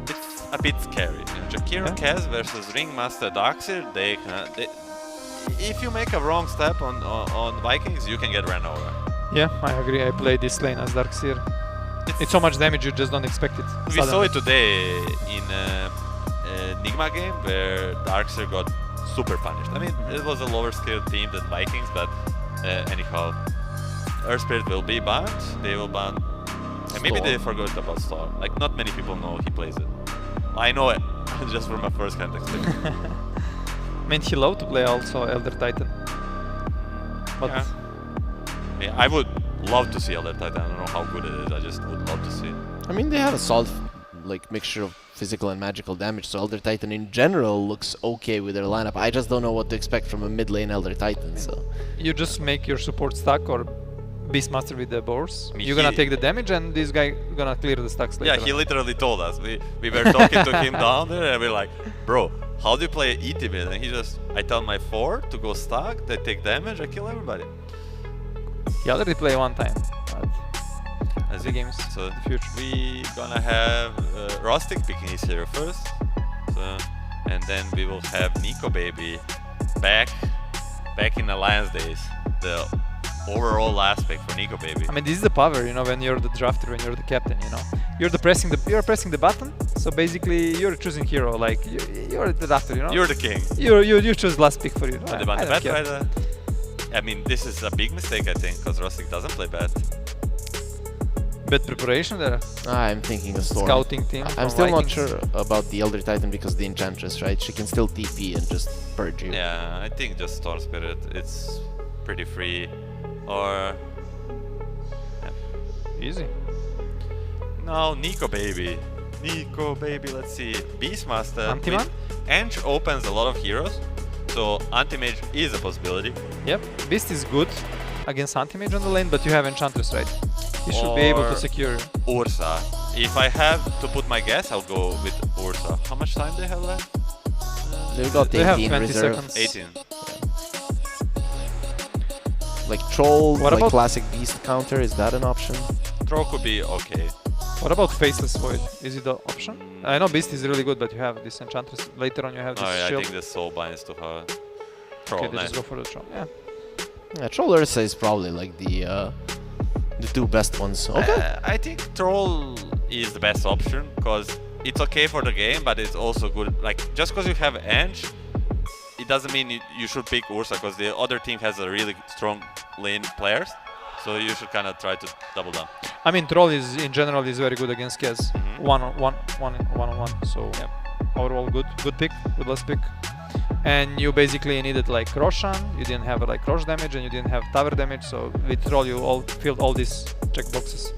It's a bit scary. You know, Jakiro Kaz versus Ringmaster Darkseer, if you make a wrong step on Vikings, you can get ran over. Yeah, I agree. I play this lane as Darkseer. It's so much damage you just don't expect it. We saw it today in Nigma game where Darkseer got super punished. I mean, it was a lower skilled team than Vikings, but anyhow, Earth Spirit will be banned. They will ban. And maybe they forgot about Star. Like, not many people know he plays it. I know it just from my first hand experience. I mean, he loved to play also Elder Titan. But yeah, I would love to see Elder Titan. I don't know how good it is. I just would love to see it. I mean, they have a solid mixture of physical and magical damage, so Elder Titan in general looks okay with their lineup. I just don't know what to expect from a mid lane Elder Titan. So you just make your support stack or Beastmaster with the boars. You're gonna take the damage, and this guy gonna clear the stacks later. Yeah, he literally told us. We were talking to him down there, and we're like, bro, how do you play ET mid? And he just, I tell my 4 to go stack, they take damage, I kill everybody. He already played one time. As the games. So we gonna have Rustic picking his hero first, so, and then we will have Nico Baby back in Alliance days. The overall last pick for Nico Baby. I mean, this is the power, you know, when you're the drafter, when you're the captain, you know, you're pressing the button. So basically, you're choosing hero, like you're the drafter, you know. You're the king. You choose last pick for you. The bad rider. I mean, this is a big mistake, I think, because Rustic doesn't play bad. Bad preparation there. I'm thinking a Storm. Scouting team. I'm still not sure about the Elder Titan because the Enchantress, right? She can still TP and just purge you. Yeah, I think just Storm Spirit. It's pretty free. Or easy. No, Nico Baby. Let's see. Beastmaster. Anti-Man? Ench opens a lot of heroes, so Anti-Mage is a possibility. Yep, Beast is good against Anti-Mage on the lane, but you have Enchantress, right? You should be able to secure. Ursa. If I have to put my guess, I'll go with Ursa. How much time they have left? They've got 18 have 20 reserve. seconds. 18. Like Troll, What like about classic Beast counter, is that an option? Troll could be okay. What about Faceless Void? Is it the option? I know Beast is really good, but you have this Enchantress. Later on you have this Oh, yeah, shield. I think the Soul binds to her. Troll, Okay, they nice. just go for the Troll. Yeah. Yeah, Troll Ursa is probably like the two best ones. Okay. I think Troll is the best option because it's okay for the game, but it's also good. Like, just because you have Ench, it doesn't mean you should pick Ursa because the other team has a really strong lane players. So you should kind of try to double down. I mean, Troll is in general is very good against Kez. One on one. So overall good pick, good last pick. And you basically needed like Roshan. You didn't have like Rosh damage, and you didn't have tower damage. So with Troll, you all filled all these checkboxes.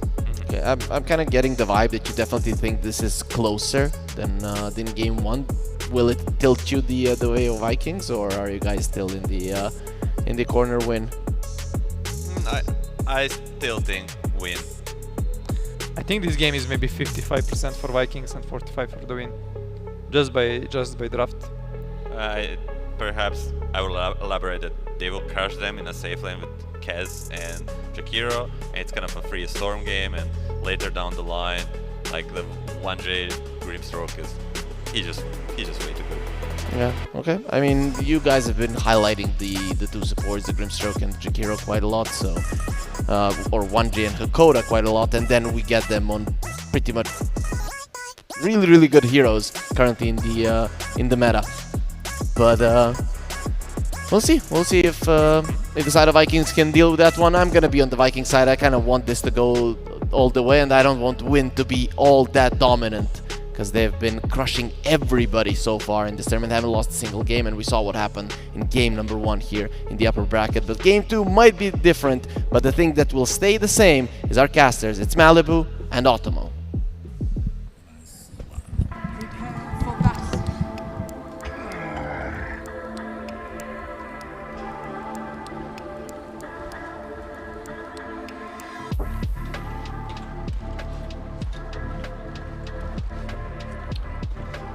Okay, I'm kind of getting the vibe that you definitely think this is closer than game one. Will it tilt you the way of Vikings, or are you guys still in the corner win? I still think win. I think this game is maybe 55% for Vikings and 45% for the win, just by draft. Perhaps I will elaborate that they will crush them in a safe lane with Kez and Jakiro, and it's kind of a free Storm game, and later down the line, like the 1J Grimstroke is he's just way too good. Yeah, okay. I mean, you guys have been highlighting the two supports, the Grimstroke and Jakiro, quite a lot, so or 1J and Hakoda quite a lot, and then we get them on pretty much really good heroes currently in the meta. But we'll see. We'll see if the side of Vikings can deal with that one. I'm gonna be on the Viking side. I kind of want this to go all the way, and I don't want Win to be all that dominant, because they've been crushing everybody so far in this tournament. Haven't lost a single game, and we saw what happened in game number 1 here in the upper bracket. But game 2 might be different, but the thing that will stay the same is our casters. It's Malibu and Otomo.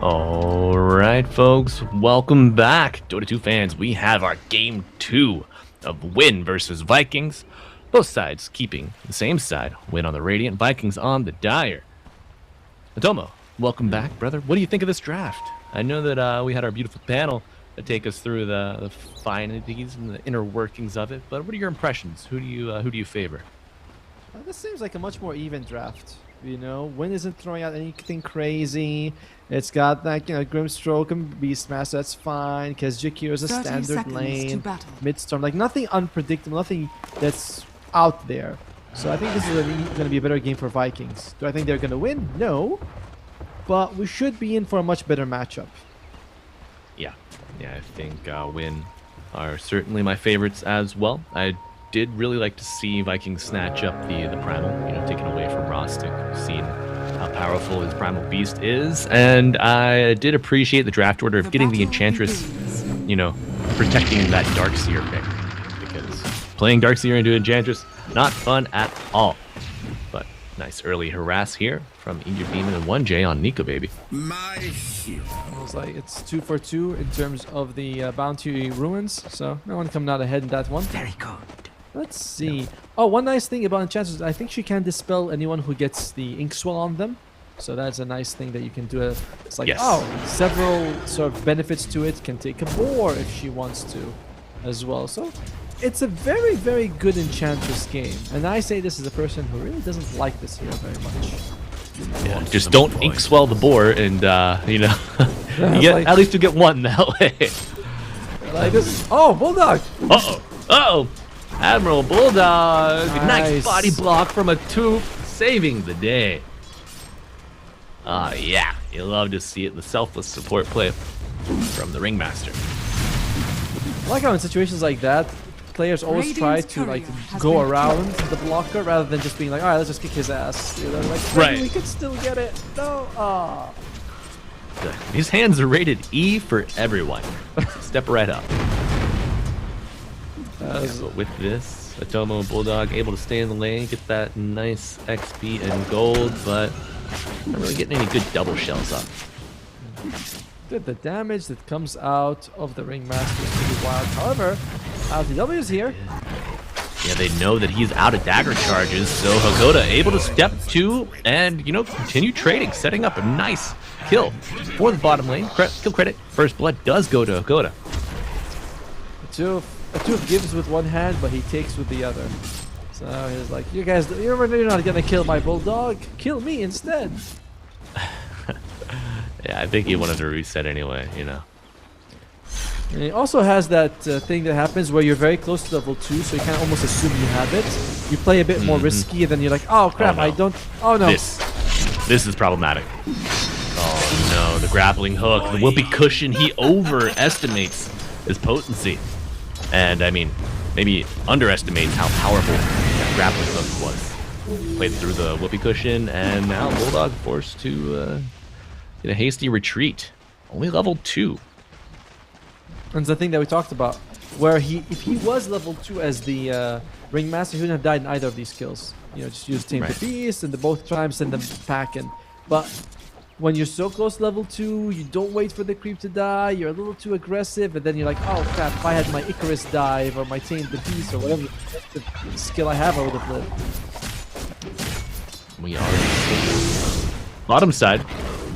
Alright folks, welcome back, Dota 2 fans. We have our game 2 of Win versus Vikings. Both sides keeping the same side. Win on the Radiant, Vikings on the Dire. Atomo, welcome back, brother. What do you think of this draft? I know that we had our beautiful panel take us through the finities and the inner workings of it. But what are your impressions? Who do you favor? This seems like a much more even draft. You know, Win isn't throwing out anything crazy. It's got like, Grimstroke and Beastmaster, that's fine. Kezjikir is a 30 standard seconds to lane. battle. Midstorm, like nothing unpredictable, nothing that's out there. So I think this is going to be a better game for Vikings. Do I think they're going to win? No. But we should be in for a much better matchup. Yeah, I think Win are certainly my favorites as well. I did really like to see Vikings snatch up the Primal, taken away from Rostic, seeing how powerful his Primal Beast is, and I did appreciate the draft order of getting the Enchantress, protecting that Darkseer pick, because playing Darkseer into Enchantress, not fun at all. But nice early harass here from Injured Demon and 1J on Nico, baby. It's like it's 2 for 2 in terms of the bounty ruins, so no one coming out ahead in that one. Very good. Let's see. Oh, one nice thing about Enchantress, I think she can dispel anyone who gets the Inkswell on them. So that's a nice thing that you can do. It's like, several sort of benefits to it. Can take a boar if she wants to as well. So it's a very, very good Enchantress game. And I say this as a person who really doesn't like this hero very much. Yeah, just don't Inkswell the boar and, at least you get one that way. Like this. Oh, Bulldog! Uh-oh! Admiral Bulldog! Nice body block from a Tooth, saving the day. Yeah, you love to see it. The selfless support play from the Ringmaster. I like how in situations like that, players always try to go around the blocker rather than just being like, alright, let's just kick his ass. Maybe we could still get it. No. These hands are rated E for everyone. Step right up. But with this, Tpabo and Bulldog able to stay in the lane, get that nice XP and gold, but not really getting any good double shells up. Dude, the damage that comes out of the Ringmaster is pretty wild. However, LTW is here. Yeah, they know that he's out of dagger charges, so Hagoda able to step to and, continue trading, setting up a nice kill for the bottom lane. Kill credit. First blood does go to Hagoda. Tooth gives with one hand, but he takes with the other. So he's like, you're not gonna kill my Bulldog. Kill me instead. Yeah, I think he wanted to reset anyway, And he also has that thing that happens where you're very close to level 2, so you can almost assume you have it. You play a bit more risky, and then you're like, oh crap, I don't. Oh no. This is problematic. Oh no, the grappling hook, the whoopee cushion. He overestimates his potency. And I mean, maybe underestimates how powerful that grappling hook was. Played through the whoopee cushion, and now Bulldog forced to get a hasty retreat. Only level 2. And the thing that we talked about, where if he was level 2 as the Ringmaster, he wouldn't have died in either of these kills. Just use Tame the Beast and both times send them packing. But when you're so close to level 2, you don't wait for the creep to die, you're a little too aggressive, and then you're like, oh crap, if I had my Icarus dive or my Tame the Beast or whatever the skill I have, I would have lived. We are bottom side.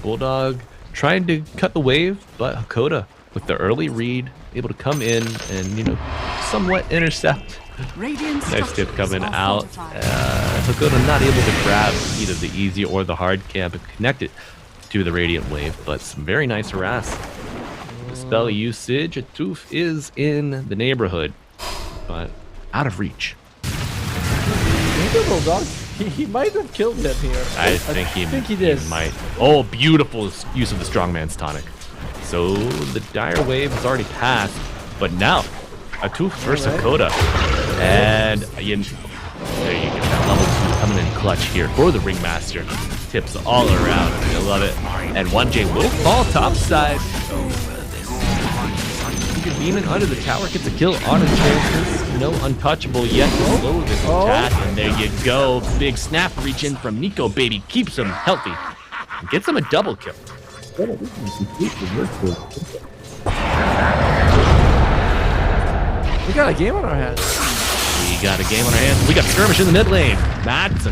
Bulldog trying to cut the wave, but Hagoda with the early read, able to come in and, somewhat intercept. Nice tip coming out. Hagoda not able to grab either the easy or the hard camp and connect it to the Radiant Wave, but some very nice harass. The spell usage, a Tooth is in the neighborhood, but out of reach. Maybe Bulldog. He might have killed him here. I think he did. Might. Oh, beautiful use of the Strongman's Tonic. So the Dire Wave has already passed, but now a Tooth versus Hagoda. And there you go. That level 2 coming in clutch here for the Ringmaster. Tips all around. I love it. And 1J will fall topside. Demon under the tower gets a kill on Enchantress. No untouchable yet to slow this attack. And there you go. Big snap reach in from Nico, baby. Keeps him healthy. And gets him a double kill. We got a game on our hands. We got a game on our hands. We got skirmish in the mid lane. Mats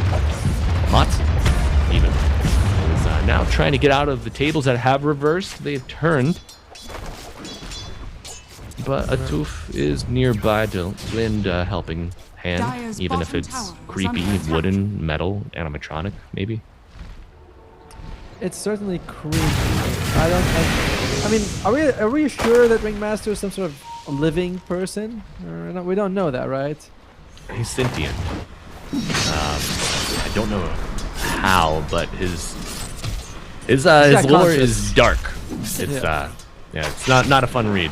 even is now trying to get out of the tables that have reversed. They've turned. but Atuf is nearby to lend a helping hand, Dire's even if bottom it's tower is creepy, under attack. wooden, metal, animatronic, maybe. It's certainly creepy. I mean, are we sure that Ringmaster is some sort of living person? Or no, we don't know that, right? He's sentient. I don't know how, but his got lore conscience. is dark. It's Yeah. yeah, it's not a fun read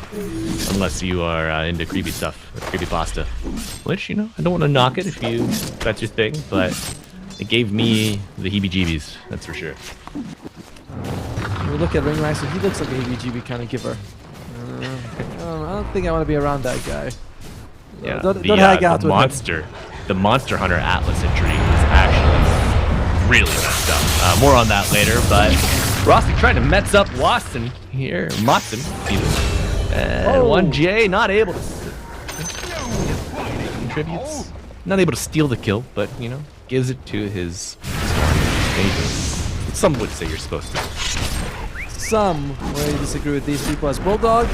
unless you are into creepy stuff, creepypasta. Which, I don't want to knock it if that's your thing, but it gave me the heebie-jeebies, that's for sure. When we look at Ringmaster, he looks like a heebie-jeebie kind of giver. I don't think I want to be around that guy. Yeah, Don't hang out with him. The Monster Hunter Atlas entry is actually really messed up. More on that later, but Rossi trying to mess up Watson here. Matson, even. And 1J not able to contributes. Not able to steal the kill, but, gives it to his neighbor. Some would say you're supposed to. Some way disagree with these people. As Bulldog,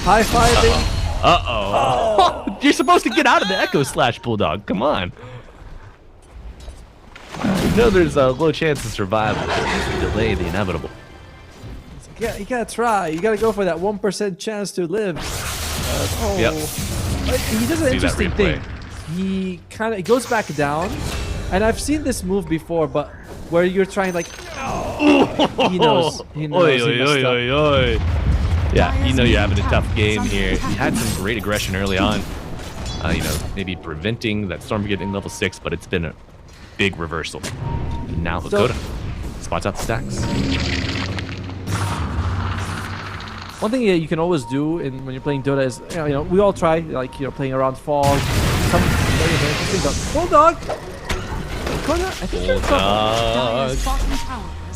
high-fiving. Uh-oh. You're supposed to get out of the Echo Slash, Bulldog. Come on. There's a low chance of survival. Delay the inevitable. Yeah, you gotta try. You gotta go for that 1% chance to live. Yep. He does an See that interesting replay. thing. He goes back down, and I've seen this move before, but where you're trying like, he knows. He knows. He messed up. Yeah, you're having a tough game here. He had some great aggression early on. Maybe preventing that Storm getting level 6, but it's been a big reversal. And now Lakota spots out the stacks. One thing you can always do when you're playing Dota is, we all try, like, playing around fog. Some very interesting, but Bulldog! I think you're in trouble.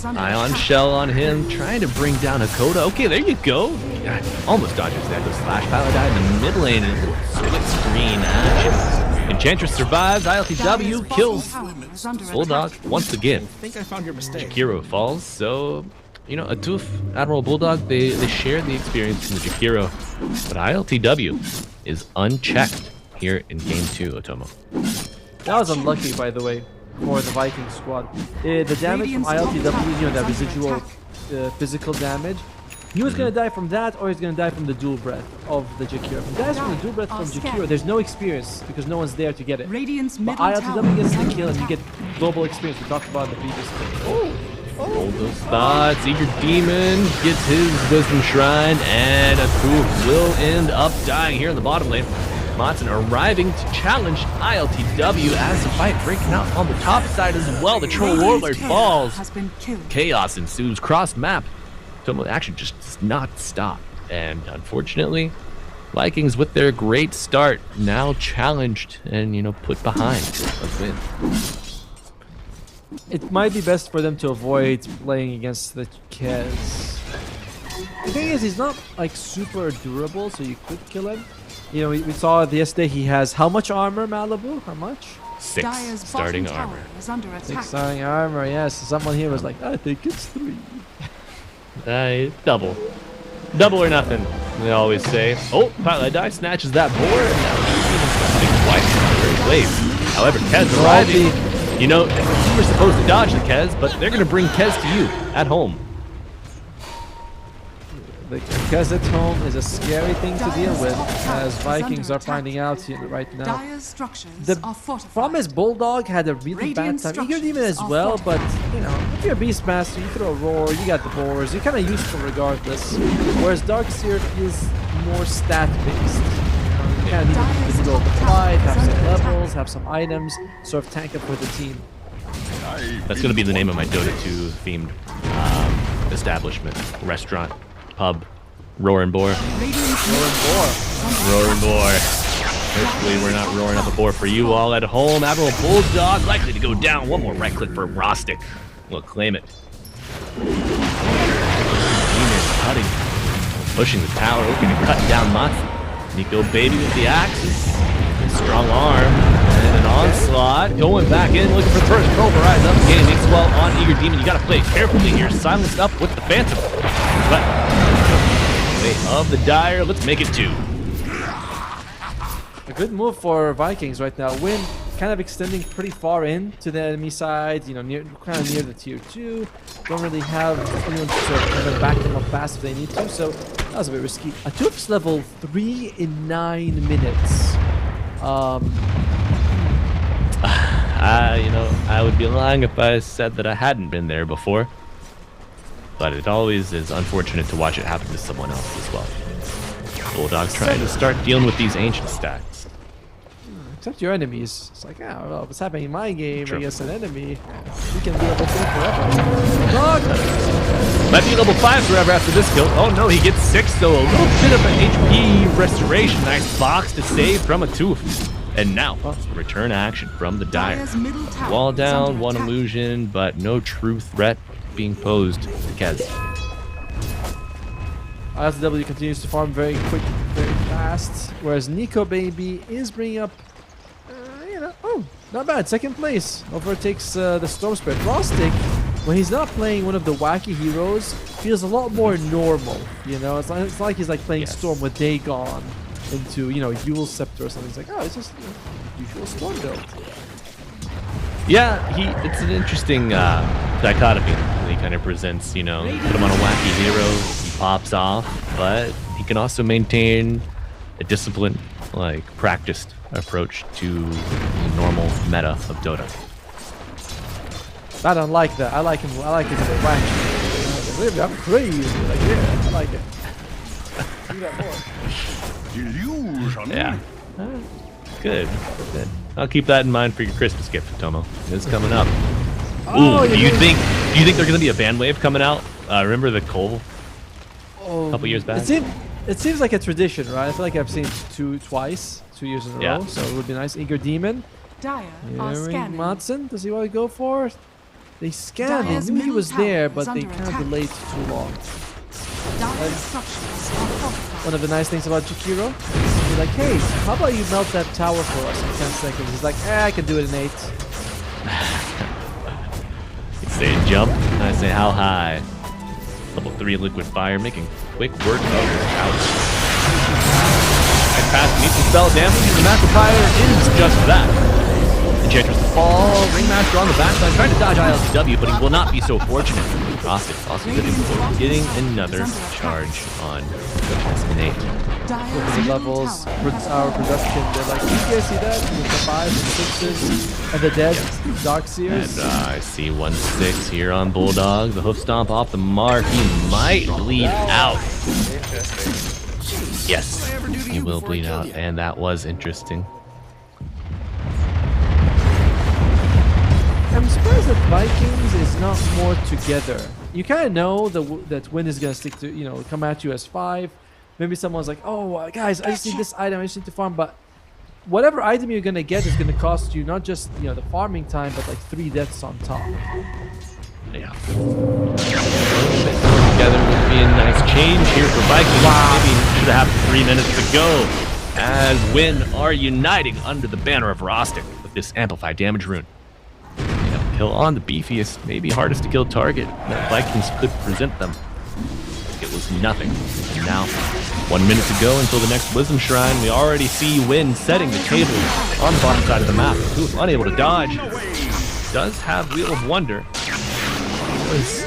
Ion Shell on him, trying to bring down Hakoda. Okay, there you go. Almost dodges that. Goes Slash Paladin in the mid lane and split screen action. Enchantress survives. ILTW kills Bulldog once again. I think I found your mistake. Jakiro falls, so Atuf, Admiral Bulldog, they share the experience from the Jakiro, but ILTW is unchecked here in game 2, Otomo. That was unlucky, by the way, for the Viking squad. The damage from ILTW, that residual physical damage, he was going to die from that, or he's going to die from the dual breath of the Jakiro. If he dies from the dual breath from Jakiro, there's no experience because no one's there to get it. But ILTW gets the kill and you get global experience. We talked about in the previous game. Hold those thoughts. Eager Demon gets his Wisdom Shrine, and Atuf will end up dying here in the bottom lane. Matson arriving to challenge ILTW as the fight breaking out on the top side as well. The Troll Warlord falls. Chaos ensues cross map. The action just does not stop. And unfortunately, Vikings with their great start now challenged and put behind a win. It might be best for them to avoid playing against the Kez. The thing is, he's not like super durable, so you could kill him. We saw yesterday he has how much armor, Malibu? How much? 6 starting armor. 6 starting armor, yes. Someone here was like, I think it's 3. Double. Double or nothing, they always say. Oh, Pilot Die snatches that board, and now he's twice. However, Kez arriving. You were supposed to dodge the Kez, but they're going to bring Kez to you at home. The Kez at home is a scary thing to deal with, as Vikings are finding out right now. The problem is Bulldog had a really bad time. Eager Demon as well, but if you're a Beastmaster, you throw a roar, you got the boars, you're kind of useful regardless. Whereas Darkseer feels more stat-based. You kind of need to be middle of the fight, have some levels, have some items, sort of tank up for the team. That's going to be the name of my Dota 2 themed establishment, restaurant, pub, Roaring Boar. Roaring Boar. Hopefully we're not roaring up a boar for you all at home. Admiral Bulldog likely to go down. One more right click for Rostic. We'll claim it. Demon cutting. Pushing the tower, looking to cut down Matsu. Nico Baby with the axes. Strong arm. And an onslaught. Going back in, looking for the first pulverize up. Getting mixed well on Eager Demon. You gotta play it carefully here. Silenced up with the Phantom. But way of the Dire. Let's make it 2. A good move for Vikings right now. Win kind of extending pretty far in to the enemy side, you know, kind of near the tier 2. Don't really have anyone to sort of come and back them up fast if they need to, so that was a bit risky. Atuf's level 3 in 9 minutes. You know, I would be lying if I said that I hadn't been there before. But it always is unfortunate to watch it happen to someone else as well. Bulldog's trying to start dealing with these ancient stacks. Except your enemies. It's like, yeah, well, what's happening in my game True. against an enemy? We can be level 3 forever. Dog! Might be level 5 forever after this kill. Oh no, he gets 6, so a little bit of an HP restoration. Nice box to save from Atuf. And now, return action from the Dire. Wall down, one illusion, but no true threat being posed to Kez. ISW continues to farm very quick, very fast, whereas Nico Baby is bringing up, you know, not bad, 2nd place. Overtakes the Storm Spirit. Rostic, when he's not playing one of the wacky heroes, feels a lot more normal, you know? It's like he's like playing Storm with Dagon into, you know, Yule Scepter or something. It's like, oh, it's just usual Storm build. Yeah, it's an interesting dichotomy that he kind of presents, you know. Put him on a wacky hero, he pops off, but he can also maintain a disciplined, like, practiced approach to the normal meta of Dota. I don't like that. I like him wacky. Really, I'm crazy. Like, yeah, I like it. Do that more. Yeah. Good. I'll keep that in mind for your Christmas gift, Tomo. It's coming up. Ooh, do you think there's gonna be a ban wave coming out? Remember the Cole a couple years back? It seems like a tradition, right? I feel like I've seen twice, 2 years in a Yeah. row, so it would be nice. Eager Demon. Dire are scanning. Madsen, does he want to go for it? They scanned. They knew he was there, but they kind of delayed too long. One of the nice things about Chikiro, you're like, hey, how about you melt that tower for us in 10 seconds? He's like, I can do it in 8. You say jump, and I say how high. Level 3 liquid fire, making quick work of his house. And pass needs some spell damage, and the Massifier is just that. Enchantress to fall, Ringmaster on the backside, trying to dodge ILTW, but he will not be so fortunate. Rostic also getting another charge on Goodness in 8. The levels, our production, they're like, you guys see that? With the 5s and 6s, and the dead Dark Seers. And I see 1-6 here on Bulldog. The hoof stomp off the mark. He might bleed out. Yes, he will bleed out, and that was interesting. I'm surprised that Vikings is not more together. You kind of know that Win is going to stick to, you know, come at you as 5. Maybe someone's like, oh, guys, I just need this item, I just need to farm. But whatever item you're going to get is going to cost you not just, you know, the farming time, but like 3 deaths on top. Yeah. Together would be a nice change here for Vikings. Wow. Maybe should have 3 minutes to go as Win are uniting under the banner of Rostic with this amplified damage rune. Kill on the beefiest, maybe hardest to kill target that Vikings could present them. It was nothing. And now, 1 minute to go until the next Wisdom Shrine. We already see Win setting the table on the bottom side of the map. Who's unable to dodge. Does have Wheel of Wonder. His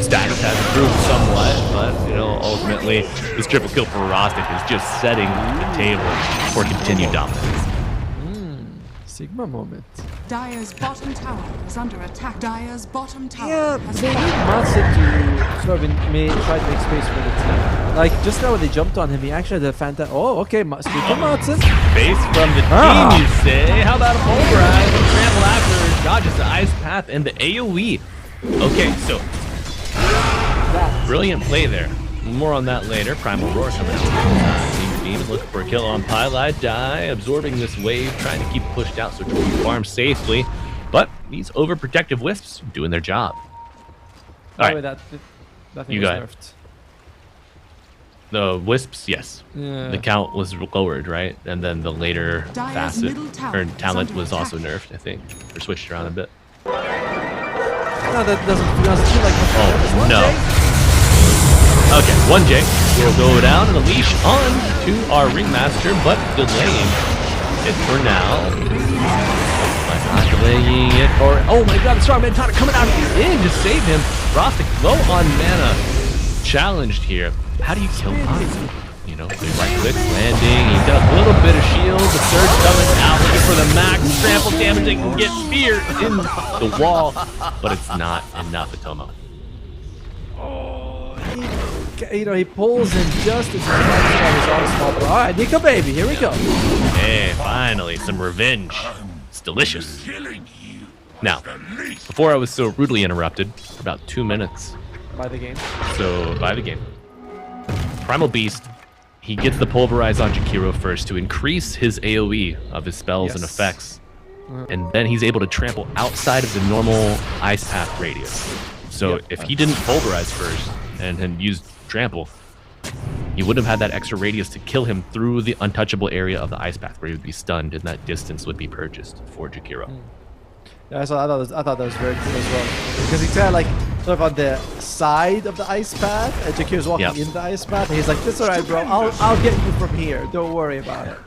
status has improved somewhat, but you know, ultimately, this triple kill for Rostic is just setting the table for continued dominance. Sigma moment. Dire's bottom tower is under attack. Dire's bottom tower has They need fallen. Madsen to sort of try to make space for the team. Like, just now when they jumped on him, he actually had a fantastic... Oh, okay, speaking Madsen. Base from the team, you say? How about a pulverize and trample after dodges the ice path and the AoE? Okay, so brilliant play there. More on that later. Primal Roar coming out. Demon looking for a kill on Pylite. Die, absorbing this wave, trying to keep it pushed out so Troll can farm safely. But these overprotective wisps doing their job. By the All way, right, that thing you was got nerfed. the wisps, yes. Yeah. The count was lowered, right? And then the later facet or talent was also nerfed, I think, or switched around a bit. No, that doesn't feel like much. Oh no! Okay, 1J will go down and a leash on to our Ringmaster, but delaying it for now. But not delaying it for... Oh my god, the Strongman Tana coming out in to save him. Rostic low on mana. Challenged here. How do you kill Rostic? You know, the right click, landing, he's got a little bit of shield, the surge coming out, looking for the max trample damage they can get spear in the wall, but it's not enough, Atomo. You know, he pulls in just as much. Alright, Nico baby, here we go. Hey, finally, some revenge. It's delicious. Now, before I was so rudely interrupted, for about 2 minutes. By the game. So, by the game. Primal Beast, he gets the Pulverize on Jakiro first to increase his AoE of his spells and effects. And then he's able to trample outside of the normal Ice Path radius. So if he didn't Pulverize first and used Trample, he wouldn't have had that extra radius to kill him through the untouchable area of the Ice Path where he would be stunned and that distance would be purchased for Jakiro. Yeah, I thought that was very cool as well. Because he's kind of like sort of on the side of the ice path, and Jakiro's walking in the ice path, and he's like, "This alright, bro. I'll get you from here. Don't worry about it."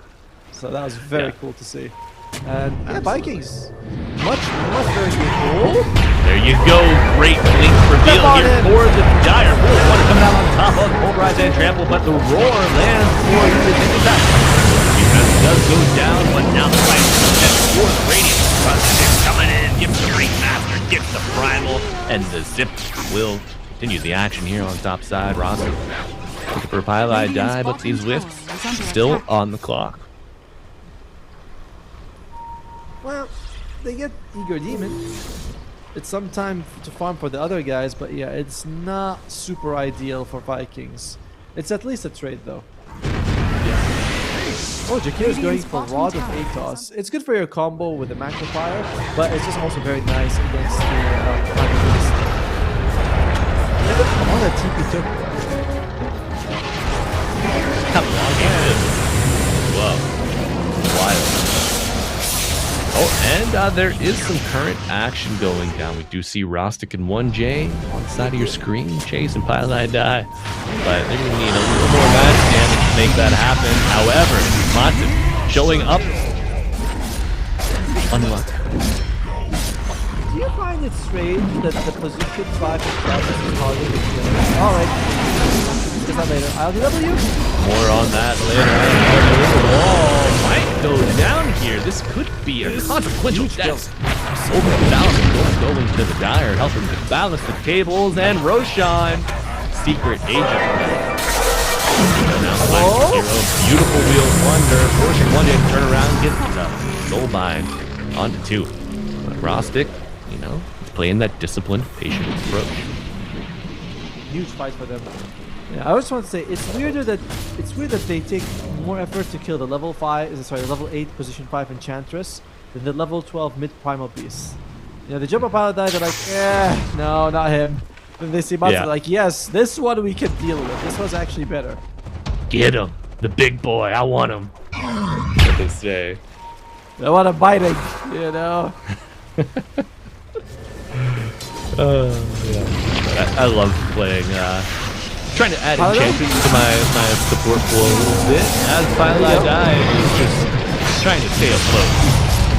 So that was very cool to see. And yeah, Vikings, much very cool. There you go, great link reveal here for the Dire. Really want to come out on top of Pulverize and Trample, but the roar lands for the attack. Defense does go down, but now the fight at 4th radius. Coming in, gives the Ringmaster, gets the Primal, and the Zip will continue the action here on top side. Roster looking for a Pylai die, but these whiffs still on the clock. Well, they get Eager Demon. It's some time to farm for the other guys, but yeah, it's not super ideal for Vikings. It's at least a trade though. Oh, Jakiro's going for Rod of Atos. It's good for your combo with the Magnifier, but it's just also very nice against the Primal Beast. Look at all that TP took. Whoa. Wild. Oh, and there is some current action going down. We do see Rostic and 1J on the side of your screen, Chase and Pylai die. But they're going to need a little more match damage to make that happen. However, Monty showing up. Unlucky. Do you find it strange that the position 5 is harder to kill? Alright. Is that later? ILDW? More on that later. The wall might go down here. This could be a consequential death. Overbalance going to the Dire, helping to balance the tables, and Roshan, secret agent. Now hero, beautiful wheel of wonder, forcing 1J to turn around and get the Soulbind onto 2. But Rostic, you know, playing that disciplined, patient approach. Huge fight for them. Yeah, I just want to say it's weird that they take more effort to kill the level 8 position 5 Enchantress than the level 12 mid Primal Beast. You know, they jump up out of that, they're like, no, not him. Then they see monster, they're like, yes, this one we can deal with. This one's actually better. Get him, the big boy. I want him. What they say. They want him biting, you know. Yeah. I love playing. Trying to add enchantments to my support pool a little bit. As Pylai die, is just trying to stay afloat,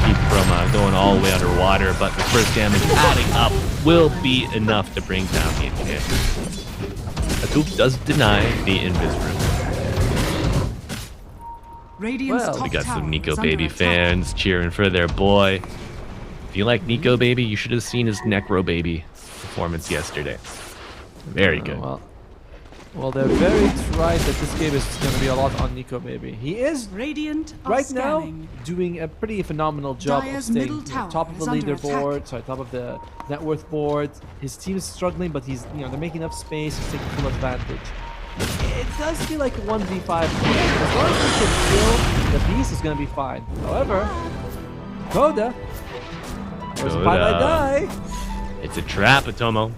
keep from going all the way underwater. But the first damage adding up will be enough to bring down the enchantment. Atoop does deny the invis room. Well, we got some Nico Baby fans cheering for their boy. If you like Nico Baby, you should have seen his Necro Baby performance yesterday. Very good. Well, they're very right that this game is going to be a lot on Nico Baby. He is Radiant right now doing a pretty phenomenal job of staying top of the leaderboard, top of the net worth board. His team is struggling, but they're making enough space. He's taking full advantage. It does feel like a 1v5. As long as he can kill, the beast is going to be fine. However, Coda, where's the Pylai die? It's a trap, Atomo.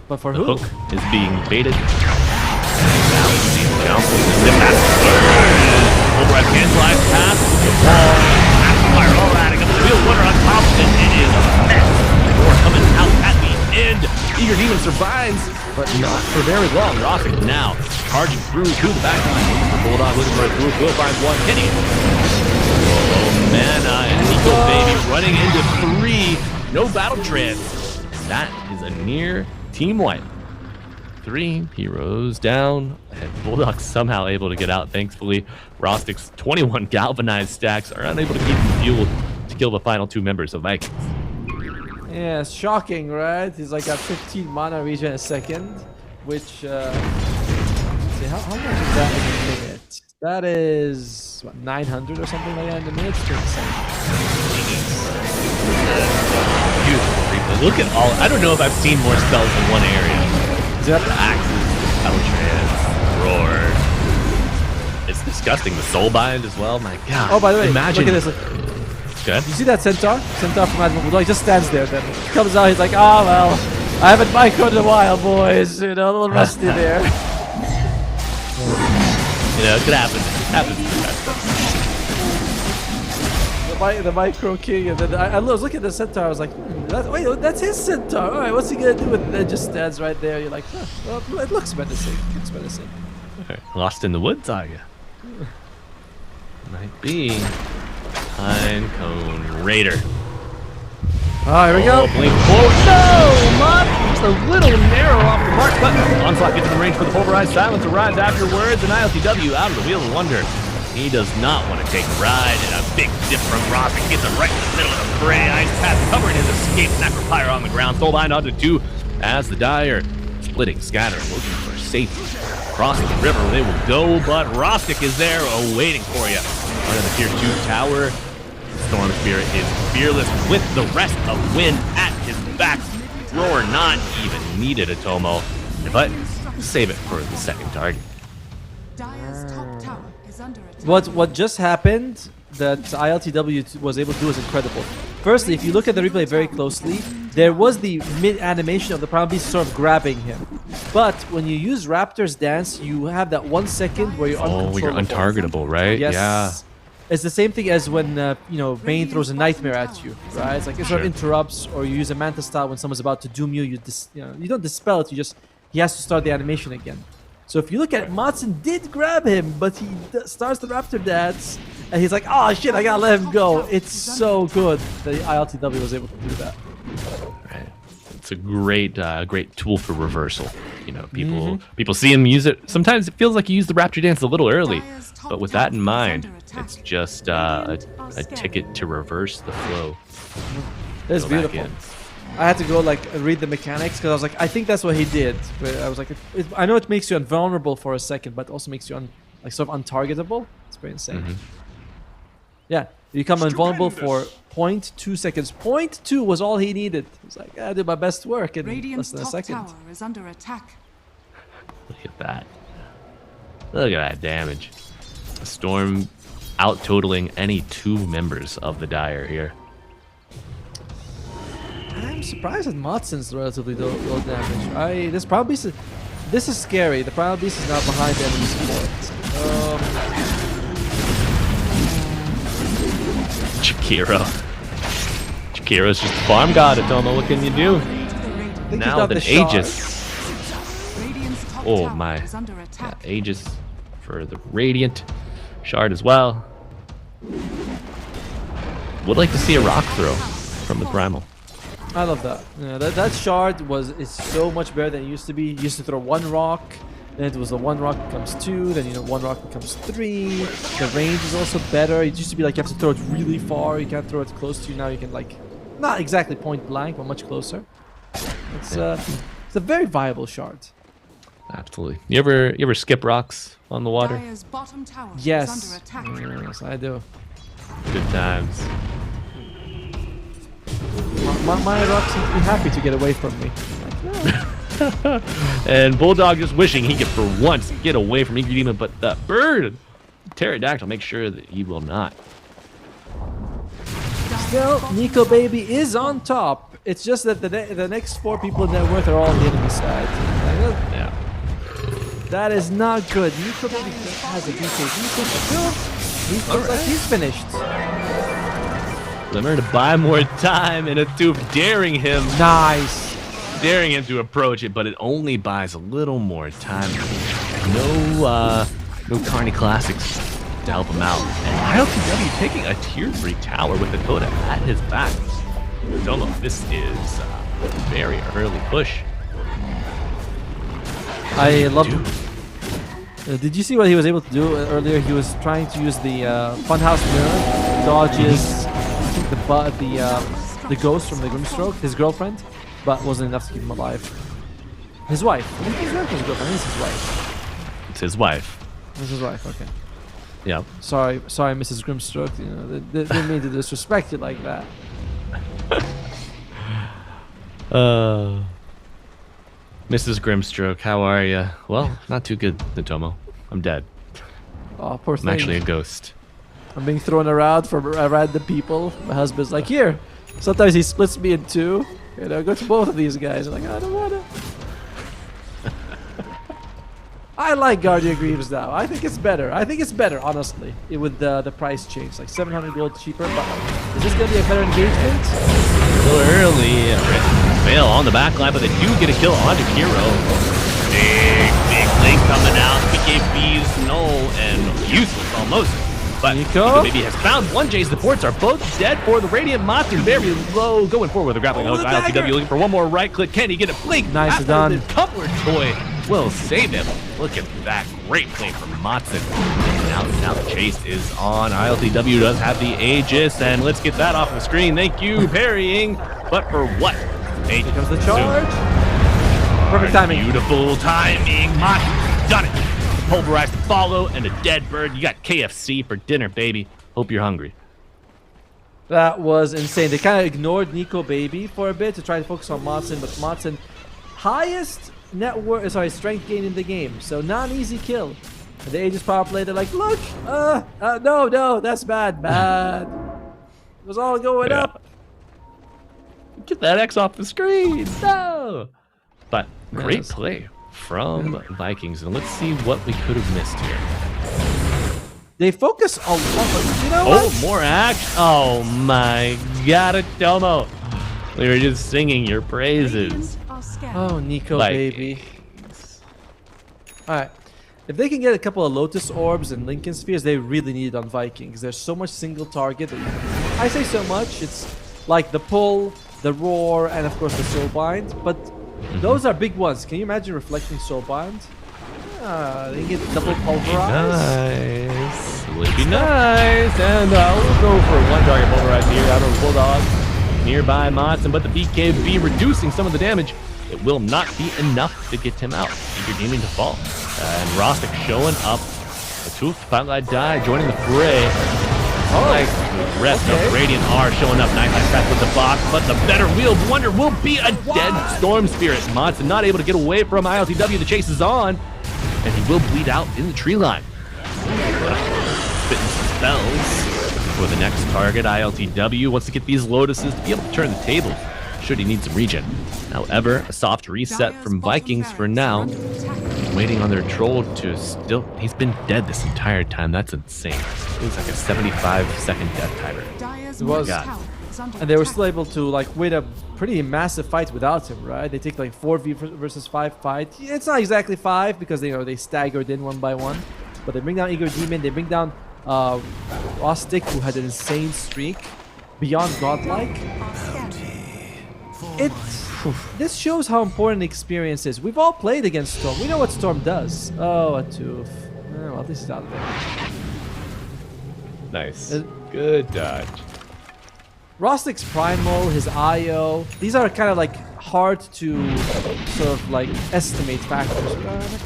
But for the who? hook is being baited. Override cancelize pass the wall. Fire all adding up the wheel. Water on top of it. It is a mess. More coming out at the end. Eager Demon survives, but not for very long. Rostic now charging through to the back line. Looking for Bulldog, looking for a group. Will find one. Hitting it. Oh, Mana and Nico Baby running into 3. No battle trance. That is a near team wipe. 3 heroes down, and Bulldog somehow able to get out, thankfully. Rostic's 21 galvanized stacks are unable to keep him fueled to kill the final 2 members of Vikings. Yeah, it's shocking, right? He's like got 15 mana regen a second, which, see, how much is that in a minute? That is, what, 900 or something like that in a minute? It's insane. Beautiful replay. Look at all, I don't know if I've seen more spells in one area. The axes, Altrans, Roar. It's disgusting. The Soulbind as well. My God. Oh, by the way, imagine. look at this. Good. You see that centaur? Centaur from Admiral Bulldog. He just stands there. Then he comes out. He's like, "Ah, well, I haven't microed in a while, boys. You know, a little rusty there." You know, it could happen. Happens to the best of us. The micro king, and then I was looking at the centaur. I was like, wait, that's his centaur. All right, what's he gonna do with it? It just stands right there. You're like, well, it looks menacing. It looks menacing. Okay. Lost in the woods, are you? Might be. Pinecone Raider. Oh, here we go. Blink forward. No, Mud! Just a little narrow off the mark, but Onslaught gets in range for the pulverized. Silence arrives afterwards, and ILTW out of the Wheel of Wonder. He does not want to take a ride, and a big dip from Rostic gets him right in the middle of the fray. Ice Path covering his escape. Necropyre on the ground. Soulbind onto 2 as the Dire splitting, scattering, looking for safety. Crossing the river, they will go, but Rostic is there waiting for you. Under the tier 2 tower, Storm Spirit is fearless with the rest of Win at his back. Roar not even needed a Tomo, but save it for the second target. What just happened that ILTW was able to do is incredible. Firstly, if you look at the replay very closely, there was the mid-animation of the Primal Beast sort of grabbing him. But when you use Raptor's Dance, you have that 1 second where you're uncontrollable. Oh, you're untargetable, right? Yes. Yeah. It's the same thing as when, you know, Bane throws a Nightmare at you, right? It's like it sort of interrupts, or you use a Manta style when someone's about to doom you. You don't dispel it, he has to start the animation again. So if you look at it, Matson did grab him, but he starts the Raptor Dance, and he's like, oh shit, I gotta let him go. It's so good that ILTW was able to do that. Right. It's a great great tool for reversal. You know, people see him use it. Sometimes it feels like you use the Raptor Dance a little early, but with that in mind, it's just a ticket to reverse the flow. That's beautiful. I had to go like read the mechanics because I was like, I think that's what he did. But I was like, I know it makes you invulnerable for a second, but also makes you sort of untargetable. It's pretty insane. Yeah, you become invulnerable for 0.2 seconds. 0.2 was all he needed. He was like, I did my best work in less than a second. Tower is under attack. Look at that. Look at that damage. A Storm out totaling any 2 members of the Dire here. I'm surprised that Matson's relatively low damage. This is scary. The Primal Beast is not behind the enemy support. Chakiro's just a farm god, Atomo. What can you do? Now the Aegis. Oh my. Yeah, Aegis for the Radiant. Shard as well. Would like to see a rock throw from the Primal. I love that. Yeah, that shard is so much better than it used to be. You used to throw 1 rock, then it was the 1 rock becomes 2, then 1 rock becomes 3. The range is also better. It used to be like you have to throw it really far. You can't throw it close to you. Now you can like, not exactly point blank, but much closer. It's a very viable shard. Absolutely. You ever skip rocks on the water? Yes. Yes, I do. Good times. My rocks seem to be happy to get away from me. Like, no. And Bulldog just wishing he could for once get away from Eager Demon, but the bird, Pterodactyl, make sure that he will not. Still, Nico Baby is on top. It's just that the next 4 people in net worth are all on the enemy side. Yeah. That is not good. Nico Baby has a DK. He feels like he's finished. Glimmer to buy more time, and a tube daring him. Nice. daring him to approach it, but it only buys a little more time. No Carney Classics to help him out. And ILTW taking a tier 3 tower with Dakota at his back. Domo, this is a very early push. I love did you see what he was able to do earlier? He was trying to use the Funhouse mirror, dodges I think the ghost from the Grimstroke, his girlfriend, but wasn't enough to keep him alive. His wife. I think his girlfriend. I think it's his wife. It's his wife. It's his wife. Okay. Yeah. Sorry, Mrs. Grimstroke. You know, they didn't mean to disrespect you like that. Mrs. Grimstroke, how are you? Well, not too good, Natomo. I'm dead. Oh, poor thing. I'm actually a ghost. I'm being thrown around for random people. My husband's like, here. Sometimes he splits me in two. You know, go to both of these guys. I'm like, I don't wanna. I like Guardian Greaves now. I think it's better. Honestly, with the price change, like 700 gold cheaper. But is this gonna be a better engagement? A little early. Fail on the back line, but they do get a kill onto Hero. Big link coming out. BKB's null and useless almost. But Nico Baby has found one. Jay's supports are both dead for the Radiant Monster. Very low. Going forward with a grappling hook. ILTW looking for one more right click. Can he get a blink? Nice done. The coupler toy will save him. Look at that. Great play from Motson. Now the chase is on. ILTW does have the Aegis, and let's get that off the screen. Thank you, parrying. But for what? Here comes the charge. Perfect timing. Beautiful timing. Motson done it. Pulverized follow and a dead bird. You got KFC for dinner, baby. Hope you're hungry. That was insane. They kind of ignored Nico Baby for a bit to try to focus on Motson, but Motson, highest strength gain in the game, so not an easy kill. And the Aegis power play, they're like, look, no, that's bad. It was all going up. Get that X off the screen. No. But great play from Vikings, and let's see what we could have missed here. They focus on, you know what? More action. Oh my god, Atomo. We were just singing your praises. Oh, Nico Baby. Alright. If they can get a couple of Lotus Orbs and Lincoln Spheres, they really need it on Vikings. There's so much single target. I say so much. It's like the pull, the roar, and of course the Soulbind. But those are big ones. Can you imagine reflecting Soulbind? They get double pulverized. Nice. Would be nice. And we'll go for one target pulverize here out of Bulldog. Nearby Motson, but the BKB reducing some of the damage. It will not be enough to get him out. Eager Demon to fall. And Rostic showing up. A tooth, Spotlight Die joining the fray. The rest of Radiant are showing up. Nice back with the box, but the better Wheel of Wonder will be a dead Storm Spirit. Motson not able to get away from ILTW. The chase is on, and he will bleed out in the tree line. Spitting some spells for the next target. ILTW wants to get these Lotuses to be able to turn the tables should he need some regen. However, a soft reset from Vikings for now. Waiting on their troll to still... He's been dead this entire time. That's insane. It was like a 75-second death timer. It was. And they were still able to like win a pretty massive fight without him, right? They take like 4v versus 5 fight. It's not exactly 5 because they staggered in one by one. But they bring down Eager Demon. They bring down Rostic, who had an insane streak. Beyond godlike. This shows how important the experience is. We've all played against Storm. We know what Storm does. Oh, a tooth. Well, at least he's out there. Nice. Good dodge. Rostic's Primal, his IO, these are kind of like hard to sort of like estimate factors.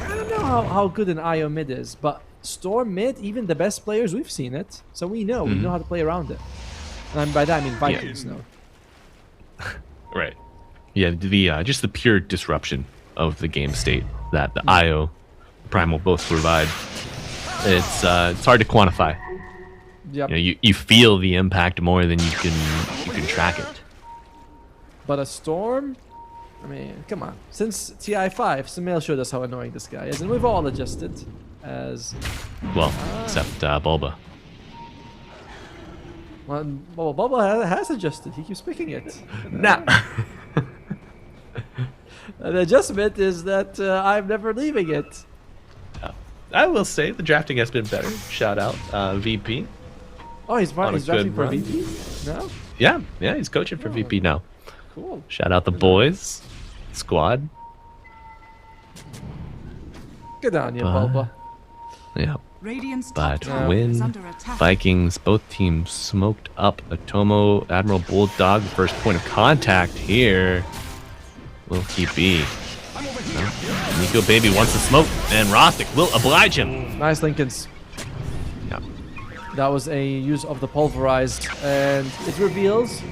I don't know how good an IO mid is, but Storm mid, even the best players, we've seen it. So we know how to play around it. And by that I mean Vikings know. Right. Yeah, just the pure disruption of the game state that the IO, Primal both provide. It's hard to quantify. Yep. You feel the impact more than you can track it. But a Storm, I mean, come on. Since TI5, Sumail showed us how annoying this guy is, and we've all adjusted as well, except Bulba. Well, Bulba has adjusted. He keeps picking it. Nah. The adjustment is that I'm never leaving it. I will say the drafting has been better. Shout out VP. Oh, he's On a drafting good for run. VP? No? Yeah, he's coaching for VP now. Cool. Shout out the boys, squad. Good on you, But- Pulpa. Yeah. Radiant's But top tower is Win, under attack. Vikings, both teams smoked up Atomo, Admiral Bulldog, the first point of contact here. Will he be? No. Nico Baby wants to smoke, and Rostic will oblige him. Nice Lincolns. Yeah. That was a use of the pulverized, and it reveals.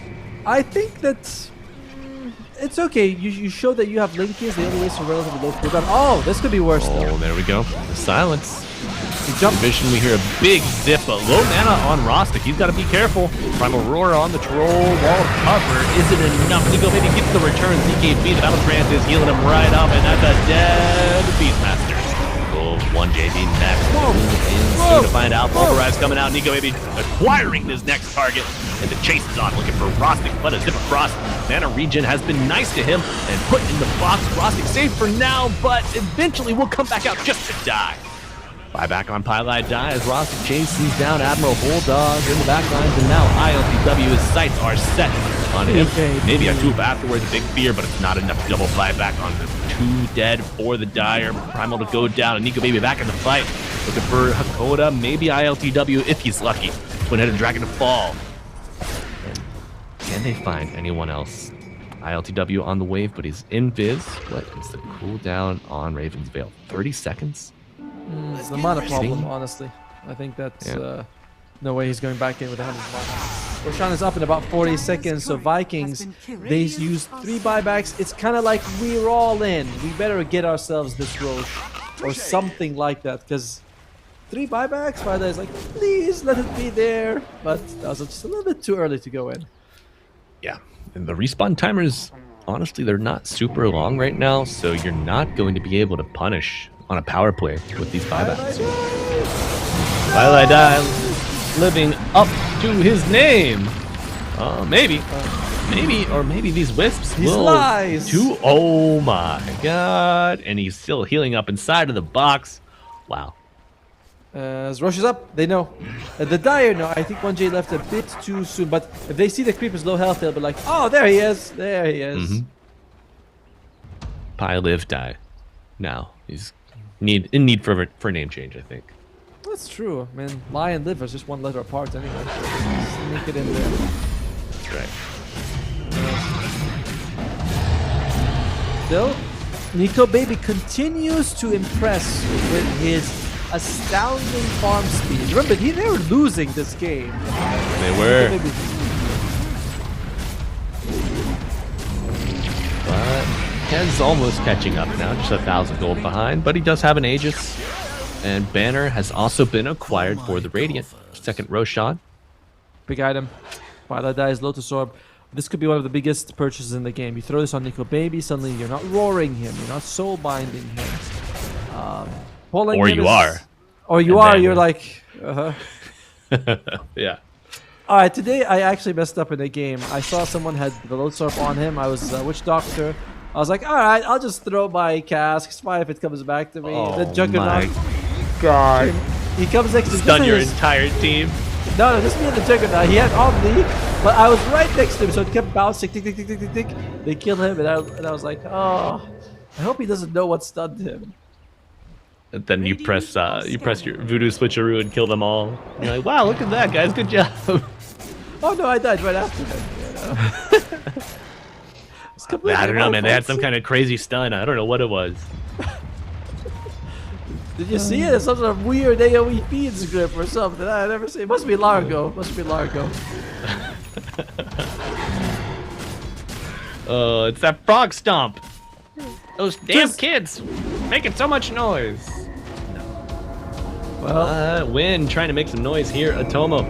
I think that it's okay. You show that you have Lincolns. The only waste are relatively low cooldown. Oh, this could be worse. Oh, there we go. The silence. He jumped. Vision, we hear a big zip, but low mana on Rostic. He's got to be careful. Primal Aurora on the troll. Wall of cover. Is it enough? Nico Baby gets the return. CKB, the Battle Trance is healing him right up, and that's a dead Beastmaster. Oh, 1JD next. Soon to find out. Pulverize coming out. Nico Baby acquiring his next target. And the chase is on, looking for Rostic, but a zip across. Mana regen has been nice to him and put in the box. Rostic safe for now, but eventually will come back out just to die. Buyback on Pylai die as Rostic chases down Admiral Bulldog in the back lines, and now ILTW's sights are set on him. Maybe a 2 afterwards, big fear, but it's not enough to double buyback on the 2 dead for the Dire. Primal to go down, and Nico Baby back in the fight. Looking for Hakoda, maybe ILTW if he's lucky. Twin-headed Dragon to fall. And can they find anyone else? ILTW on the wave, but he's in Viz. What is the cooldown on Raven's Veil? 30 seconds? It's the mana problem, honestly. I think that's no way he's going back in with 100 mana. Roshan is up in about 40 seconds, so Vikings, they use 3 buybacks. It's kind of like we're all in. We better get ourselves this Roche or something like that, because 3 buybacks, Vada is like, please let it be there. But that was just a little bit too early to go in. Yeah, and the respawn timers, honestly, they're not super long right now, so you're not going to be able to punish on a power play with these buybacks. While I die, living up to his name. Maybe these wisps These will lies. do. Oh my god! And he's still healing up inside of the box. Wow. As Roche is up, they know. The Dire, no, I think 1J left a bit too soon, but if they see the creeper's low health, they'll be like, oh, there he is, there he is. Pi live die. Now he's in need for a name change, I think. That's true. I mean, Lie and Live is just 1 letter apart anyway. Sneak it in there. That's right. Still, Nico Baby continues to impress with his astounding farm speed. Remember, they were losing this game. They were. Nico Baby- But Ken's almost catching up now, just 1,000 gold behind, but he does have an Aegis. And Banner has also been acquired for the Radiant. Second Roshan. Big item. Violet dies, Lotus Orb. This could be one of the biggest purchases in the game. You throw this on Nico Baby, suddenly you're not roaring him, you're not soul binding him. Pulling Or him you is- are. Or you And are, then- you're like, uh-huh. Yeah. Alright, today I actually messed up in a game. I saw someone had the Lotus Orb on him. I was Witch Doctor. I was like, alright, I'll just throw my cask. It's fine if it comes back to me. The Juggernaut. God. He comes next to Stun your his- entire team. No, just me and the Juggernaut. He had Omni, but I was right next to him, so it kept bouncing. Tick, tick, tick, tick, tick, tick. They killed him, and I was like, oh, I hope he doesn't know what stunned him. And then you press your voodoo switcheroo and kill them all. You're like, wow, look at that, guys, good job. Oh no, I died right after that. It's completely I don't know, my man. They had fault. some kind of crazy stun. I don't know what it was. Did you see it? Some sort of weird AoE feeds grip or something. I never seen. It must be Largo. Must be Largo. Oh, it's that frog stomp. Those damn kids making so much noise. Well, Win trying to make some noise here. Atomo.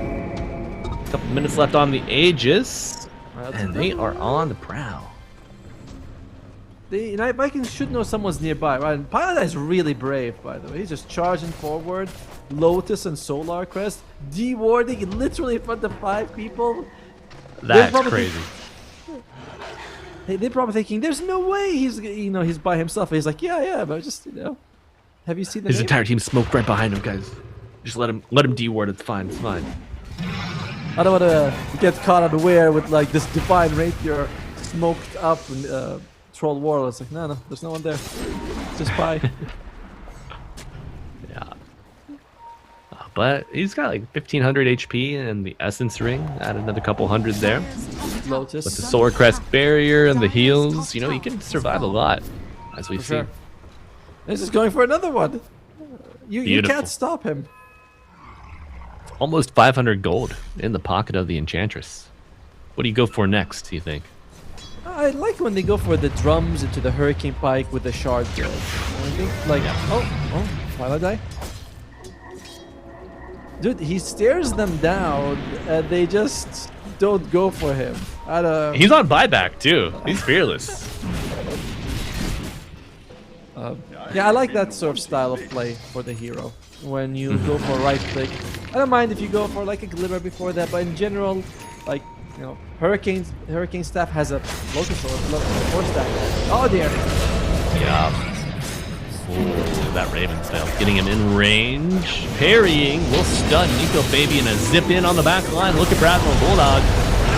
Couple minutes left on the Aegis, and they are on the prowl. The United Vikings should know someone's nearby, right? Pilot is really brave, by the way. He's just charging forward. Lotus and Solar Crest. D-warding literally in front of 5 people. There's That's probably- crazy. They're probably thinking, "There's no way he's by himself." And he's like, "Yeah, but just have you seen the His name? entire team smoked right behind him, guys. Just let him D-ward. It's fine. It's fine. I don't want to get caught unaware with like this divine rapier smoked up and troll war. It's like, no, there's no one there. Just bye." Yeah. But he's got like 1500 HP and the Essence Ring. Add another couple hundred there. Lotus. With the Solar Crest barrier and the heals, he can survive a lot, as we've For seen. sure. This is going for another one. You Beautiful. can't stop him. Almost 500 gold in the pocket of the Enchantress. What do you go for next, do you think? I like when they go for the drums into the Hurricane Pike with the shard build. I think like, oh, Twilight die? Dude, he stares them down and they just don't go for him. He's on buyback too. He's fearless. Yeah, I like that sort of style of play for the hero. When you go for right click. I don't mind if you go for like a glimmer before that, but in general, like, Hurricane Staff has a locus or force stack. Oh dear. Yeah. Ooh, that Raven's tail. Getting him in range. Parrying. Will stun Nico Baby and a zip in on the back line. Look at Bradwell Bulldog.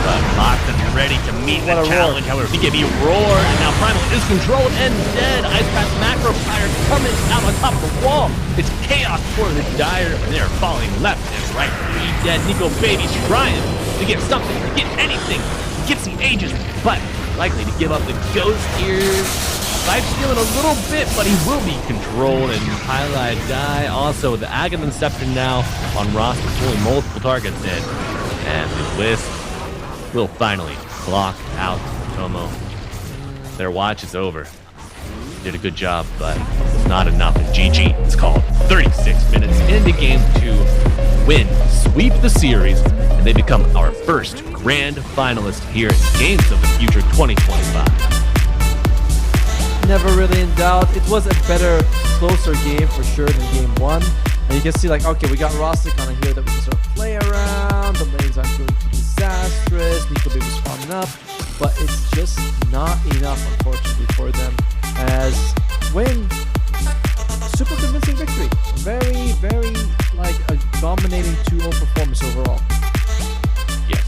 But locked and ready to meet the challenge. However, BKB roar, and now Primal is controlled and dead. Ice Path Macro Fire coming out on top of the wall. It's chaos for the Dire. They're falling left and right. 3 dead. Nico Baby's trying to get something, to get anything. Gets the Aegis, but likely to give up the Ghost here. Life stealing a little bit, but he will be controlled. And Highlight Die also with the Agamemnon Scepter now on roster, pulling multiple targets in. And the Wisp will finally block out Tomo. Their watch is over. Did a good job, but it's not enough. And GG, it's called 36 minutes into game 2. Win, sweep the series, and they become our first grand finalist here in Games of the Future 2025. Never really in doubt. It was a better, closer game for sure than game 1. And you can see like, okay, we got Rostic on here that we can sort of play around. The lanes aren't going too disastrous. Nico Baby's farming up. But it's just not enough, unfortunately, for them. As Win, super convincing victory. Very, very like a dominating 2-0 performance overall. Yes.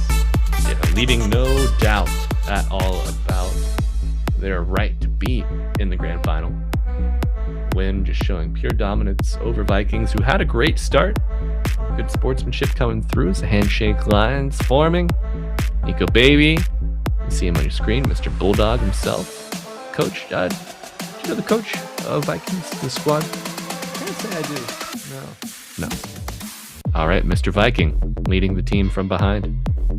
Yeah, leaving no doubt at all about their right to be in the grand final. Win just showing pure dominance over Vikings, who had a great start. Good sportsmanship coming through as the handshake lines forming. Nico Baby, you see him on your screen, Mr. Bulldog himself. Coach, do you know the coach of Vikings, the squad? Can't say I do. No. All right, Mr. Viking leading the team from behind.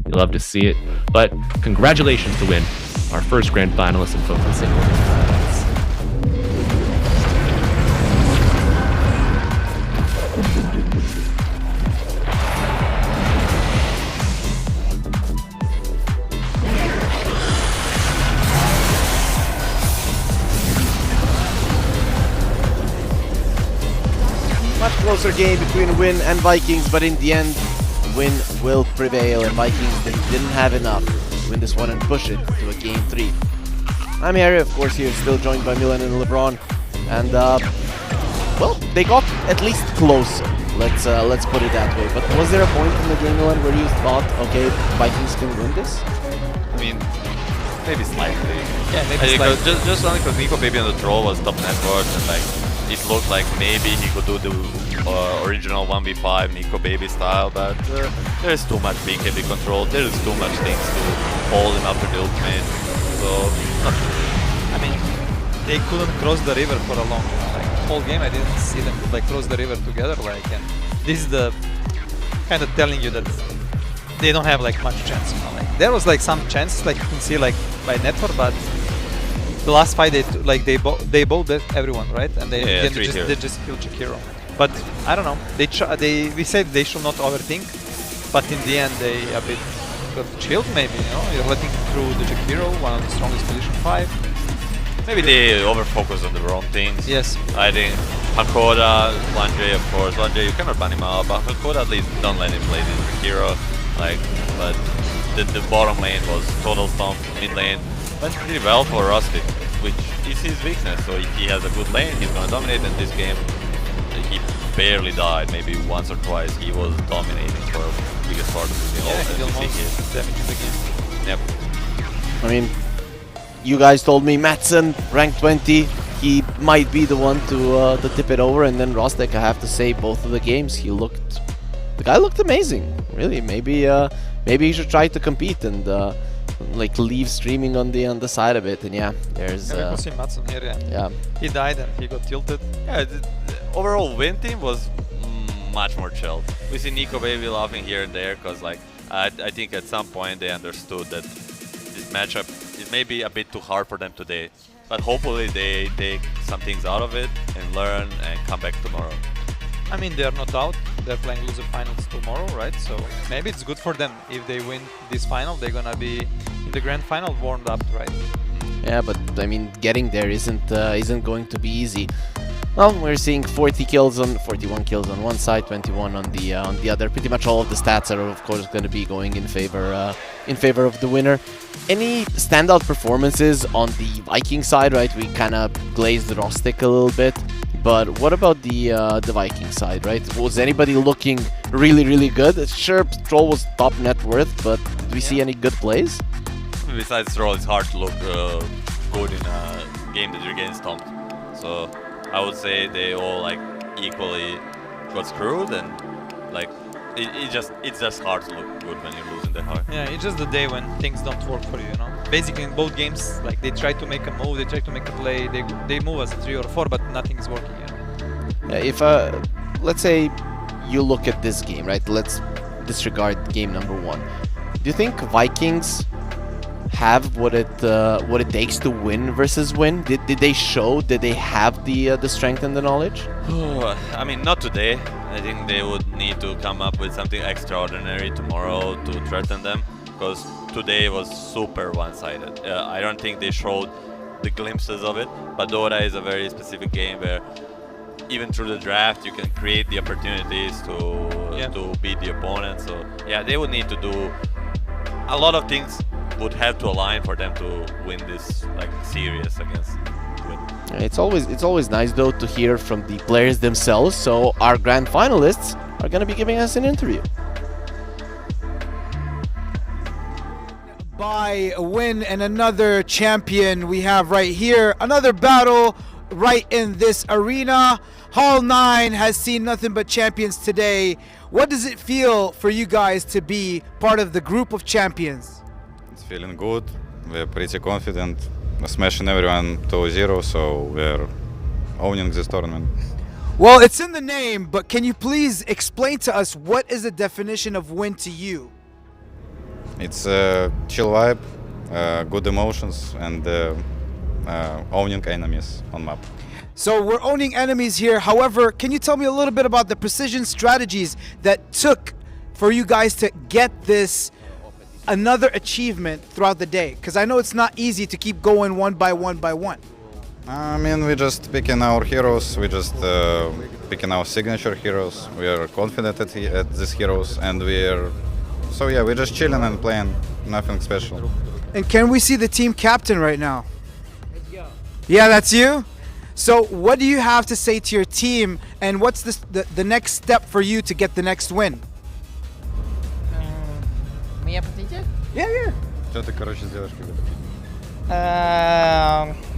You love to see it, but congratulations to Win, our first grand finalist in focusing. Much closer game between Win and Vikings, but in the end, Win will prevail, and Vikings didn't have enough to win this one and push it to a game 3. I'm Harry, of course, here, still joined by Milan and LeBron, and well, they got at least closer. Let's put it that way. But was there a point in the game, Milan, where you thought, okay, Vikings can win this? I mean, maybe slightly. Yeah, maybe slightly. Just only because Nico Baby on the troll was top network, and like it looked like maybe he could do the original 1v5 Nico Baby style, but there's too much BKB control. There's too much things to hold him after the ultimate. So not sure. I mean, they couldn't cross the river for a long time. Like whole game, I didn't see them like cross the river together. Like, and this is the kind of telling you that they don't have like much chance. Like there was like some chance, like you can see like by network, but the last fight they both did everyone, right? And they just killed Jakiro. But I don't know. We said they should not overthink, but in the end they a bit got chilled. Maybe you're letting through the Jakiro, one of the strongest position 5. Maybe they overfocus on the wrong things. Yes. I think Hakoda, 1J of course. 1J you cannot ban him out, but Hakoda at least don't let him play this Jakiro. Like, but the bottom lane was total stomp. Mid lane Went pretty well for Rustic, which is his weakness. So if he has a good lane, he's gonna dominate. In this game, he barely died. Maybe once or twice he was dominating for the biggest part of the game. Yeah, he almost damaged the game. Yep. I mean, you guys told me Madsen, rank 20, he might be the one to tip it over, and then Rostek, I have to say, both of the games, the guy looked amazing, really. Maybe he should try to compete and like leave streaming on the side of it. And yeah, there's. Yeah, we could see Madsen here. Yeah. He died and he got tilted. Yeah, the overall win team was much more chilled. We see Nico Baby laughing here and there because like I think at some point they understood that this matchup it may be a bit too hard for them today, but hopefully they take some things out of it and learn and come back tomorrow. I mean, they're not out. They're playing loser finals tomorrow, right? So maybe it's good for them. If they win this final, they're gonna be in the grand final warmed up, right? Yeah, but I mean, getting there isn't going to be easy. Well, we're seeing 41 kills on one side, 21 on the other. Pretty much all of the stats are, of course, going to be going in favor of the winner. Any standout performances on the Viking side, right? We kind of glazed the Rostic a little bit, but what about the Viking side, right? Was anybody looking really, really good? Sure, Troll was top net worth, but did we see any good plays? Besides Troll, it's hard to look good in a game that you're getting stomped. So I would say they all like equally got screwed, and like it's just hard to look good when you're losing that hard. Yeah, it's just the day when things don't work for you, you know. Basically in both games, like they try to make a move, they try to make a play, they move as a 3 or 4, but nothing is working. You know? If let's say you look at this game, right? Let's disregard game number 1. Do you think Vikings have what it takes to win versus win? Did they show that they have the strength and the knowledge? I mean, not today. I think they would need to come up with something extraordinary tomorrow to threaten them, because today was super one-sided. I don't think they showed the glimpses of it, but Dota is a very specific game where even through the draft you can create the opportunities to beat the opponent. So yeah, they would need to do a lot of things. Would have to align for them to win this like series against Win. It's always nice though to hear from the players themselves. So our grand finalists are going to be giving us an interview. By a win and another champion we have right here. Another battle right in this arena. Hall 9 has seen nothing but champions today. What does it feel for you guys to be part of the group of champions? Feeling good, we're pretty confident, we're smashing everyone 2-0, so we're owning this tournament. Well, it's in the name, but can you please explain to us what is the definition of win to you? It's a chill vibe, good emotions, and owning enemies on map. So we're owning enemies here. However, can you tell me a little bit about the precision strategies that took for you guys to get this another achievement throughout the day? Because I know it's not easy to keep going one by one. I mean, we're just picking our heroes, we're just picking our signature heroes. We are confident at these heroes, and we're just chilling and playing, nothing special. And can we see the team captain right now? Yeah, that's you? So what do you have to say to your team, and what's the next step for you to get the next win? Меня подойдет? Yeah. Что ты, короче, сделаешь,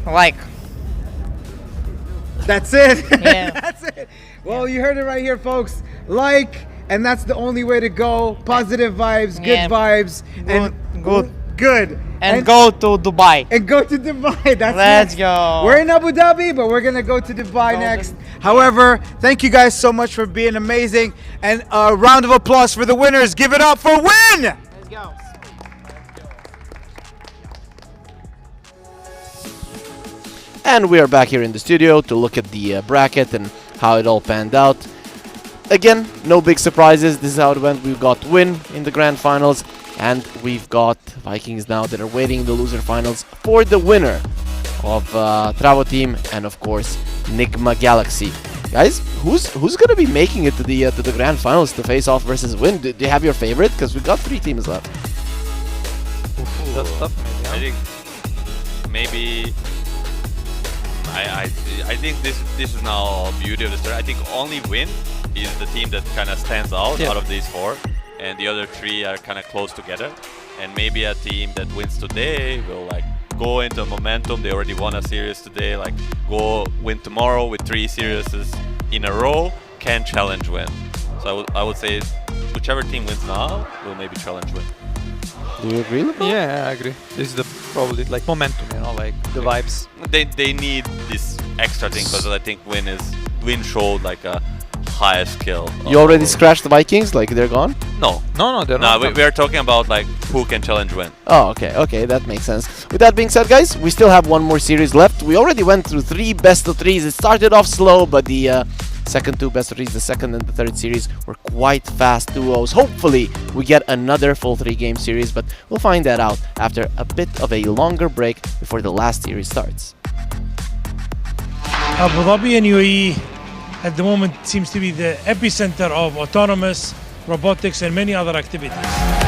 Like. That's it. Yeah. That's it. Well, you heard it right here, folks. Like, and that's the only way to go. Positive vibes, good vibes, good. And go to Dubai. And go to Dubai. That's Let's next. go. We're in Abu Dhabi, but we're gonna go to Dubai next. However, thank you guys so much for being amazing, and a round of applause for the winners. Give it up for Win. Let's go. And we are back here in the studio to look at the bracket and how it all panned out. Again, no big surprises. This is how it went. We've got Win in the grand finals, and we've got Vikings now that are waiting in the loser finals for the winner of Tpabo team and of course Nigma Galaxy. Guys, who's gonna be making it to the grand finals to face off versus Win? Do you have your favorite? Because we've got 3 teams left. That's tough, maybe, huh? I think maybe I think this is now beauty of the story. I think only Win is the team that kind of stands out of these four, and the other three are kind of close together. And maybe a team that wins today will like go into momentum. They already won a series today. Like go win tomorrow with 3 series in a row, can challenge Win. So I would say whichever team wins now will maybe challenge Win. Do you agree with that? Yeah, I agree. This is probably like momentum, you know, like the vibes. They need this extra thing because I think Win showed like a higher skill. You already scratched the Vikings? Like they're gone? No, they're not. We are talking about like who can challenge Win. Oh, okay, that makes sense. With that being said, guys, we still have one more series left. We already went through 3 best of 3s. It started off slow, but the second 2 best of 3s, the second and the third series, were quite fast duos. Hopefully, we get another full 3-game series, but we'll find that out after a bit of a longer break before the last series starts. Abu Dhabi and UAE at the moment seems to be the epicenter of autonomous, robotics and many other activities.